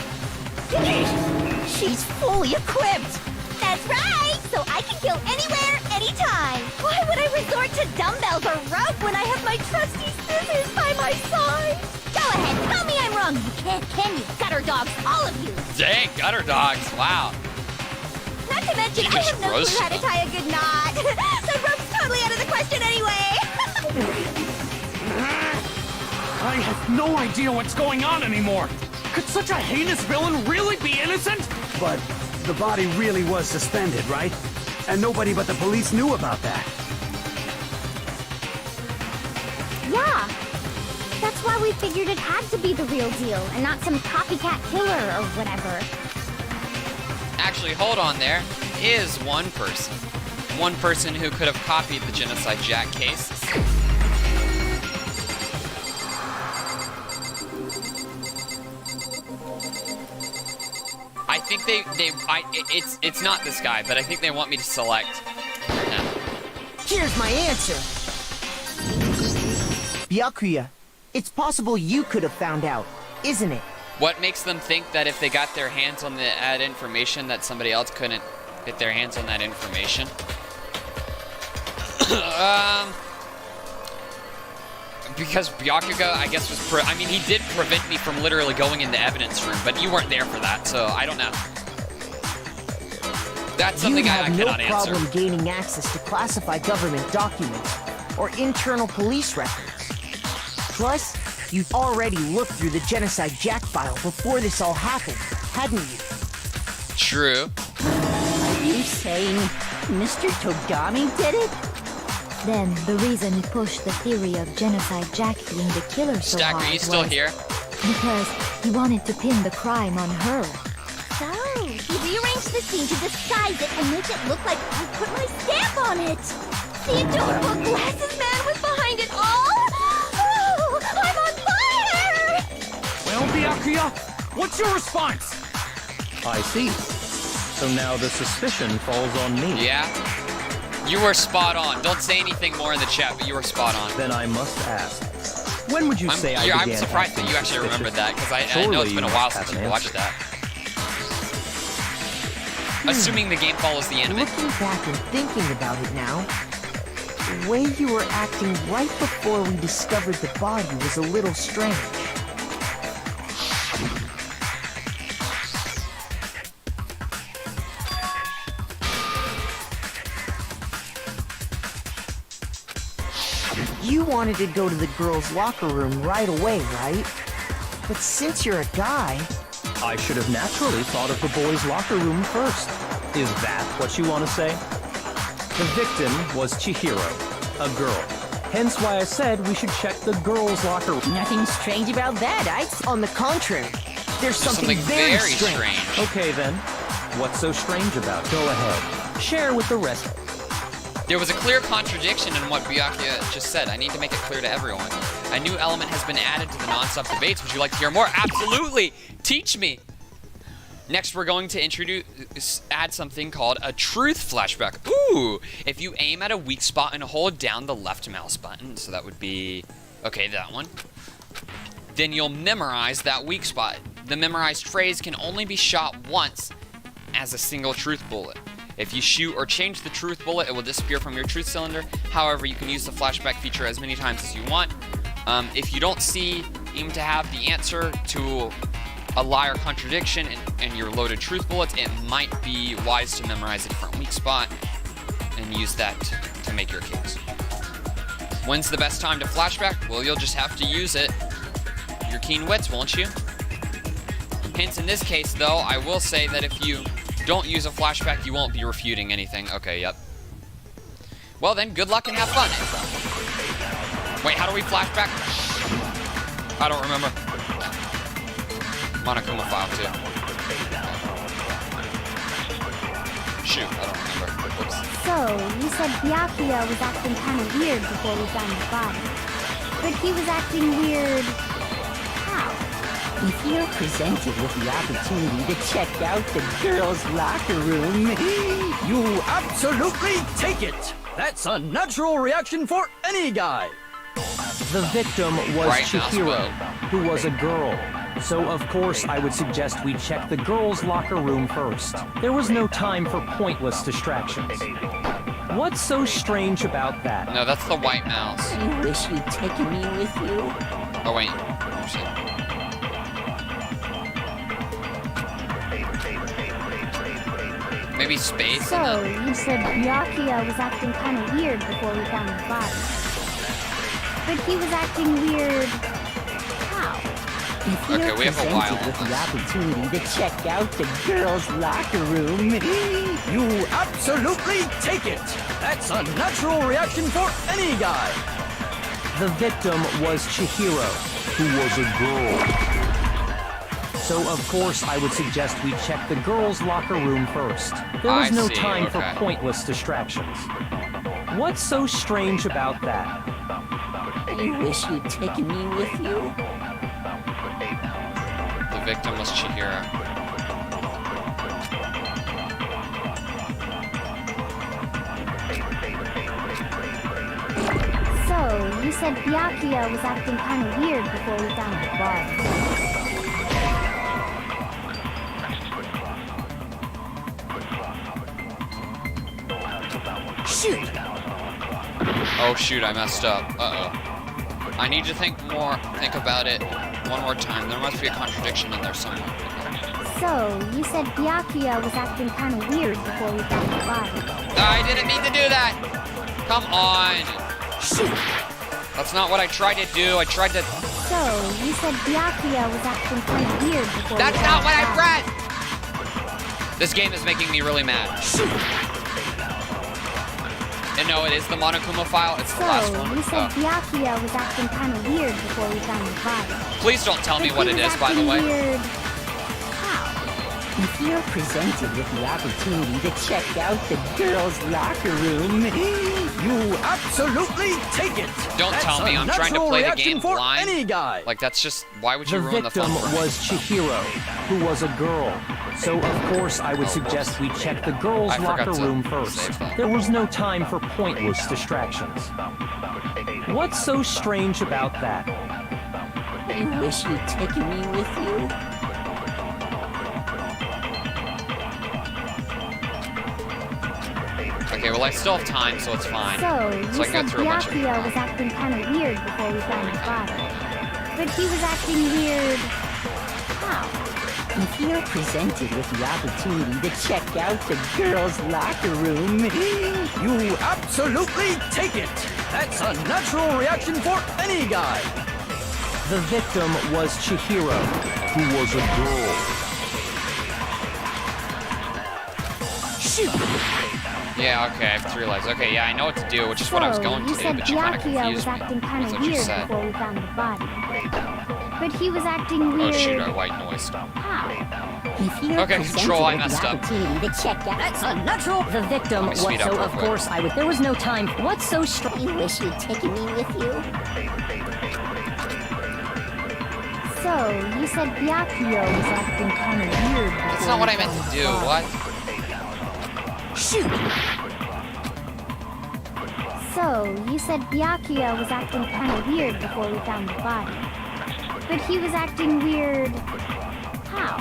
She's fully equipped! That's right! So I can kill anywhere, anytime! Why would I resort to dumbbells or rope when I have my trusty scissors by my side? Go ahead, tell me I'm wrong! You can't, can you, gutter dogs, all of you! Dang, gutter dogs, wow. Not to mention, I have no clue how to tie a good knot. So rope's totally out of the question anyway! I have no idea what's going on anymore. Could such a heinous villain really be innocent? But the body really was suspended, right? And nobody but the police knew about that. Yeah. That's why we figured it had to be the real deal and not some copycat killer or whatever. Actually, hold on, there is one person. One person who could have copied the Genocide Jack cases. I think it's not this guy, but I think they want me to select him. Here's my answer. Byakuya, it's possible you could have found out, isn't it? What makes them think that if they got their hands on that information that somebody else couldn't get their hands on that information? Because Byakuya, I guess, was he did prevent me from literally going in the evidence room, but you weren't there for that, so I don't know. That's something I cannot answer. You have no problem gaining access to classified government documents or internal police records. Plus, you'd already looked through the Genocide Jack file before this all happened, hadn't you? True. Are you saying Mr. Togami did it? Then the reason he pushed the theory of Genocide Jack being the killer so Stack, hard are you still was here? because he wanted to pin the crime on her. So, he rearranged the scene to disguise it and make it look like I put my stamp on it. The adorable glasses man was behind it all. Oh, I'm on fire! Well, Byakuya, what's your response? I see. So now the suspicion falls on me. Yeah. You were spot on. Don't say anything more in the chat, but you were spot on. Then I must ask, when would you say I I'm began surprised that acting you actually remembered that, because I know Surely it's been a you while must since have you an watched answer. that. Assuming the game follows the anime. Looking back and thinking about it now, the way you were acting right before we discovered the body was a little strange. You wanted to go to the girls' locker room right away, right? But since you're a guy... I should have naturally thought of the boys' locker room first. Is that what you want to say? The victim was Chihiro, a girl. Hence why I said we should check the girls' locker room. Nothing strange about that, On the contrary, there's something very strange. Okay then, what's so strange about it? Go ahead. Share with the rest. There was a clear contradiction in what Byakuya just said. I need to make it clear to everyone. A new element has been added to the non-stop debates. Would you like to hear more? Absolutely! Teach me! Next, we're going to add something called a truth flashback. Ooh! If you aim at a weak spot and hold down the left mouse button, so that would be, okay, that one, then you'll memorize that weak spot. The memorized phrase can only be shot once, as a single truth bullet. If you shoot or change the truth bullet, it will disappear from your truth cylinder. However, you can use the flashback feature as many times as you want. If you don't seem to have the answer to a lie or contradiction in your loaded truth bullets, it might be wise to memorize a different weak spot and use that to make your case. When's the best time to flashback? Well, you'll just have to use it. Your keen wits, won't you? Hence, in this case, though, I will say that if you don't use a flashback, you won't be refuting anything. Okay, yep. Well then, good luck and have fun. Wait, how do we flashback? I don't remember. Monokuma file, too. Shoot, I don't remember. Oops. So, you said Byakuya was acting kind of weird before we found the body. But he was acting weird... how? If you're presented with the opportunity to check out the girls' locker room, You absolutely take it! That's a natural reaction for any guy! The victim was Right, mouse Chihiro, mode. who was a girl. So, of course, I would suggest we check the girls' locker room first. There was no time for pointless distractions. What's so strange about that? No, that's the white mouse. I wish you'd taken me with you. Oh, wait. Shit. Maybe space? So, and then... you said Byakuya was acting kind of weird before we found the body. But he was acting weird... how? If you're Okay, we have a presented while with on the this. opportunity to check out the girls' locker room, You absolutely take it! That's a natural reaction for any guy! The victim was Chihiro, who was a girl. So, of course, I would suggest we check the girls' locker room first. There was no time for pointless distractions. What's so strange about that? I wish you'd taken me with you. The victim was Chihiro. So, you said Byakuya was acting kind of weird before we found the body. Shoot! Oh shoot, I messed up. Uh-oh. I need to think about it one more time. There must be a contradiction in there somewhere. So, you said Byakuya was acting kind of weird before we found the body. I didn't mean to do that! Come on! Shoot! That's not what I tried to do. I tried to... So, you said Byakuya was acting kind of weird before That's we not found what the I body. read! This game is making me really mad. Shoot! And no, it is the Monokuma file. It's the last So, one. you said Oh. Byakuya was acting kind of weird before we found the body. Please don't tell me But what he it was is, by the acting way. Weird. How? If you're presented with the opportunity to check out the girls' locker room, You absolutely take it! Don't That's tell me a I'm trying to natural play the reaction game for blind. any guy! Like, that's just... Why would you The ruin the victim fun for me? was Chihiro, who was a girl. So, of course, I would suggest we check the girls' I forgot locker to room save first. that. There was no time for pointless distractions. What's so strange about that? I wish you'd taken me with you. Okay, well, I still have time, so it's fine. So, you I can said go through a bunch of... Byakuya was acting kind of weird before we found the body. But he was acting weird. How? If you're presented with the opportunity to check out the girls' locker room, You absolutely take it! That's a natural reaction for any guy! The victim was Chihiro, who was a girl. shoot! Yeah, okay, I just realized. Okay, yeah, I know what to do, which is what I was going to you do, said but you kind of Byakuya confused was me. acting kind That's of what you weird said. before we found the body. But he was acting Oh weird. shoot, I white noise. How? If you're Okay, presented Control, I with messed the up. opportunity to check out... That's a natural... The victim Let me was speed up so, real of quick. course, there was no time. What's so strange? I wish you'd taken me with you. So, you said Byakuya was acting kind of weird before That's not what we I meant found to the do, body. what? Shoot! So, you said Byakuya was acting kind of weird before we found the body. But he was acting weird... how?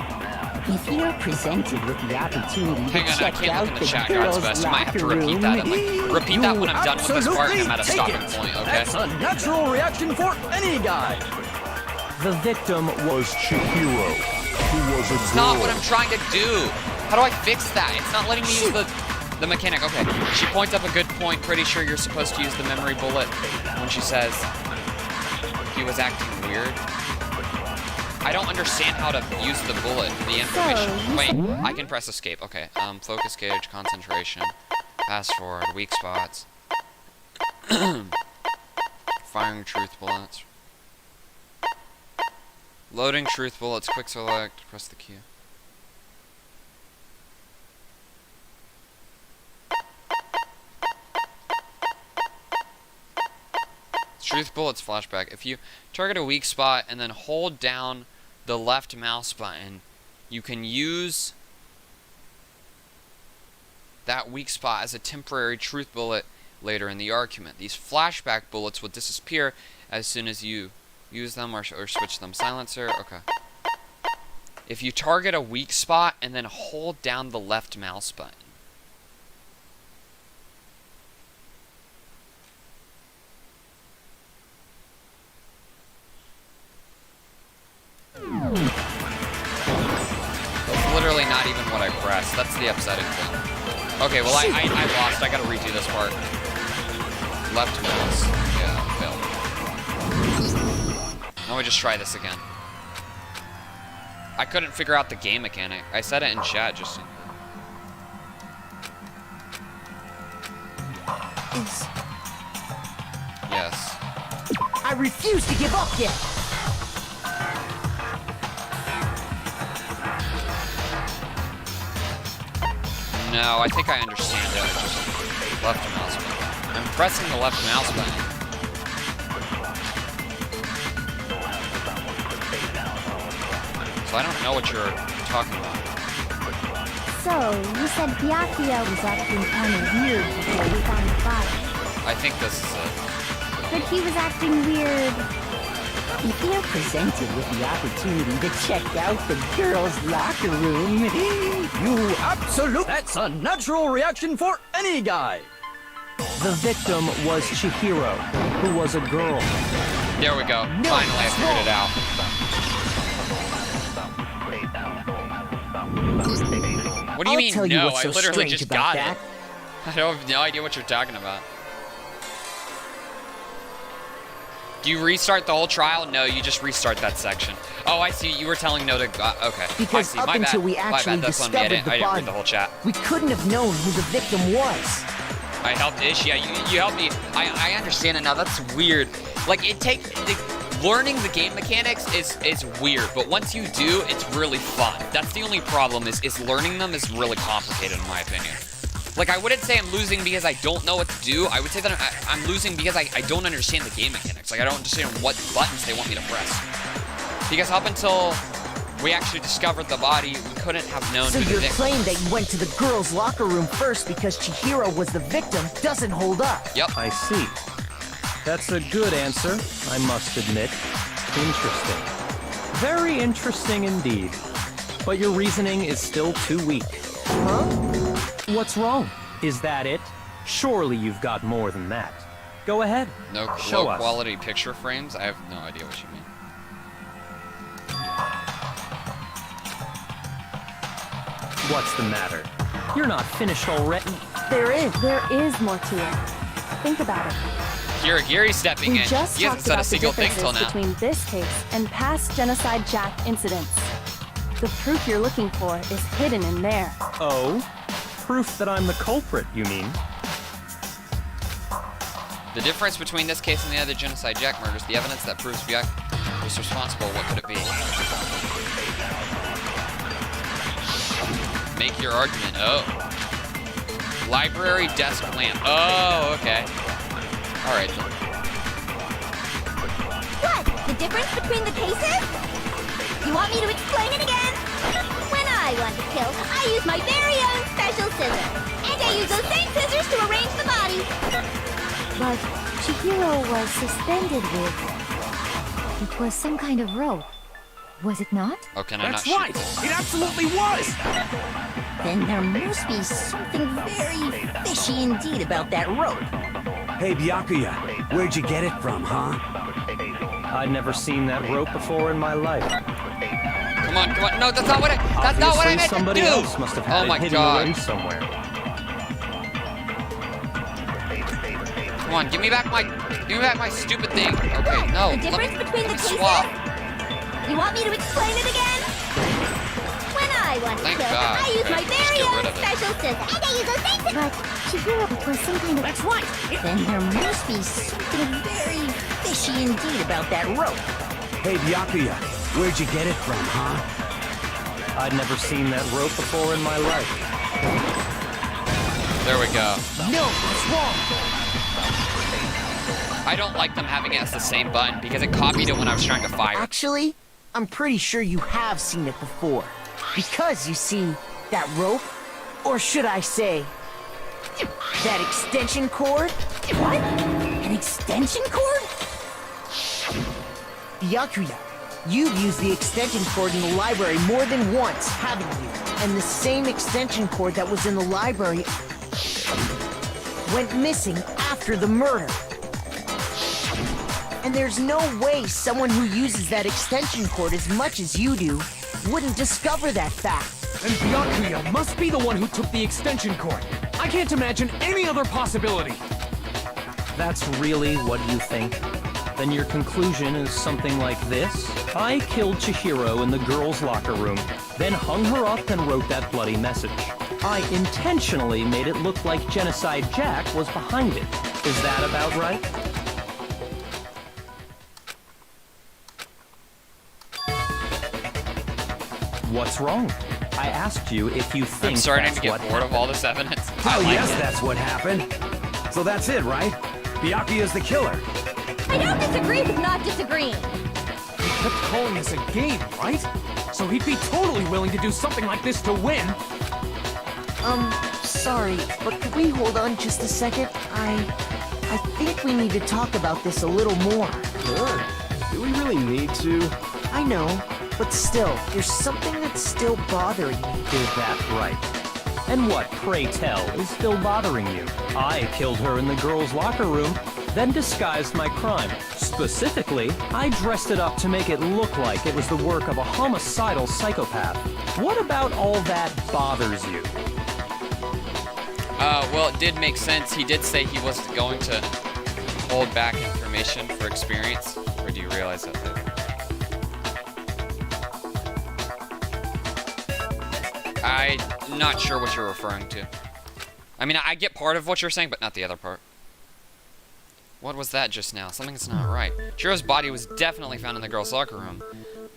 If you're presented with the opportunity Hang to on, I check can't out look in the the chat, guys, girls' best. I might have to locker repeat room, that. And, like, repeat that when I'm done with this part and I'm at a stopping point, okay? That's a natural reaction for any guy. The victim was Chihiro, who was a It's not what I'm trying to do. How do I fix that? It's not letting me use the mechanic. Okay, she points up a good point. Pretty sure you're supposed to use the memory bullet when she says he was acting weird. I don't understand how to use the bullet, the information. Wait, I can press escape. Okay, focus gauge, concentration, fast forward, weak spots, firing truth bullets, loading truth bullets, quick select, press the key. Truth bullets flashback. If you target a weak spot and then hold down the left mouse button, you can use that weak spot as a temporary truth bullet later in the argument. These flashback bullets will disappear as soon as you use them or switch them. Silencer. Okay. If you target a weak spot and then hold down the left mouse button. That's literally not even what I pressed. That's the upsetting thing. Okay, well, I lost. I gotta redo this part. Left mouse. Yeah, failed. Now we just try this again. I couldn't figure out the game mechanic. I said it in chat just... Yes. I refuse to give up yet. No, I think I understand it. I just left mouse button. I'm pressing the left mouse button. So I don't know what you're talking about. So, you said Byakuya was acting kind of weird before we found the body. I think this is it. But he was acting weird. If you're presented with the opportunity to check out the girls' locker room, You absolute... That's a natural reaction for any guy. The victim was Chihiro, who was a girl. There we go. Finally, I figured it out. What do you mean, no? I literally just got it. I don't have no idea what you're talking about. Do you restart the whole trial? No, you just restart that section. Oh, I see. You were telling no to... okay. Because I see. up My until bad. we actually That's on me. I discovered the didn't read body, the whole chat. we couldn't have known who the victim was. I helped Ish. Yeah, you helped me. I understand it now. That's weird. Like, it takes... learning the game mechanics is weird, but once you do, it's really fun. That's the only problem is learning them is really complicated in my opinion. Like, I wouldn't say I'm losing because I don't know what to do. I would say that I'm losing because I don't understand the game mechanics. Like, I don't understand what buttons they want me to press. Because up until we actually discovered the body, we couldn't have known So who your the victim claim was. that you went to the girls' locker room first because Chihiro was the victim doesn't hold up. Yep. I see. That's a good answer, I must admit. Interesting. Very interesting indeed. But your reasoning is still too weak. Huh? What's wrong? Is that it? Surely you've got more than that. Go ahead. No Show low us. quality picture frames? I have no idea what you mean. What's the matter? You're not finished already. There is more to it. Think about it. Gary stepping We in. just He hasn't talked said a about the single thing till differences now. between this case and past Genocide Jack incidents. The proof you're looking for is hidden in there. Oh? Proof that I'm the culprit, you mean? The difference between this case and the other Genocide Jack murders, the evidence that proves Byak was responsible, what could it be? Make your argument. Oh. Library desk lamp. Oh, okay. Alright then. What? The difference between the cases? You want me to explain it again? When I want to kill, I use my very own special scissors. And I use those same scissors to arrange the body. But Chihiro was suspended with... It was some kind of rope. Was it not? Oh, can I That's not right! shoot? It absolutely was! Then there must be something very fishy indeed about that rope. Hey, Byakuya, where'd you get it from, huh? I'd never seen that rope before in my life. Come on, come on. No, that's not what I meant somebody to do. else must have had Oh my it hidden God. away somewhere. Come on, give me back my stupid thing. Okay, no. The difference between the cases? swap. You want me to explain it again? When I want to Thank kill God. them, I use Okay, my just very get own rid of it. special scissors. And I use those things. But Chihiro was some kind of... That's right. Then there must be something very fishy indeed about that rope. Hey, Byakuya, where'd you get it from, huh? I'd never seen that rope before in my life. There we go. No, it's wrong. I don't like them having it as the same button because it copied it when I was trying to fire. Actually, I'm pretty sure you have seen it before. Because, you see, that rope, or should I say, that extension cord? What? An extension cord? Byakuya, you've used the extension cord in the library more than once, haven't you? And the same extension cord that was in the library went missing after the murder. And there's no way someone who uses that extension cord as much as you do wouldn't discover that fact. And Byakuya must be the one who took the extension cord. I can't imagine any other possibility. That's really what you think? Then your conclusion is something like this? I killed Chihiro in the girls' locker room, then hung her up and wrote that bloody message. I intentionally made it look like Genocide Jack was behind it. Is that about right? What's wrong? I asked you if you think I'm starting that's to get what bored happened. of all this evidence. Oh, I like yes, it. that's what happened. So that's it, right? Byakuya's the killer. I don't disagree with not disagreeing. He kept calling this a game, right? So he'd be totally willing to do something like this to win. Sorry, but could we hold on just a second? I think we need to talk about this a little more. Sure. Do we really need to? I know, but still, there's something that's still bothering me. Is that right? And what, pray tell, is still bothering you? I killed her in the girls' locker room, then disguised my crime. Specifically, I dressed it up to make it look like it was the work of a homicidal psychopath. What about all that bothers you? Well, it did make sense. He did say he wasn't going to hold back information for experience. Or do you realize that later? I'm not sure what you're referring to. I mean, I get part of what you're saying, but not the other part. What was that just now? Something's not right. Chihiro's body was definitely found in the girls' locker room.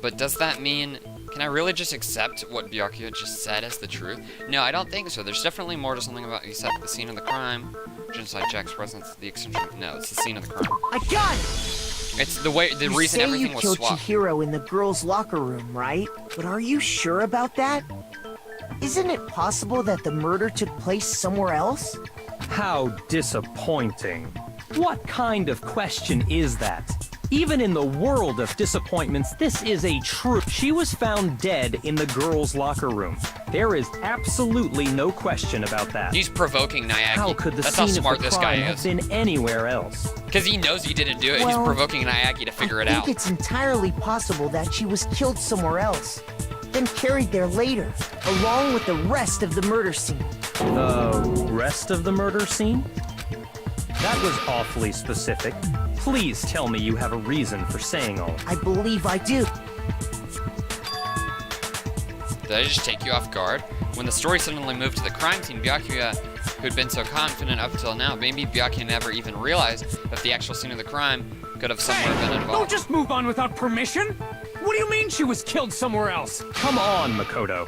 But does that mean... Can I really just accept what Byakuya just said as the truth? No, I don't think so. There's definitely more to something about... You said the scene of the crime. Genocide Jack's presence. The extension... No, it's the scene of the crime. I got it! It's the way... The reason everything was You say you swapped. killed Chihiro in the girls' locker room, right? But are you sure about that? Isn't it possible that the murder took place somewhere else? How disappointing. What kind of question is that? Even in the world of disappointments, this is a truth. She was found dead in the girls' locker room. There is absolutely no question about that. He's provoking Nayaki. How could the That's scene how smart of the this crime guy have is. been anywhere else? Because he knows he didn't do it. Well, He's provoking Nayaki to figure it I out. think it's entirely possible that she was killed somewhere else, then carried there later, along with the rest of the murder scene. The rest of the murder scene? That was awfully specific. Please tell me you have a reason for saying all. I believe I do. Did I just take you off guard? When the story suddenly moved to the crime scene, Byakuya, who'd been so confident up until now, maybe Byakuya never even realized that the actual scene of the crime could have somewhere been Don't involved. just move on without permission! What do you mean she was killed somewhere else? Come on, Makoto.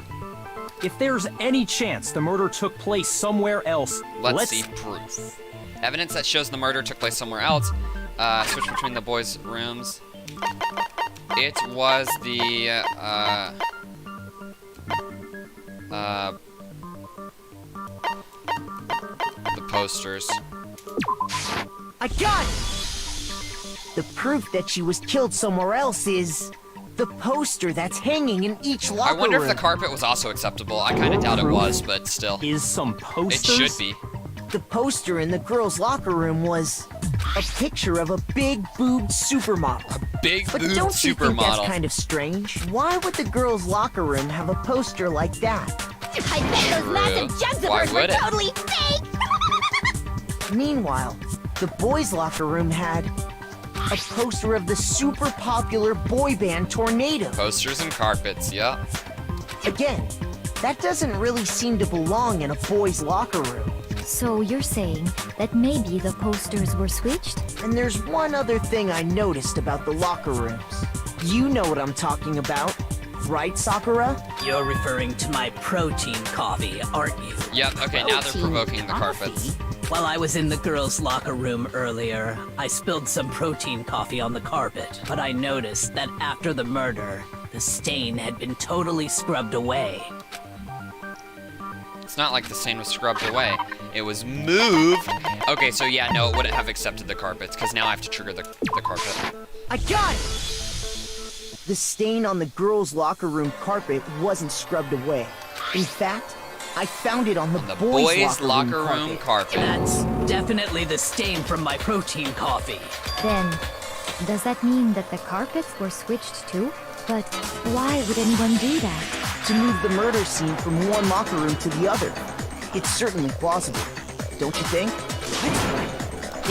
If there's any chance the murder took place somewhere else, Let's see proof. Evidence that shows the murder took place somewhere else. Switch between the boys' rooms. It was the, the posters. I got it! The proof that she was killed somewhere else is The poster that's hanging in each locker I wonder room. if the carpet was also acceptable. I kind of doubt it was, but still. Is some It posters? should be. The poster in the girls' locker room was a picture of a big boobed supermodel. Big But boobed don't you think that's supermodel. kind of strange? Why would the girls' locker room have a poster like that? I bet those massive jugs of Why hers were would it? totally fake! Meanwhile, the boys' locker room had a poster of the super popular boy band Tornado. Posters and carpets, yep. Again, that doesn't really seem to belong in a boys' locker room. So you're saying that maybe the posters were switched? And there's one other thing I noticed about the locker rooms. You know what I'm talking about, right, Sakura? You're referring to my protein coffee, aren't you? Yep, okay, now they're provoking the carpets. While I was in the girls' locker room earlier, I spilled some protein coffee on the carpet, but I noticed that after the murder, the stain had been totally scrubbed away. It's not like the stain was scrubbed away. It was moved. Okay, so yeah, no, it wouldn't have accepted the carpets, because now I have to trigger the carpet. I got it! The stain on the girls' locker room carpet wasn't scrubbed away. In fact, I found it on the, Boys' locker room carpet. That's definitely the stain from my protein coffee. Then, does that mean that the carpets were switched too? But why would anyone do that? To move the murder scene from one locker room to the other. It's certainly plausible, don't you think?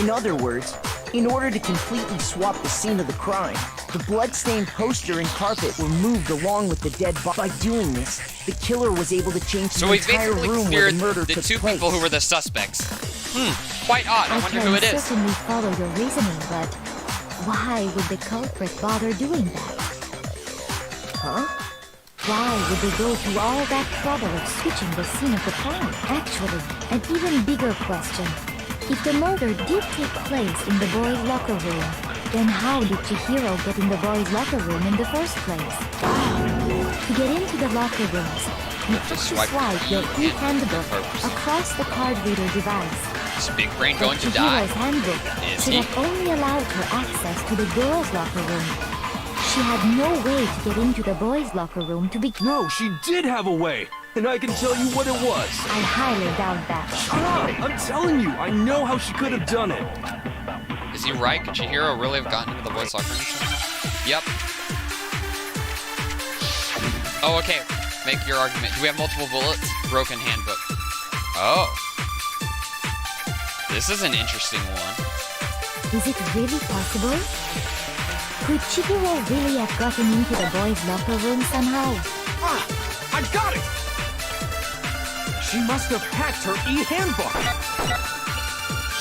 In other words, in order to completely swap the scene of the crime, the bloodstained poster and carpet were moved along with the dead body. By doing this, the killer was able to change the So we entire basically room where cleared the murder the took two place. people who were the suspects. Quite odd. I wonder who it can is. certainly follow your reasoning, but why would the culprit bother doing that? Huh? Why would they go through all that trouble of switching the scene of the crime? Actually, an even bigger question. If the murder did take place in the boys' locker room, then how did Chihiro get in the boys' locker room in the first place? To get into the locker rooms, you have to swipe your e-handbook across the card reader device. Is Big Brain But going to die? Chihiro's handbook Is should he? have only allowed her access to the girls' locker room. She had no way to get into the boys' locker room to begin. No, she did have a way, and I can tell you what it was. I highly doubt that. Shut up! I'm telling you, I know how she could have done it. Is he right? Could Chihiro really have gotten into the boys' locker room somehow? Yep. Oh, okay. Make your argument. Do we have multiple bullets? Broken handbook. Oh. This is an interesting one. Is it really possible? Could Chihiro really have gotten into the boys' locker room somehow? Ah! I got it! She must have hacked her e-handbook.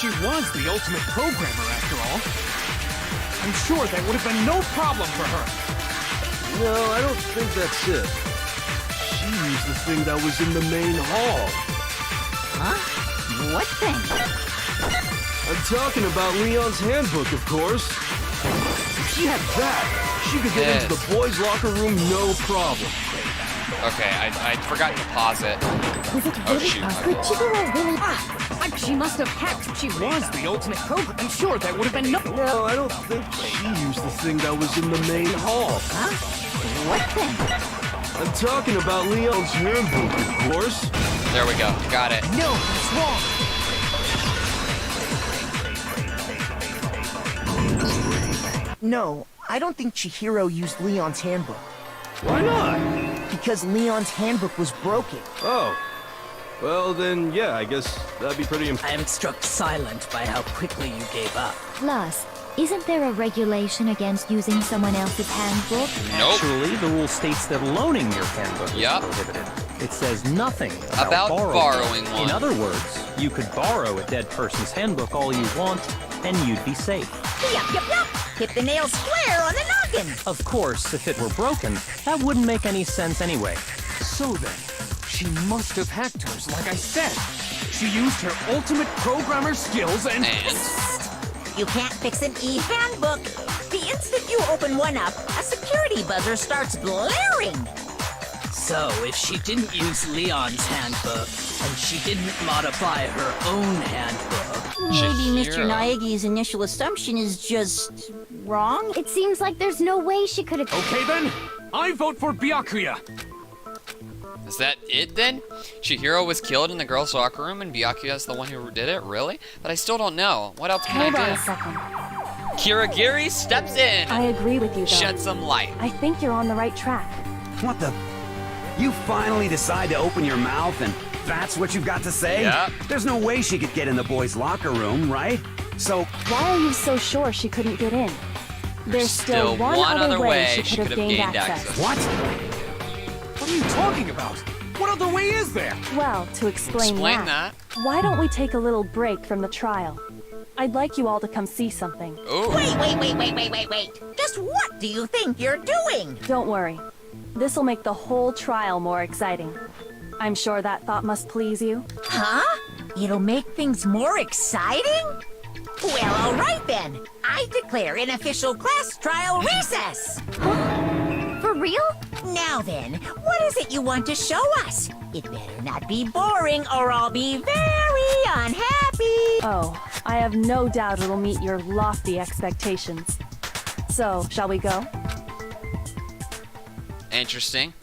She was the ultimate programmer, after all. I'm sure that would have been no problem for her. No, I don't think that's it. She used the thing that was in the main hall. Huh? What thing? I'm talking about Leon's handbook, of course. If she had that, she could get into the boys' locker room no problem. Okay, I forgot to pause it. Is it Oh, really shoot. possible? Could Chihiro really... She must have hacked. She was the ultimate programmer. I'm sure that would have been no... No, I don't think she used the thing that was in the main hall. Huh? What thing? I'm talking about Leon's handbook, of course. There we go. Got it. No, it's wrong. No, I don't think Chihiro used Leon's handbook. Why not? Because Leon's handbook was broken. Oh. Well, then, yeah, I guess that'd be pretty I am struck silent by how quickly you gave up. Plus, isn't there a regulation against using someone else's handbook? Nope. Actually, the rule states that loaning your handbook is prohibited. It says nothing about borrowing one. In other words, you could borrow a dead person's handbook all you want, and you'd be safe. Yup, yup, yup. Hit the nail square on the noggin. Of course, if it were broken, that wouldn't make any sense anyway. So then, she must have hacked hers, like I said. She used her ultimate programmer skills and... You can't fix an e-handbook. The instant you open one up, a security buzzer starts blaring. So, if she didn't use Leon's handbook, and she didn't modify her own handbook. Maybe Mr. Chihiro. Naegi's initial assumption is just wrong? It seems like there's no way she could have. Okay then, I vote for Byakuya. Is that it then? Chihiro was killed in the girls' locker room and Byakuya's the one who did it? Really? But I still don't know. What else can Hold on I a do? second. Kirigiri steps in. I agree with you, though. Shed some light. I think you're on the right track. What the? You finally decide to open your mouth and that's what you've got to say? Yep. There's no way she could get in the boys' locker room, right? So, Why are you so sure she couldn't get in? There's still one other way she could have gained access. what? What are you talking about? What other way is there? Well, to explain that. why don't we take a little break from the trial? I'd like you all to come see something. Ooh. Wait. Just what do you think you're doing? Don't worry. This'll make the whole trial more exciting. I'm sure that thought must please you. Huh? It'll make things more exciting? Well, all right then. I declare an official class trial recess. For real? Now then, what is it you want to show us? It better not be boring or I'll be very unhappy. Oh, I have no doubt it'll meet your lofty expectations. So, shall we go? Interesting.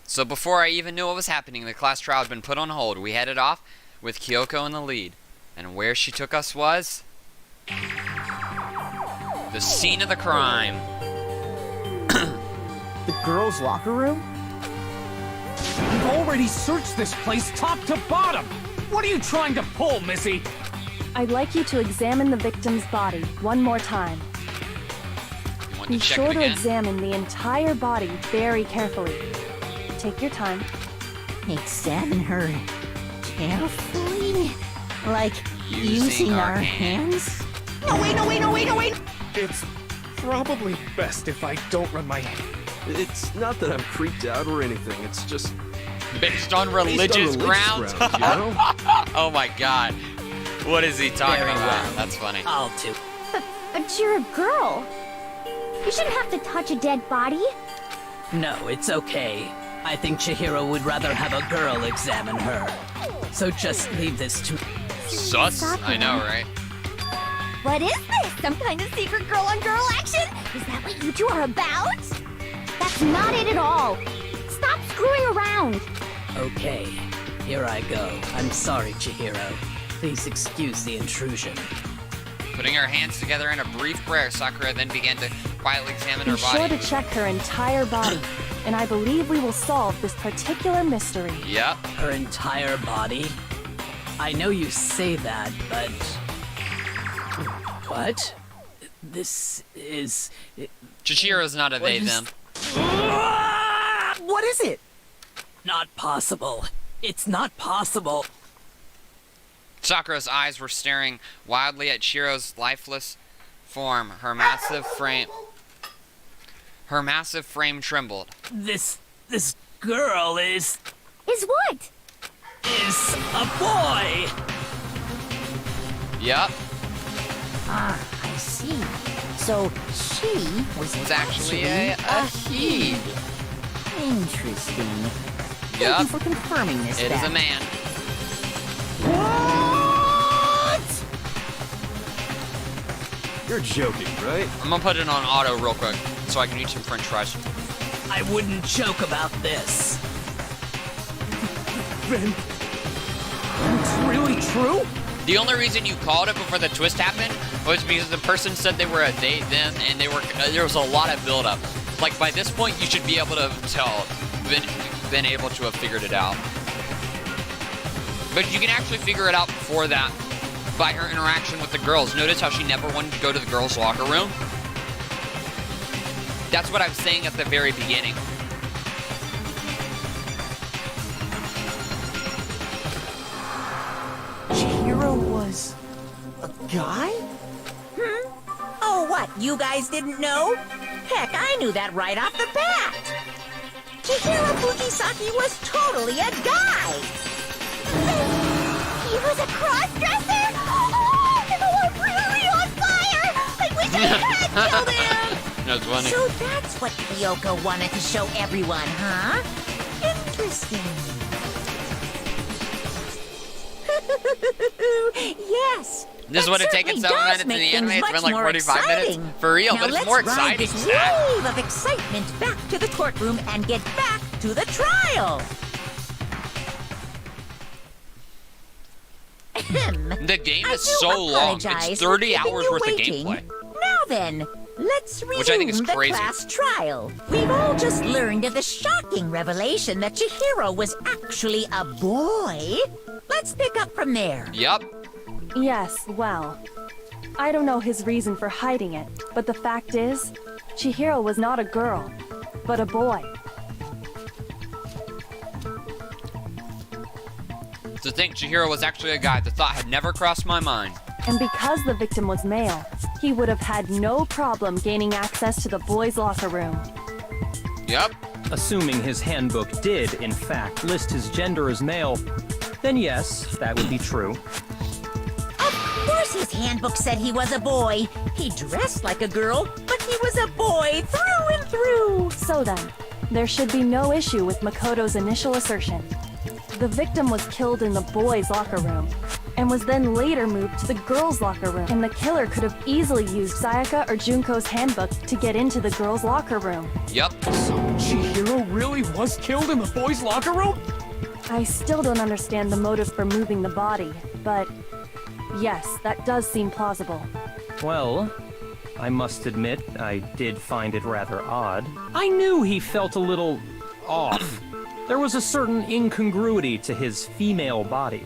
So before I even knew what was happening, the class trial had been put on hold. We headed off with Kyoko in the lead. And where she took us was the scene of the crime. The girls' locker room? We've already searched this place top to bottom. What are you trying to pull, Missy? I'd like you to examine the victim's body one more time. You want Be to check sure it to again? examine the entire body very carefully. Take your time. Examine her carefully? Like Using our hands? No, wait. It's probably best if I don't run my... It's not that I'm creeped out or anything, it's just... Based on religious grounds? you know? Oh my god. What is he talking Very about? well. That's funny. I'll do. But you're a girl. You shouldn't have to touch a dead body. No, it's okay. I think Chihiro would rather have a girl examine her. So just leave this to... Sus? I know, right? What is this? Some kind of secret girl-on-girl action? Is that what you two are about? That's not it at all. Stop screwing around. Okay, here I go. I'm sorry, Chihiro. Please excuse the intrusion. Putting her hands together in a brief prayer, Sakura then began to quietly examine Be her sure body. to check her entire body, and I believe we will solve this particular mystery. Yep. Her entire body? I know you say that, but... What? This is... Chichiro's not a they, them. What is it? Not possible. It's not possible. Sakura's eyes were staring wildly at Chihiro's lifeless form. Her massive frame trembled. This girl is what? Is a boy! Yep. Ah, I see. So she was It's actually a he. Interesting. Thank Yep. you for confirming this. It is a fact. man. What? You're joking, right? I'm gonna put it on auto real quick so I can eat some french fries. I wouldn't joke about this. Then... It's really true? The only reason you called it before the twist happened was because the person said they were a they, them, and they were. There was a lot of buildup. Like by this point, you should be able to tell, been able to have figured it out. But you can actually figure it out before that by her interaction with the girls. Notice how she never wanted to go to the girls' locker room? That's what I was saying at the very beginning. Chihiro was a guy? Oh, what? You guys didn't know? Heck, I knew that right off the bat. Chihiro Fujisaki was totally a guy. He was a cross-dresser? Oh, I'm really on fire! I wish I had killed him! That's funny. So that's what Kyoko wanted to show everyone, huh? Interesting. Yes. This that would have taken certainly 7 does minutes in make the anime. things It's been much like more 45 exciting. minutes. For real, Now but it's let's more ride exciting. this wave of excitement back to the courtroom and get back to the trial. The game I is do so long. apologize It's for 30 keeping hours you worth waiting. of gameplay. Now then, let's resume Which I think is the crazy. class trial. We've all just learned of the shocking revelation that Chihiro was actually a boy. Let's pick up from there. Yup. Yes, well, I don't know his reason for hiding it, but the fact is, Chihiro was not a girl, but a boy. To think Chihiro was actually a guy, the thought had never crossed my mind. And because the victim was male, he would have had no problem gaining access to the boys' locker room. Yup. Assuming his handbook did, in fact, list his gender as male, then yes, that would be true. Of course his handbook said he was a boy. He dressed like a girl, but he was a boy through and through. So then, there should be no issue with Makoto's initial assertion. The victim was killed in the boys' locker room, and was then later moved to the girls' locker room. And the killer could have easily used Sayaka or Junko's handbook to get into the girls' locker room. Yup. So Chihiro really was killed in the boys' locker room? I still don't understand the motive for moving the body, but yes, that does seem plausible. Well, I must admit, I did find it rather odd. I knew he felt a little off. There was a certain incongruity to his female body.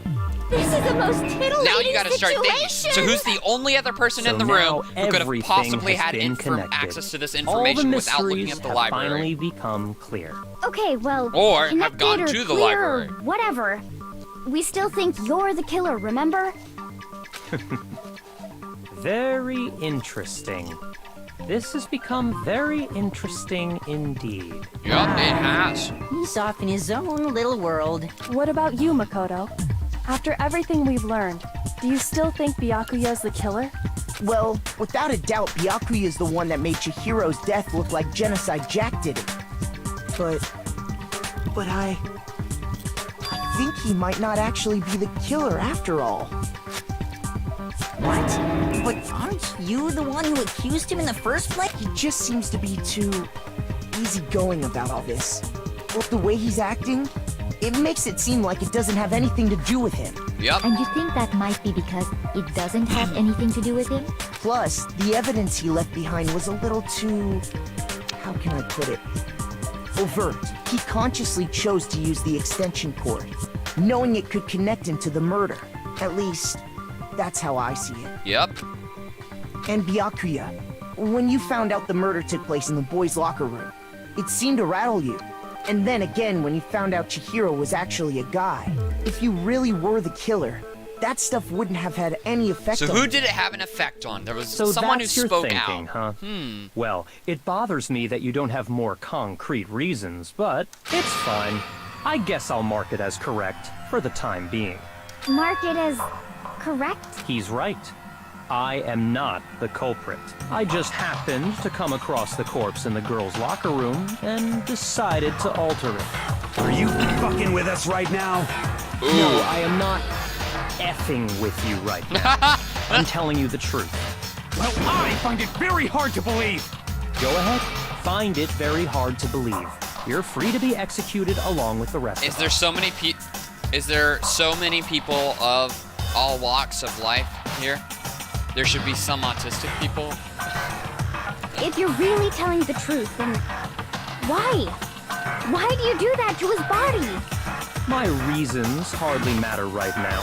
This is the most titillating Now you gotta start thinking. situation. So who's the only other person in the now room who could have everything possibly has had been connected. access to this All the information without looking mysteries at the have library? finally become clear. Okay, well, Or have connected gone or to the clear or library. whatever. We still think you're the killer, remember? Very interesting. This has become very interesting indeed. Yup, it has. He's off in his own little world. What about you, Makoto? After everything we've learned, do you still think Byakuya's the killer? Well, without a doubt, Byakuya is the one that made Chihiro's death look like Genocide Jack did it. But I think he might not actually be the killer after all. What? But aren't you the one who accused him in the first place? He just seems to be too easygoing about all this. Well, the way he's acting, it makes it seem like it doesn't have anything to do with him. Yup. And you think that might be because it doesn't have anything to do with him? Plus, the evidence he left behind was a little too... how can I put it? Overt. He consciously chose to use the extension cord, knowing it could connect him to the murder. At least, that's how I see it. Yup. And Byakuya, when you found out the murder took place in the boys' locker room, it seemed to rattle you. And then again when you found out Chihiro was actually a guy. If you really were the killer, that stuff wouldn't have had any effect So on who you. did it have an effect on? There was So someone who that's your spoke thinking, out. huh? Well, it bothers me that you don't have more concrete reasons, but it's fine. I guess I'll mark it as correct for the time being. Mark it as correct? He's right. I am not the culprit. I just happened to come across the corpse in the girls' locker room and decided to alter it. Are you fucking with us right now? No, I am not effing with you right now. I'm telling you the truth. Well, I find it very hard to believe. Go ahead. Find it very hard to believe. You're free to be executed along with the rest Is of there us. so many people of all walks of life here? There should be some autistic people. If you're really telling the truth, then why? Why do you do that to his body? My reasons hardly matter right now.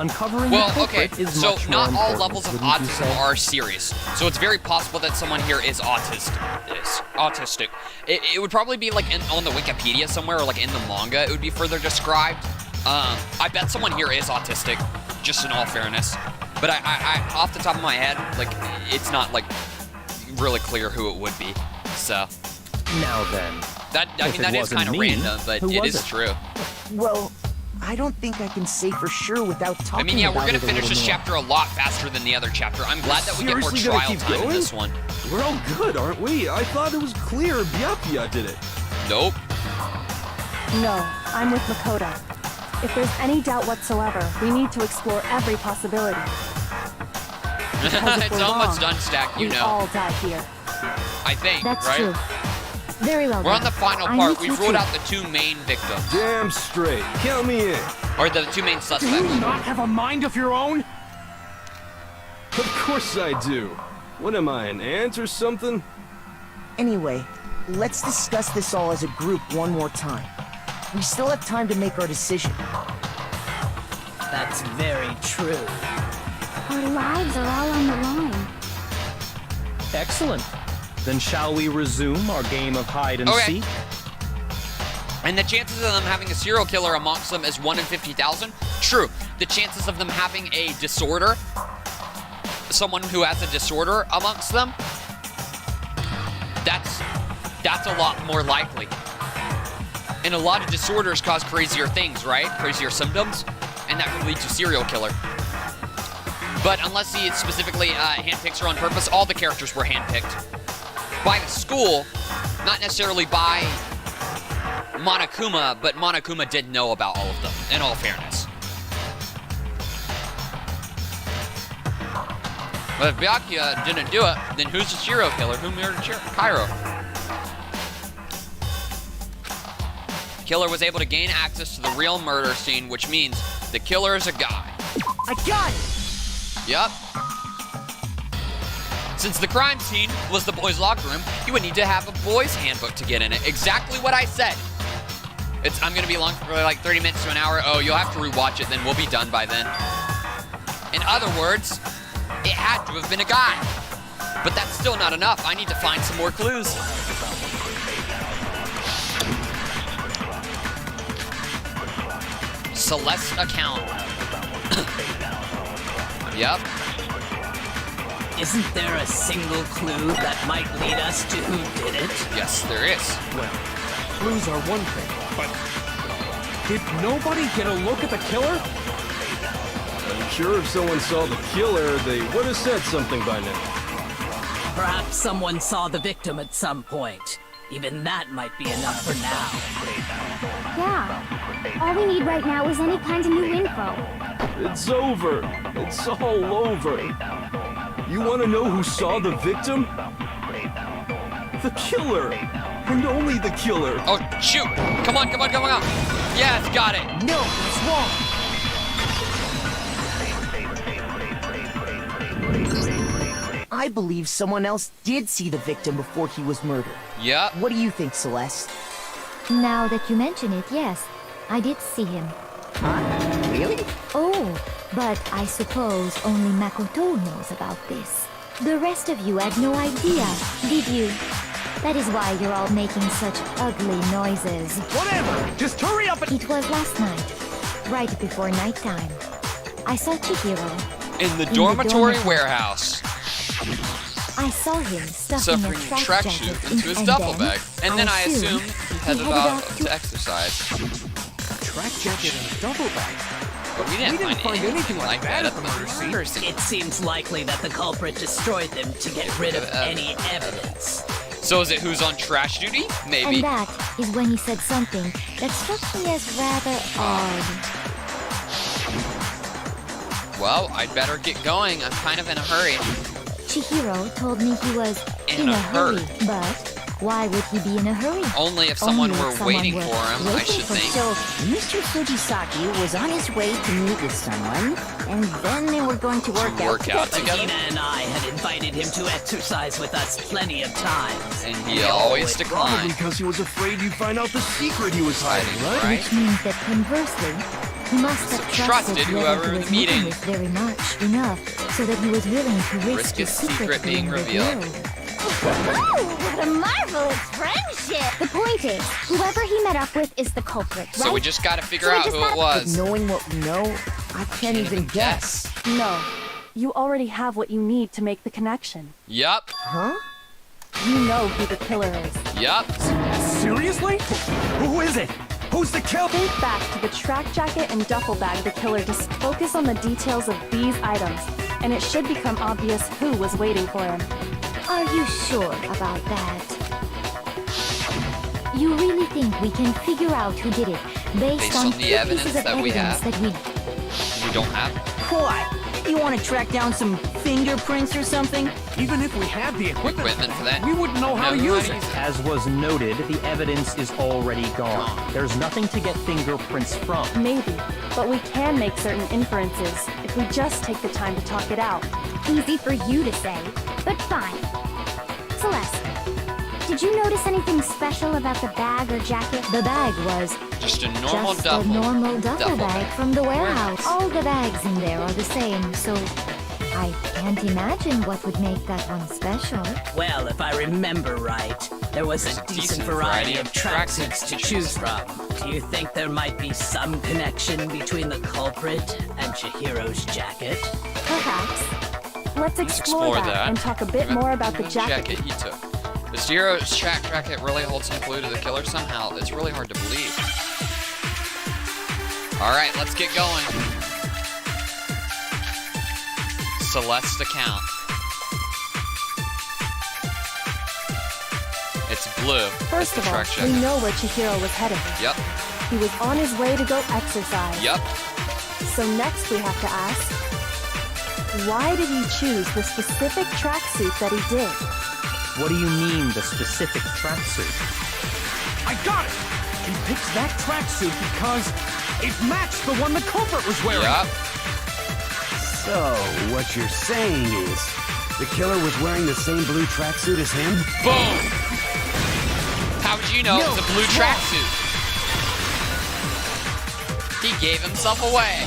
Uncovering Well, the okay, culprit is so much not more all important, levels of wouldn't you autism say? are serious. So it's very possible that someone here is autistic. It would probably be like on the Wikipedia somewhere or like in the manga it would be further described. I bet someone here is autistic, just in all fairness. But I off the top of my head, like, it's not like really clear who it would be. So Now then, that If it that is wasn't kind of me, random, but who it was is it? true. Well, I don't think I can say for sure without talking I mean, yeah, we're about gonna it a finish little this more. chapter a lot faster than the other chapter. I'm glad that we get more Seriously gonna trial keep time in going? this one. We're all good, aren't we? I thought it was clear Byakuya did it. Nope. No, I'm with Makoto. If there's any doubt whatsoever, we need to explore every possibility. Because if It's we're almost wrong, done, Stack, you we know. all die here. I think, That's right? true. Very well. We're on then. the final I part. need We've you ruled to- out the two main victims. Damn straight. Count me in. Or the two main Do suspects. you not have a mind of your own? Of course I do. What am I, an ant or something? Anyway, let's discuss this all as a group one more time. We still have time to make our decision. That's very true. Our lives are all on the line. Excellent. Then shall we resume our game of hide and Okay. seek? And the chances of them having a serial killer amongst them is 1 in 50,000? True. The chances of them having a disorder, someone who has a disorder amongst them, that's a lot more likely. And a lot of disorders cause crazier things, right? Crazier symptoms, and that could lead to serial killer. But unless he specifically handpicks her on purpose, all the characters were handpicked by the school, not necessarily by Monokuma, but Monokuma did know about all of them, in all fairness. But if Byakuya didn't do it, then who's the serial killer? Who murdered Cairo? Killer was able to gain access to the real murder scene, which means the killer is a guy. I got it! Yup. Since the crime scene was the boys' locker room, you would need to have a boys' handbook to get in it. Exactly what I said. I'm gonna be long for like 30 minutes to an hour. Oh, you'll have to rewatch it, then we'll be done by then. In other words, it had to have been a guy. But that's still not enough. I need to find some more clues. Celeste's account. Yep. Isn't there a single clue that might lead us to who did it? Yes, there is. Well, clues are one thing, but did nobody get a look at the killer? I'm sure if someone saw the killer, they would have said something by now. Perhaps someone saw the victim at some point. Even that might be enough for now. Yeah. All we need right now is any kind of new info. It's over. It's all over. You want to know who saw the victim? The killer. And only the killer. Oh, shoot. Come on, come on, come on. Yes, got it. No, it's wrong. I believe someone else did see the victim before he was murdered. Yep. What do you think, Celeste? Now that you mention it, yes. I did see him. Huh? Really? Oh, but I suppose only Makoto knows about this. The rest of you had no idea, did you? That is why you're all making such ugly noises. Whatever! Just hurry up and— It was last night, right before nighttime. I saw Chihiro. In the dormitory warehouse. I saw him stuffing Suffering a a track tracksuit jacket into his and duffel then bag. And then I assumed he headed out to exercise. Track jacket and a duffel bag. But we didn't find anything like that at the murder scene. It seems likely that the culprit destroyed them to get rid of any evidence. So is it who's on trash duty? Maybe. And that is when he said something that struck me as rather odd. Well, I'd better get going. I'm kind of in a hurry. Chihiro told me he was In a hurry. But why would he be in a hurry? Only if someone Only if were someone waiting were for him, I waiting should for- think. So, Mr. Fujisaki was on his way to meet with someone, and then they were going to work out But together. Tina and I had invited him to exercise with us plenty of times. And he always Probably declined. because he was afraid you'd find out the secret he was hiding, right? Which means that conversely, he must have Trusted whoever he in was the meeting. with very much enough so that he was willing to risk His his secret being revealed. What a marvelous friendship! The point is, whoever he met up with is the culprit, right? So we just gotta figure So we out just who it gotta- But was. knowing what we know, I can't even guess. No. You already have what you need to make the connection. Yup. Huh? You know who the killer is. Yup. Seriously? Who is it? Who's the killer? Think back to the track jacket and duffel bag the killer just focus on the details of these items, and it should become obvious who was waiting for him. Are you sure about that? You really think we can figure out who did it Based on on the two evidence pieces of that we evidence have. that We don't have. What? You want to track down some fingerprints or something? Even if we had the equipment, Equipment for that? we wouldn't know how to use it. As was noted, the evidence is already gone. There's nothing to get fingerprints from. Maybe, but we can make certain inferences if we just take the time to talk it out. Easy for you to say, but fine. Celeste, did you notice anything special about the bag or jacket? The bag was Just a normal just duffel. a normal duffel bag from the warehouse. Warehouse. All the bags in there are the same, so I can't imagine what would make that one special. Well, if I remember right, there was a decent variety of tracksuits to choose from. Do you think there might be some connection between the culprit and Chihiro's jacket? Perhaps. Let's explore that and talk a bit Even- more about the even jacket. he took. The Chihiro's jacket really holds some clue to the killer somehow. It's really hard to believe. Alright, let's get going. Celeste's account. It's blue. First That's of the all, track we jacket. know where Chihiro was headed. Yep. He was on his way to go exercise. Yep. So next we have to ask, why did he choose the specific tracksuit that he did? What do you mean, the specific tracksuit? I got it! He picked that tracksuit because it matched the one the culprit was wearing. Yep. So, what you're saying is, the killer was wearing the same blue tracksuit as him? Boom! How would you know it was a blue tracksuit? He gave himself away.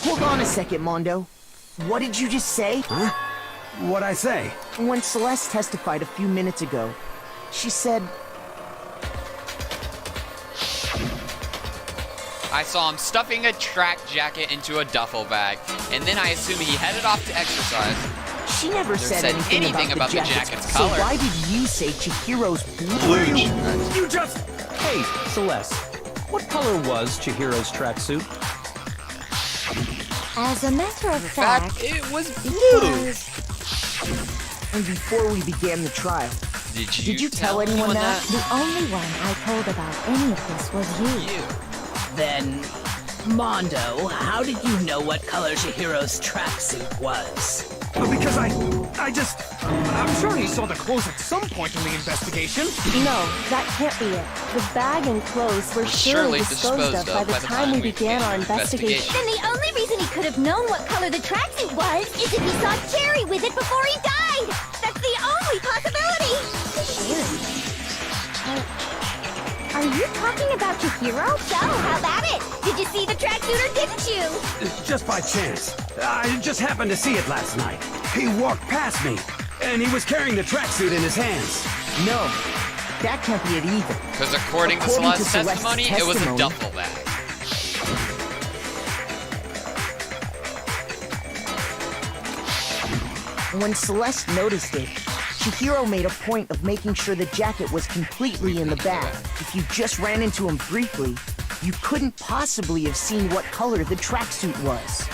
Hold on a second, Mondo. What did you just say? Huh? What'd I say? When Celeste testified a few minutes ago, she said, I saw him stuffing a track jacket into a duffel bag, and then I assume he headed off to exercise. she never said anything about the jacket's color. So why did you say Chihiro's blue? You just... Hey, Celeste, what color was Chihiro's tracksuit? As a matter of fact, it was it blue. was... And before we began the trial, Did you tell anyone that? The only one I told about any of this was you. Then, Mondo, how did you know what color Chihiro's tracksuit was? Because I'm sure he saw the clothes at some point in the investigation. No, that can't be it. The bag and clothes were surely disposed of by the time we began our investigation. Then the only reason he could have known what color the tracksuit was is if he saw Cherry with it before he died. That's the only possibility. Cherry? Are you talking about Chihiro? So, how about it? Did you see the tracksuit or didn't you? Just by chance. I just happened to see it last night. He walked past me, and he was carrying the tracksuit in his hands. no, that can't be it either. Because according to Celeste's testimony, it was a duffel bag. When Celeste noticed it, Chihiro made a point of making sure the jacket was completely in the bag. If you just ran into him briefly, you couldn't possibly have seen what color the tracksuit was.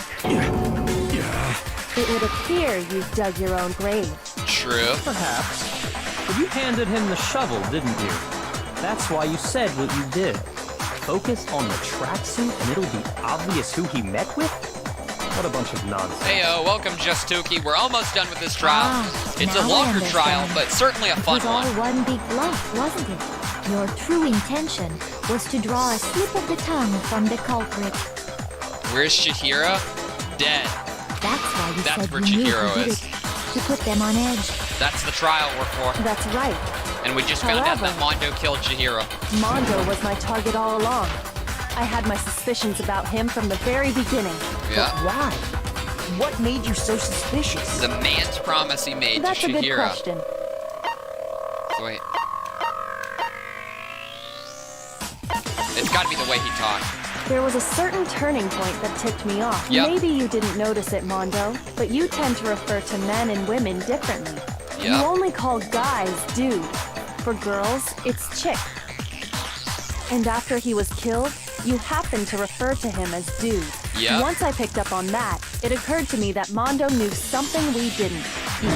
It would appear you've dug your own grave. True. Perhaps. But you handed him the shovel, didn't you? That's why you said what you did. Focus on the tracksuit and it'll be obvious who he met with? What a bunch of nonsense. Heyo, welcome Justuki. We're almost done with this trial. It's a now I longer trial, understand. but certainly a It fun was all one. one big bluff, wasn't it? Your true intention was to draw a slip of the tongue from the culprit. Where's Chihiro? Dead. That's why you That's said where you knew Chihiro who did is. it. To put them on edge. That's the trial we're for. That's right. And we just found out However- that Mondo killed Chihiro. Mondo was my target all along. I had my suspicions about him from the very beginning. Yeah. Why? What made you so suspicious? The man's promise he made That's to a good Chihiro. question. Wait. It's gotta be the way he talked. There was a certain turning point that tipped me off. Yep. Maybe you didn't notice it, Mondo, but you tend to refer to men and women differently. You Yep. only call guys dude. For girls, it's chick. And after he was killed, you happened to refer to him as dude. Yep. Once I picked up on that, it occurred to me that Mondo knew something we didn't. You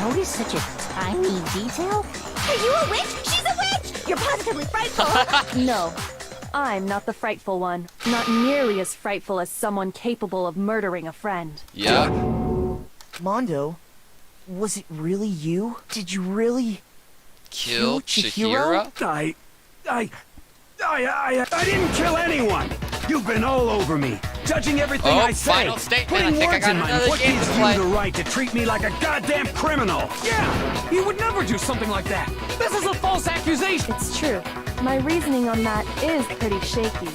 notice such a tiny detail? Are you a witch? She's a witch! You're positively frightful! No, I'm not the frightful one. Not nearly as frightful as someone capable of murdering a friend. Yeah. Mondo, was it really you? Did you really Kill Chihiro? Chihiro? I didn't kill anyone! You've been all over me, judging everything I say, final statement. putting I think I words got in my another What game gives to you play. the right to treat me like a goddamn criminal? Yeah! He would never do something like that! This is a false accusation! It's true. My reasoning on that is pretty shaky.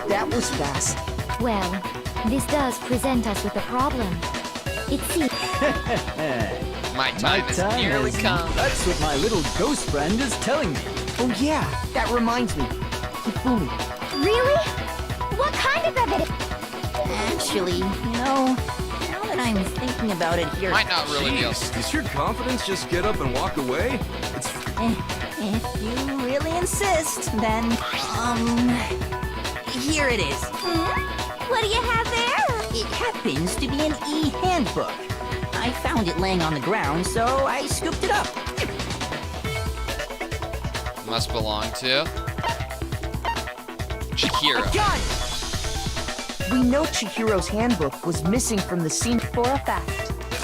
That was fast. Well, this does present us with a problem. It seems My time has nearly come. That's what my little ghost friend is telling me. Oh yeah, that reminds me. Hifumi. Really? What kind of evidence? Actually, now that I'm thinking about it here, Might not really be able to. Does your confidence just get up and walk away? It's if you really insist, then, here it is. What do you have there? It happens to be an e-handbook. I found it laying on the ground, so I scooped it up. Must belong to Chihiro. Got it! We know Chihiro's handbook was missing from the scene For a fact.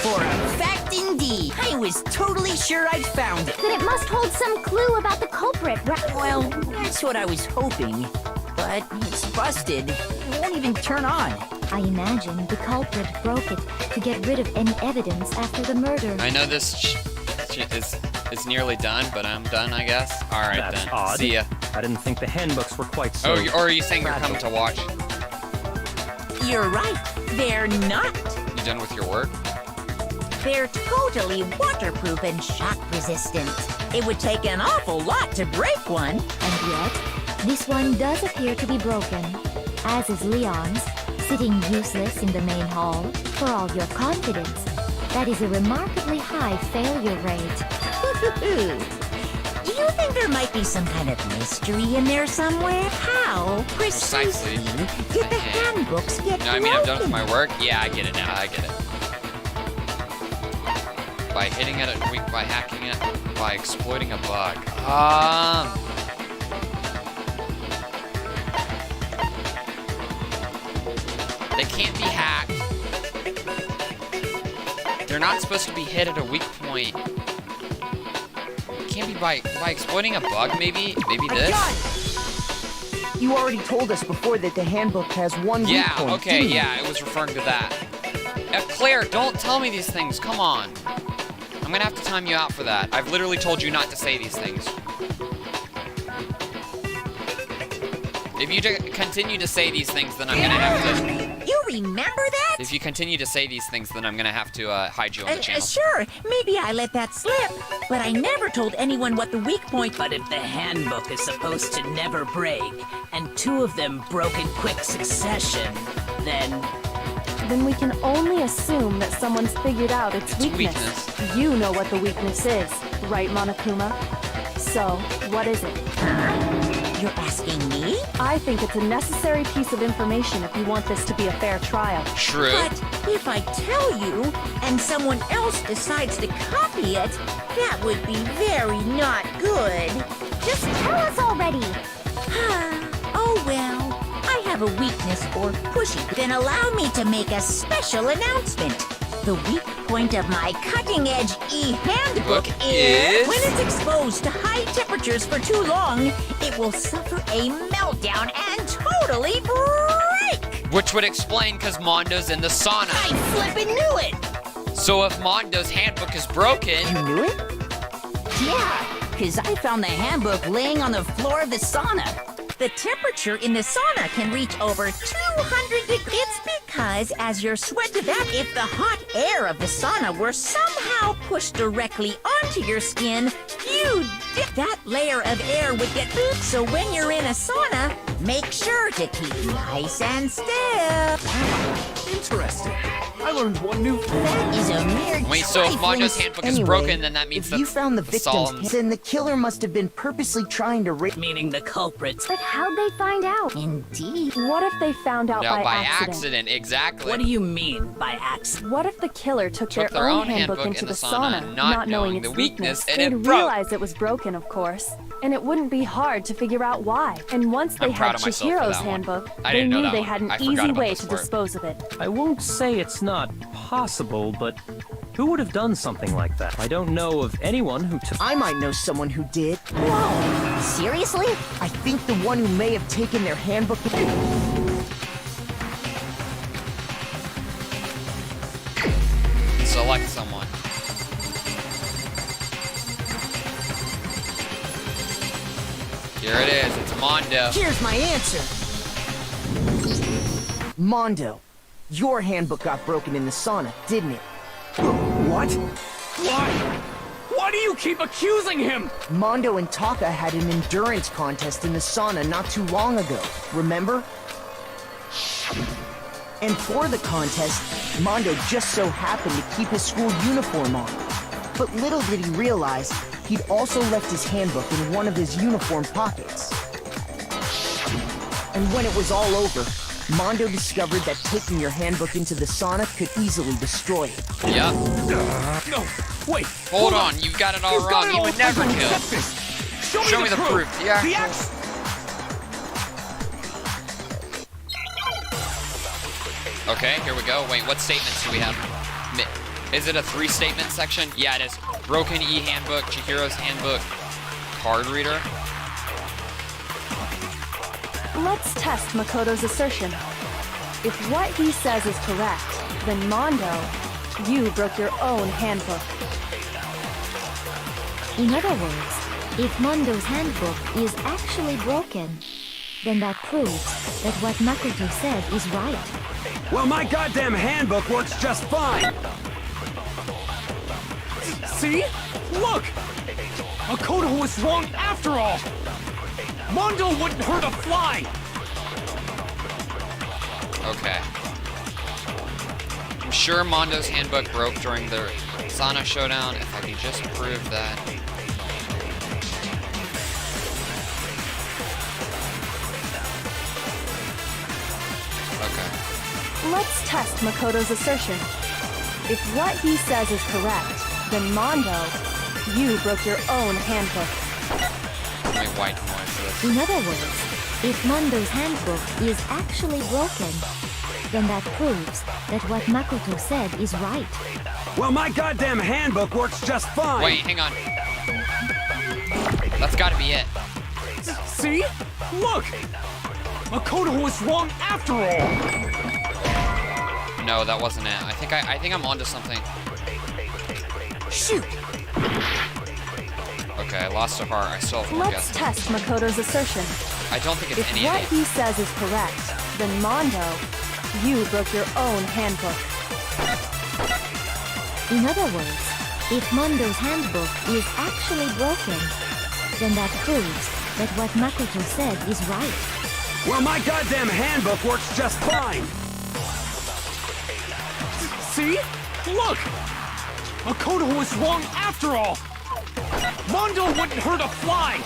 For a fact indeed. I was totally sure I'd found it. Then it must hold some clue about the culprit, right? Well, that's what I was hoping. But it's busted. It won't even turn on. I imagine the culprit broke it to get rid of any evidence after the murder. I know this is nearly done, but I'm done, I guess. All right, That's then. odd. See ya. I didn't think the handbooks were quite so... Oh, or are you saying you're coming to watch? You're right. They're not. You done with your work? They're totally waterproof and shock resistant. It would take an awful lot to break one. And yet, this one does appear to be broken, as is Leon's, sitting useless in the main hall. For all your confidence, that is a remarkably high failure rate. Do you think there might be some kind of mystery in there somewhere? How precisely did the handbooks get No, I mean, I'm done with broken? my work. Yeah, I get it now. I get it. By hitting it, by hacking it, by exploiting a bug. They can't be hacked. They're not supposed to be hit at a weak point. It can't be by exploiting a bug, maybe? Maybe I this? got it! You already told us before that the handbook has one weak Yeah, point, okay, didn't you? yeah, it was referring to that. Claire, don't tell me these things, come on. I'm gonna have to time you out for that. I've literally told you not to say these things. If you continue to say these things, then I'm gonna have to... You remember that? If you continue to say these things, then I'm gonna have to hide you on the channel. Sure, maybe I let that slip, but I never told anyone what the weak point... But if the handbook is supposed to never break, and two of them broke in quick succession, then we can only assume that someone's figured out its weakness. You know what the weakness is, right, Monokuma? So, what is it? You're asking me? I think it's a necessary piece of information if you want this to be a fair trial. True. But if I tell you, and someone else decides to copy it, that would be very not good. Just tell us already! Oh well, I have a weakness for pushy. Then allow me to make a special announcement. The weak point of my cutting-edge e-handbook is... When it's exposed to high temperatures for too long, it will suffer a meltdown and totally break! Which would explain because Mondo's in the sauna. I flippin' knew it! So if Mondo's handbook is broken... You knew it? Yeah, because I found the handbook laying on the floor of the sauna. The temperature in the sauna can reach over 200 degrees. It's because as your sweat evaporates, if the hot air of the sauna were somehow pushed directly onto your skin, that layer of air would get... So when you're in a sauna, make sure to keep nice and still. Interesting. I learned one new... That is a mere Wait, so if Mondo's handbook is broken, then that means if that you found the victim's Solemn's... then the killer must have been purposely trying to meaning the culprits. But how'd they find out? Indeed. What if they found out No, by accident? accident, exactly. What do you mean by accident? What if the killer took Took their own handbook into the sauna, not knowing its the weakness, and They'd it broke. realize it was broken, of course. and it wouldn't be hard to figure out why. And once they I'm proud had of myself for Chihiro's that one. handbook, I they didn't know knew that they one. had an I forgot easy about way this to part. dispose of it. I won't say it's not possible, but who would have done something like that? I don't know of anyone who took... I might know someone who did. Whoa! Seriously? I think the one who may have taken their handbook... Select someone. Here it is. It's Mondo. Here's my answer. Mondo, your handbook got broken in the sauna, didn't it? What? Why? Why do you keep accusing him? Mondo and Taka had an endurance contest in the sauna not too long ago, remember? And for the contest, Mondo just so happened to keep his school uniform on. But little did he realize, he'd also left his handbook in one of his uniform pockets. And when it was all over, Mondo discovered that taking your handbook into the sauna could easily destroy it. Yep. No, wait. Hold on. You got it all You've got wrong. it He all would never fucking kill. accept this. Show me the proof. Yeah. The axe. Okay, here we go. Wait, what statements do we have? Is it a 3-statement section? Yeah, it is. Broken e-handbook, Chihiro's handbook, card reader. Let's test Makoto's assertion. If what he says is correct, then Mondo, you broke your own handbook. In other words, if Mondo's handbook is actually broken, then that proves that what Makoto said is right. Well, my goddamn handbook works just fine. See? Look! Makoto was wrong after all! Mondo wouldn't hurt a fly! Okay. I'm sure Mondo's handbook broke during the sauna showdown. If I can just prove that. Okay. Let's test Makoto's assertion. If what he says is correct, then Mondo, you broke your own handbook. Let me white noise for this. In other words, if Mondo's handbook is actually broken, then that proves that what Makoto said is right. Well, my goddamn handbook works just fine. Wait, hang on. That's gotta be it. See? Look! Makoto was wrong after all! No, that wasn't it. I think I'm onto something. Shoot! Okay, I lost a heart. I still have one Let's guess. test Makoto's assertion. I don't think it's If any what of these. he says is correct, then Mondo, you broke your own handbook. In other words, if Mondo's handbook is actually broken, then that proves that what Makoto said is right. Well, my goddamn handbook works just fine. See? Look! Makoto was wrong after all! Mondo wouldn't hurt a fly!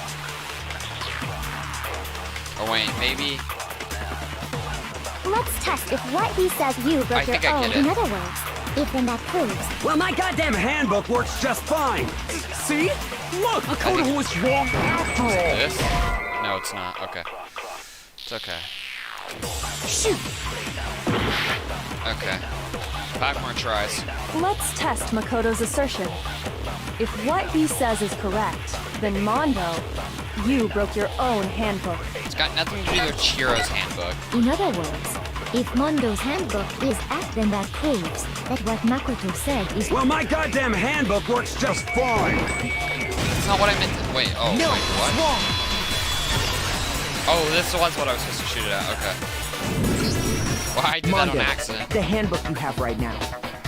Oh wait, maybe. Let's test if what he says you I broke your think I own. get it. In other words, if then that proves. Well, my goddamn handbook works just fine. See? Look! Makoto was wrong after all! This? No, it's not. Okay. It's okay. Shoot! Okay. 5 more tries. Let's test Makoto's assertion. If what he says is correct, then Mondo, you broke your own handbook. It's got nothing to do with Chihiro's handbook. In other words, if Mondo's handbook is then that proves that what Makoto said is. Well, my goddamn handbook works just fine. That's not what I meant to. Wait, oh, No, wait, what? it's wrong. Oh, this was what I was supposed to shoot it at. Okay. Well, I did Mondo, that on accident. the handbook you have right now,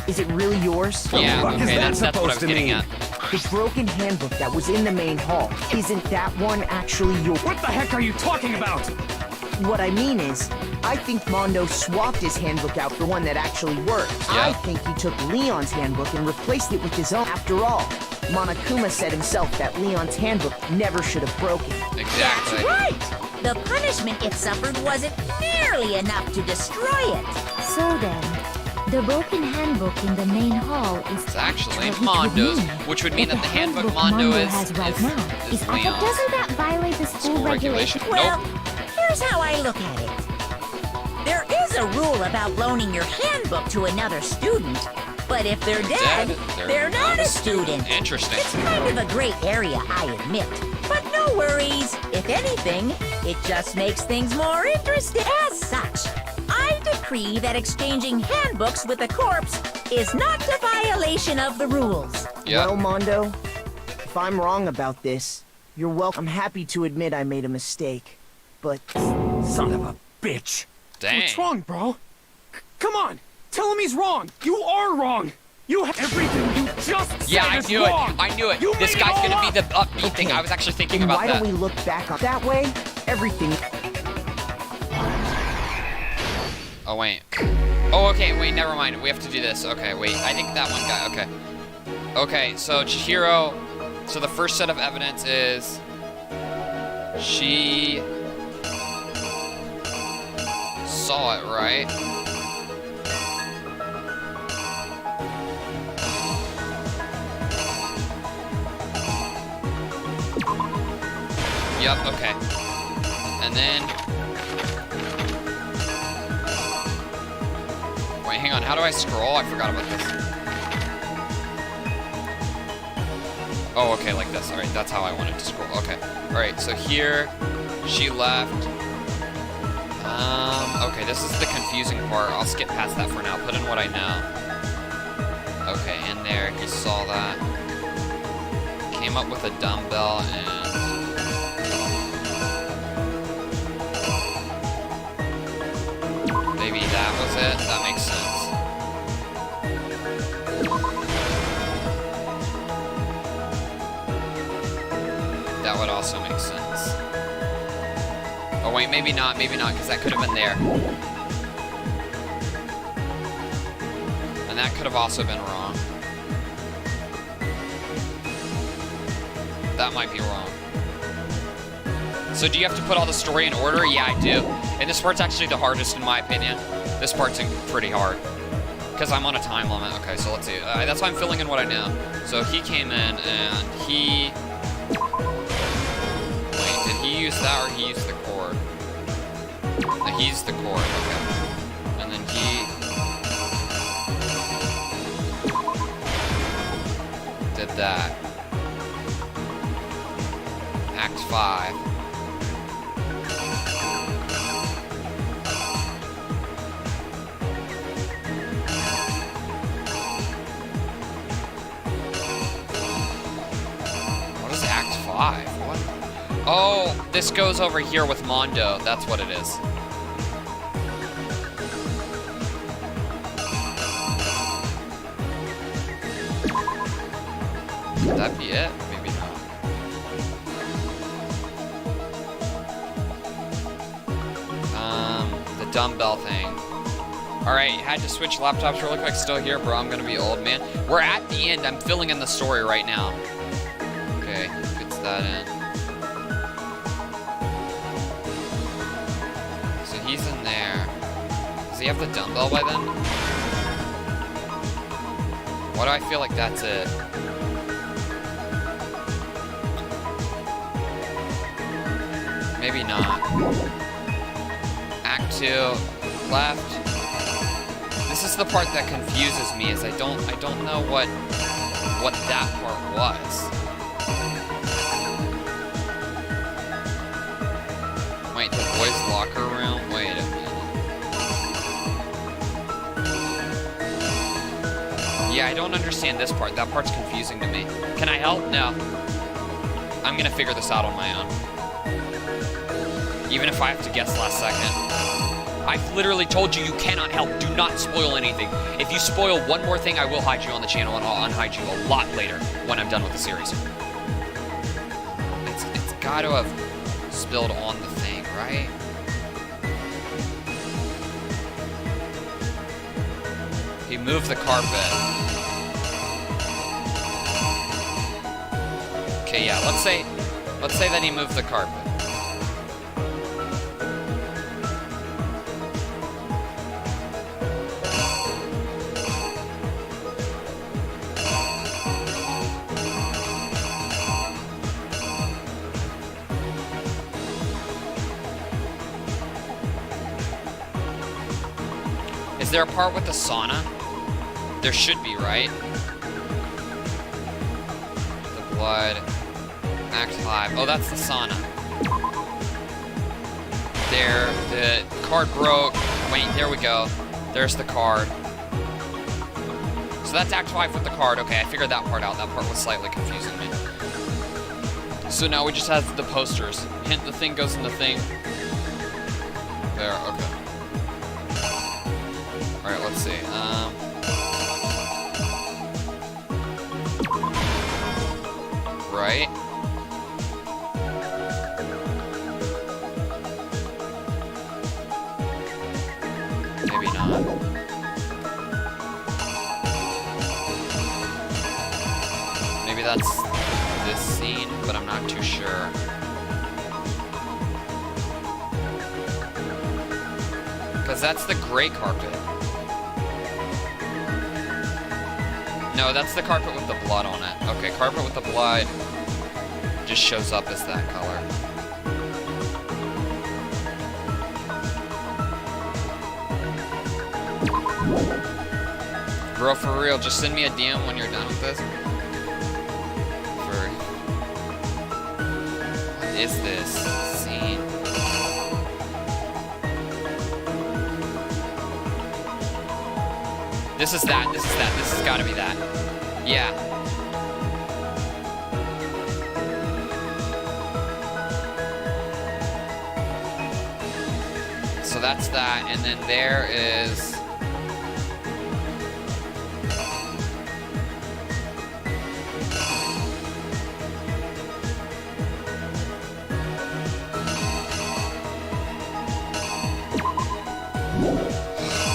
is it really yours? Yeah, fuck is okay, that that's what I was supposed to getting mean? at. The broken handbook that was in the main hall, isn't that one actually yours? What the heck are you talking about? What I mean is, I think Mondo swapped his handbook out for one that actually worked. Yeah. I think he took Leon's handbook and replaced it with his own. After all, Monokuma said himself that Leon's handbook never should have broken. Exactly. That's right! The punishment it suffered wasn't nearly enough to destroy it. So then, The broken handbook in the main hall is It's actually Mondo's, which would mean that the handbook Mondo has right now is Leon's. doesn't that violate the school regulation? Well, here's how I look at it. There is a rule about loaning your handbook to another student, but if they're dead, they're not a student. Interesting. It's kind of a gray area, I admit. But no worries. If anything, it just makes things more interesting. As such, I decree that exchanging handbooks with a corpse is not a violation of the rules. Yeah. Well, Mondo, if I'm wrong about this, you're welcome. I'm happy to admit I made a mistake, but... Son of a bitch. Dang. What's wrong, bro? Come on, tell him he's wrong. You are wrong. You have everything you just said Yeah, I is knew wrong. it. I knew it. You This made it guy's all gonna be up. the upbeat thing. I was actually thinking Then about why that. don't we look back on that way? Everything... Oh, wait. Oh, okay, wait, never mind. We have to do this. Okay, wait, I think that one guy, okay. Okay, so Chihiro, so the first set of evidence is she saw it, right? Yep, okay. And then... Wait, hang on, how do I scroll? I forgot about this. Oh, okay, like this. Alright, that's how I wanted to scroll. Okay. Alright, so here, she left. Okay, this is the confusing part. I'll skip past that for now. Put in what I know. Okay, in there, he saw that. Came up with a dumbbell and... Maybe that was it? That makes sense. That would also make sense. Oh wait, maybe not, because that could have been there. And that could have also been wrong. That might be wrong. So do you have to put all the story in order? Yeah, I do. And this part's actually the hardest in my opinion. This part's pretty hard. Because I'm on a time limit. Okay, so let's see. That's why I'm filling in what I know. So he came in and he... Wait, did he use that or he used the cord? He used the cord, okay. And then he... did that. Act 5. What is Act 5? What? Oh, this goes over here with Mondo. That's what it is. Would that be it? Maybe not. The dumbbell thing. Alright, had to switch laptops really quick. Still here, bro. I'm gonna be old, man. We're at the end. I'm filling in the story right now. Okay, gets that in. So he's in there. Does he have the dumbbell by then? Why do I feel like that's it? Maybe not. Act 2, left. This is the part that confuses me, is I don't know what that part was. Wait, the boys' locker room? Wait a minute. Yeah, I don't understand this part. That part's confusing to me. Can I help? No. I'm gonna figure this out on my own. Even if I have to guess last second. I've literally told you cannot help. Do not spoil anything. If you spoil one more thing, I will hide you on the channel, and I'll unhide you a lot later when I'm done with the series. It's got to have spilled on the thing, right? He moved the carpet. Okay, yeah, let's say that he moved the carpet. Is there a part with the sauna? There should be, right? The blood. Act 5. Oh, that's the sauna. There. The card broke. Wait, there we go. There's the card. So that's Act 5 with the card. Okay, I figured that part out. That part was slightly confusing me. So now we just have the posters. Hint, the thing goes in the thing. There, okay. Alright, let's see. Right. Maybe not. Maybe that's this scene, but I'm not too sure. Because that's the gray carpet. No, that's the carpet with the blood on it. Okay, carpet with the blood just shows up as that color. Bro, for real, just send me a DM when you're done with this. What is this scene? This is that, this has gotta be that. Yeah. So that's that, and then there is...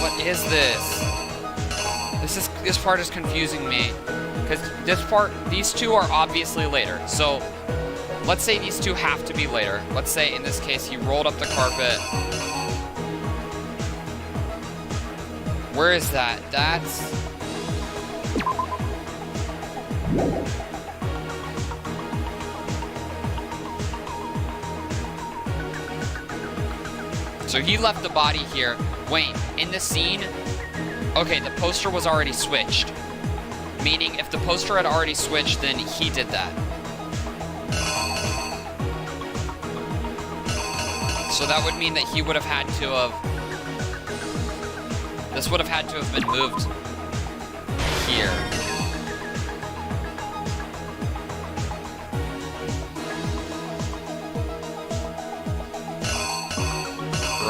What is this? This part is confusing me. Because these two are obviously later. So, let's say these two have to be later. Let's say, in this case, he rolled up the carpet. Where is that? That's... So he left the body here. Wait, in the scene... Okay, the poster was already switched. Meaning, if the poster had already switched, then he did that. So that would mean that he would have had to have... This would have had to have been moved here.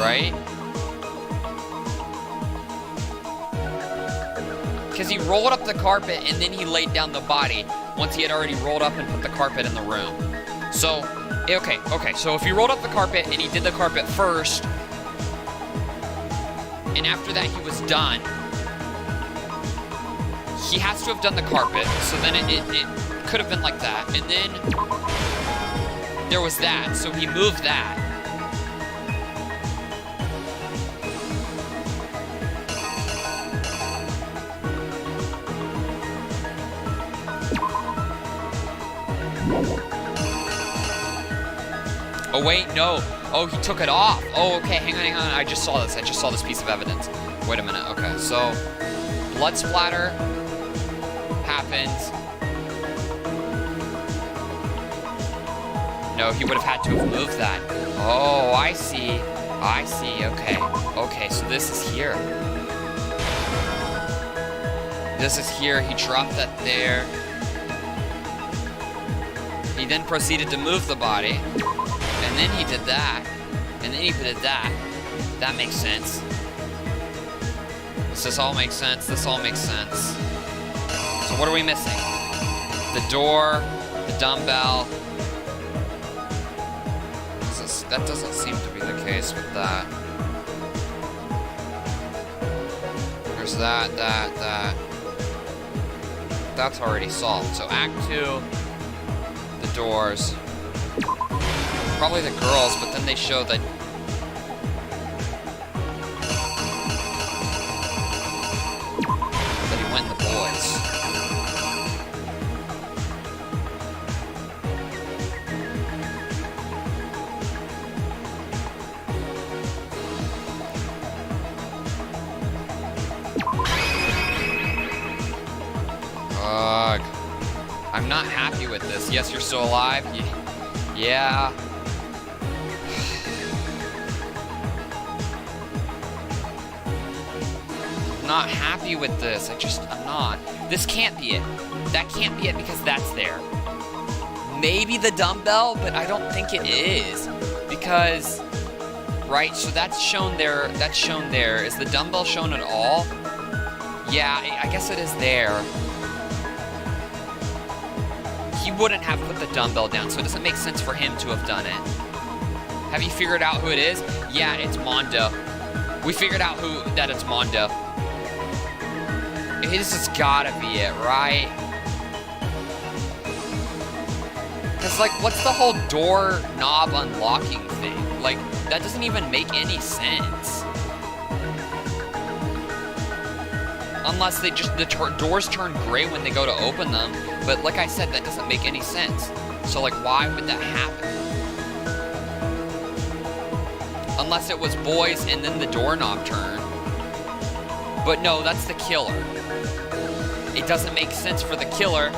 Right? Because he rolled up the carpet and then he laid down the body once he had already rolled up and put the carpet in the room. So, okay, so if he rolled up the carpet and he did the carpet first, and after that he was done, he has to have done the carpet, so then it could have been like that. And then there was that, so he moved that. Oh wait, no. Oh, he took it off. Oh, okay, hang on. I just saw this. Piece of evidence. Wait a minute. Okay, so blood splatter happens. No, he would have had to have moved that. Oh, I see. Okay, so this is here. He dropped that there. He then proceeded to move the body. And then he did that. And then he did that. That makes sense. This all makes sense. So what are we missing? The door, the dumbbell. That doesn't seem to be the case with that. There's that. That's already solved. So Act 2, the doors. Probably the girls, but then they show that he went the boys. I'm not happy with this. Yes, you're still alive. Yeah. I'm not happy with this. I'm not. This can't be it. That can't be it because that's there. Maybe the dumbbell, but I don't think it is. Because, right, so that's shown there. That's shown there. Is the dumbbell shown at all? Yeah, I guess it is there. He wouldn't have put the dumbbell down, so it doesn't make sense for him to have done it. Have you figured out who it is? Yeah, it's Mondo. We figured out that it's Mondo. This has gotta be it, right? Because, like, what's the whole door knob unlocking thing? Like, that doesn't even make any sense. Unless they just, the doors turn gray when they go to open them. But like I said, that doesn't make any sense. So, like, why would that happen? Unless it was boys and then the doorknob turned. But no, that's the killer. It doesn't make sense for the killer.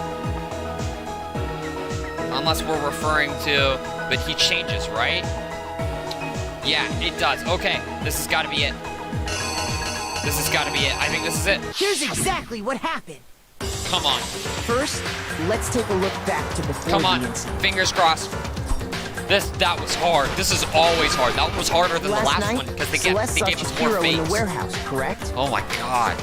Unless we're referring to, but he changes, right? Yeah, it does. Okay, this has got to be it. This has got to be it. I think this is it. Here's exactly what happened. Come on. First, let's take a look back to before Come on. the incident. Fingers crossed. That was hard. This is always hard. That one was harder than the last one because they gave us more Chihiro in the fakes. warehouse, correct? Oh my god.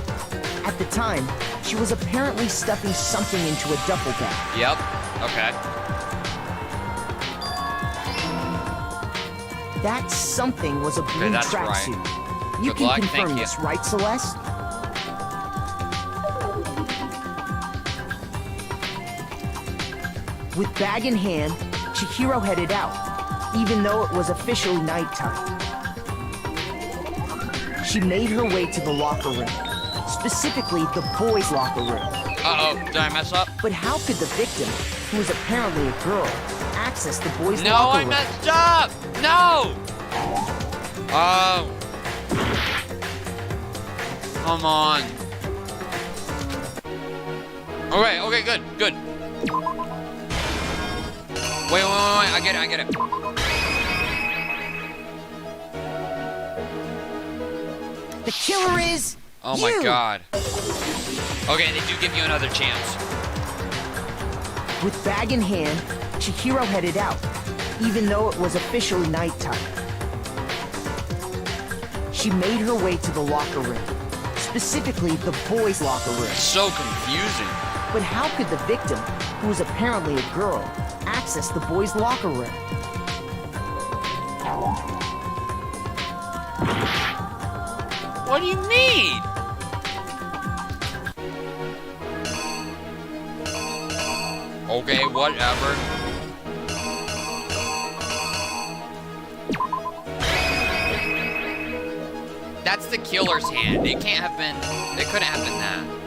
At the time, she was apparently stuffing something into a duffel bag. Yep. Okay. That something was a blue that's tracksuit. right. You Good can luck, confirm thank you. this, right, Celeste? With bag in hand, Chihiro headed out, even though it was officially nighttime. She made her way to the locker room, specifically the boys' locker room. Uh-oh, did I mess up? But how could the victim, who was apparently a girl, access the boys' No, locker I room? messed up! No! Oh. Come on. Okay, good. Wait, I get it. The killer is Oh my you! god. Okay, they do give you another chance. With bag in hand, Chihiro headed out, even though it was officially nighttime. She made her way to the locker room, specifically the boys' locker room. So confusing. But how could the victim, who was apparently a girl, access the boys' locker room? What do you mean? Okay, whatever. That's the killer's hand. It can't have been. It couldn't have been that.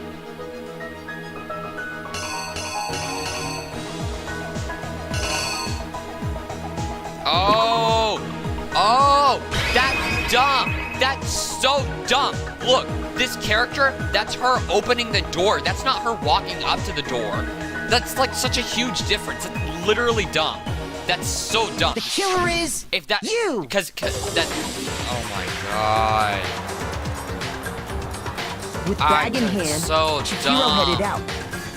Oh, that's dumb. That's so dumb. Look, this character, that's her opening the door. That's not her walking up to the door. That's like such a huge difference. It's literally dumb. That's so dumb. The killer is you! Because that... Oh my god. With bag in hand, so Chihiro dumb. headed out,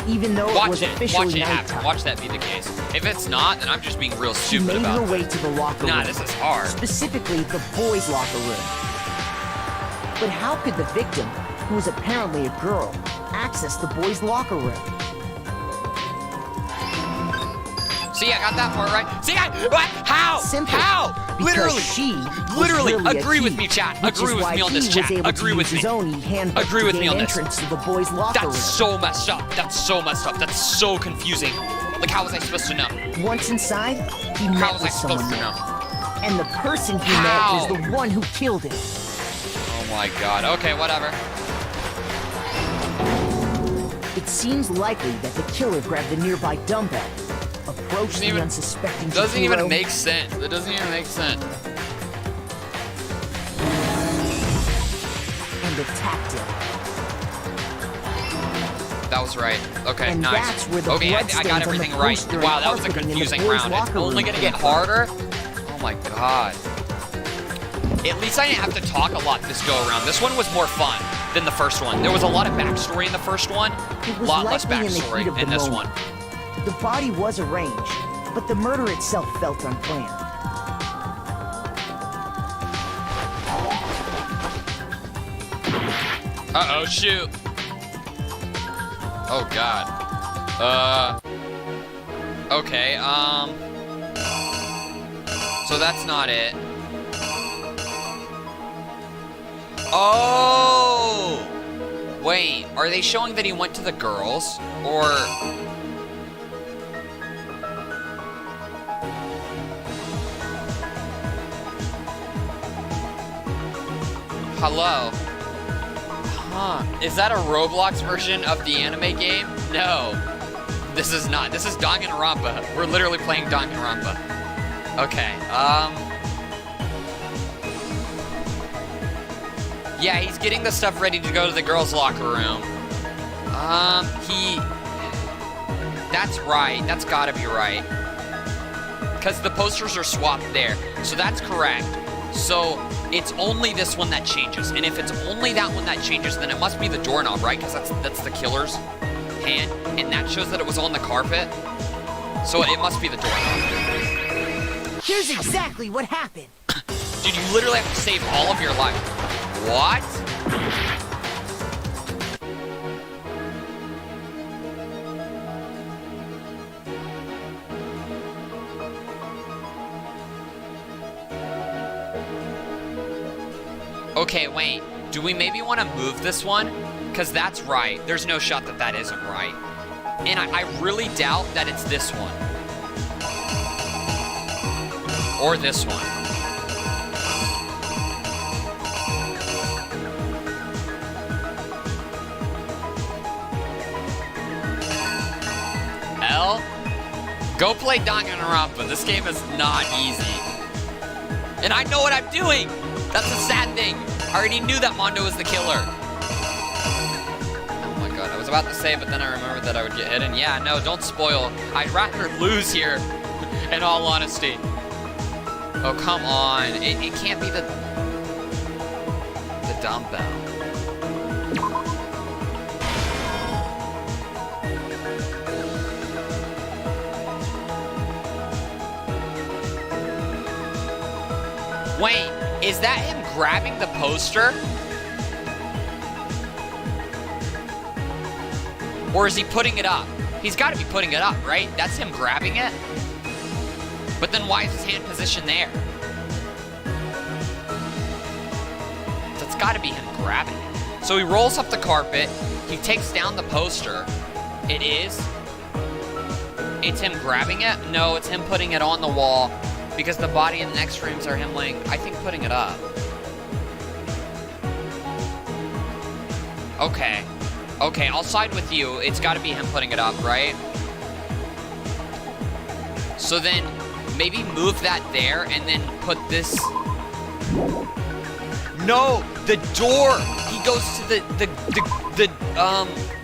even though it was officially Watch it happen. nighttime. Watch that be the case. If it's not, then I'm just being real She stupid made about her it. way to the locker room. Nah, this is hard. Specifically, the boys' locker room. But how could the victim, who was apparently a girl, access the boys' locker room? See, I got that part right. See, what? How? Simple. How? Because Literally. she was Literally. really a Agree with key, me, chat. which Agree is with why me on he this, was chat. able Agree to with use me. his own e-handbook Agree to with me gain on this. entrance to the boys' locker room. That's so messed up. That's so messed up. That's so confusing. Like, how was I supposed to know? Once inside, he How met was I with someone supposed to new. know? And the person he How? met is the one who killed him. Oh my god. Okay, whatever. It seems likely that the killer grabbed the nearby dumbbell, approached the unsuspecting Doesn't Chihiro, even make sense. It doesn't even make sense. and attacked him. that was right. Okay, And nice. that's where the Okay, I bloodstains got on the everything right. poster and Wow, that was a carpeting in the confusing boys' round. locker It's only room gonna get came from. harder? Oh my god. At least I didn't have to talk a lot this go around. This one was more fun than the first one. There was a lot of backstory in the first one. It A was lot less likely in the backstory heat of the in this moment. one. The body was arranged, but the murder itself felt unplanned. Uh-oh, shoot. Oh god. Okay, so that's not it. Oh! Wait, are they showing that he went to the girls? Or... Hello? Huh. Is that a Roblox version of the anime game? No. This is not. This is Danganronpa. We're literally playing Danganronpa. Okay, yeah, he's getting the stuff ready to go to the girls' locker room. That's right. That's gotta be right. Because the posters are swapped there. So that's correct. So it's only this one that changes. And if it's only that one that changes, then it must be the doorknob, right? Because that's the killer's hand. And that shows that it was on the carpet. So it must be the doorknob. Here's exactly what happened. Dude, you literally have to save all of your life. What? Okay, wait. Do we maybe want to move this one? Because that's right. There's no shot that that isn't right. And I really doubt that it's this one. Or this one. L? Go play Danganronpa. This game is not easy. And I know what I'm doing! That's the sad thing. I already knew that Mondo was the killer. Oh my god, I was about to say, but then I remembered that I would get hidden. Yeah, no, don't spoil. I'd rather lose here, in all honesty. Oh, come on. It can't be the dumbbell. Wait, is that him grabbing the poster? Or is he putting it up? He's got to be putting it up, right? That's him grabbing it? But then why is his hand positioned there? That's got to be him grabbing it. So he rolls up the carpet. He takes down the poster. It is. It's him grabbing it? No, it's him putting it on the wall. Because the body in the next frames are him laying, I think, putting it up. Okay. Okay, I'll side with you. It's got to be him putting it up, right? So then, maybe move that there and then put this... No! The door! He goes to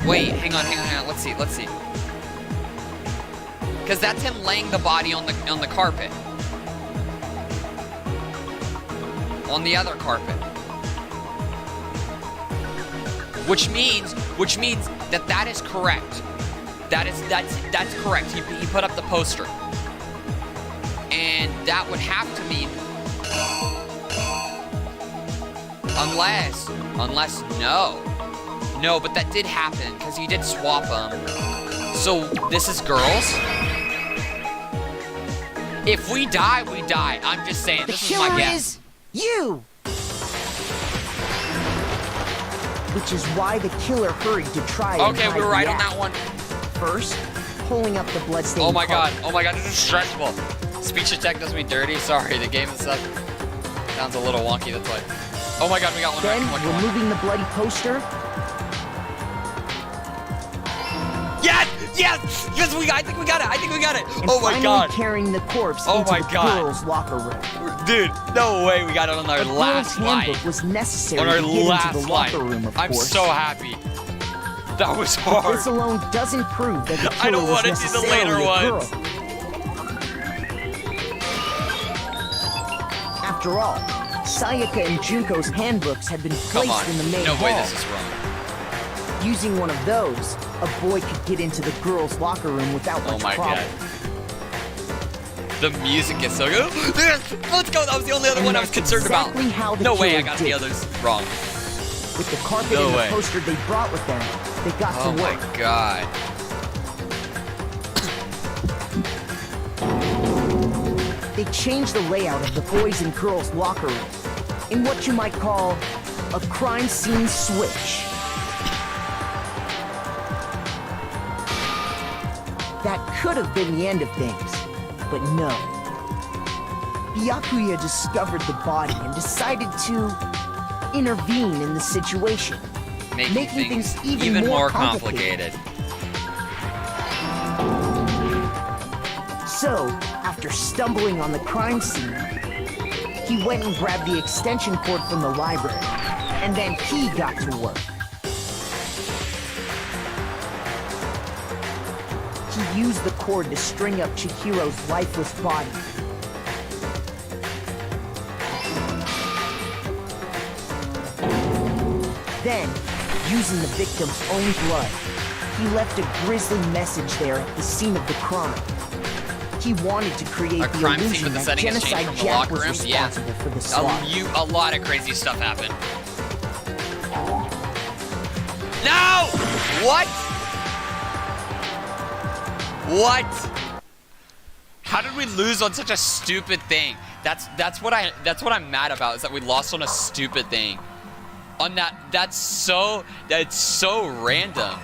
wait, hang on. Let's see. Because that's him laying the body on the carpet. On the other carpet. Which means that is correct. That's correct. He put up the poster. And that would have to mean unless no, but that did happen because he did swap them. So this is girls. If we die, we die. I'm just saying. This is my guess. You! Which is why the killer hurried to try and Okay, we were right on that one. First, pulling up the bloodstained Oh my god, this is stressful. Speech to tech does me dirty. Sorry, the game itself sounds a little wonky, that's why. Oh my god, we got one Then, right. Come on. removing the bloody poster. Yes! I think we got it. And Oh my finally god. carrying the corpse into the girls' locker room. Dude, no way we got it on our last girl's handbook flight. was necessary On our to get last into the flight. locker room, of I'm course. so happy. That was But hard. this alone doesn't prove that the I killer don't was want to see the necessarily later a girl. ones. After all, Sayaka and Junko's handbooks had been Come placed on. in the main No hall. way this is wrong. Using one of those, a boy could get into the girls' locker room without Oh much my problem. god. The music is so good. Let's go. That was the only other one I was concerned exactly about. how the No way I killer got did the it. others wrong. With the carpet No and way. the poster they brought with them, they got Oh to my work. god. They changed the layout of the boys' and girls' locker room in what you might call a crime scene switch. That could have been the end of things, but no. Byakuya discovered the body and decided to intervene in the situation, Making things even more complicated. So, after stumbling on the crime scene, he went and grabbed the extension cord from the library, and then he got to work. He used the cord to string up Chihiro's lifeless body. Then, using the victim's own blood, he left a grisly message there at the scene of the crime. He wanted to create A the crime scene illusion with the that setting is changed Genocide from the Jack locker was room? Yeah. responsible for the slaughter. A lot of crazy stuff happened. No! What? What? How did we lose on such a stupid thing? That's what I'm mad about, is that we lost on a stupid thing. On that's so random.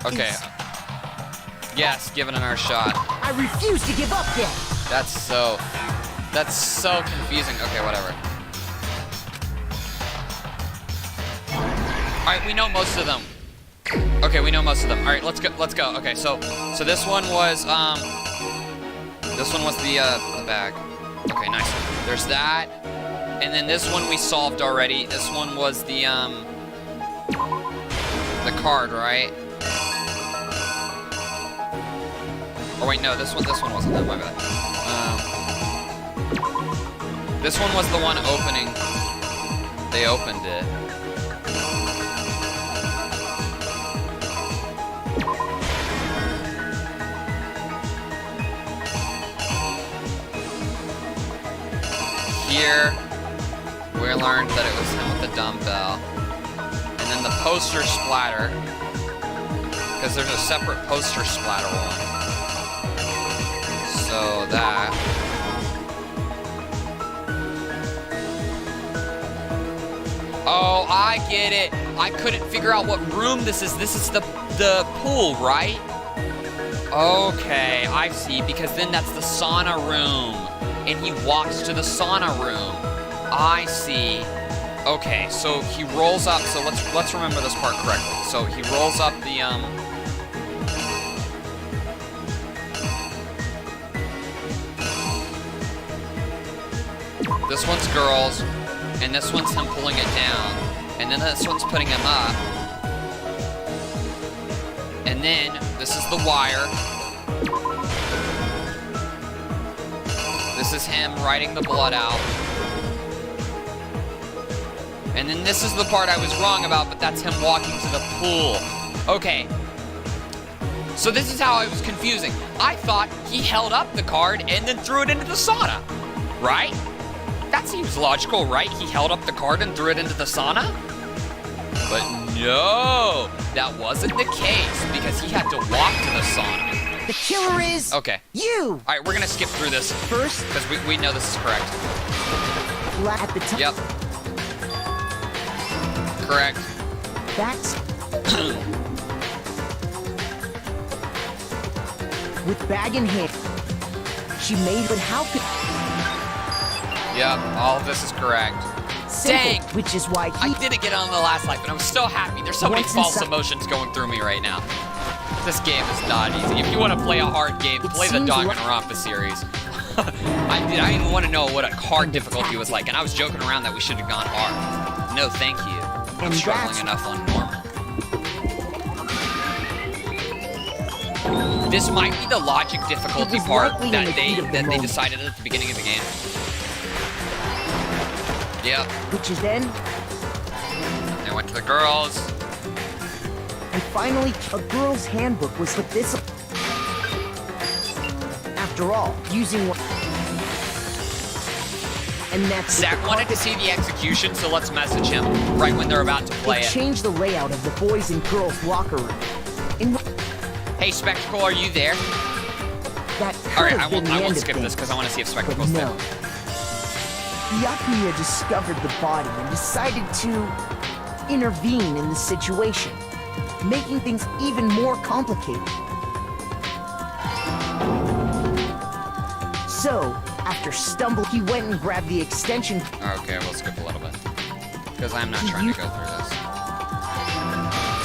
Okay. Yes, give it another shot. I refuse to give up yet. That's so confusing. Okay, whatever. All right, we know most of them. Okay, we know most of them. All right, let's go. Okay, so this one was the bag. Okay, nice. There's that, and then this one we solved already. This one was the card, right? Oh wait, no, this one wasn't that. My bad. This one was the one opening. They opened it. Here, we learned that it was him with the dumbbell. And then the poster splatter. Because there's a separate poster splatter one. So that. Oh, I get it. I couldn't figure out what room this is. This is the pool, right? Okay, I see. Because then that's the sauna room. And he walks to the sauna room. I see. Okay, so he rolls up. So let's remember this part correctly. So he rolls up the This one's girls, and this one's him pulling it down, and then this one's putting him up, and then this is the wire. This is him writing the blood out. And then this is the part I was wrong about, but that's him walking to the pool. Okay. So this is how I was confusing. I thought he held up the card and then threw it into the sauna, right? That seems logical, right? He held up the card and threw it into the sauna? But no, that wasn't the case because he had to walk to the sauna. The killer is you. All right, we're gonna skip through this first because we know this is correct. At the top. Yep. Correct. That's with bag in hand. She made, but how could? Yep, all of this is correct. Simple, Dang! Which is why I didn't get on the last life, and I'm so happy. There's so many Once false inside- emotions going through me right now. This game is not easy. If you want to play a hard game, play the seems Danganronpa series. I didn't even want to know what a hard difficulty was like, and I was joking around that we should have gone hard. No, thank you. I'm And struggling that's- enough on normal. This might be the logic difficulty It was part likely in that the heat of the they moment. decided at the beginning of the game. Yep. Which is then, They went to the girls. and finally, a girl's handbook was with this. After all, using what. And that's what Zach the wanted to see the execution, so let's message him right when they're about to play It it. changed the layout of the boys' and girls' locker room. In Hey, Spectacle, are you there? that All right, could I have been won't, the I end won't of skip this things, because I want to see if but Spectacle's no. there. Yakuya discovered the body and decided to intervene in the situation, making things even more complicated. So, after stumbling, he went and grabbed the extension. Okay, we'll skip a little bit. Because I'm not trying to go through this.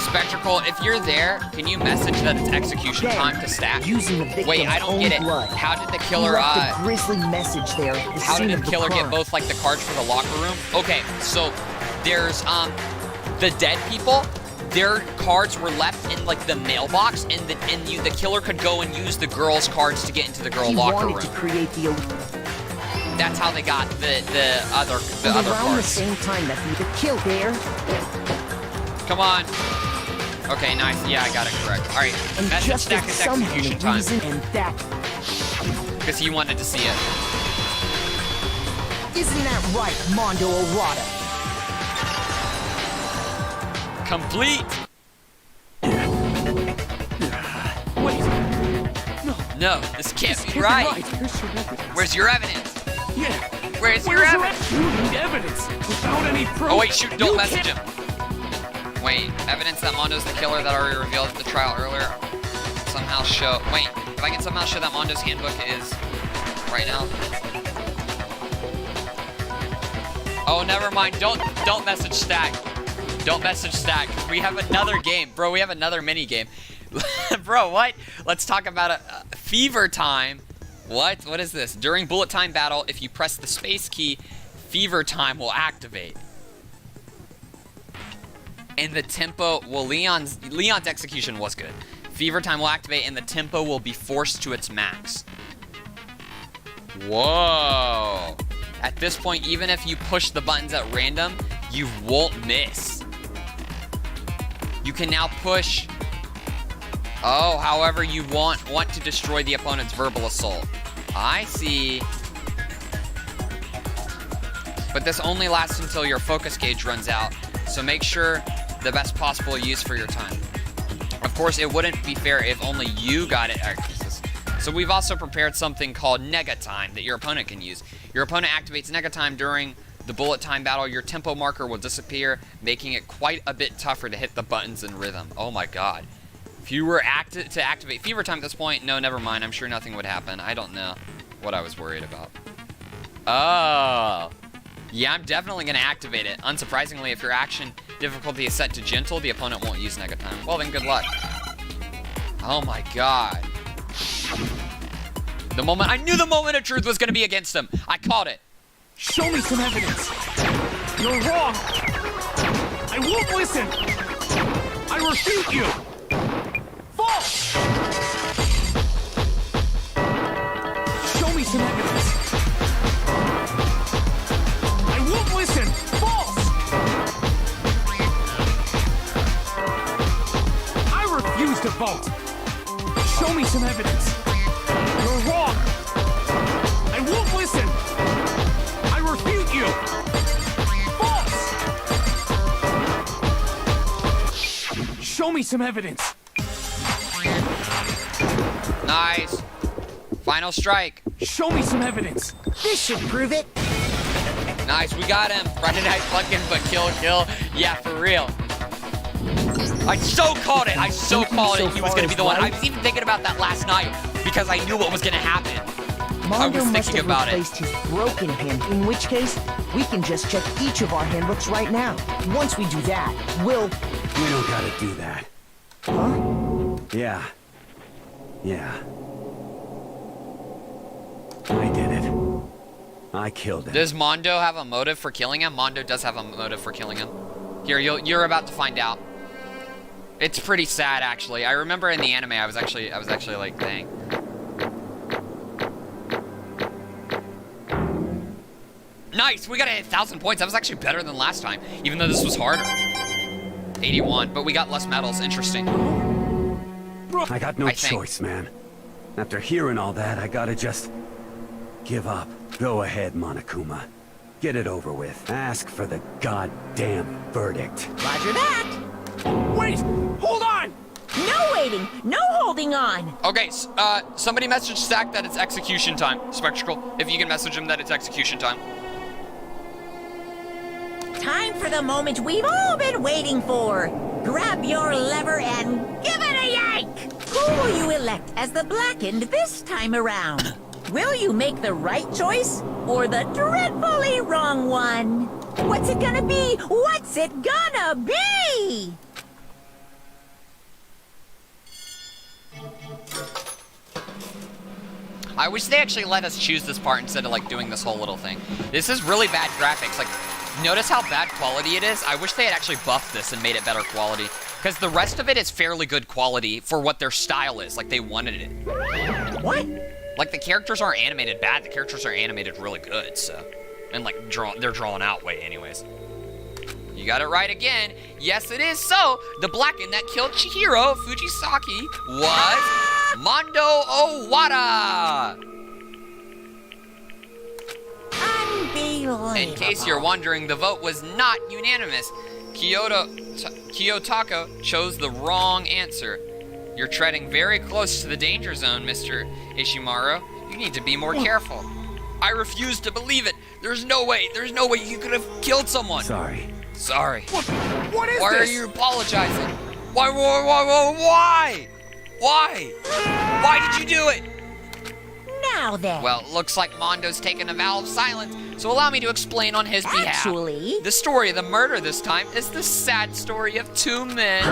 Spectacle, if you're there, can you message that it's execution Then, time to stack? using the victim's Wait, I don't own get it. blood, How did the he killer, left a grisly message there at the how scene did of the the killer get crime. both, like, the cards for the locker room? Okay, so there's, the dead people, their cards were left in, like, the mailbox, and the killer could go and use the girls' cards to get into the girl He locker wanted room. to create the That's how they got the other and around the cards. same time that the kill there, Come on. Okay, nice. Yeah, I got it correct. All right, and message just stack as is somehow execution the time reason, and that because he wanted to see it. isn't that right, Mondo Arata? Complete. Wait. No, this can't be Can't right. be right. Here's your evidence. Where's your evidence? Yeah. Where's your evidence? You need evidence without any proof. Oh wait, shoot! Don't You message can't- him. Wait, evidence that Mondo's the killer that already revealed at the trial earlier. Somehow show. Wait, if I can somehow show that Mondo's handbook is right now. Oh, never mind. Don't message Stack. Don't message Stack. We have another game, bro. We have another mini game. Bro, what? Let's talk about a fever time. What? What is this? During bullet time battle, if you press the space key, fever time will activate. And the tempo, well, Leon's execution was good. Fever time will activate and the tempo will be forced to its max. Whoa. At this point, even if you push the buttons at random, you won't miss. You can now push, however you want to destroy the opponent's verbal assault. I see. But this only lasts until your focus gauge runs out, so make sure the best possible use for your time. Of course, it wouldn't be fair if only you got it. So we've also prepared something called Nega Time that your opponent can use. Your opponent activates Nega Time during the bullet time battle. Your tempo marker will disappear, making it quite a bit tougher to hit the buttons in rhythm. Oh my god. If you were to activate Fever Time at this point, no, never mind. I'm sure nothing would happen. I don't know what I was worried about. Oh. Yeah, I'm definitely going to activate it. Unsurprisingly, if your action difficulty is set to gentle, the opponent won't use Nega Time. Well, then good luck. Oh my god. I knew the moment of truth was going to be against him. I called it. Show me some evidence. You're wrong. I won't listen. I refute you. False. Show me some evidence. I won't listen. False. I refuse to vote. Show me some evidence. You're wrong. I won't listen. I refute you. False. Show me some evidence. Nice. Final strike. Show me some evidence. This should prove it. Nice, we got him. Friday Night Fucking, but kill. Yeah, for real. I so called it. I so called it. He was going to be the one. I was even thinking about that last night because I knew what was going to happen. Mondo I was must thinking have about it. replaced his broken hand, in which case, we can just check each of our handbooks right now. Once we do that, we'll... We don't gotta do that. Huh? Yeah. I did it. I killed him. Does Mondo have a motive for killing him? Mondo does have a motive for killing him. Here, you're about to find out. It's pretty sad, actually. I remember in the anime, I was actually like, dang. Nice, we got to hit 1,000 points. That was actually better than last time, even though this was harder. 81, but we got less medals. Interesting. I got no choice, man. After hearing all that, I gotta just give up. Go ahead, Monokuma. Get it over with. Ask for the goddamn verdict. Roger that. Wait! Hold on! No waiting, no holding on. Okay, somebody message Stack that it's execution time. Spectacle, if you can message him that it's execution time. Time for the moment we've all been waiting for. Grab your lever and give it a yank. Who will you elect as the Blackened this time around? Will you make the right choice or the dreadfully wrong one? What's it gonna be? What's it gonna be? I wish they actually let us choose this part instead of like doing this whole little thing. This is really bad graphics. Like, notice how bad quality it is? I wish they had actually buffed this and made it better quality. Because the rest of it is fairly good quality for what their style is. Like, they wanted it. What? Like, the characters aren't animated bad. The characters are animated really good, so. And like, they're drawn out way anyways. You got it right again. Yes, it is so. The Blackened that killed Chihiro Fujisaki was Mondo Owada. Unbelievable. In case you're wondering, the vote was not unanimous. Kiyotaka chose the wrong answer. You're treading very close to the danger zone, Mr. Ishimaru. You need to be more careful. I refuse to believe it. There's no way you could have killed someone. Sorry. Sorry. What is Why this? are you apologizing? Why? Why did you do it? Now then. Well, looks like Mondo's taken a vow of silence, so allow me to explain on his behalf. Actually, The story of the murder this time is the sad story of two men.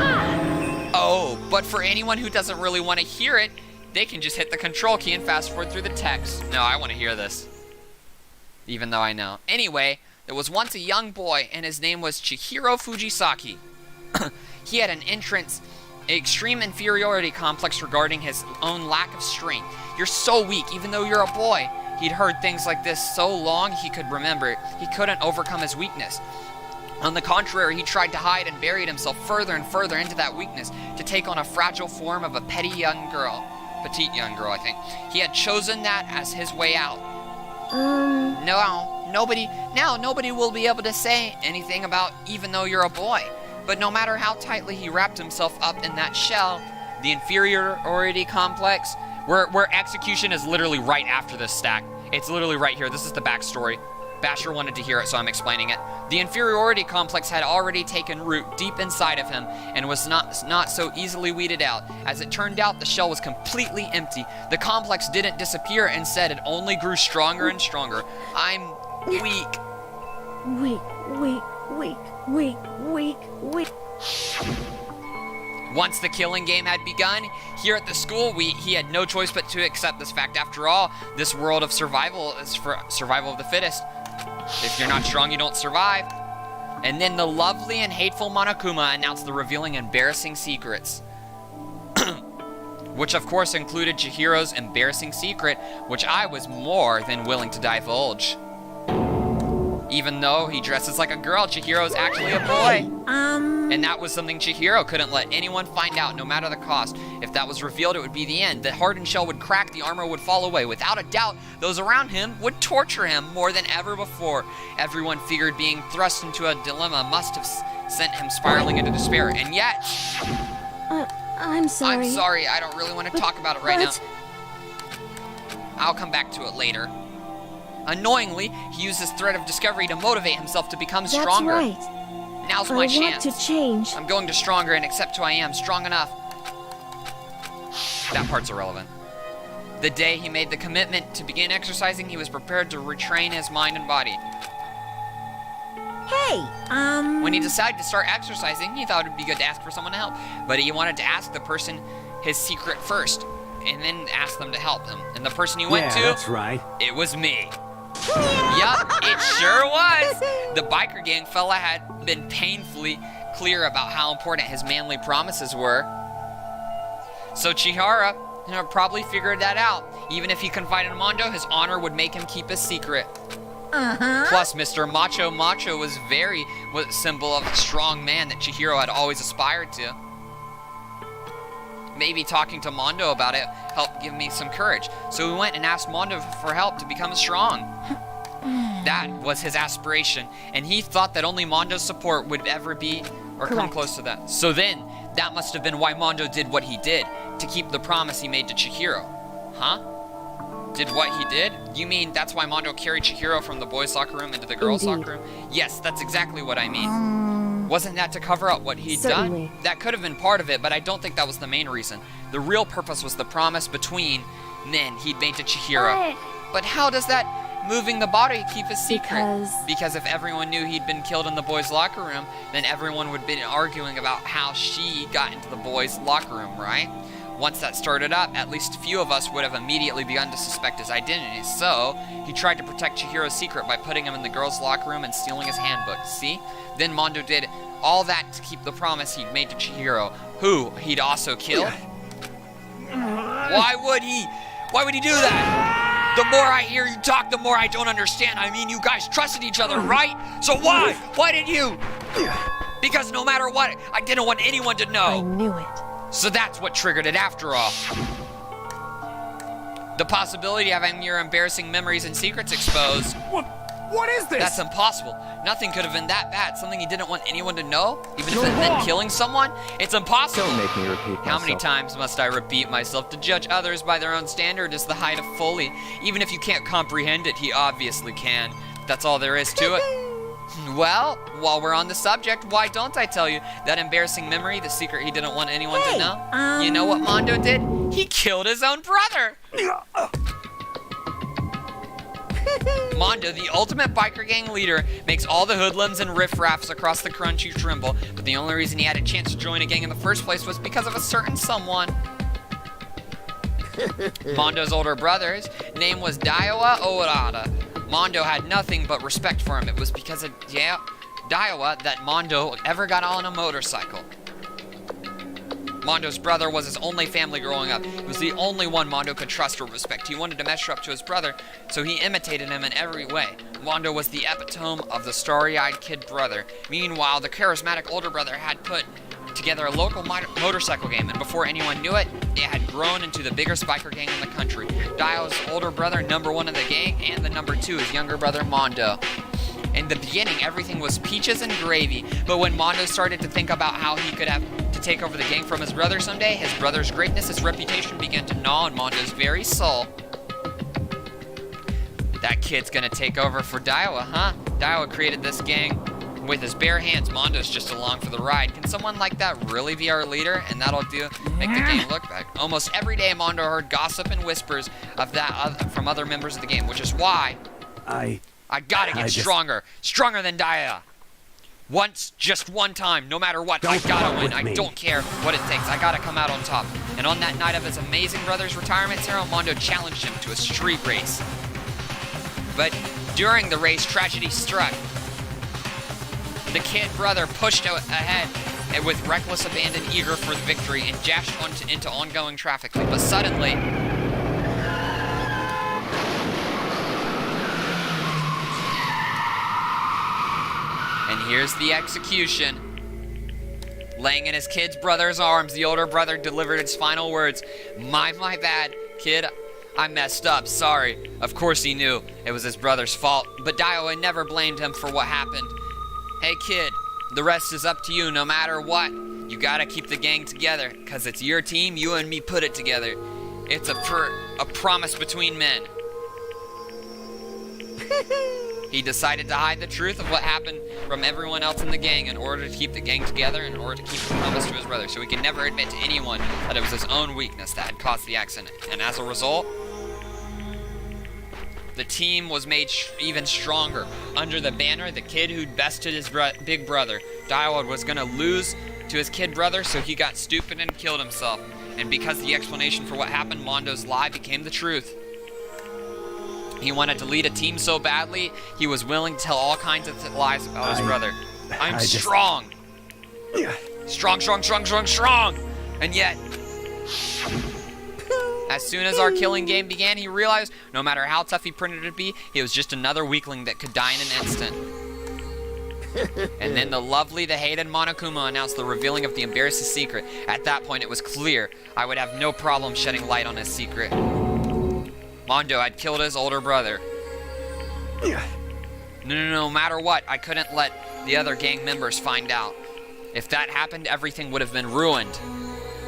Oh, but for anyone who doesn't really want to hear it, they can just hit the control key and fast forward through the text. No, I want to hear this. Even though I know. Anyway, there was once a young boy, and his name was Chihiro Fujisaki. He had an extreme inferiority complex regarding his own lack of strength. You're so weak, even though you're a boy. He'd heard things like this so long he could remember it. He couldn't overcome his weakness. On the contrary, he tried to hide and buried himself further and further into that weakness to take on a fragile form of a petite young girl, I think. He had chosen that as his way out. Nobody will be able to say anything about even though you're a boy. But no matter how tightly he wrapped himself up in that shell, the inferiority complex, where execution is literally right after this stack. It's literally right here. This is the backstory. Basher wanted to hear it, so I'm explaining it. The inferiority complex had already taken root deep inside of him and was not so easily weeded out. As it turned out, the shell was completely empty. The complex didn't disappear. Instead, it only grew stronger and stronger. I'm weak. Weak. Once the killing game had begun, here at the school, he had no choice but to accept this fact. After all, this world of survival is for survival of the fittest. If you're not strong, you don't survive. And then the lovely and hateful Monokuma announced the revealing embarrassing secrets. Which of course included Chihiro's embarrassing secret, which I was more than willing to divulge. Even though he dresses like a girl, Chihiro's actually a boy. And that was something Chihiro couldn't let anyone find out, no matter the cost. If that was revealed, it would be the end. The hardened shell would crack, the armor would fall away. Without a doubt, those around him would torture him more than ever before. Everyone figured being thrust into a dilemma must have sent him spiraling into despair. And yet... I'm sorry. I'm sorry, I don't really want to talk about it right now. I'll come back to it later. Annoyingly, he used this thread of discovery to motivate himself to become stronger. That's right. Now's my chance. I want to change. I'm going to stronger and accept who I am, strong enough. That part's irrelevant. The day he made the commitment to begin exercising, he was prepared to retrain his mind and body. Hey, When he decided to start exercising, he thought it'd be good to ask for someone to help. But he wanted to ask the person his secret first, and then ask them to help him. And the person he went to... that's right. It was me. Yup, it sure was. The biker gang fella had been painfully clear about how important his manly promises were. So Chihara probably figured that out. Even if he confided in Mondo, his honor would make him keep his secret. Plus, Mr. Macho was a symbol of a strong man that Chihiro had always aspired to. Maybe talking to Mondo about it helped give me some courage. So we went and asked Mondo for help to become strong. That was his aspiration, and he thought that only Mondo's support would ever be or come close to that. So then, that must have been why Mondo did what he did, to keep the promise he made to Chihiro. Huh? Did what he did? You mean that's why Mondo carried Chihiro from the boys' locker room into the girls' locker room? Yes, that's exactly what I mean. Wasn't that to cover up what he'd done? That could have been part of it, but I don't think that was the main reason. The real purpose was the promise between men he'd made to Chihiro. But how does that moving the body keep a secret? Because if everyone knew he'd been killed in the boys' locker room, then everyone would be arguing about how she got into the boys' locker room, right? Once that started up, at least a few of us would have immediately begun to suspect his identity. So, he tried to protect Chihiro's secret by putting him in the girls' locker room and stealing his handbook, see? Then Mondo did all that to keep the promise he'd made to Chihiro, who he'd also killed. Why would he? Why would he do that? The more I hear you talk, the more I don't understand. I mean, you guys trusted each other, right? So why? Why did you? Because no matter what, I didn't want anyone to know. I knew it. So that's what triggered it after all. The possibility of having your embarrassing memories and secrets exposed. What is this? That's impossible. Nothing could have been that bad. Something he didn't want anyone to know? Even if it meant killing someone? It's impossible. Don't make me repeat myself. How many times must I repeat myself? To judge others by their own standard is the height of folly. Even if you can't comprehend it, he obviously can. That's all there is to it. Well, while we're on the subject, why don't I tell you that embarrassing memory, the secret he didn't want anyone to know? You know what Mondo did? He killed his own brother! Mondo, the ultimate biker gang leader, makes all the hoodlums and riffraffs across the crunchy tremble, but the only reason he had a chance to join a gang in the first place was because of a certain someone. Mondo's older brother's name was Daiwa Ourada. Mondo had nothing but respect for him. It was because of, Daiwa that Mondo ever got on a motorcycle. Mondo's brother was his only family growing up. He was the only one Mondo could trust or respect. He wanted to measure up to his brother, so he imitated him in every way. Mondo was the epitome of the starry-eyed kid brother. Meanwhile, the charismatic older brother had put together a local motorcycle game, and before anyone knew it, it had grown into the biggest biker gang in the country. Daiwa's older brother, number one in the gang, and the number two, his younger brother, Mondo. In the beginning, everything was peaches and gravy, but when Mondo started to think about how he could have to take over the gang from his brother someday, his brother's greatness, his reputation began to gnaw on Mondo's very soul. That kid's gonna take over for Daiwa, huh? Daiwa created this gang with his bare hands. Mondo's just along for the ride. Can someone like that really be our leader? And that'll make the game look bad. Almost every day, Mondo heard gossip and whispers of that from other members of the game, which is why I gotta get stronger. Stronger than Daiwa. Once, just one time, no matter what, I gotta win. I don't care what it takes. I gotta come out on top. And on that night of his amazing brother's retirement ceremony, Mondo challenged him to a street race. But during the race, tragedy struck. The kid brother pushed ahead and with reckless abandon, eager for the victory, and dashed into ongoing traffic. But suddenly, and here's the execution. Laying in his kid's brother's arms, the older brother delivered his final words. My bad, kid. I messed up, sorry. Of course he knew it was his brother's fault, but Daiwa never blamed him for what happened. Hey kid, the rest is up to you no matter what. You gotta keep the gang together, cause it's your team, you and me put it together. It's a promise between men. He decided to hide the truth of what happened from everyone else in the gang in order to keep the gang together, in order to keep the promise to his brother, so he could never admit to anyone that it was his own weakness that had caused the accident. And as a result, the team was made even stronger. Under the banner, the kid who'd bested his big brother, Daiwa, was gonna lose to his kid brother, so he got stupid and killed himself. And because the explanation for what happened, Mondo's lie became the truth. He wanted to lead a team so badly, he was willing to tell all kinds of lies about his brother. I'm strong. Strong, strong, strong, strong, strong! And yet, as soon as our killing game began, he realized no matter how tough he pretended to be, he was just another weakling that could die in an instant. And then the lovely, the hated Monokuma announced the revealing of the embarrassing secret. At that point, it was clear I would have no problem shedding light on his secret. Mondo had killed his older brother. No matter what, I couldn't let the other gang members find out. If that happened, everything would have been ruined.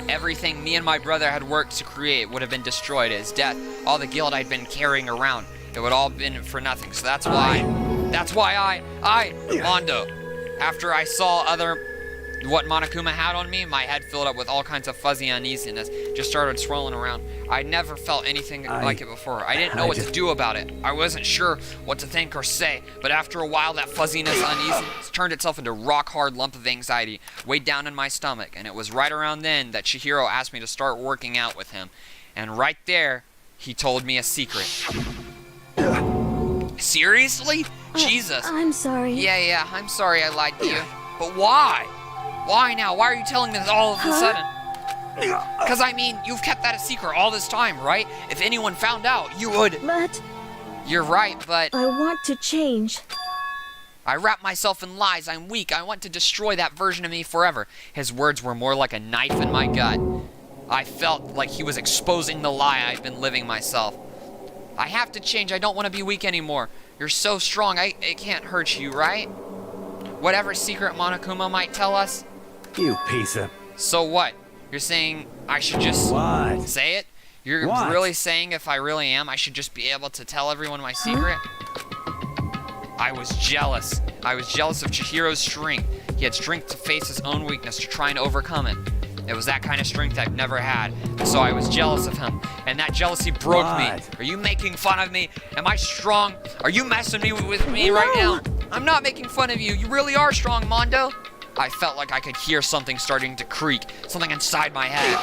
Everything me and my brother had worked to create would have been destroyed. His death, all the guilt I'd been carrying around, it would all been for nothing. So that's why I, Mondo, after I saw what Monokuma had on me, my head filled up with all kinds of fuzzy uneasiness, just started swirling around. I'd never felt anything like it before. I didn't know what to do about it. I wasn't sure what to think or say, but after a while, that fuzziness, uneasiness turned itself into a rock-hard lump of anxiety, weighed down in my stomach, and it was right around then that Chihiro asked me to start working out with him. And right there, he told me a secret. Seriously? Jesus. I'm sorry. Yeah, I'm sorry I lied to you. But why? Why now? Why are you telling me this all of a sudden? Because, I mean, you've kept that a secret all this time, right? If anyone found out, you would... But... You're right, but... I want to change. I wrap myself in lies. I'm weak. I want to destroy that version of me forever. His words were more like a knife in my gut. I felt like he was exposing the lie I'd been living myself. I have to change. I don't want to be weak anymore. You're so strong. It can't hurt you, right? Whatever secret Monokuma might tell us. You piece of... So what? You're saying I should just... What? Say it? You're really saying if I really am, I should just be able to tell everyone my secret? I was jealous. I was jealous of Chihiro's strength. He had strength to face his own weakness, to try and overcome it. It was that kind of strength I've never had. So I was jealous of him. And that jealousy broke me. Are you making fun of me? Am I strong? Are you messing with me right now? I'm not making fun of you. You really are strong, Mondo. I felt like I could hear something starting to creak. Something inside my head.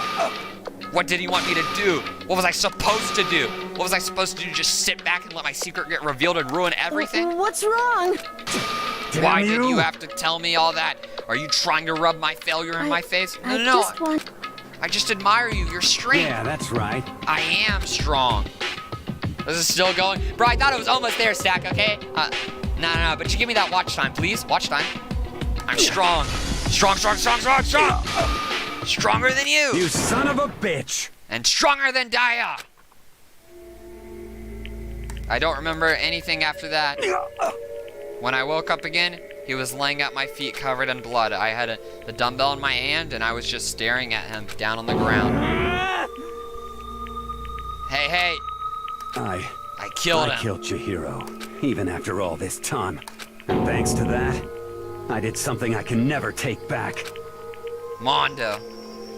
What did he want me to do? What was I supposed to do? What was I supposed to do? Just sit back and let my secret get revealed and ruin everything? What's wrong? Why did you have to tell me all that? Are you trying to rub my failure in my face? No. I just admire you. You're strong. Yeah, that's right. I am strong. This is still going. Bro, I thought it was almost there, Stack, okay? No, but you give me that watch time, please. Watch time. I'm strong. Strong. Stronger than you. You son of a bitch. And stronger than Daya. I don't remember anything after that. When I woke up again, he was laying at my feet covered in blood. I had the dumbbell in my hand, and I was just staring at him down on the ground. Hey. I killed him. I killed Chihiro, even after all this time. And thanks to that, I did something I can never take back. Mondo.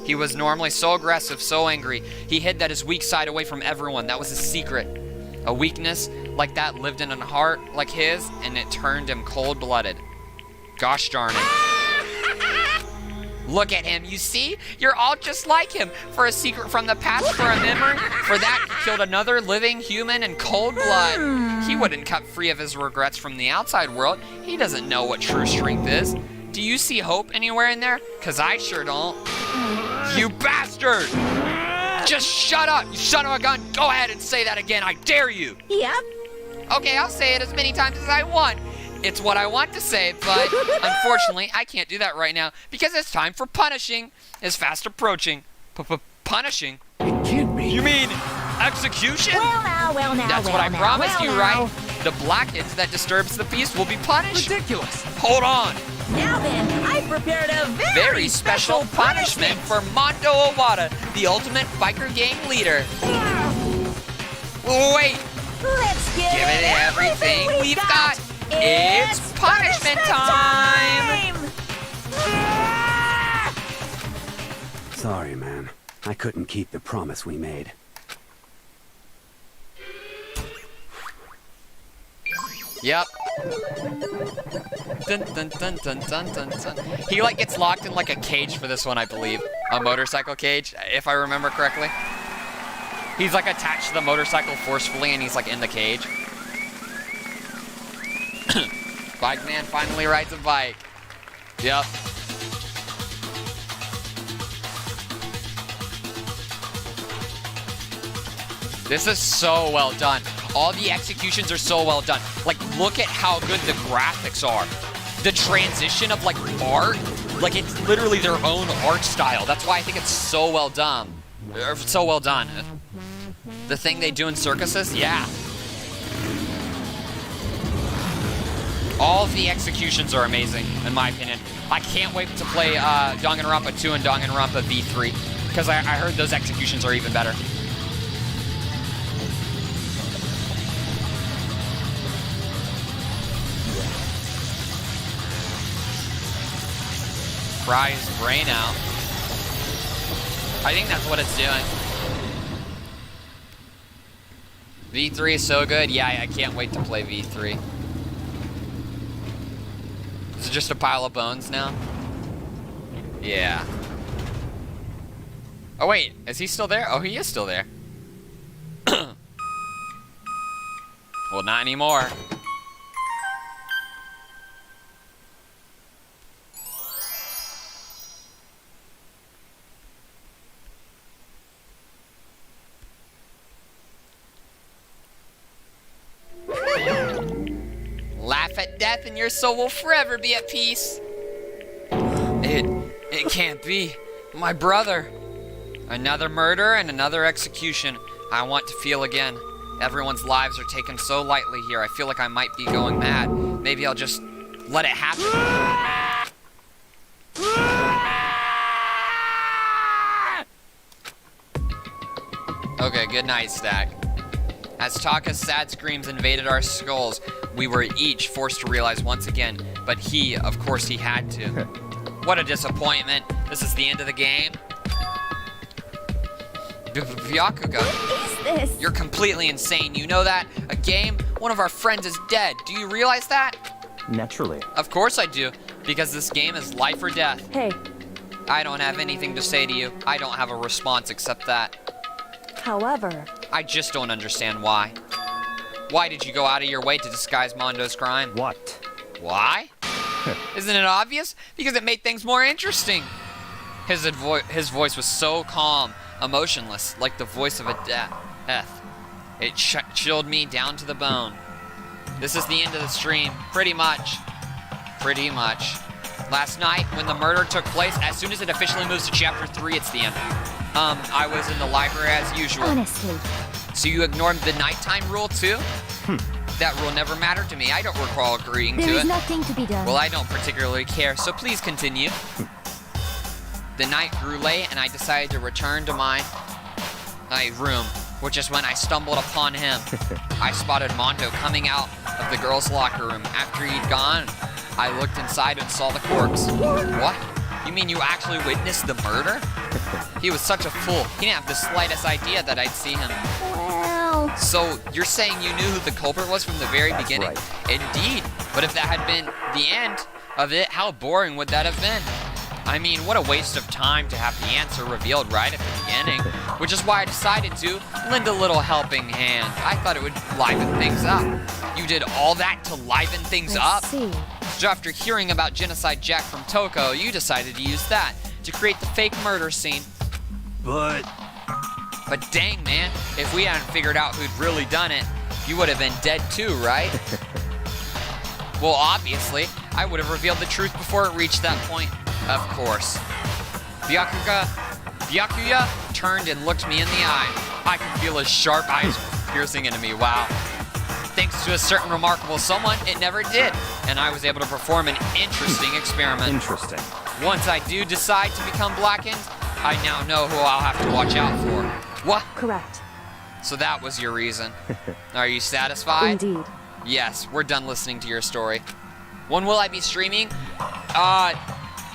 He was normally so aggressive, so angry. He hid his weak side away from everyone. That was his secret. A weakness like that lived in a heart like his, and it turned him cold-blooded. Gosh darn it. Look at him, you see? You're all just like him. For a secret from the past, for a memory. For that, he killed another living human in cold blood. He wouldn't cut free of his regrets from the outside world. He doesn't know what true strength is. Do you see hope anywhere in there? 'Cause I sure don't. You bastard! Just shut up, you son of a gun. Go ahead and say that again, I dare you. Yep. Okay, I'll say it as many times as I want. It's what I want to say, but unfortunately, I can't do that right now because it's time for punishing. Is fast approaching. Punishing? It can't be. You mean execution? Well now. That's what I promised you, right? The blockage that disturbs the peace will be punished. Ridiculous. Hold on. Now then, I prepared a Very special punishment for Mondo Owada, the ultimate biker gang leader. Wait. Let's give it everything we've got. It's punishment time! Sorry, man. I couldn't keep the promise we made. Yep. Dun, dun, dun, dun, dun, dun, dun. He gets locked in a cage for this one, I believe. A motorcycle cage, if I remember correctly. He's attached to the motorcycle forcefully and he's in the cage. Bike man finally rides a bike. Yep. This is so well done. All the executions are so well done. Like, look at how good the graphics are. The transition of, like, art. Like, it's literally their own art style. That's why I think it's so well done. So well done. The thing they do in circuses? Yeah. All of the executions are amazing, in my opinion. I can't wait to play Danganronpa 2 and Danganronpa V3, because I heard those executions are even better. Fry his brain out. I think that's what it's doing. V3 is so good. Yeah, I can't wait to play V3. Is it just a pile of bones now? Yeah. Oh wait, is he still there? Oh, he is still there. Well, not anymore. Laugh at death and your soul will forever be at peace. It can't be. My brother. Another murder and another execution. I want to feel again. Everyone's lives are taken so lightly here. I feel like I might be going mad. Maybe I'll just let it happen. Okay, good night, Stack. As Taka's sad screams invaded our skulls, we were each forced to realize once again, but he, of course he had to. What a disappointment. This is the end of the game. Byakuya. What is this? You're completely insane. You know that? A game? One of our friends is dead. Do you realize that? Naturally. Of course I do, because this game is life or death. Hey, I don't have anything to say to you. I don't have a response except that. however, I just don't understand why. Why did you go out of your way to disguise Mondo's crime? What? Why? Isn't it obvious? Because it made things more interesting. His voice was so calm, emotionless, like the voice of a death. It chilled me down to the bone. This is the end of the stream, pretty much. Pretty much. Last night, when the murder took place, as soon as it officially moves to chapter 3, it's the end. I was in the library as usual. Honestly. So you ignored the nighttime rule too? That rule never mattered to me. I don't recall agreeing to it. There is nothing to be done. Well, I don't particularly care, so please continue. The night grew late, and I decided to return to my room, which is when I stumbled upon him. I spotted Mondo coming out of the girls' locker room. After he'd gone, I looked inside and saw the corpse. What? You mean you actually witnessed the murder? He was such a fool. He didn't have the slightest idea that I'd see him. Well... So, you're saying you knew who the culprit was from the very beginning? Right. Indeed. But if that had been the end of it, how boring would that have been? I mean, what a waste of time to have the answer revealed right at the beginning. Which is why I decided to lend a little helping hand. I thought it would liven things up. You did all that to liven things up? see. So after hearing about Genocide Jack from Toko, you decided to use that to create the fake murder scene. But dang, man, if we hadn't figured out who'd really done it, you would have been dead too, right? Well, obviously, I would have revealed the truth before it reached that point. Of course. Byakuya turned and looked me in the eye. I could feel his sharp eyes piercing into me. Wow. Thanks to a certain remarkable someone, it never did, and I was able to perform an interesting experiment. Interesting. Once I do decide to become blackened, I now know who I'll have to watch out for. What? correct. So that was your reason. Are you satisfied? Indeed. Yes, we're done listening to your story. When will I be streaming?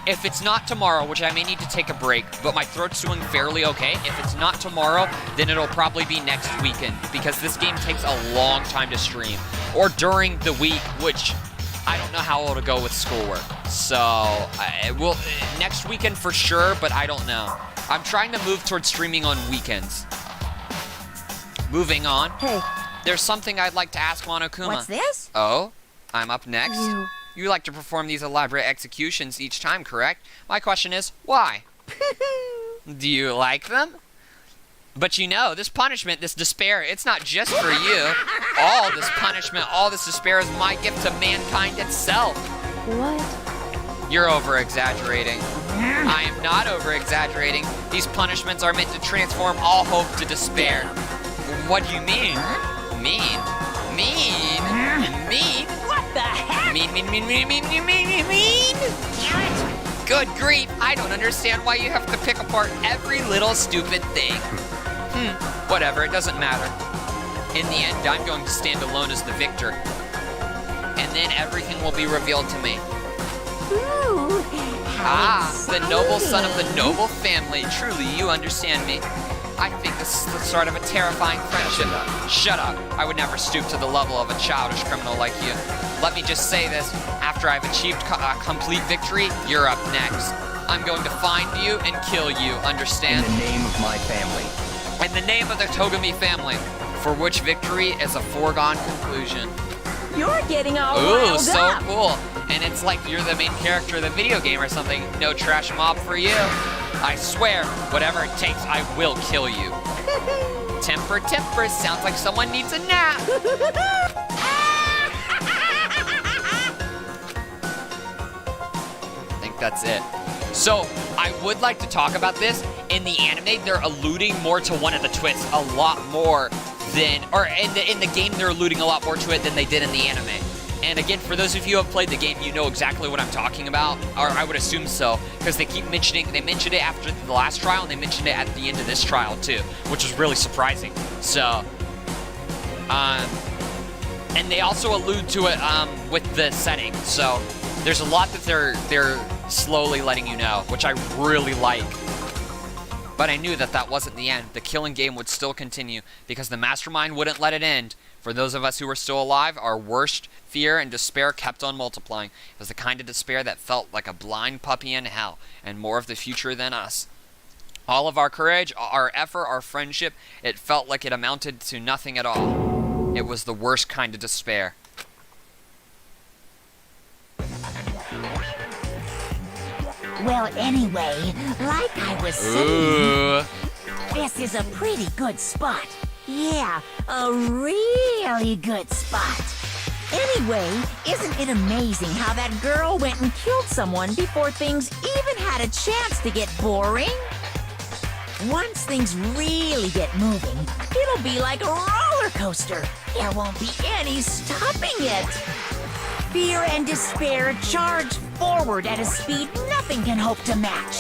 If it's not tomorrow, which I may need to take a break, but my throat's doing fairly okay. If it's not tomorrow, then it'll probably be next weekend, because this game takes a long time to stream. Or during the week, which I don't know how it'll go with schoolwork. So, next weekend for sure, but I don't know. I'm trying to move towards streaming on weekends. Moving on. Hey, There's something I'd like to ask Monokuma. What's this? Oh? I'm up next? You- You like to perform these elaborate executions each time, correct? My question is, why? Do you like them? But you know, this punishment, this despair, it's not just for you. All this punishment, all this despair is my gift to mankind itself. What? You're over-exaggerating. I am not over-exaggerating. These punishments are meant to transform all hope to despair. What do you mean? Mean? What the heck? Mean? Good grief, I don't understand why you have to pick apart every little stupid thing. Whatever, it doesn't matter. In the end, I'm going to stand alone as the victor. And then everything will be revealed to me. Ooh, The noble son of the noble family. Truly, you understand me. I think this is the start of a terrifying friendship. Shut up. I would never stoop to the level of a childish criminal like you. Let me just say this. After I've achieved complete victory, you're up next. I'm going to find you and kill you, understand? In the name of my family. In the name of the Togami family, for which victory is a foregone conclusion. You're getting all Ooh, riled so up. cool. And it's like you're the main character of the video game or something. No trash mob for you. I swear, whatever it takes, I will kill you. Temper, sounds like someone needs a nap. I think that's it. So, I would like to talk about this. In the anime, they're alluding more to one of the twists a lot more than, or in the game, they're alluding a lot more to it than they did in the anime. And again, for those of you who have played the game, you know exactly what I'm talking about, or I would assume so, because they keep mentioning, they mentioned it after the last trial, and they mentioned it at the end of this trial too, which is really surprising. So, and they also allude to it with the setting. So, there's a lot that they're slowly letting you know, which I really like. But I knew that that wasn't the end. The killing game would still continue because the mastermind wouldn't let it end. For those of us who were still alive, our worst fear and despair kept on multiplying. It was the kind of despair that felt like a blind puppy in hell, and more of the future than us. All of our courage, our effort, our friendship, it felt like it amounted to nothing at all. It was the worst kind of despair. Well, anyway, like I was saying, this is a pretty good spot. Yeah, a really good spot. Anyway, isn't it amazing how that girl went and killed someone before things even had a chance to get boring? Once things really get moving, it'll be like a roller coaster. There won't be any stopping it. Fear and despair charge forward at a speed nothing can hope to match.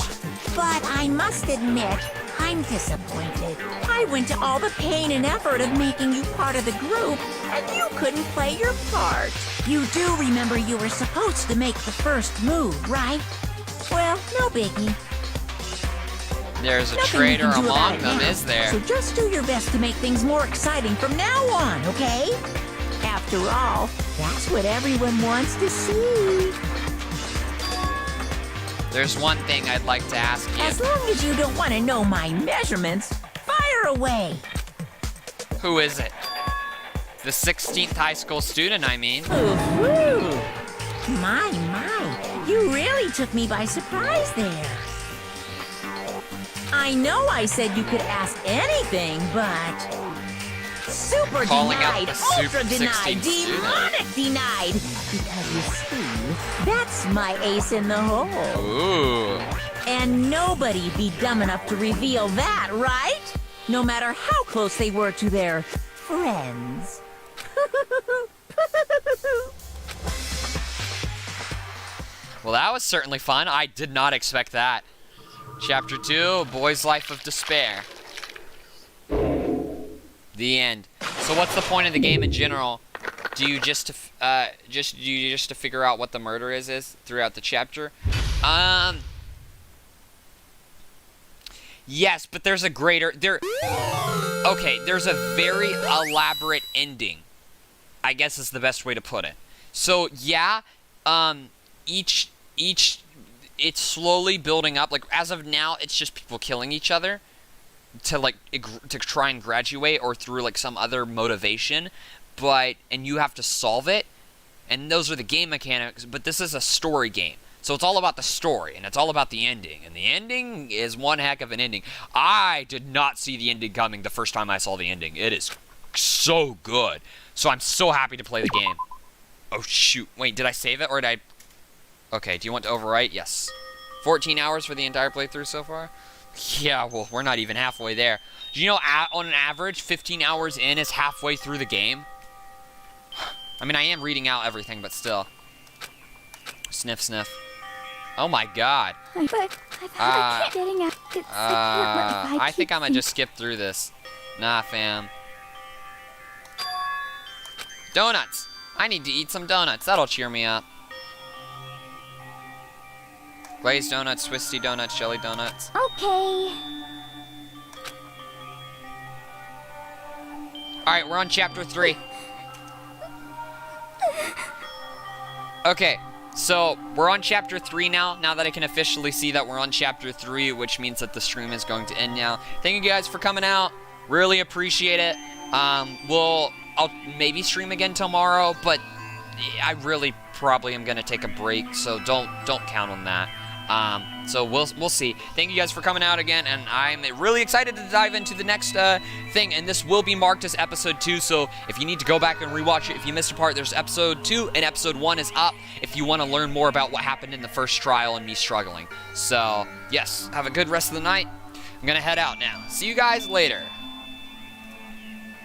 But I must admit, I'm disappointed. I went to all the pain and effort of making you part of the group, and you couldn't play your part. You do remember you were supposed to make the first move, right? Well, no biggie. There's a Nothing traitor you can do about among it them, now. is there? So just do your best to make things more exciting from now on, okay? After all, that's what everyone wants to see. There's one thing I'd like to ask you. As long as you don't want to know my measurements, fire away. Who is it? The 16th high school student, I mean. Ooh. My, you really took me by surprise there. I know I said you could ask anything, but... Super Calling out denied, the super ultra denied, 16th student. demonic denied. Because you see, that's my ace in the hole. Ooh. And nobody'd be dumb enough to reveal that, right? No matter how close they were to their friends. Well, that was certainly fun. I did not expect that. Chapter 2, Boy's Life of Despair. The end. So what's the point of the game in general? Do you just to figure out what the murder is throughout the chapter? Yes, but there's a greater there's a very elaborate ending, I guess is the best way to put it. So yeah, each it's slowly building up. Like as of now, it's just people killing each other to try and graduate or through like some other motivation, and you have to solve it, and those are the game mechanics. But this is a story game, So it's all about the story, and it's all about the ending. And the ending is one heck of an ending. I did not see the ending coming the first time I saw the ending. It is so good. So I'm so happy to play the game. Oh, shoot. Wait, did I save it, or did I... Okay, do you want to overwrite? Yes. 14 hours for the entire playthrough so far? Yeah, well, we're not even halfway there. Do you know, on an average, 15 hours in is halfway through the game? I mean, I am reading out everything, but still. Sniff, sniff. Oh my god. But I keep getting out. I think I'm gonna just skip through this. Nah, fam. Donuts! I need to eat some donuts. That'll cheer me up. Glazed donuts, twisty donuts, jelly donuts. Okay. Alright, we're on chapter 3. Okay, so we're on chapter 3 now that I can officially see that we're on chapter 3, which means that the stream is going to end now. Thank you guys for coming out. Really appreciate it. I'll maybe stream again tomorrow, but I really probably am gonna take a break, so don't count on that. So we'll see. Thank you guys for coming out again, and I'm really excited to dive into the next thing, and this will be marked as episode 2, so if you need to go back and rewatch it, if you missed a part, there's episode 2, and episode 1 is up if you want to learn more about what happened in the first trial and me struggling. So, yes, have a good rest of the night. I'm gonna head out now. See you guys later.